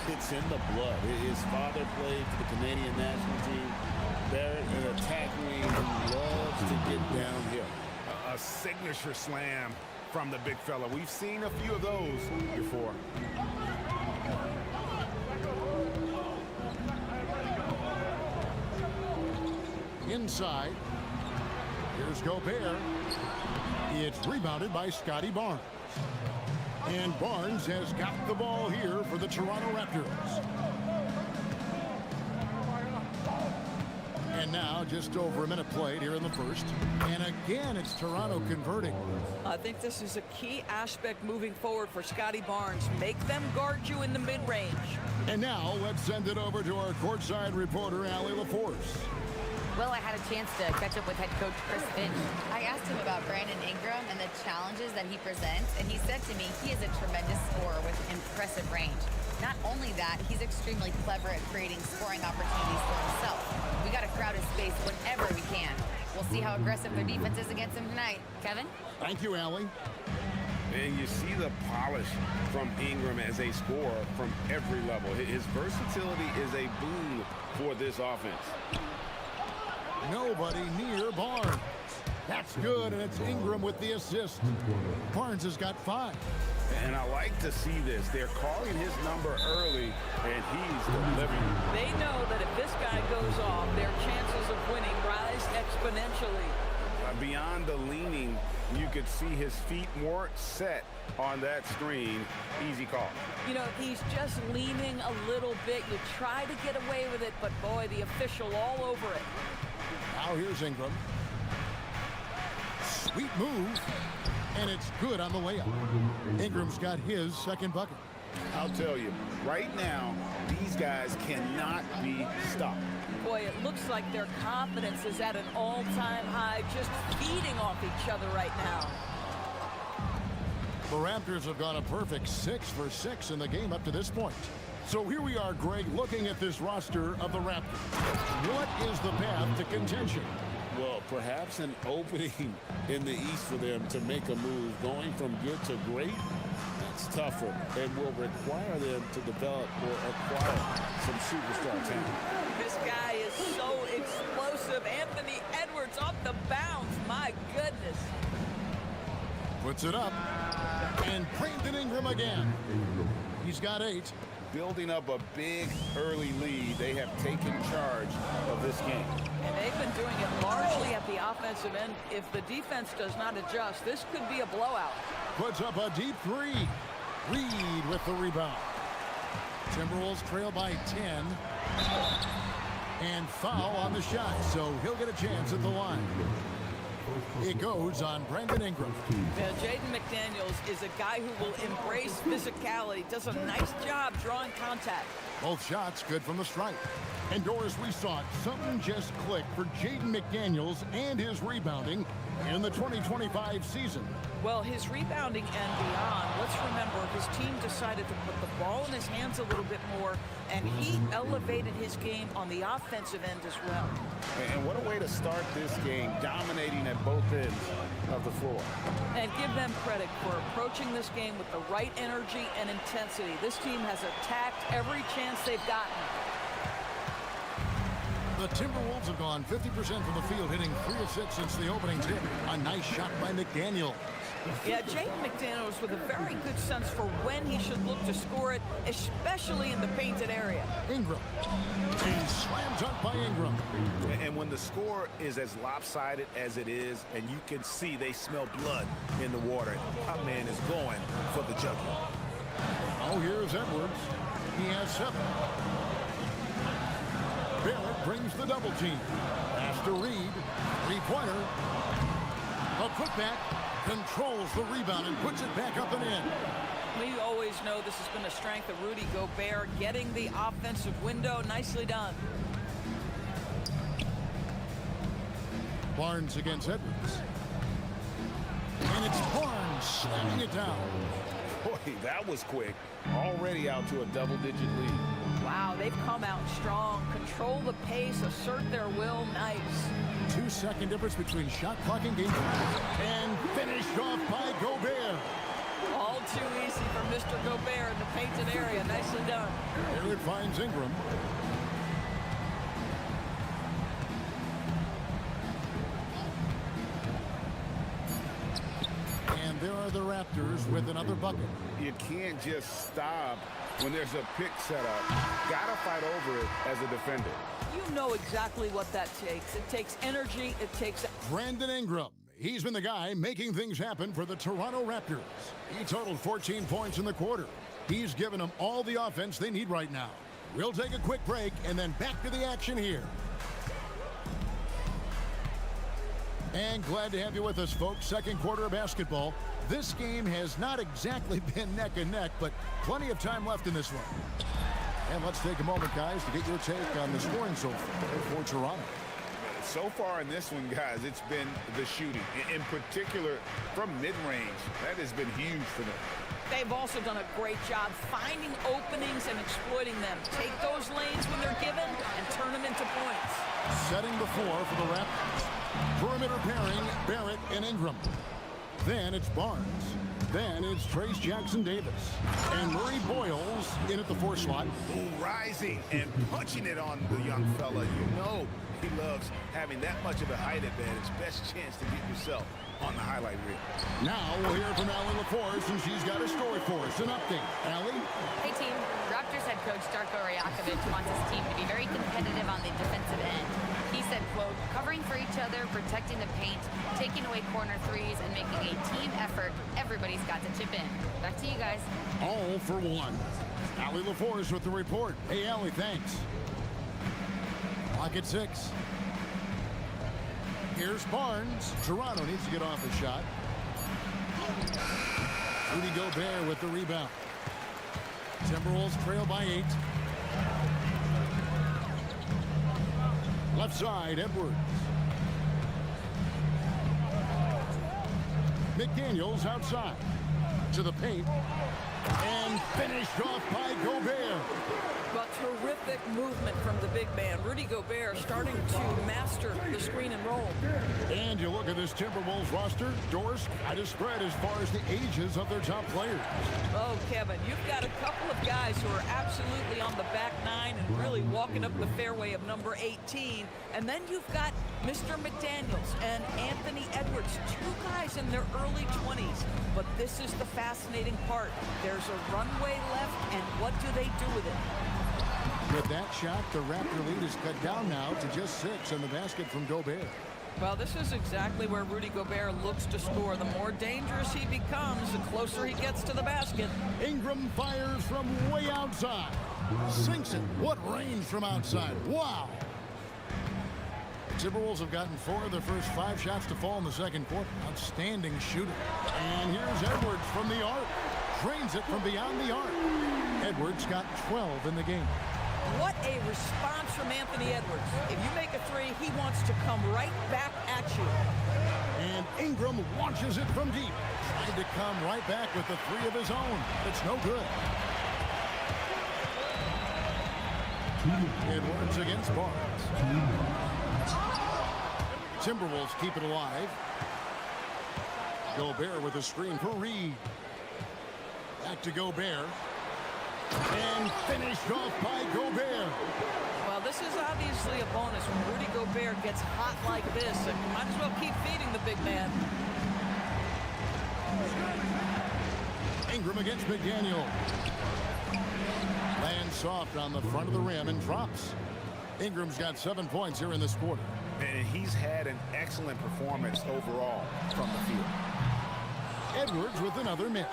It's in the blood. His father played for the Canadian national team. Barrett, an attack wing who loves to get downhill. A signature slam from the big fella. We've seen a few of those before. Inside, here's Gobert. It's rebounded by Scotty Barnes. And Barnes has got the ball here for the Toronto Raptors. And now just over a minute played here in the first. And again, it's Toronto converting. I think this is a key aspect moving forward for Scotty Barnes. Make them guard you in the mid-range. And now let's send it over to our courtside reporter, Allie LaForce. Well, I had a chance to catch up with head coach Chris Finch. I asked him about Brandon Ingram and the challenges that he presents, and he said to me he is a tremendous scorer with impressive range. Not only that, he's extremely clever at creating scoring opportunities for himself. We got to crowd his space whenever we can. We'll see how aggressive their defense is against him tonight. Kevin? Thank you, Allie. And you see the polish from Ingram as a scorer from every level. His versatility is a boon for this offense. Nobody near Barnes. That's good, and it's Ingram with the assist. Barnes has got 5. And I like to see this. They're calling his number early, and he's delivering. They know that if this guy goes off, their chances of winning rise exponentially. Beyond the leaning, you could see his feet more set on that screen. Easy call. You know, he's just leaning a little bit. You try to get away with it, but boy, the official all over it. Now here's Ingram. Sweet move. And it's good on the layup. Ingram's got his second bucket. I'll tell you, right now, these guys cannot be stopped. Boy, it looks like their confidence is at an all-time high, just feeding off each other right now. The Raptors have gone a perfect 6 for 6 in the game up to this point. So here we are, Greg, looking at this roster of the Raptors. What is the path to contention? Well, perhaps an opening in the East for them to make a move. Going from good to great, that's tougher and will require them to develop or acquire some superstar talent. This guy is so explosive. Anthony Edwards off the bounce. My goodness. Puts it up. And Brandon Ingram again. He's got 8. Building up a big early lead, they have taken charge of this game. And they've been doing it largely at the offensive end. If the defense does not adjust, this could be a blowout. Puts up a deep 3. Reed with the rebound. Timberwolves trail by 10. And foul on the shot, so he'll get a chance at the line. It goes on Brandon Ingram. Yeah, Jaden McDaniels is a guy who will embrace physicality, does a nice job drawing contact. Both shots good from the stripe. And Doris, we saw it. Something just clicked for Jaden McDaniels and his rebounding in the 2025 season. Well, his rebounding and beyond, let's remember his team decided to put the ball in his hands a little bit more, and he elevated his game on the offensive end as well. And what a way to start this game, dominating at both ends of the floor. And give them credit for approaching this game with the right energy and intensity. This team has attacked every chance they've gotten. The Timberwolves have gone 50% from the field, hitting 3 of 6 since the opening tip. A nice shot by McDaniel. Yeah, Jaden McDaniels with a very good sense for when he should look to score it, especially in the painted area. Ingram. And slam dunk by Ingram. And when the score is as lopsided as it is, and you can see they smell blood in the water, our man is going for the jugular. Oh, here's Edwards. He has 7. Barrett brings the double team. Pass to Reed. 3-pointer. A putback. Controls the rebound and puts it back up and in. We always know this has been a strength of Rudy Gobert, getting the offensive window. Nicely done. Barnes against Edwards. And it's Barnes slamming it down. Boy, that was quick. Already out to a double-digit lead. Wow, they've come out strong. Control the pace, assert their will. Nice. 2-second difference between shot clock and game time. And finished off by Gobert. All too easy for Mr. Gobert in the painted area. Nicely done. There it finds Ingram. And there are the Raptors with another bucket. You can't just stop when there's a pick set up. Gotta fight over it as a defender. You know exactly what that takes. It takes energy. It takes... Brandon Ingram. He's been the guy making things happen for the Toronto Raptors. He totaled 14 points in the quarter. He's given them all the offense they need right now. We'll take a quick break and then back to the action here. And glad to have you with us, folks. Second quarter of basketball. This game has not exactly been neck and neck, but plenty of time left in this one. And let's take a moment, guys, to get your take on the scoring so far for Toronto. So far in this one, guys, it's been the shooting. In particular, from mid-range. That has been huge for them. They've also done a great job finding openings and exploiting them. Take those lanes when they're given and turn them into points. Setting the floor for the Raptors. Perimeter pairing, Barrett and Ingram. Then it's Barnes. Then it's Trace Jackson-Davis. And Murray Boyles in at the 4 slot. Rising and punching it on the young fella. You know he loves having that much of a height advantage. Best chance to get yourself on the highlight reel. Now we'll hear from Allie LaForce, and she's got a story for us. An update. Allie? Hey, team. Raptors head coach Darko Rajakovic wants his team to be very competitive on the defensive end. He said, quote, covering for each other, protecting the paint, taking away corner threes, and making a team effort. Everybody's got to chip in. Back to you guys. All for one. Allie LaForce with the report. Hey, Allie, thanks. Clock at 6. Here's Barnes. Toronto needs to get off a shot. Rudy Gobert with the rebound. Timberwolves trail by 8. Left side, Edwards. McDaniels outside. To the paint. And finished off by Gobert. But terrific movement from the big man. Rudy Gobert starting to master the screen and roll. And you look at this Timberwolves roster, doors quite a spread as far as the ages of their top players. Oh, Kevin, you've got a couple of guys who are absolutely on the back 9 and really walking up the fairway of number 18. And then you've got Mr. McDaniels and Anthony Edwards, 2 guys in their early 20s. But this is the fascinating part. There's a runway left, and what do they do with it? With that shot, the Raptor lead is cut down now to just 6 on the basket from Gobert. Well, this is exactly where Rudy Gobert looks to score. The more dangerous he becomes, the closer he gets to the basket. Ingram fires from way outside. Sinks it. What range from outside. Wow. The Timberwolves have gotten 4 of their first 5 shots to fall in the second quarter. Outstanding shooting. And here's Edwards from the arc. Drains it from beyond the arc. Edwards got 12 in the game. What a response from Anthony Edwards. If you make a 3, he wants to come right back at you. And Ingram launches it from deep. Tried to come right back with the 3 of his own. It's no good. Edwards against Barnes. Timberwolves keep it alive. Gobert with a screen for Reed. Back to Gobert. And finished off by Gobert. Well, this is obviously a bonus when Rudy Gobert gets hot like this. And you might as well keep feeding the big man. Ingram against McDaniel. Lands soft on the front of the rim and drops. Ingram's got 7 points here in this quarter. And he's had an excellent performance overall from the field. Edwards with another miss.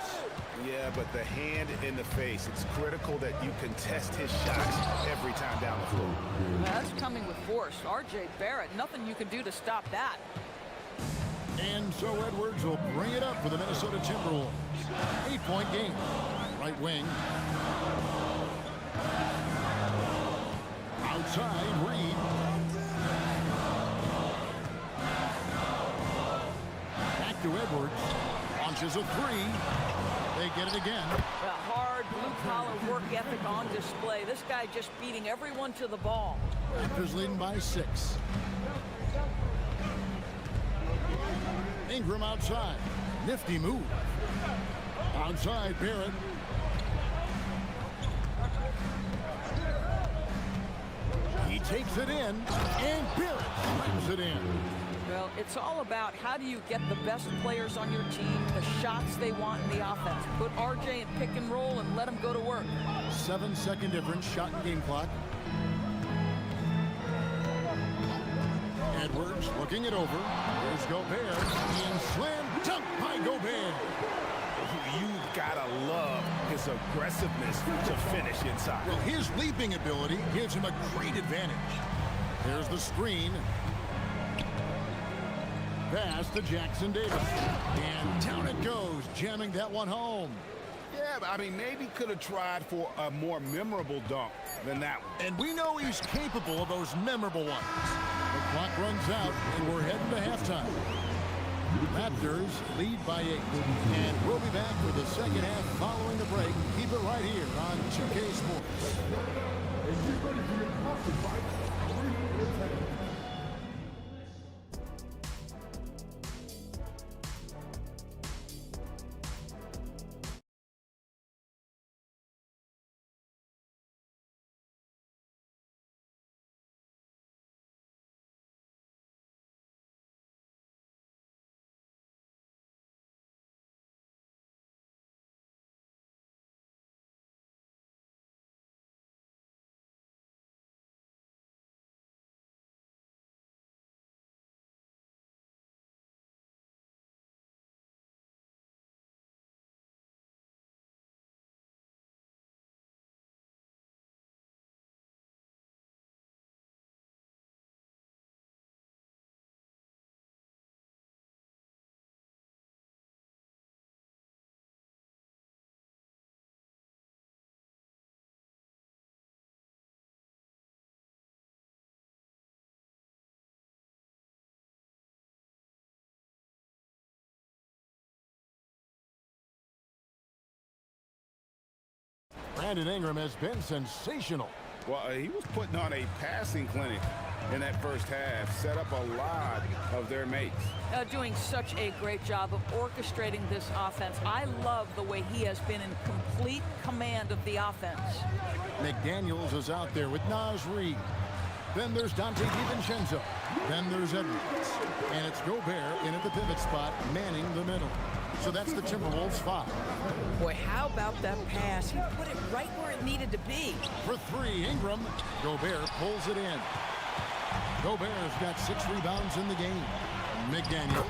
Yeah, but the hand in the face. It's critical that you contest his shots every time down the floor. That's coming with force. R.J. Barrett, nothing you can do to stop that. And so Edwards will bring it up for the Minnesota Timberwolves. 8-point game. Right wing. Outside, Reed. Back to Edwards. Launches a three. They get it again. The hard blue-collar work ethic on display. This guy just beating everyone to the ball. Raptors leading by 6. Ingram outside. Nifty move. Outside, Barrett. He takes it in, and Barrett slams it in. Well, it's all about how do you get the best players on your team, the shots they want in the offense. Put RJ in pick and roll and let him go to work. 7-second difference, shot and game clock. Edwards looking it over. Here's Gobert. And slam dunk by Gobert. You've got to love his aggressiveness to finish inside. Well, his leaping ability gives him a great advantage. There's the screen. Pass to Jackson Davis. And down it goes, jamming that one home. Yeah, but I mean, maybe could have tried for a more memorable dunk than that one. And we know he's capable of those memorable ones. The clock runs out, and we're heading to halftime. Raptors lead by 8. And we'll be back for the second half following the break. Keep it right here on 2K Sports. Brandon Ingram has been sensational. Well, he was putting on a passing clinic in that first half, set up a lot of their mates. Doing such a great job of orchestrating this offense. I love the way he has been in complete command of the offense. McDaniels is out there with Naz Reid. Then there's Dante DiVincenzo. Then there's Edwards. And it's Gobert in at the pivot spot, manning the middle. So that's the Timberwolves 5. Boy, how about that pass? He put it right where it needed to be. For 3, Ingram. Gobert pulls it in. Gobert's got 6 rebounds in the game. McDaniels.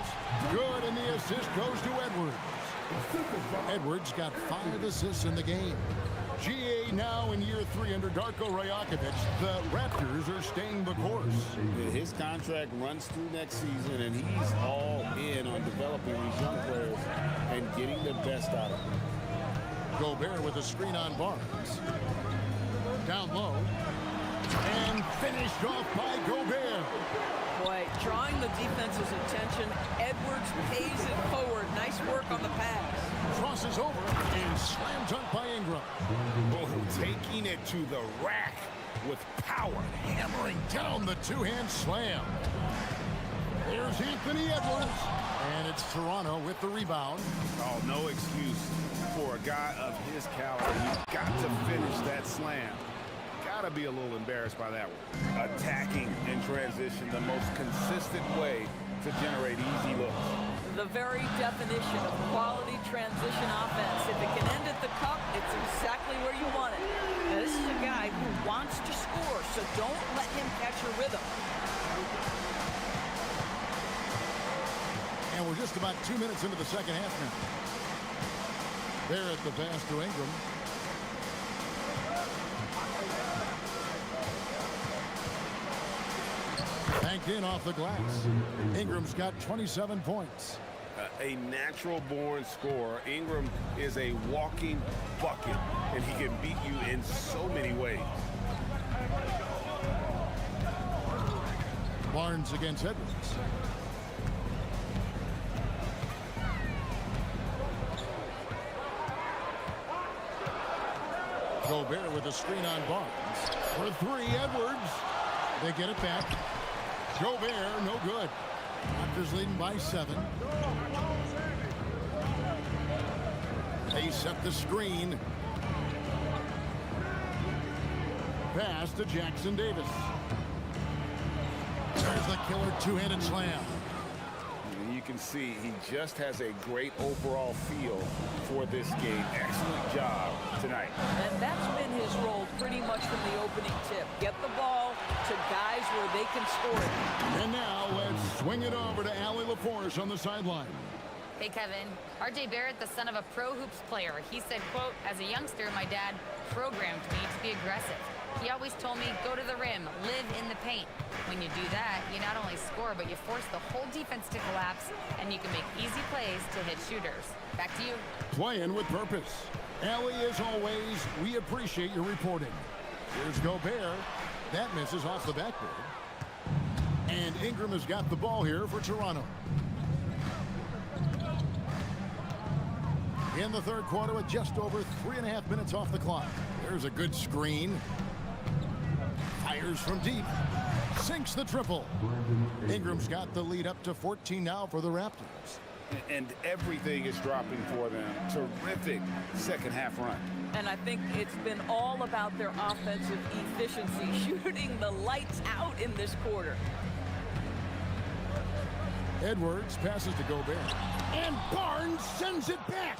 Good, and the assist goes to Edwards. Edwards got 5 assists in the game. GA now in year 3 under Darko Rajakovic. The Raptors are staying the course. His contract runs through next season, and he's all in on developing these young players and getting the best out of them. Gobert with a screen on Barnes. Down low. And finished off by Gobert. Boy, drawing the defense's attention. Edwards pays it forward. Nice work on the pass. Crosses over and slam dunk by Ingram. Oh, taking it to the rack with power. Hammering down the two-hand slam. There's Anthony Edwards. And it's Toronto with the rebound. Oh, no excuse for a guy of his caliber. You've got to finish that slam. Gotta be a little embarrassed by that one. Attacking in transition, the most consistent way to generate easy looks. The very definition of quality transition offense. If it can end at the cup, it's exactly where you want it. Now, this is a guy who wants to score, so don't let him catch your rhythm. And we're just about 2 minutes into the second half now. There at the pass to Ingram. Banked in off the glass. Ingram's got 27 points. a natural-born scorer. Ingram is a walking bucket, and he can beat you in so many ways. Barnes against Edwards. Gobert with a screen on Barnes. For three, Edwards. They get it back. Gobert, no good. Raptors leading by 7. They set the screen. Pass to Jackson Davis. There's the killer two-handed slam. And you can see he just has a great overall feel for this game. Excellent job tonight. And that's been his role pretty much from the opening tip. Get the ball to guys where they can score it. And now let's swing it over to Allie LaForce on the sideline. Hey, Kevin. R.J. Barrett, the son of a pro hoops player. He said, quote, as a youngster, my dad programmed me to be aggressive. He always told me, go to the rim, live in the paint. When you do that, you not only score, but you force the whole defense to collapse, and you can make easy plays to hit shooters. Back to you. Playing with purpose. Allie, as always, we appreciate your reporting. Here's Gobert. That misses off the backboard. And Ingram has got the ball here for Toronto. In the third quarter with just over 3.5 minutes off the clock. There's a good screen. Fires from deep. Sinks the triple. Ingram's got the lead up to 14 now for the Raptors. And everything is dropping for them. Terrific second half run. And I think it's been all about their offensive efficiency, shooting the lights out in this quarter. Edwards passes to Gobert. And Barnes sends it back.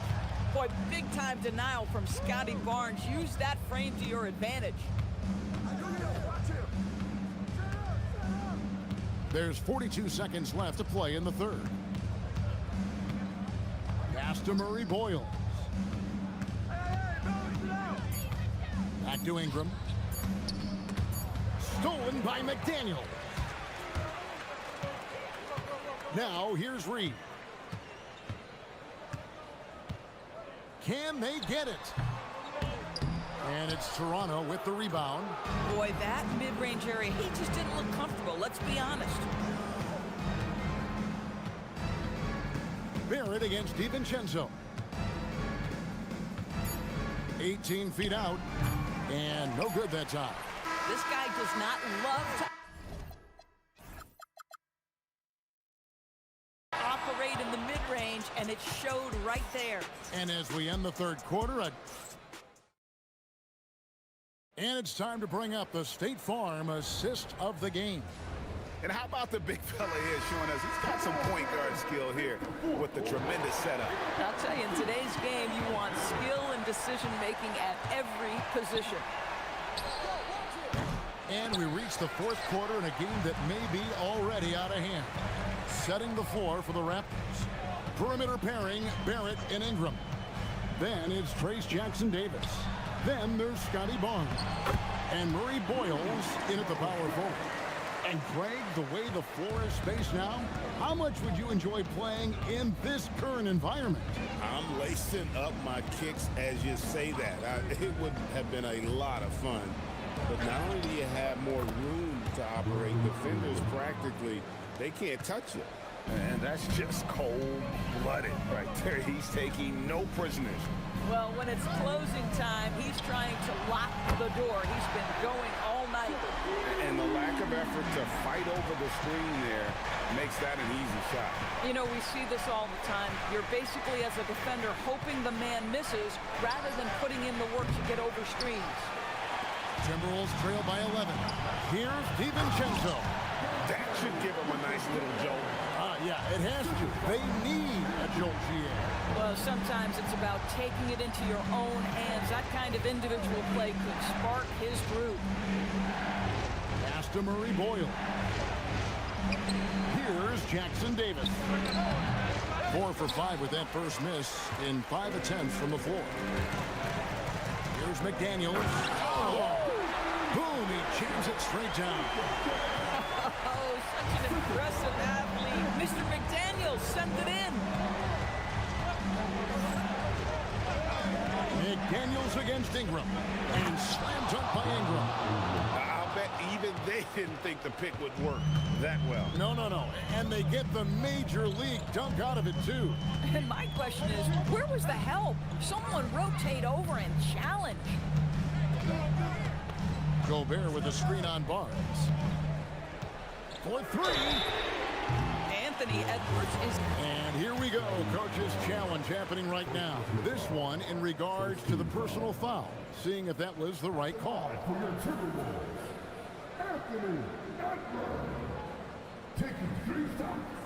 Boy, big-time denial from Scotty Barnes. Use that frame to your advantage. There's 42 seconds left to play in the third. Pass to Murray Boyles. Back to Ingram. Stolen by McDaniel. Now here's Reed. Can they get it? And it's Toronto with the rebound. Boy, that mid-range area, he just didn't look comfortable, let's be honest. Barrett against DiVincenzo. 18 feet out. And no good that time. This guy does not love to operate in the mid-range, and it showed right there. And as we end the third quarter, and it's time to bring up the State Farm assist of the game. And how about the big fella here showing us he's got some point guard skill here with the tremendous setup. I'll tell you, in today's game, you want skill and decision-making at every position. And we reach the fourth quarter in a game that may be already out of hand. Setting the floor for the Raptors. Perimeter pairing, Barrett and Ingram. Then it's Trace Jackson Davis. Then there's Scotty Barnes. And Murray Boyles in at the power forward. And Craig, the way the floor is spaced now, how much would you enjoy playing in this current environment? I'm lacing up my kicks as you say that. It would have been a lot of fun. But not only do you have more room to operate, defenders practically, they can't touch you. And that's just cold-blooded right there. He's taking no prisoners. Well, when it's closing time, he's trying to lock the door. He's been going all night. And the lack of effort to fight over the screen there makes that an easy shot. You know, we see this all the time. You're basically, as a defender, hoping the man misses rather than putting in the work to get over screens. Timberwolves trail by 11. Here's DiVincenzo. That should give him a nice little jolt. Yeah, it has to. They need a jolt here. Well, sometimes it's about taking it into your own hands. That kind of individual play could spark his groove. Pass to Murray Boyle. Here's Jackson Davis. 4 for 5 with that first miss in 5 attempts from the floor. Here's McDaniels. Oh. Boom, he jams it straight down. Oh, such an impressive athlete. Mr. McDaniels sent it in. McDaniels against Ingram. And slam dunk by Ingram. I'll bet even they didn't think the pick would work that well. No. And they get the major league dunk out of it, too. And my question is, where was the help? Someone rotate over and challenge. Gobert with a screen on Barnes. For three. Anthony Edwards is... And here we go. Coach's challenge happening right now. This one in regards to the personal foul. Seeing if that was the right call. Anthony Edwards taking 3 shots.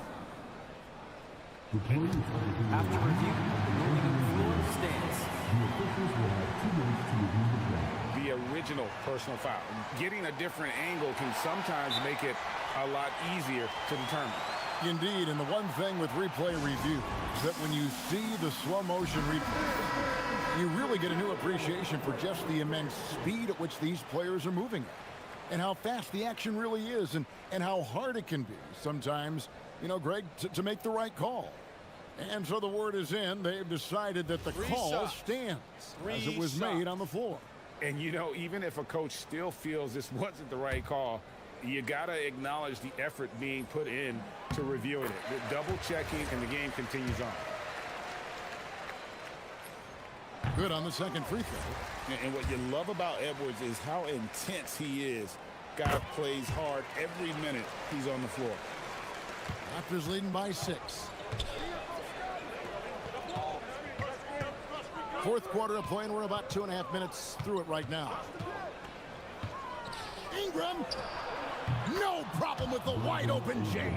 After review, the ruling on the floor stands. The officials will have 2 minutes to review the play. The original personal foul. Getting a different angle can sometimes make it a lot easier to determine. Indeed, and the one thing with replay review is that when you see the slow motion replay, you really get a new appreciation for just the immense speed at which these players are moving at, and how fast the action really is, and how hard it can be sometimes, you know, Greg, to make the right call. And so the word is in. They've decided that the call stands as it was made on the floor. And, you know, even if a coach still feels this wasn't the right call, you got to acknowledge the effort being put in to reviewing it. The double checking, and the game continues on. Good on the second free throw. And what you love about Edwards is how intense he is. Guy plays hard every minute he's on the floor. Raptors leading by 6. Fourth quarter of play, and we're about 2.5 minutes through it right now. Ingram, no problem with the wide open J.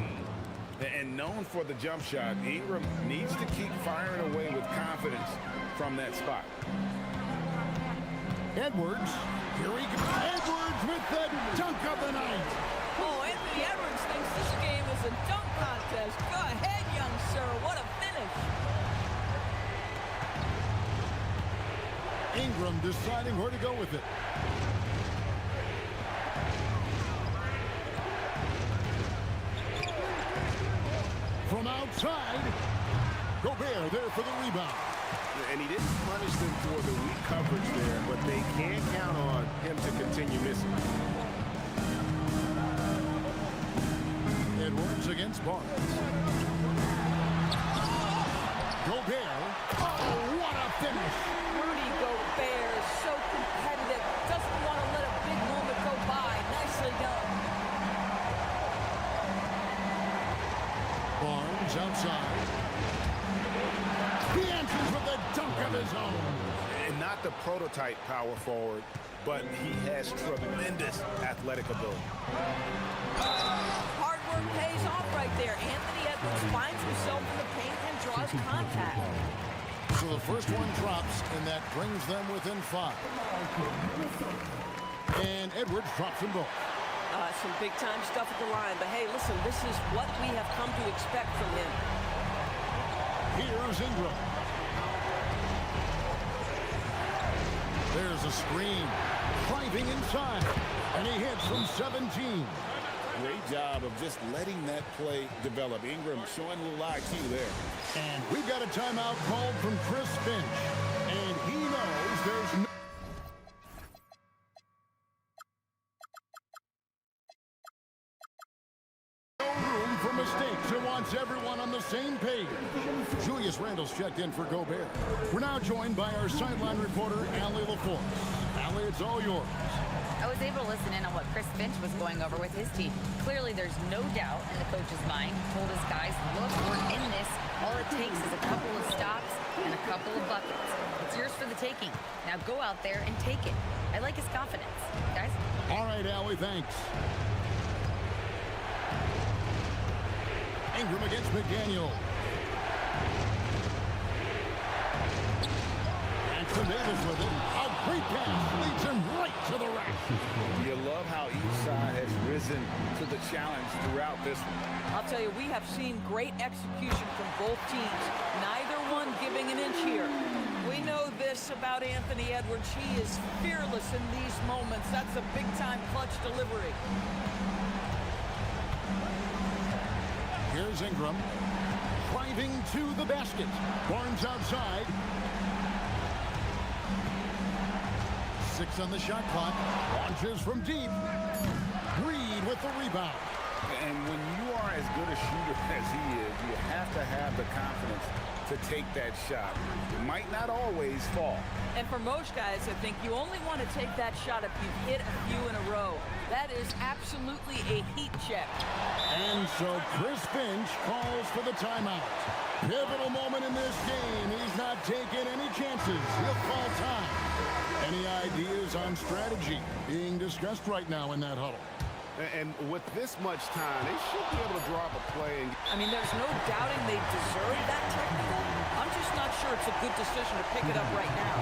And known for the jump shot, Ingram needs to keep firing away with confidence from that spot. Edwards, here he goes. Edwards with the dunk of the night. Oh, Anthony Edwards thinks this game is a dunk contest. Go ahead, young sir. What a finish. Ingram deciding where to go with it. From outside, Gobert there for the rebound. And he didn't punish them for the weak coverage there, but they can't count on him to continue missing. Edwards against Barnes. Gobert. Oh, what a finish. Rudy Gobert is so competitive. Doesn't want to let a big moment go by. Nicely done. Barnes outside. He answers with a dunk of his own. And not the prototype power forward, but he has tremendous athletic ability. Hard work pays off right there. Anthony Edwards finds himself in the paint and draws contact. So the first one drops, and that brings them within 5. And Edwards drops them both. Some big-time stuff at the line. But, hey, listen, this is what we have come to expect from him. Here's Ingram. There's a screen. Driving inside. And he hits from 17. Great job of just letting that play develop. Ingram showing a little IQ there. And we've got a timeout called from Chris Finch. And he knows there's no room for mistakes and wants everyone on the same page. Julius Randle's checked in for Gobert. We're now joined by our sideline reporter, Allie LaForce. Allie, it's all yours. I was able to listen in on what Chris Finch was going over with his team. Clearly, there's no doubt in the coach's mind. He told his guys, look, we're in this. All it takes is a couple of stops and a couple of buckets. It's yours for the taking. Now go out there and take it. I like his confidence. Guys? All right, Allie, thanks. Ingram against McDaniel. And Davis with it. A great pass leads him right to the rack. You love how each side has risen to the challenge throughout this one. I'll tell you, we have seen great execution from both teams. Neither one giving an inch here. We know this about Anthony Edwards. He is fearless in these moments. That's a big-time clutch delivery. Here's Ingram. driving to the basket. Barnes outside. 6 on the shot clock. Launches from deep. Reed with the rebound. And when you are as good a shooter as he is, you have to have the confidence to take that shot. It might not always fall. And for most guys, I think you only want to take that shot if you've hit a few in a row. That is absolutely a heat check. And so Chris Finch calls for the timeout. Pivotal moment in this game. He's not taking any chances. He'll call time. Any ideas on strategy being discussed right now in that huddle? And with this much time, they should be able to drop a play. I mean, there's no doubting they deserve that technical. I'm just not sure it's a good decision to pick it up right now.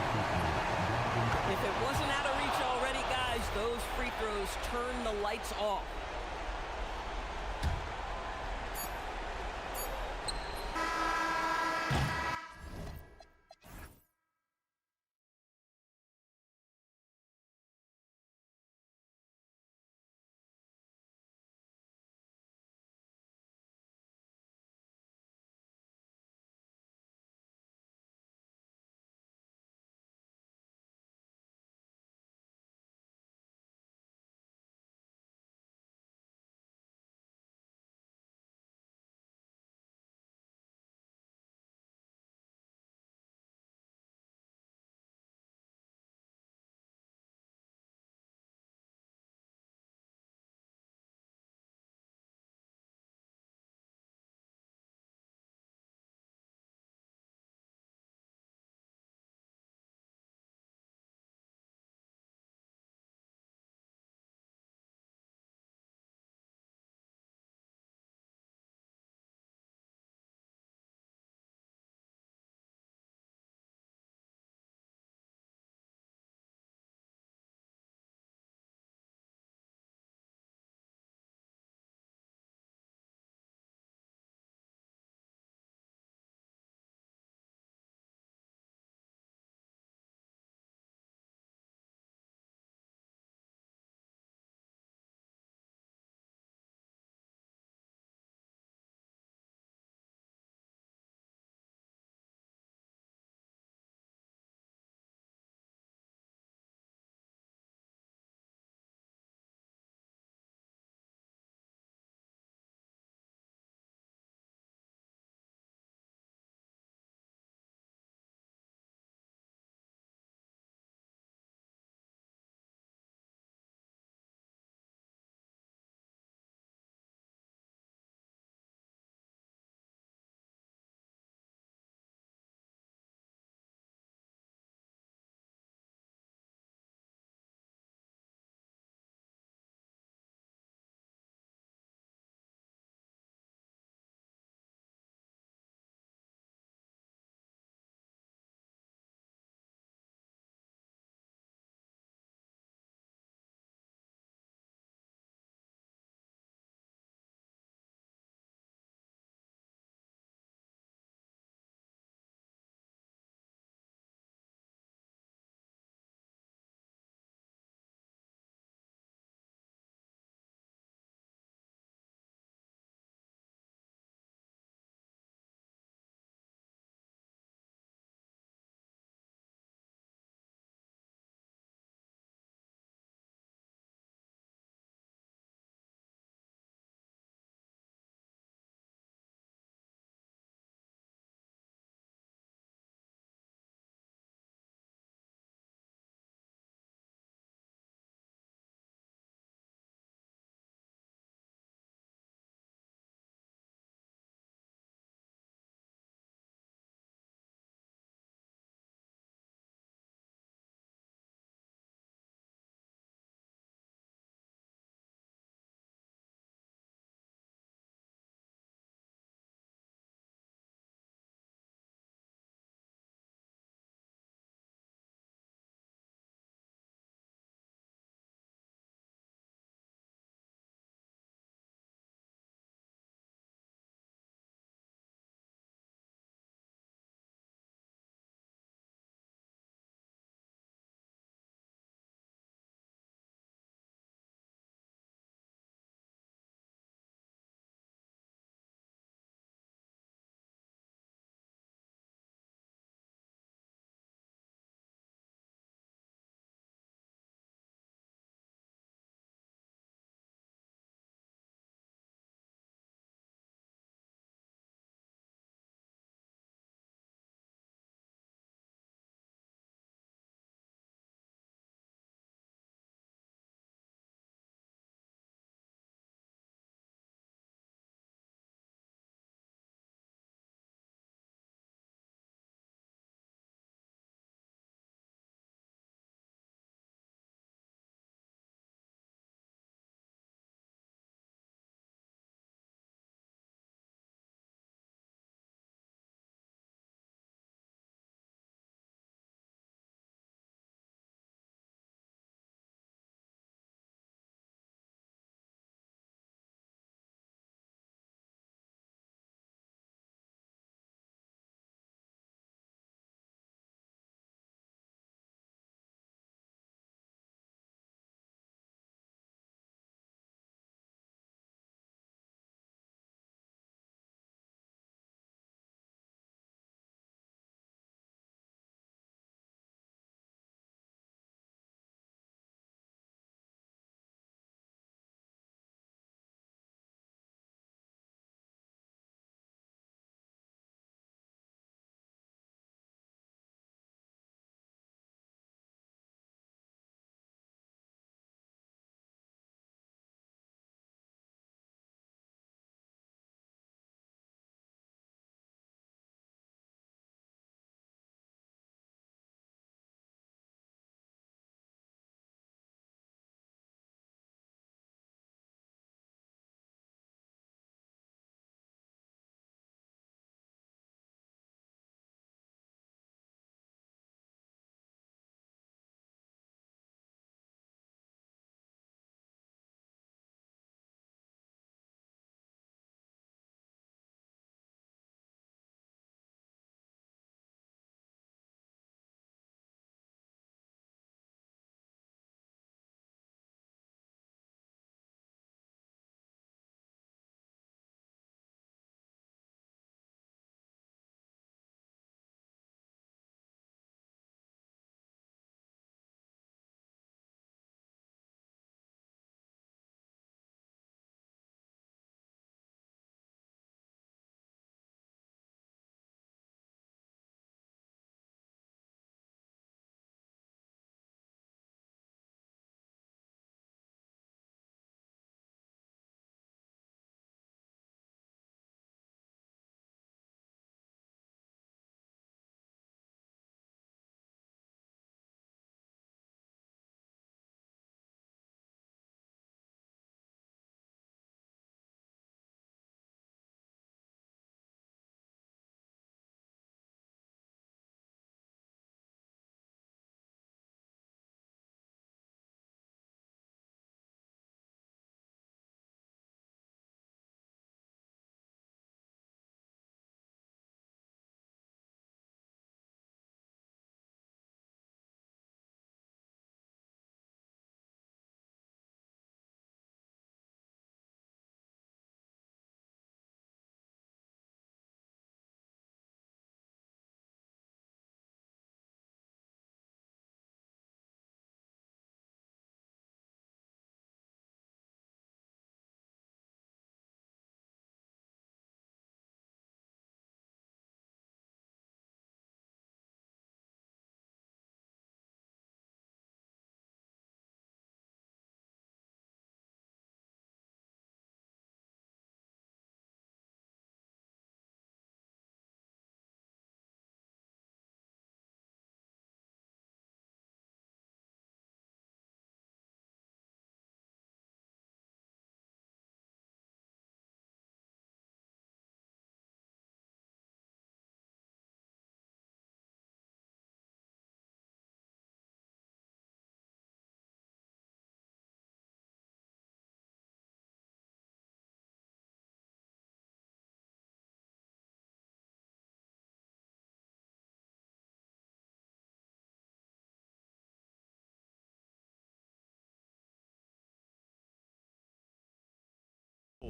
If it wasn't out of reach already, guys, those free throws turn the lights off.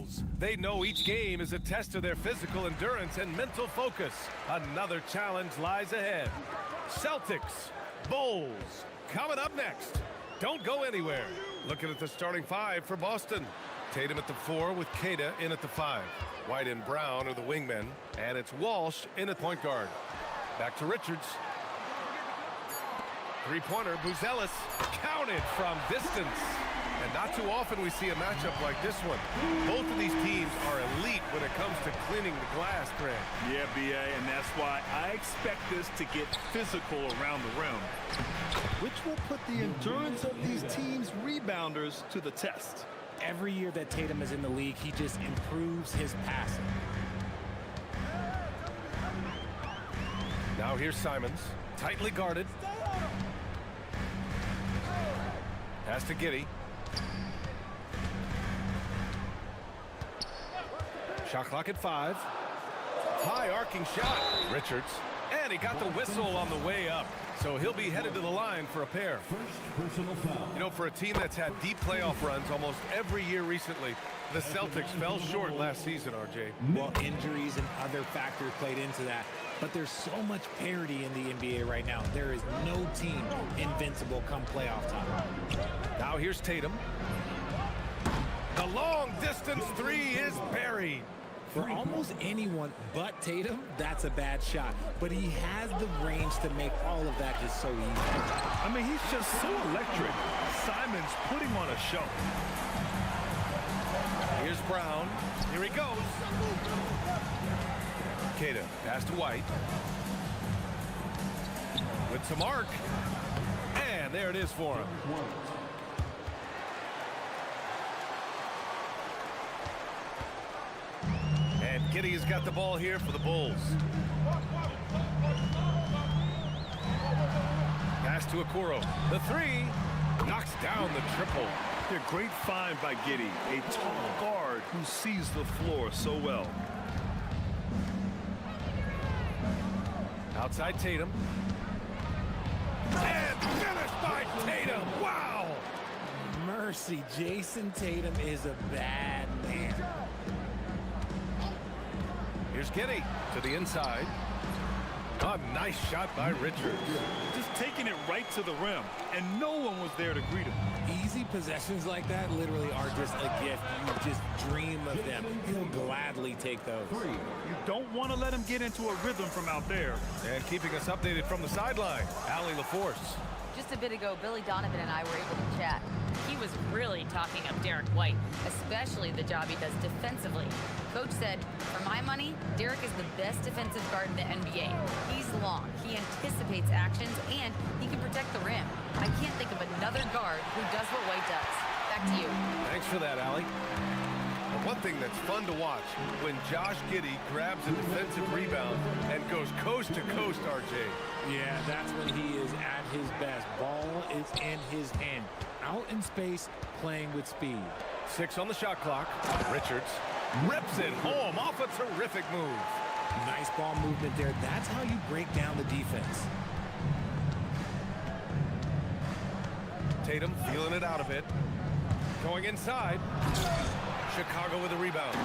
Bulls. They know each game is a test of their physical endurance and mental focus. Another challenge lies ahead. Celtics, Bulls, coming up next. Don't go anywhere. Looking at the starting five for Boston. Tatum at the 4 with Queta in at the 5. White and Brown are the wingmen, and it's Walsh in at point guard. Back to Richards. Three-pointer, Buzelis, counted from distance. And not too often we see a matchup like this one. Both of these teams are elite when it comes to cleaning the glass, Grant. Yeah, B.A., and that's why I expect this to get physical around the rim, which will put the endurance of these teams' rebounders to the test. Every year that Tatum is in the league, he just improves his passing. Now here's Simons, tightly guarded. Pass to Giddey. Shot clock at 5. High arcing shot. Richards. And he got the whistle on the way up. So he'll be headed to the line for a pair. You know, for a team that's had deep playoff runs almost every year recently, the Celtics fell short last season, RJ. Well, injuries and other factors played into that. But there's so much parity in the NBA right now. There is no team invincible come playoff time. Now here's Tatum. The long distance 3 is buried. For almost anyone but Tatum, that's a bad shot. But he has the range to make all of that just so easy. I mean, he's just so electric. Simons put him on a show. Here's Brown. Here he goes. Queta, pass to White. With some arc. And there it is for him. And Giddey has got the ball here for the Bulls. Pass to Okoro. The 3 knocks down the triple. A great find by Giddey, a tall guard who sees the floor so well. Outside Tatum. And finished by Tatum. Wow! Mercy, Jason Tatum is a bad man. Here's Giddey to the inside. A nice shot by Richards. Just taking it right to the rim, and no one was there to greet him. Easy possessions like that literally are just a gift. You just dream of them. You'll gladly take those. You don't want to let him get into a rhythm from out there. And keeping us updated from the sideline, Allie LaForce. Just a bit ago, Billy Donovan and I were able to chat. He was really talking up Derek White, especially the job he does defensively. Coach said, for my money, Derek is the best defensive guard in the NBA. He's long, he anticipates actions, and he can protect the rim. I can't think of another guard who does what White does. Back to you. Thanks for that, Allie. But one thing that's fun to watch, when Josh Giddey grabs a defensive rebound and goes coast to coast, RJ. Yeah, that's when he is at his best. Ball is in his hand. Out in space, playing with speed. 6 on the shot clock. Richards rips it home off a terrific move. Nice ball movement there. That's how you break down the defense. Tatum feeling it out a bit. Going inside. Chicago with a rebound.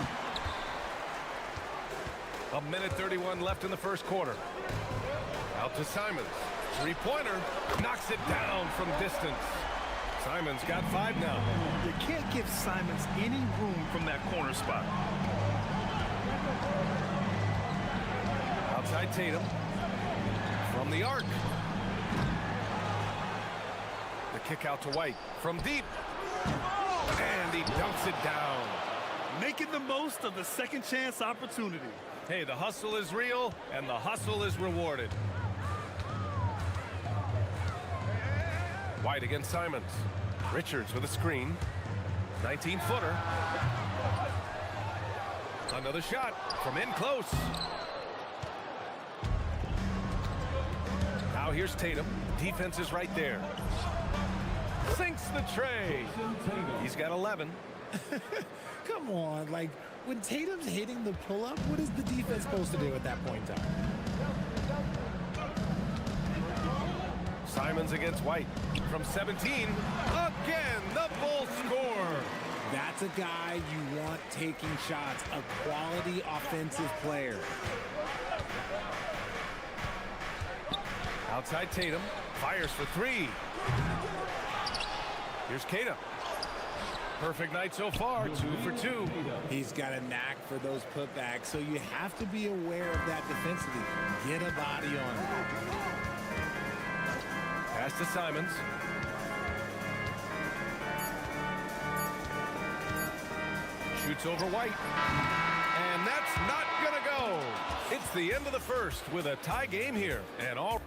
1:31 left in the first quarter. Out to Simons. Three-pointer. Knocks it down from distance. Simons got 5 now. You can't give Simons any room from that corner spot. Outside Tatum. From the arc. The kick out to White. From deep. And he dunks it down. Making the most of the second chance opportunity. Hey, the hustle is real, and the hustle is rewarded. White against Simons. Richards with a screen. 19-footer. Another shot from in close. Now here's Tatum. Defense is right there. Sinks the tray. He's got 11. Come on, like, when Tatum's hitting the pull-up, what is the defense supposed to do at that point in time? Simons against White. From 17, again, the Bulls score. That's a guy you want taking shots, a quality offensive player. Outside Tatum, fires for three. Here's Tatum. Perfect night so far, 2 for 2. He's got a knack for those putbacks, so you have to be aware of that defensively. Get a body on him. Pass to Simons. Shoots over White. And that's not gonna go. It's the end of the first with a tie game here. And all...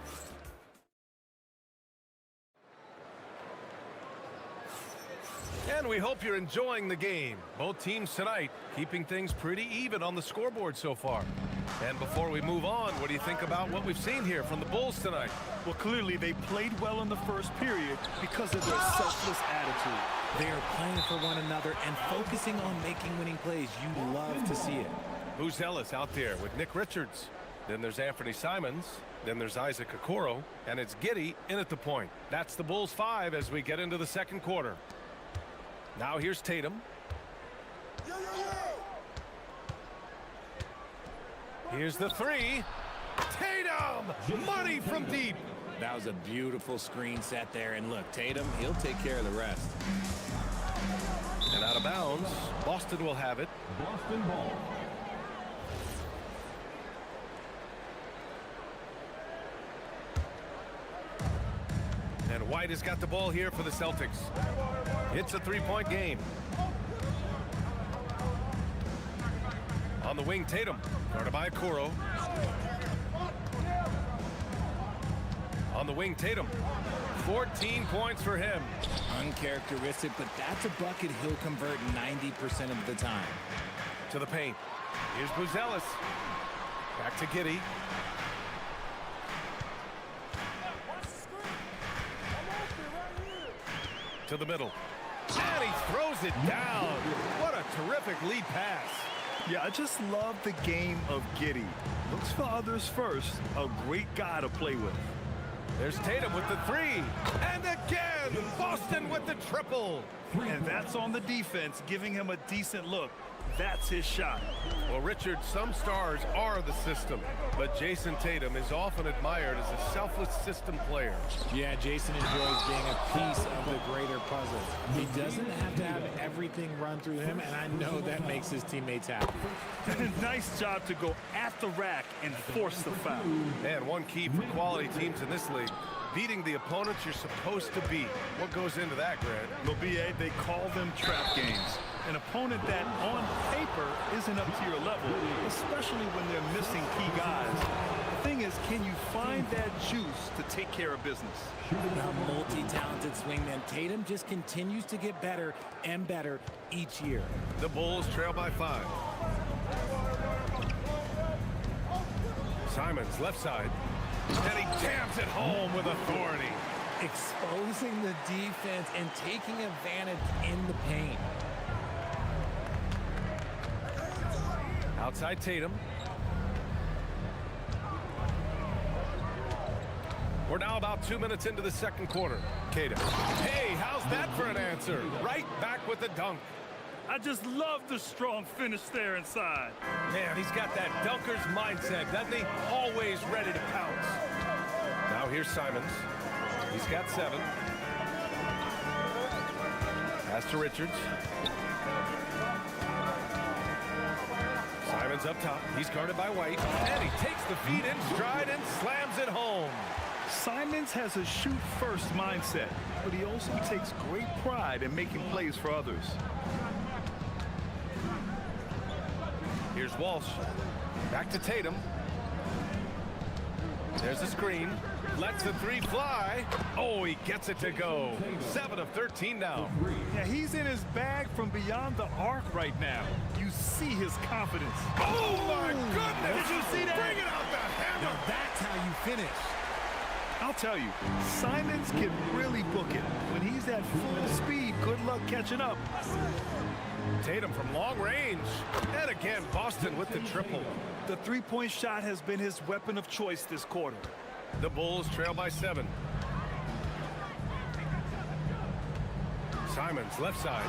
And we hope you're enjoying the game. Both teams tonight keeping things pretty even on the scoreboard so far. And before we move on, what do you think about what we've seen here from the Bulls tonight? Well, clearly they played well in the first period because of their selfless attitude. They are playing for one another and focusing on making winning plays. You love to see it. Who's Ellis out there with Nick Richards? Then there's Anthony Simons. Then there's Isaac Okoro. And it's Giddey in at the point. That's the Bulls 5 as we get into the second quarter. Now here's Tatum. Here's the three. Tatum! Money from deep. That was a beautiful screen set there. And look, Tatum, he'll take care of the rest. And out of bounds, Boston will have it. Boston ball. And White has got the ball here for the Celtics. It's a three-point game. On the wing, Tatum. Guarded by Okoro. On the wing, Tatum. 14 points for him. Uncharacteristic, but that's a bucket he'll convert 90% of the time. To the paint. Here's Buzelis. Back to Giddey. To the middle. And he throws it down. What a terrific lead pass. Yeah, I just love the game of Giddey. Looks for others first. A great guy to play with. There's Tatum with the three. And again, Boston with the triple. And that's on the defense, giving him a decent look. That's his shot. Well, Richard, some stars are the system, but Jason Tatum is often admired as a selfless system player. Yeah, Jason enjoys being a piece of the greater puzzle. He doesn't have to have everything run through him, and I know that makes his teammates happy. Nice job to go at the rack and force the foul. And one key for quality teams in this league, beating the opponents you're supposed to beat. What goes into that, Grant? Well, BA, they call them trap games. An opponent that, on paper, isn't up to your level, especially when they're missing key guys. The thing is, can you find that juice to take care of business? A multi-talented swingman, Tatum just continues to get better and better each year. The Bulls trail by 5. Simons, left side. And he jams it home with authority. Exposing the defense and taking advantage in the paint. Outside Tatum. We're now about 2 minutes into the second quarter. Tatum. Hey, how's that for an answer? Right back with the dunk. I just love the strong finish there inside. Man, he's got that dunker's mindset, doesn't he? Always ready to pounce. Now here's Simons. He's got 7. Pass to Richards. Simons up top. He's guarded by White. And he takes the feed in stride and slams it home. Simons has a shoot-first mindset, but he also takes great pride in making plays for others. Here's Walsh. Back to Tatum. There's a screen. Lets the three fly. Oh, he gets it to go. 7 of 13 now. Yeah, he's in his bag from beyond the arc right now. You see his confidence. Oh, my goodness. Did you see that? Bring it out the hammer. Now that's how you finish. I'll tell you, Simons can really book it. When he's at full speed, good luck catching up. Tatum from long range. And again, Boston with the triple. The three-point shot has been his weapon of choice this quarter. The Bulls trail by 7. Simons, left side.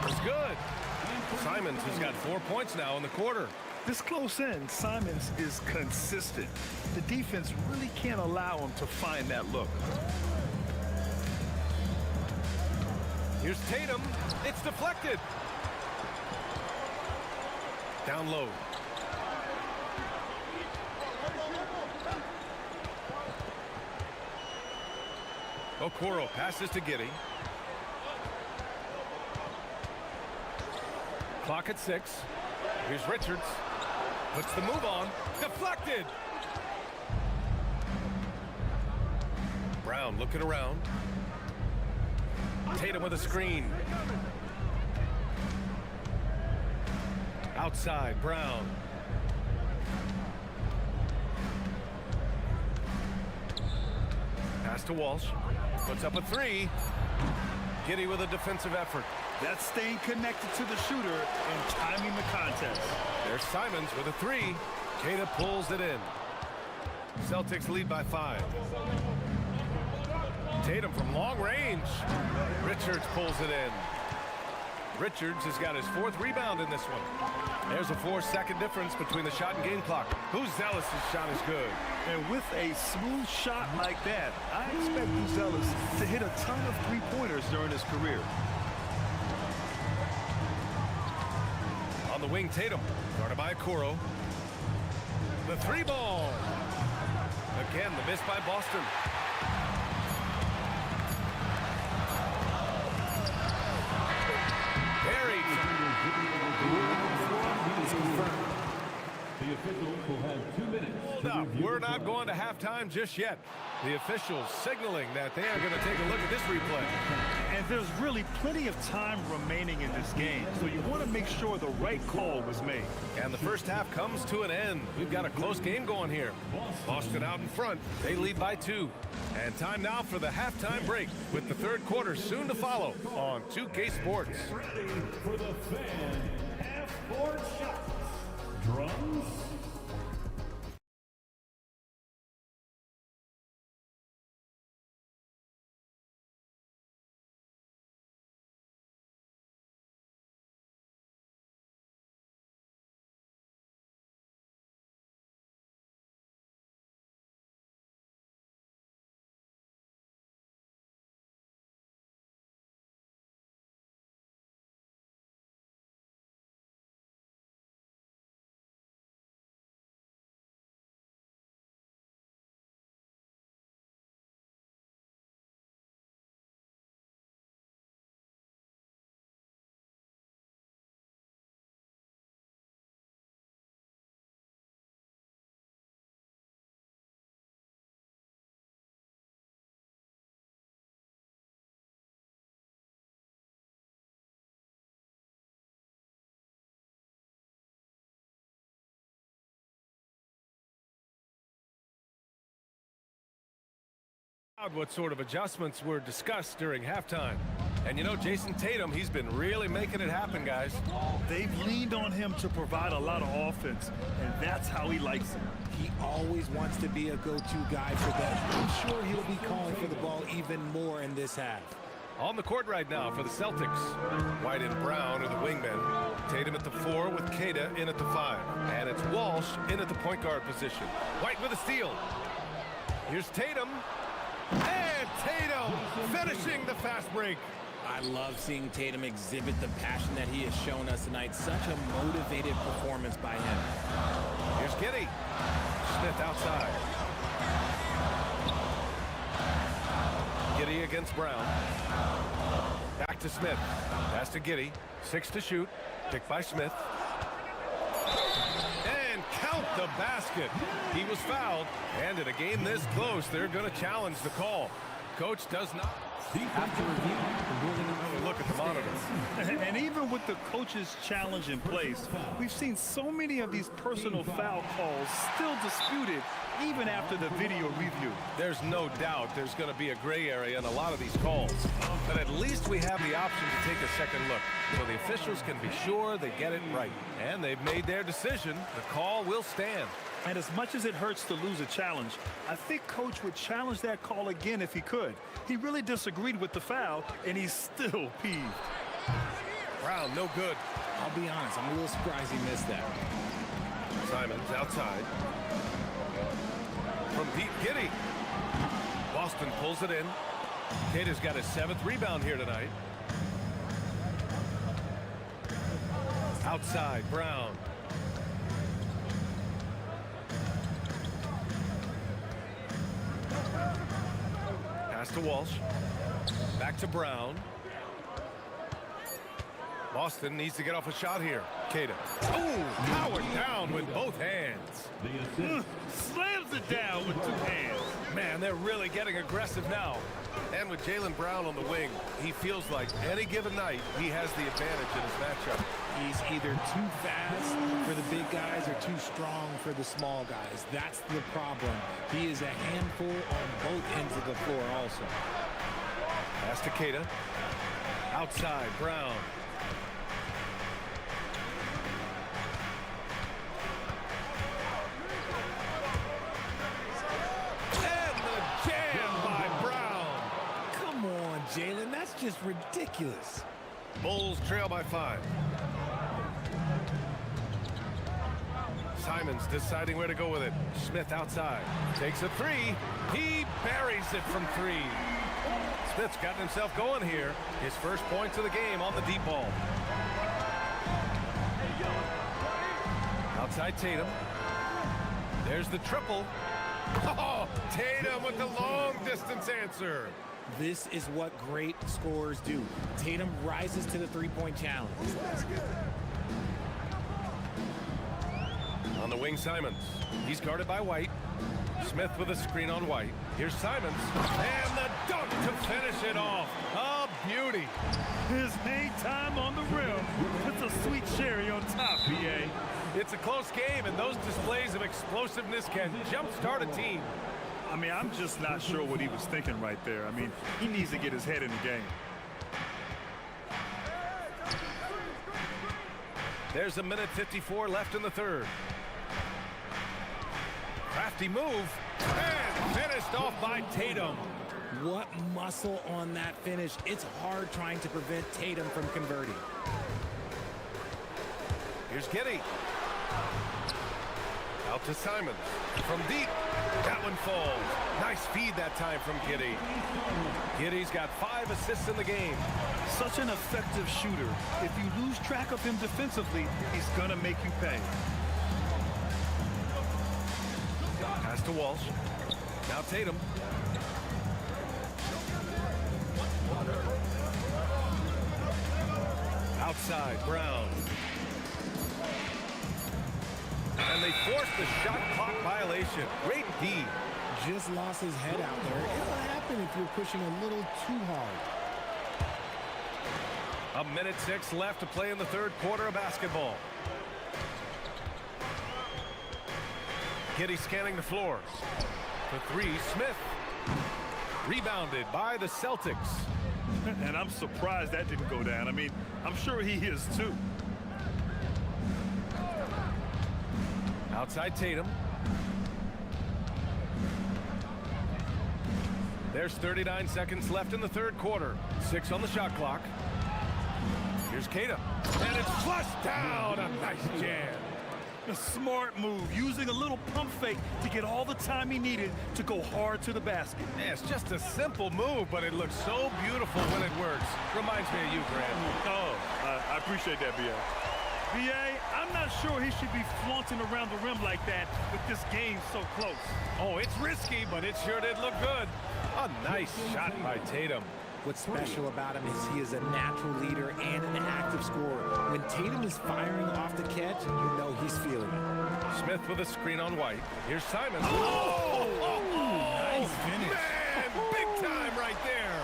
It's good. Simons has got 4 points now in the quarter. This close in, Simons is consistent. The defense really can't allow him to find that look. Here's Tatum. It's deflected. Down low. Okoro passes to Giddey. Clock at 6. Here's Richards. Puts the move on. Deflected. Brown looking around. Tatum with a screen. Outside, Brown. Pass to Walsh. Puts up a 3. Giddey with a defensive effort. That's staying connected to the shooter and timing the contest. There's Simons with a 3. Queta pulls it in. Celtics lead by 5. Tatum from long range. Richards pulls it in. Richards has got his 4th rebound in this one. There's a 4-second difference between the shot and game clock. Buzelis' shot is good. And with a smooth shot like that, I expect Buzelis to hit a ton of three-pointers during his career. On the wing, Tatum, guarded by Okoro. The 3-ball. Again, the miss by Boston. Buried. The officials will have 2 minutes. Hold up. We're not going to halftime just yet. The officials signaling that they are going to take a look at this replay. And there's really plenty of time remaining in this game, so you want to make sure the right call was made. And the first half comes to an end. We've got a close game going here. Boston out in front. They lead by 2. And time now for the halftime break, with the 3rd quarter soon to follow on 2K Sports. Ready for the fan half-court shots. Drums. What sort of adjustments were discussed during halftime. And you know, Jason Tatum, he's been really making it happen, guys. They've leaned on him to provide a lot of offense, and that's how he likes it. He always wants to be a go-to guy for them. I'm sure he'll be calling for the ball even more in this half. On the court right now for the Celtics. White and Brown are the wingmen. Tatum at the 4 with Queta in at the 5. And it's Walsh in at the point guard position. White with a steal. Here's Tatum. And Tatum finishing the fast break. I love seeing Tatum exhibit the passion that he has shown us tonight. Such a motivated performance by him. Here's Giddey. Smith outside. Giddey against Brown. Back to Smith. Pass to Giddey. 6 to shoot. Picked by Smith. And count the basket. He was fouled. And in a game this close, they're going to challenge the call. Coach does not. After review, the ruling. Look at the monitor. And even with the coach's challenge in place, we've seen so many of these personal foul calls still disputed even after the video review. There's no doubt there's going to be a gray area in a lot of these calls. But at least we have the option to take a second look, so the officials can be sure they get it right. And they've made their decision. The call will stand. And as much as it hurts to lose a challenge, I think Coach would challenge that call again if he could. He really disagreed with the foul, and he's still peeved. Brown, no good. I'll be honest, I'm a little surprised he missed that. Simons outside. From deep, Giddy. Boston pulls it in. Cater's got his 7th rebound here tonight. Outside, Brown. Pass to Walsh. Back to Brown. Boston needs to get off a shot here. Cater. Oh, powered down with both hands. Slams it down with 2 hands. Man, they're really getting aggressive now. And with Jaylen Brown on the wing, he feels like any given night he has the advantage in his matchup. He's either too fast for the big guys or too strong for the small guys. That's the problem. He is a handful on both ends of the floor also. Pass to Cater. Outside, Brown. Jalen, that's just ridiculous. Bulls trail by 5. Simons deciding where to go with it. Smith outside. Takes a 3. He buries it from 3. Smith's gotten himself going here. His first points of the game on the deep ball. Outside Tatum. There's the triple. Oh, Tatum with the long distance answer. This is what great scorers do. Tatum rises to the three-point challenge. On the wing, Simons. He's guarded by White. Smith with a screen on White. Here's Simons. And the dunk to finish it off. A beauty. His hang time on the rim puts a sweet cherry on top, BA. It's a close game, and those displays of explosiveness can jumpstart a team. I mean, I'm just not sure what he was thinking right there. I mean, he needs to get his head in the game. There's 1:54 left in the third. Crafty move, and finished off by Tatum. What muscle on that finish. It's hard trying to prevent Tatum from converting. Here's Giddy. Out to Simons. From deep. That one falls. Nice feed that time from Giddy. Giddy's got 5 assists in the game. Such an effective shooter. If you lose track of him defensively, he's going to make you pay. Pass to Walsh. Now Tatum. Outside, Brown. And they forced the shot clock violation. Great D. Just lost his head out there. It'll happen if you're pushing a little too hard. 1:06 left to play in the third quarter of basketball. Giddy scanning the floor. For 3, Smith. Rebounded by the Celtics. And I'm surprised that didn't go down. I mean, I'm sure he is too. Outside Tatum. There's 39 seconds left in the third quarter. 6 on the shot clock. Here's Tatum. And it's flushed down. A nice jam. A smart move, using a little pump fake to get all the time he needed to go hard to the basket. Yeah, it's just a simple move, but it looks so beautiful when it works. Reminds me of you, Grant. Oh, I appreciate that, B.A. B.A., I'm not sure he should be flaunting around the rim like that with this game so close. Oh, it's risky, but it sure did look good. A nice shot by Tatum. What's special about him is he is a natural leader and an active scorer. When Tatum is firing off the catch, you know he's feeling it. Smith with a screen on White. Here's Simons. Nice finish. Man, big time right there.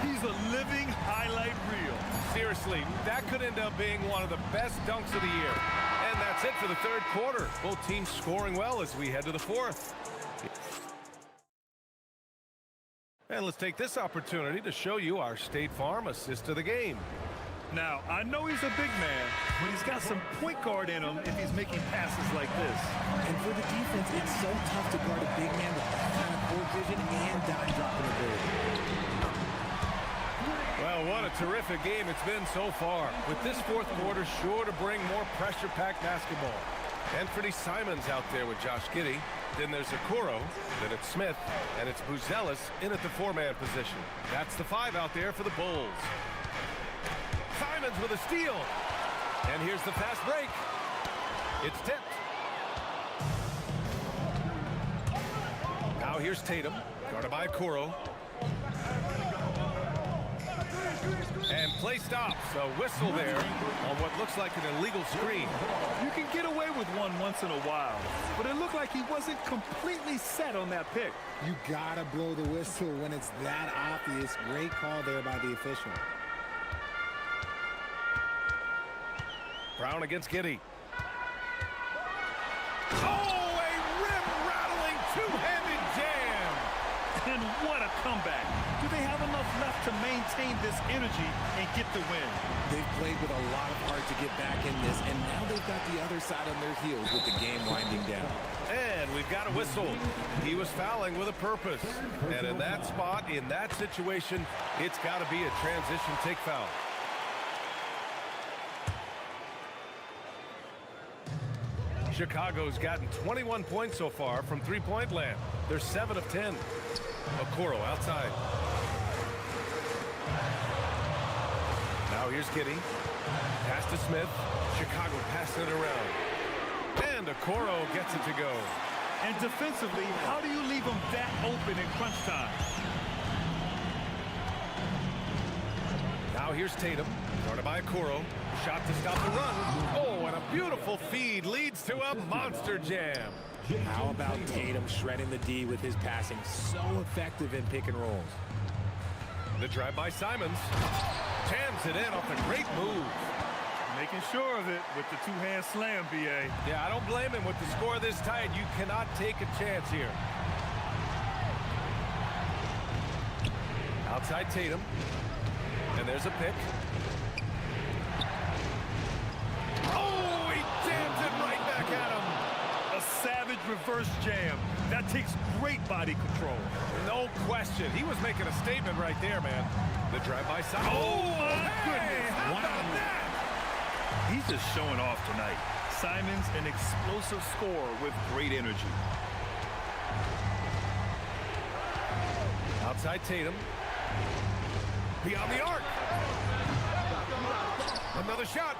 He's a living highlight reel. Seriously, that could end up being one of the best dunks of the year. And that's it for the third quarter. Both teams scoring well as we head to the fourth. And let's take this opportunity to show you our State Farm assist of the game. Now, I know he's a big man, but he's got some point guard in him if he's making passes like this. And for the defense, it's so tough to guard a big man with that kind of court vision and dime dropping ability. Well, what a terrific game it's been so far. With this fourth quarter sure to bring more pressure-packed basketball. Anthony Simons out there with Josh Giddey. Then there's Okoro. Then it's Smith. And it's Buzelis in at the four-man position. That's the five out there for the Bulls. Simons with a steal. And here's the fast break. It's tipped. Now here's Tatum. Guarded by Okoro. And play stops. A whistle there on what looks like an illegal screen. You can get away with one once in a while, but it looked like he wasn't completely set on that pick. You gotta blow the whistle when it's that obvious. Great call there by the official. Brown against Giddey. Oh, a rim-rattling two-handed jam. And what a comeback. Do they have enough left to maintain this energy and get the win? They've played with a lot of heart to get back in this, and now they've got the other side on their heels with the game winding down. And we've got a whistle. He was fouling with a purpose. And in that spot, in that situation, it's got to be a transition take foul. Chicago's gotten 21 points so far from three-point land. They're 7 of 10. Okoro outside. Now here's Giddey. Pass to Smith. Chicago passing it around. And Okoro gets it to go. And defensively, how do you leave them that open in crunch time? Now here's Tatum. Guarded by Okoro. Shot to stop the run. Oh, and a beautiful feed leads to a monster jam. How about Tatum shredding the D with his passing? So effective in pick and rolls. The drive by Simons. Jams it in off a great move. Making sure of it with the two-hand slam, B.A. Yeah, I don't blame him with the score this tight. You cannot take a chance here. Outside Tatum. And there's a pick. Oh, he jams it right back at him. A savage reverse jam. That takes great body control. No question. He was making a statement right there, man. The drive by Simons. Oh, my goodness. How about that? He's just showing off tonight. Simons, an explosive scorer with great energy. Outside Tatum. Beyond the arc. Another shot.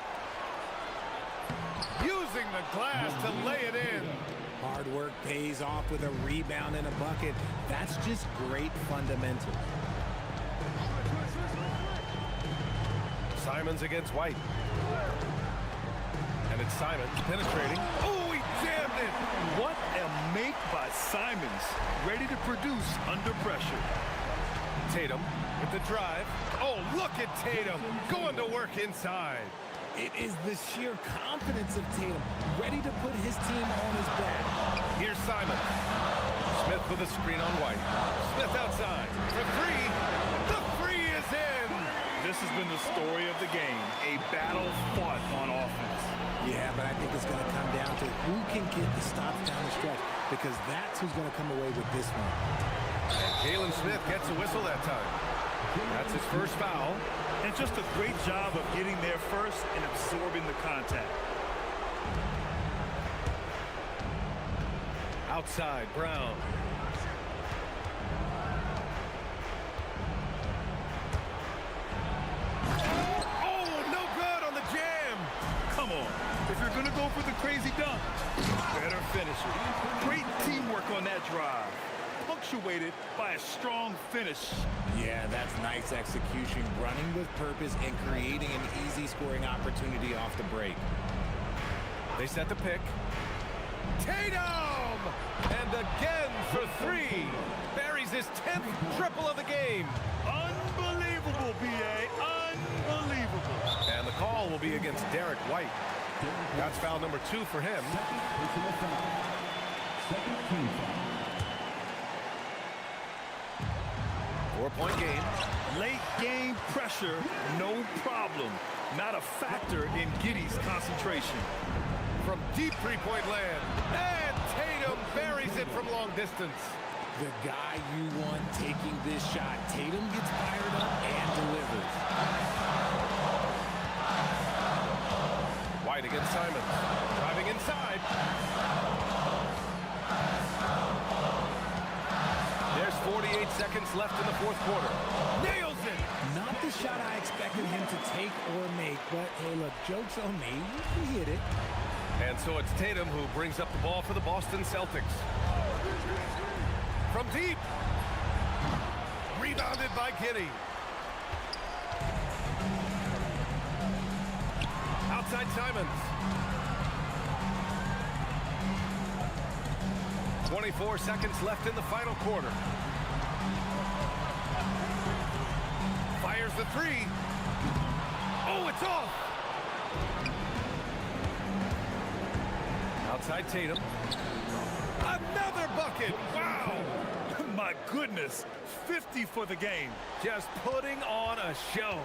Using the glass to lay it in. Hard work pays off with a rebound and a bucket. That's just great fundamentals. Simons against White. And it's Simons penetrating. Oh, he jammed it. What a make by Simons. Ready to produce under pressure. Tatum with the drive. Oh, look at Tatum going to work inside. It is the sheer confidence of Tatum, ready to put his team on his back. Here's Simons. Smith with a screen on White. Smith outside for three. The three is in. This has been the story of the game. A battle fought on offense. Yeah, but I think it's going to come down to who can get the stops down the stretch, because that's who's going to come away with this one. And Jalen Smith gets a whistle that time. That's his first foul. And just a great job of getting there first and absorbing the contact. Outside, Brown. Oh, no good on the jam. Come on. If you're going to go for the crazy dunk, better finish it. Great teamwork on that drive. Punctuated by a strong finish. Yeah, that's nice execution, running with purpose and creating an easy scoring opportunity off the break. They set the pick. Tatum! And again for three. Buries his 10th triple of the game. Unbelievable, B.A. Unbelievable. And the call will be against Derek White. That's foul number 2 for him. 4-point game. Late game pressure, no problem. Not a factor in Giddey's concentration. From deep three-point land. And Tatum buries it from long distance. The guy you want taking this shot. Tatum gets fired up and delivers. White against Simons. Driving inside. There's 48 seconds left in the fourth quarter. Nails it! Not the shot I expected him to take or make, but hey, look, joke's on me. He hit it. And so it's Tatum who brings up the ball for the Boston Celtics. From deep. Rebounded by Giddey. Outside Simons. 24 seconds left in the final quarter. Fires the three. Oh, it's off. Outside Tatum. Another bucket. Wow. My goodness. 50 for the game. Just putting on a show.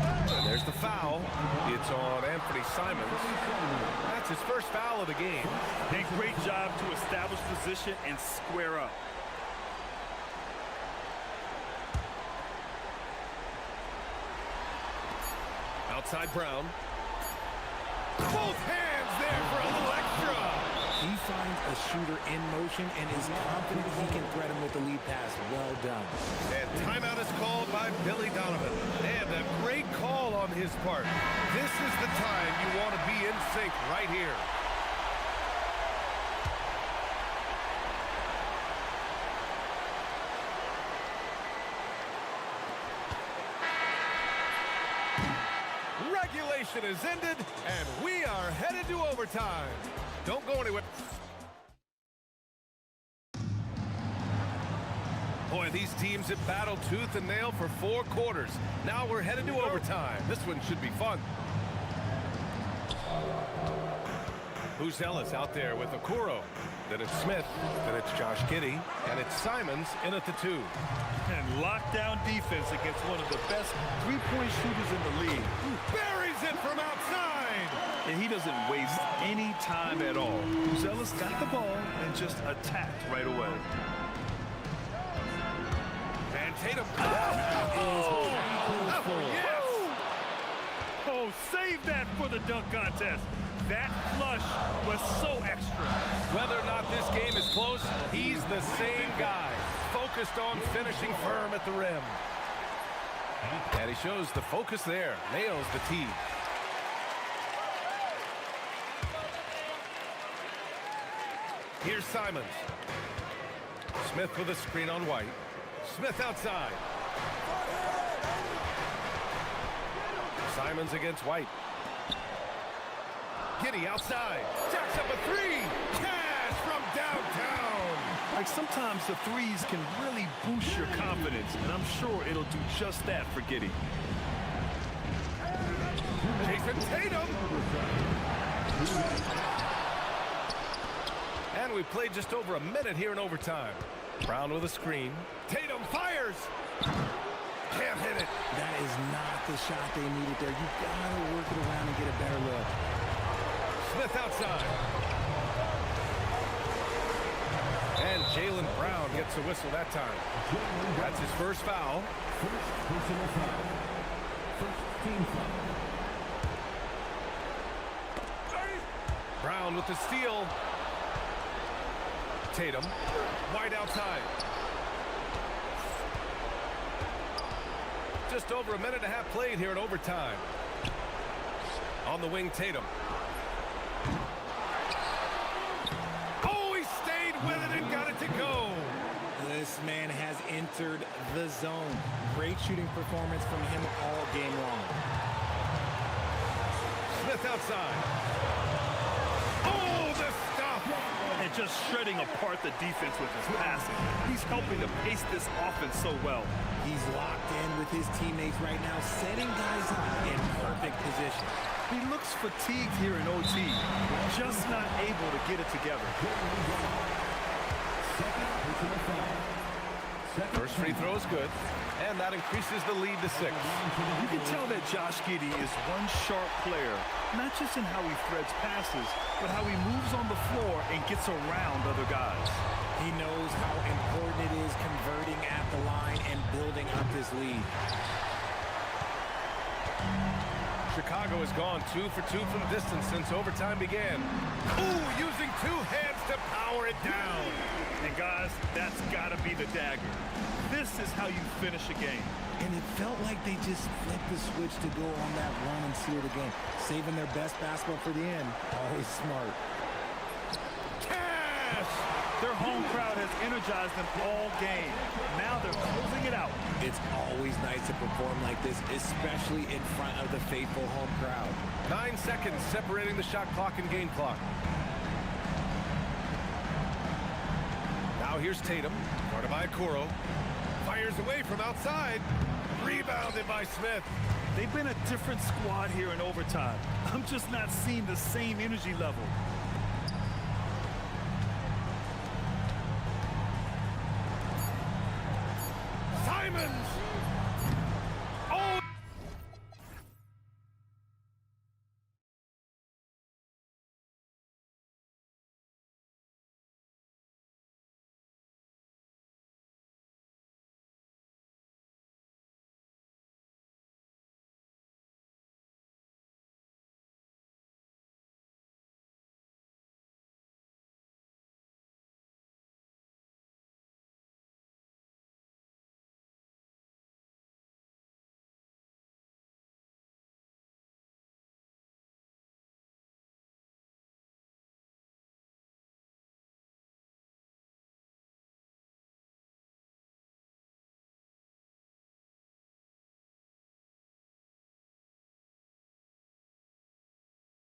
And there's the foul. It's on Anthony Simons. That's his first foul of the game. A great job to establish position and square up. Outside Brown. Both hands there for a little extra. He finds a shooter in motion and is confident he can threat him with the lead pass. Well done. And timeout is called by Billy Donovan. And a great call on his part. This is the time you want to be in sync right here. Regulation is ended, and we are headed to overtime. Don't go anywhere. Boy, these teams have battled tooth and nail for 4 quarters. Now we're headed to overtime. This one should be fun. Who's Ellis out there with Okoro? Then it's Smith. Then it's Josh Giddey. And it's Simons in at the 2. And lockdown defense against one of the best three-point shooters in the league. Buries it from outside. And he doesn't waste any time at all. Ellis got the ball and just attacked right away. And Tatum. Yes! Oh, save that for the dunk contest. That flush was so extra. Whether or not this game is close, he's the same guy. Focused on finishing firm at the rim. And he shows the focus there. Nails the tee. Here's Simons. Smith with a screen on White. Smith outside. Simons against White. Giddey outside. Jacks up a 3. Cash from downtown. Like sometimes the threes can really boost your confidence, and I'm sure it'll do just that for Giddey. Jason Tatum. And we played just over a minute here in overtime. Brown with a screen. Tatum fires. Can't hit it. That is not the shot they needed there. You gotta work it around and get a better look. Smith outside. And Jaylen Brown gets a whistle that time. That's his first foul. First personal foul. First team foul. Brown with the steal. Tatum. White outside. Just over a minute and a half played here in overtime. On the wing, Tatum. Oh, he stayed with it and got it to go. This man has entered the zone. Great shooting performance from him all game long. Smith outside. Oh, the stop. And just shredding apart the defense with his passing. He's helping to pace this offense so well. He's locked in with his teammates right now, setting guys up in perfect position. He looks fatigued here in OT, just not able to get it together. First free throw is good, and that increases the lead to 6. You can tell that Josh Giddey is one sharp player, not just in how he threads passes, but how he moves on the floor and gets around other guys. He knows how important it is converting at the line and building up his lead. Chicago has gone 2 for 2 from distance since overtime began. Ooh, using 2 hands to power it down. And guys, that's got to be the dagger. This is how you finish a game. And it felt like they just flipped the switch to go on that run and seal the game. Saving their best basketball for the end. Always smart. Cash! Their home crowd has energized them all game. Now they're closing it out. It's always nice to perform like this, especially in front of the faithful home crowd. 9 seconds separating the shot clock and game clock. Now here's Tatum, guarded by Okoro. Fires away from outside. Rebounded by Smith. They've been a different squad here in overtime. I'm just not seeing the same energy level. Simons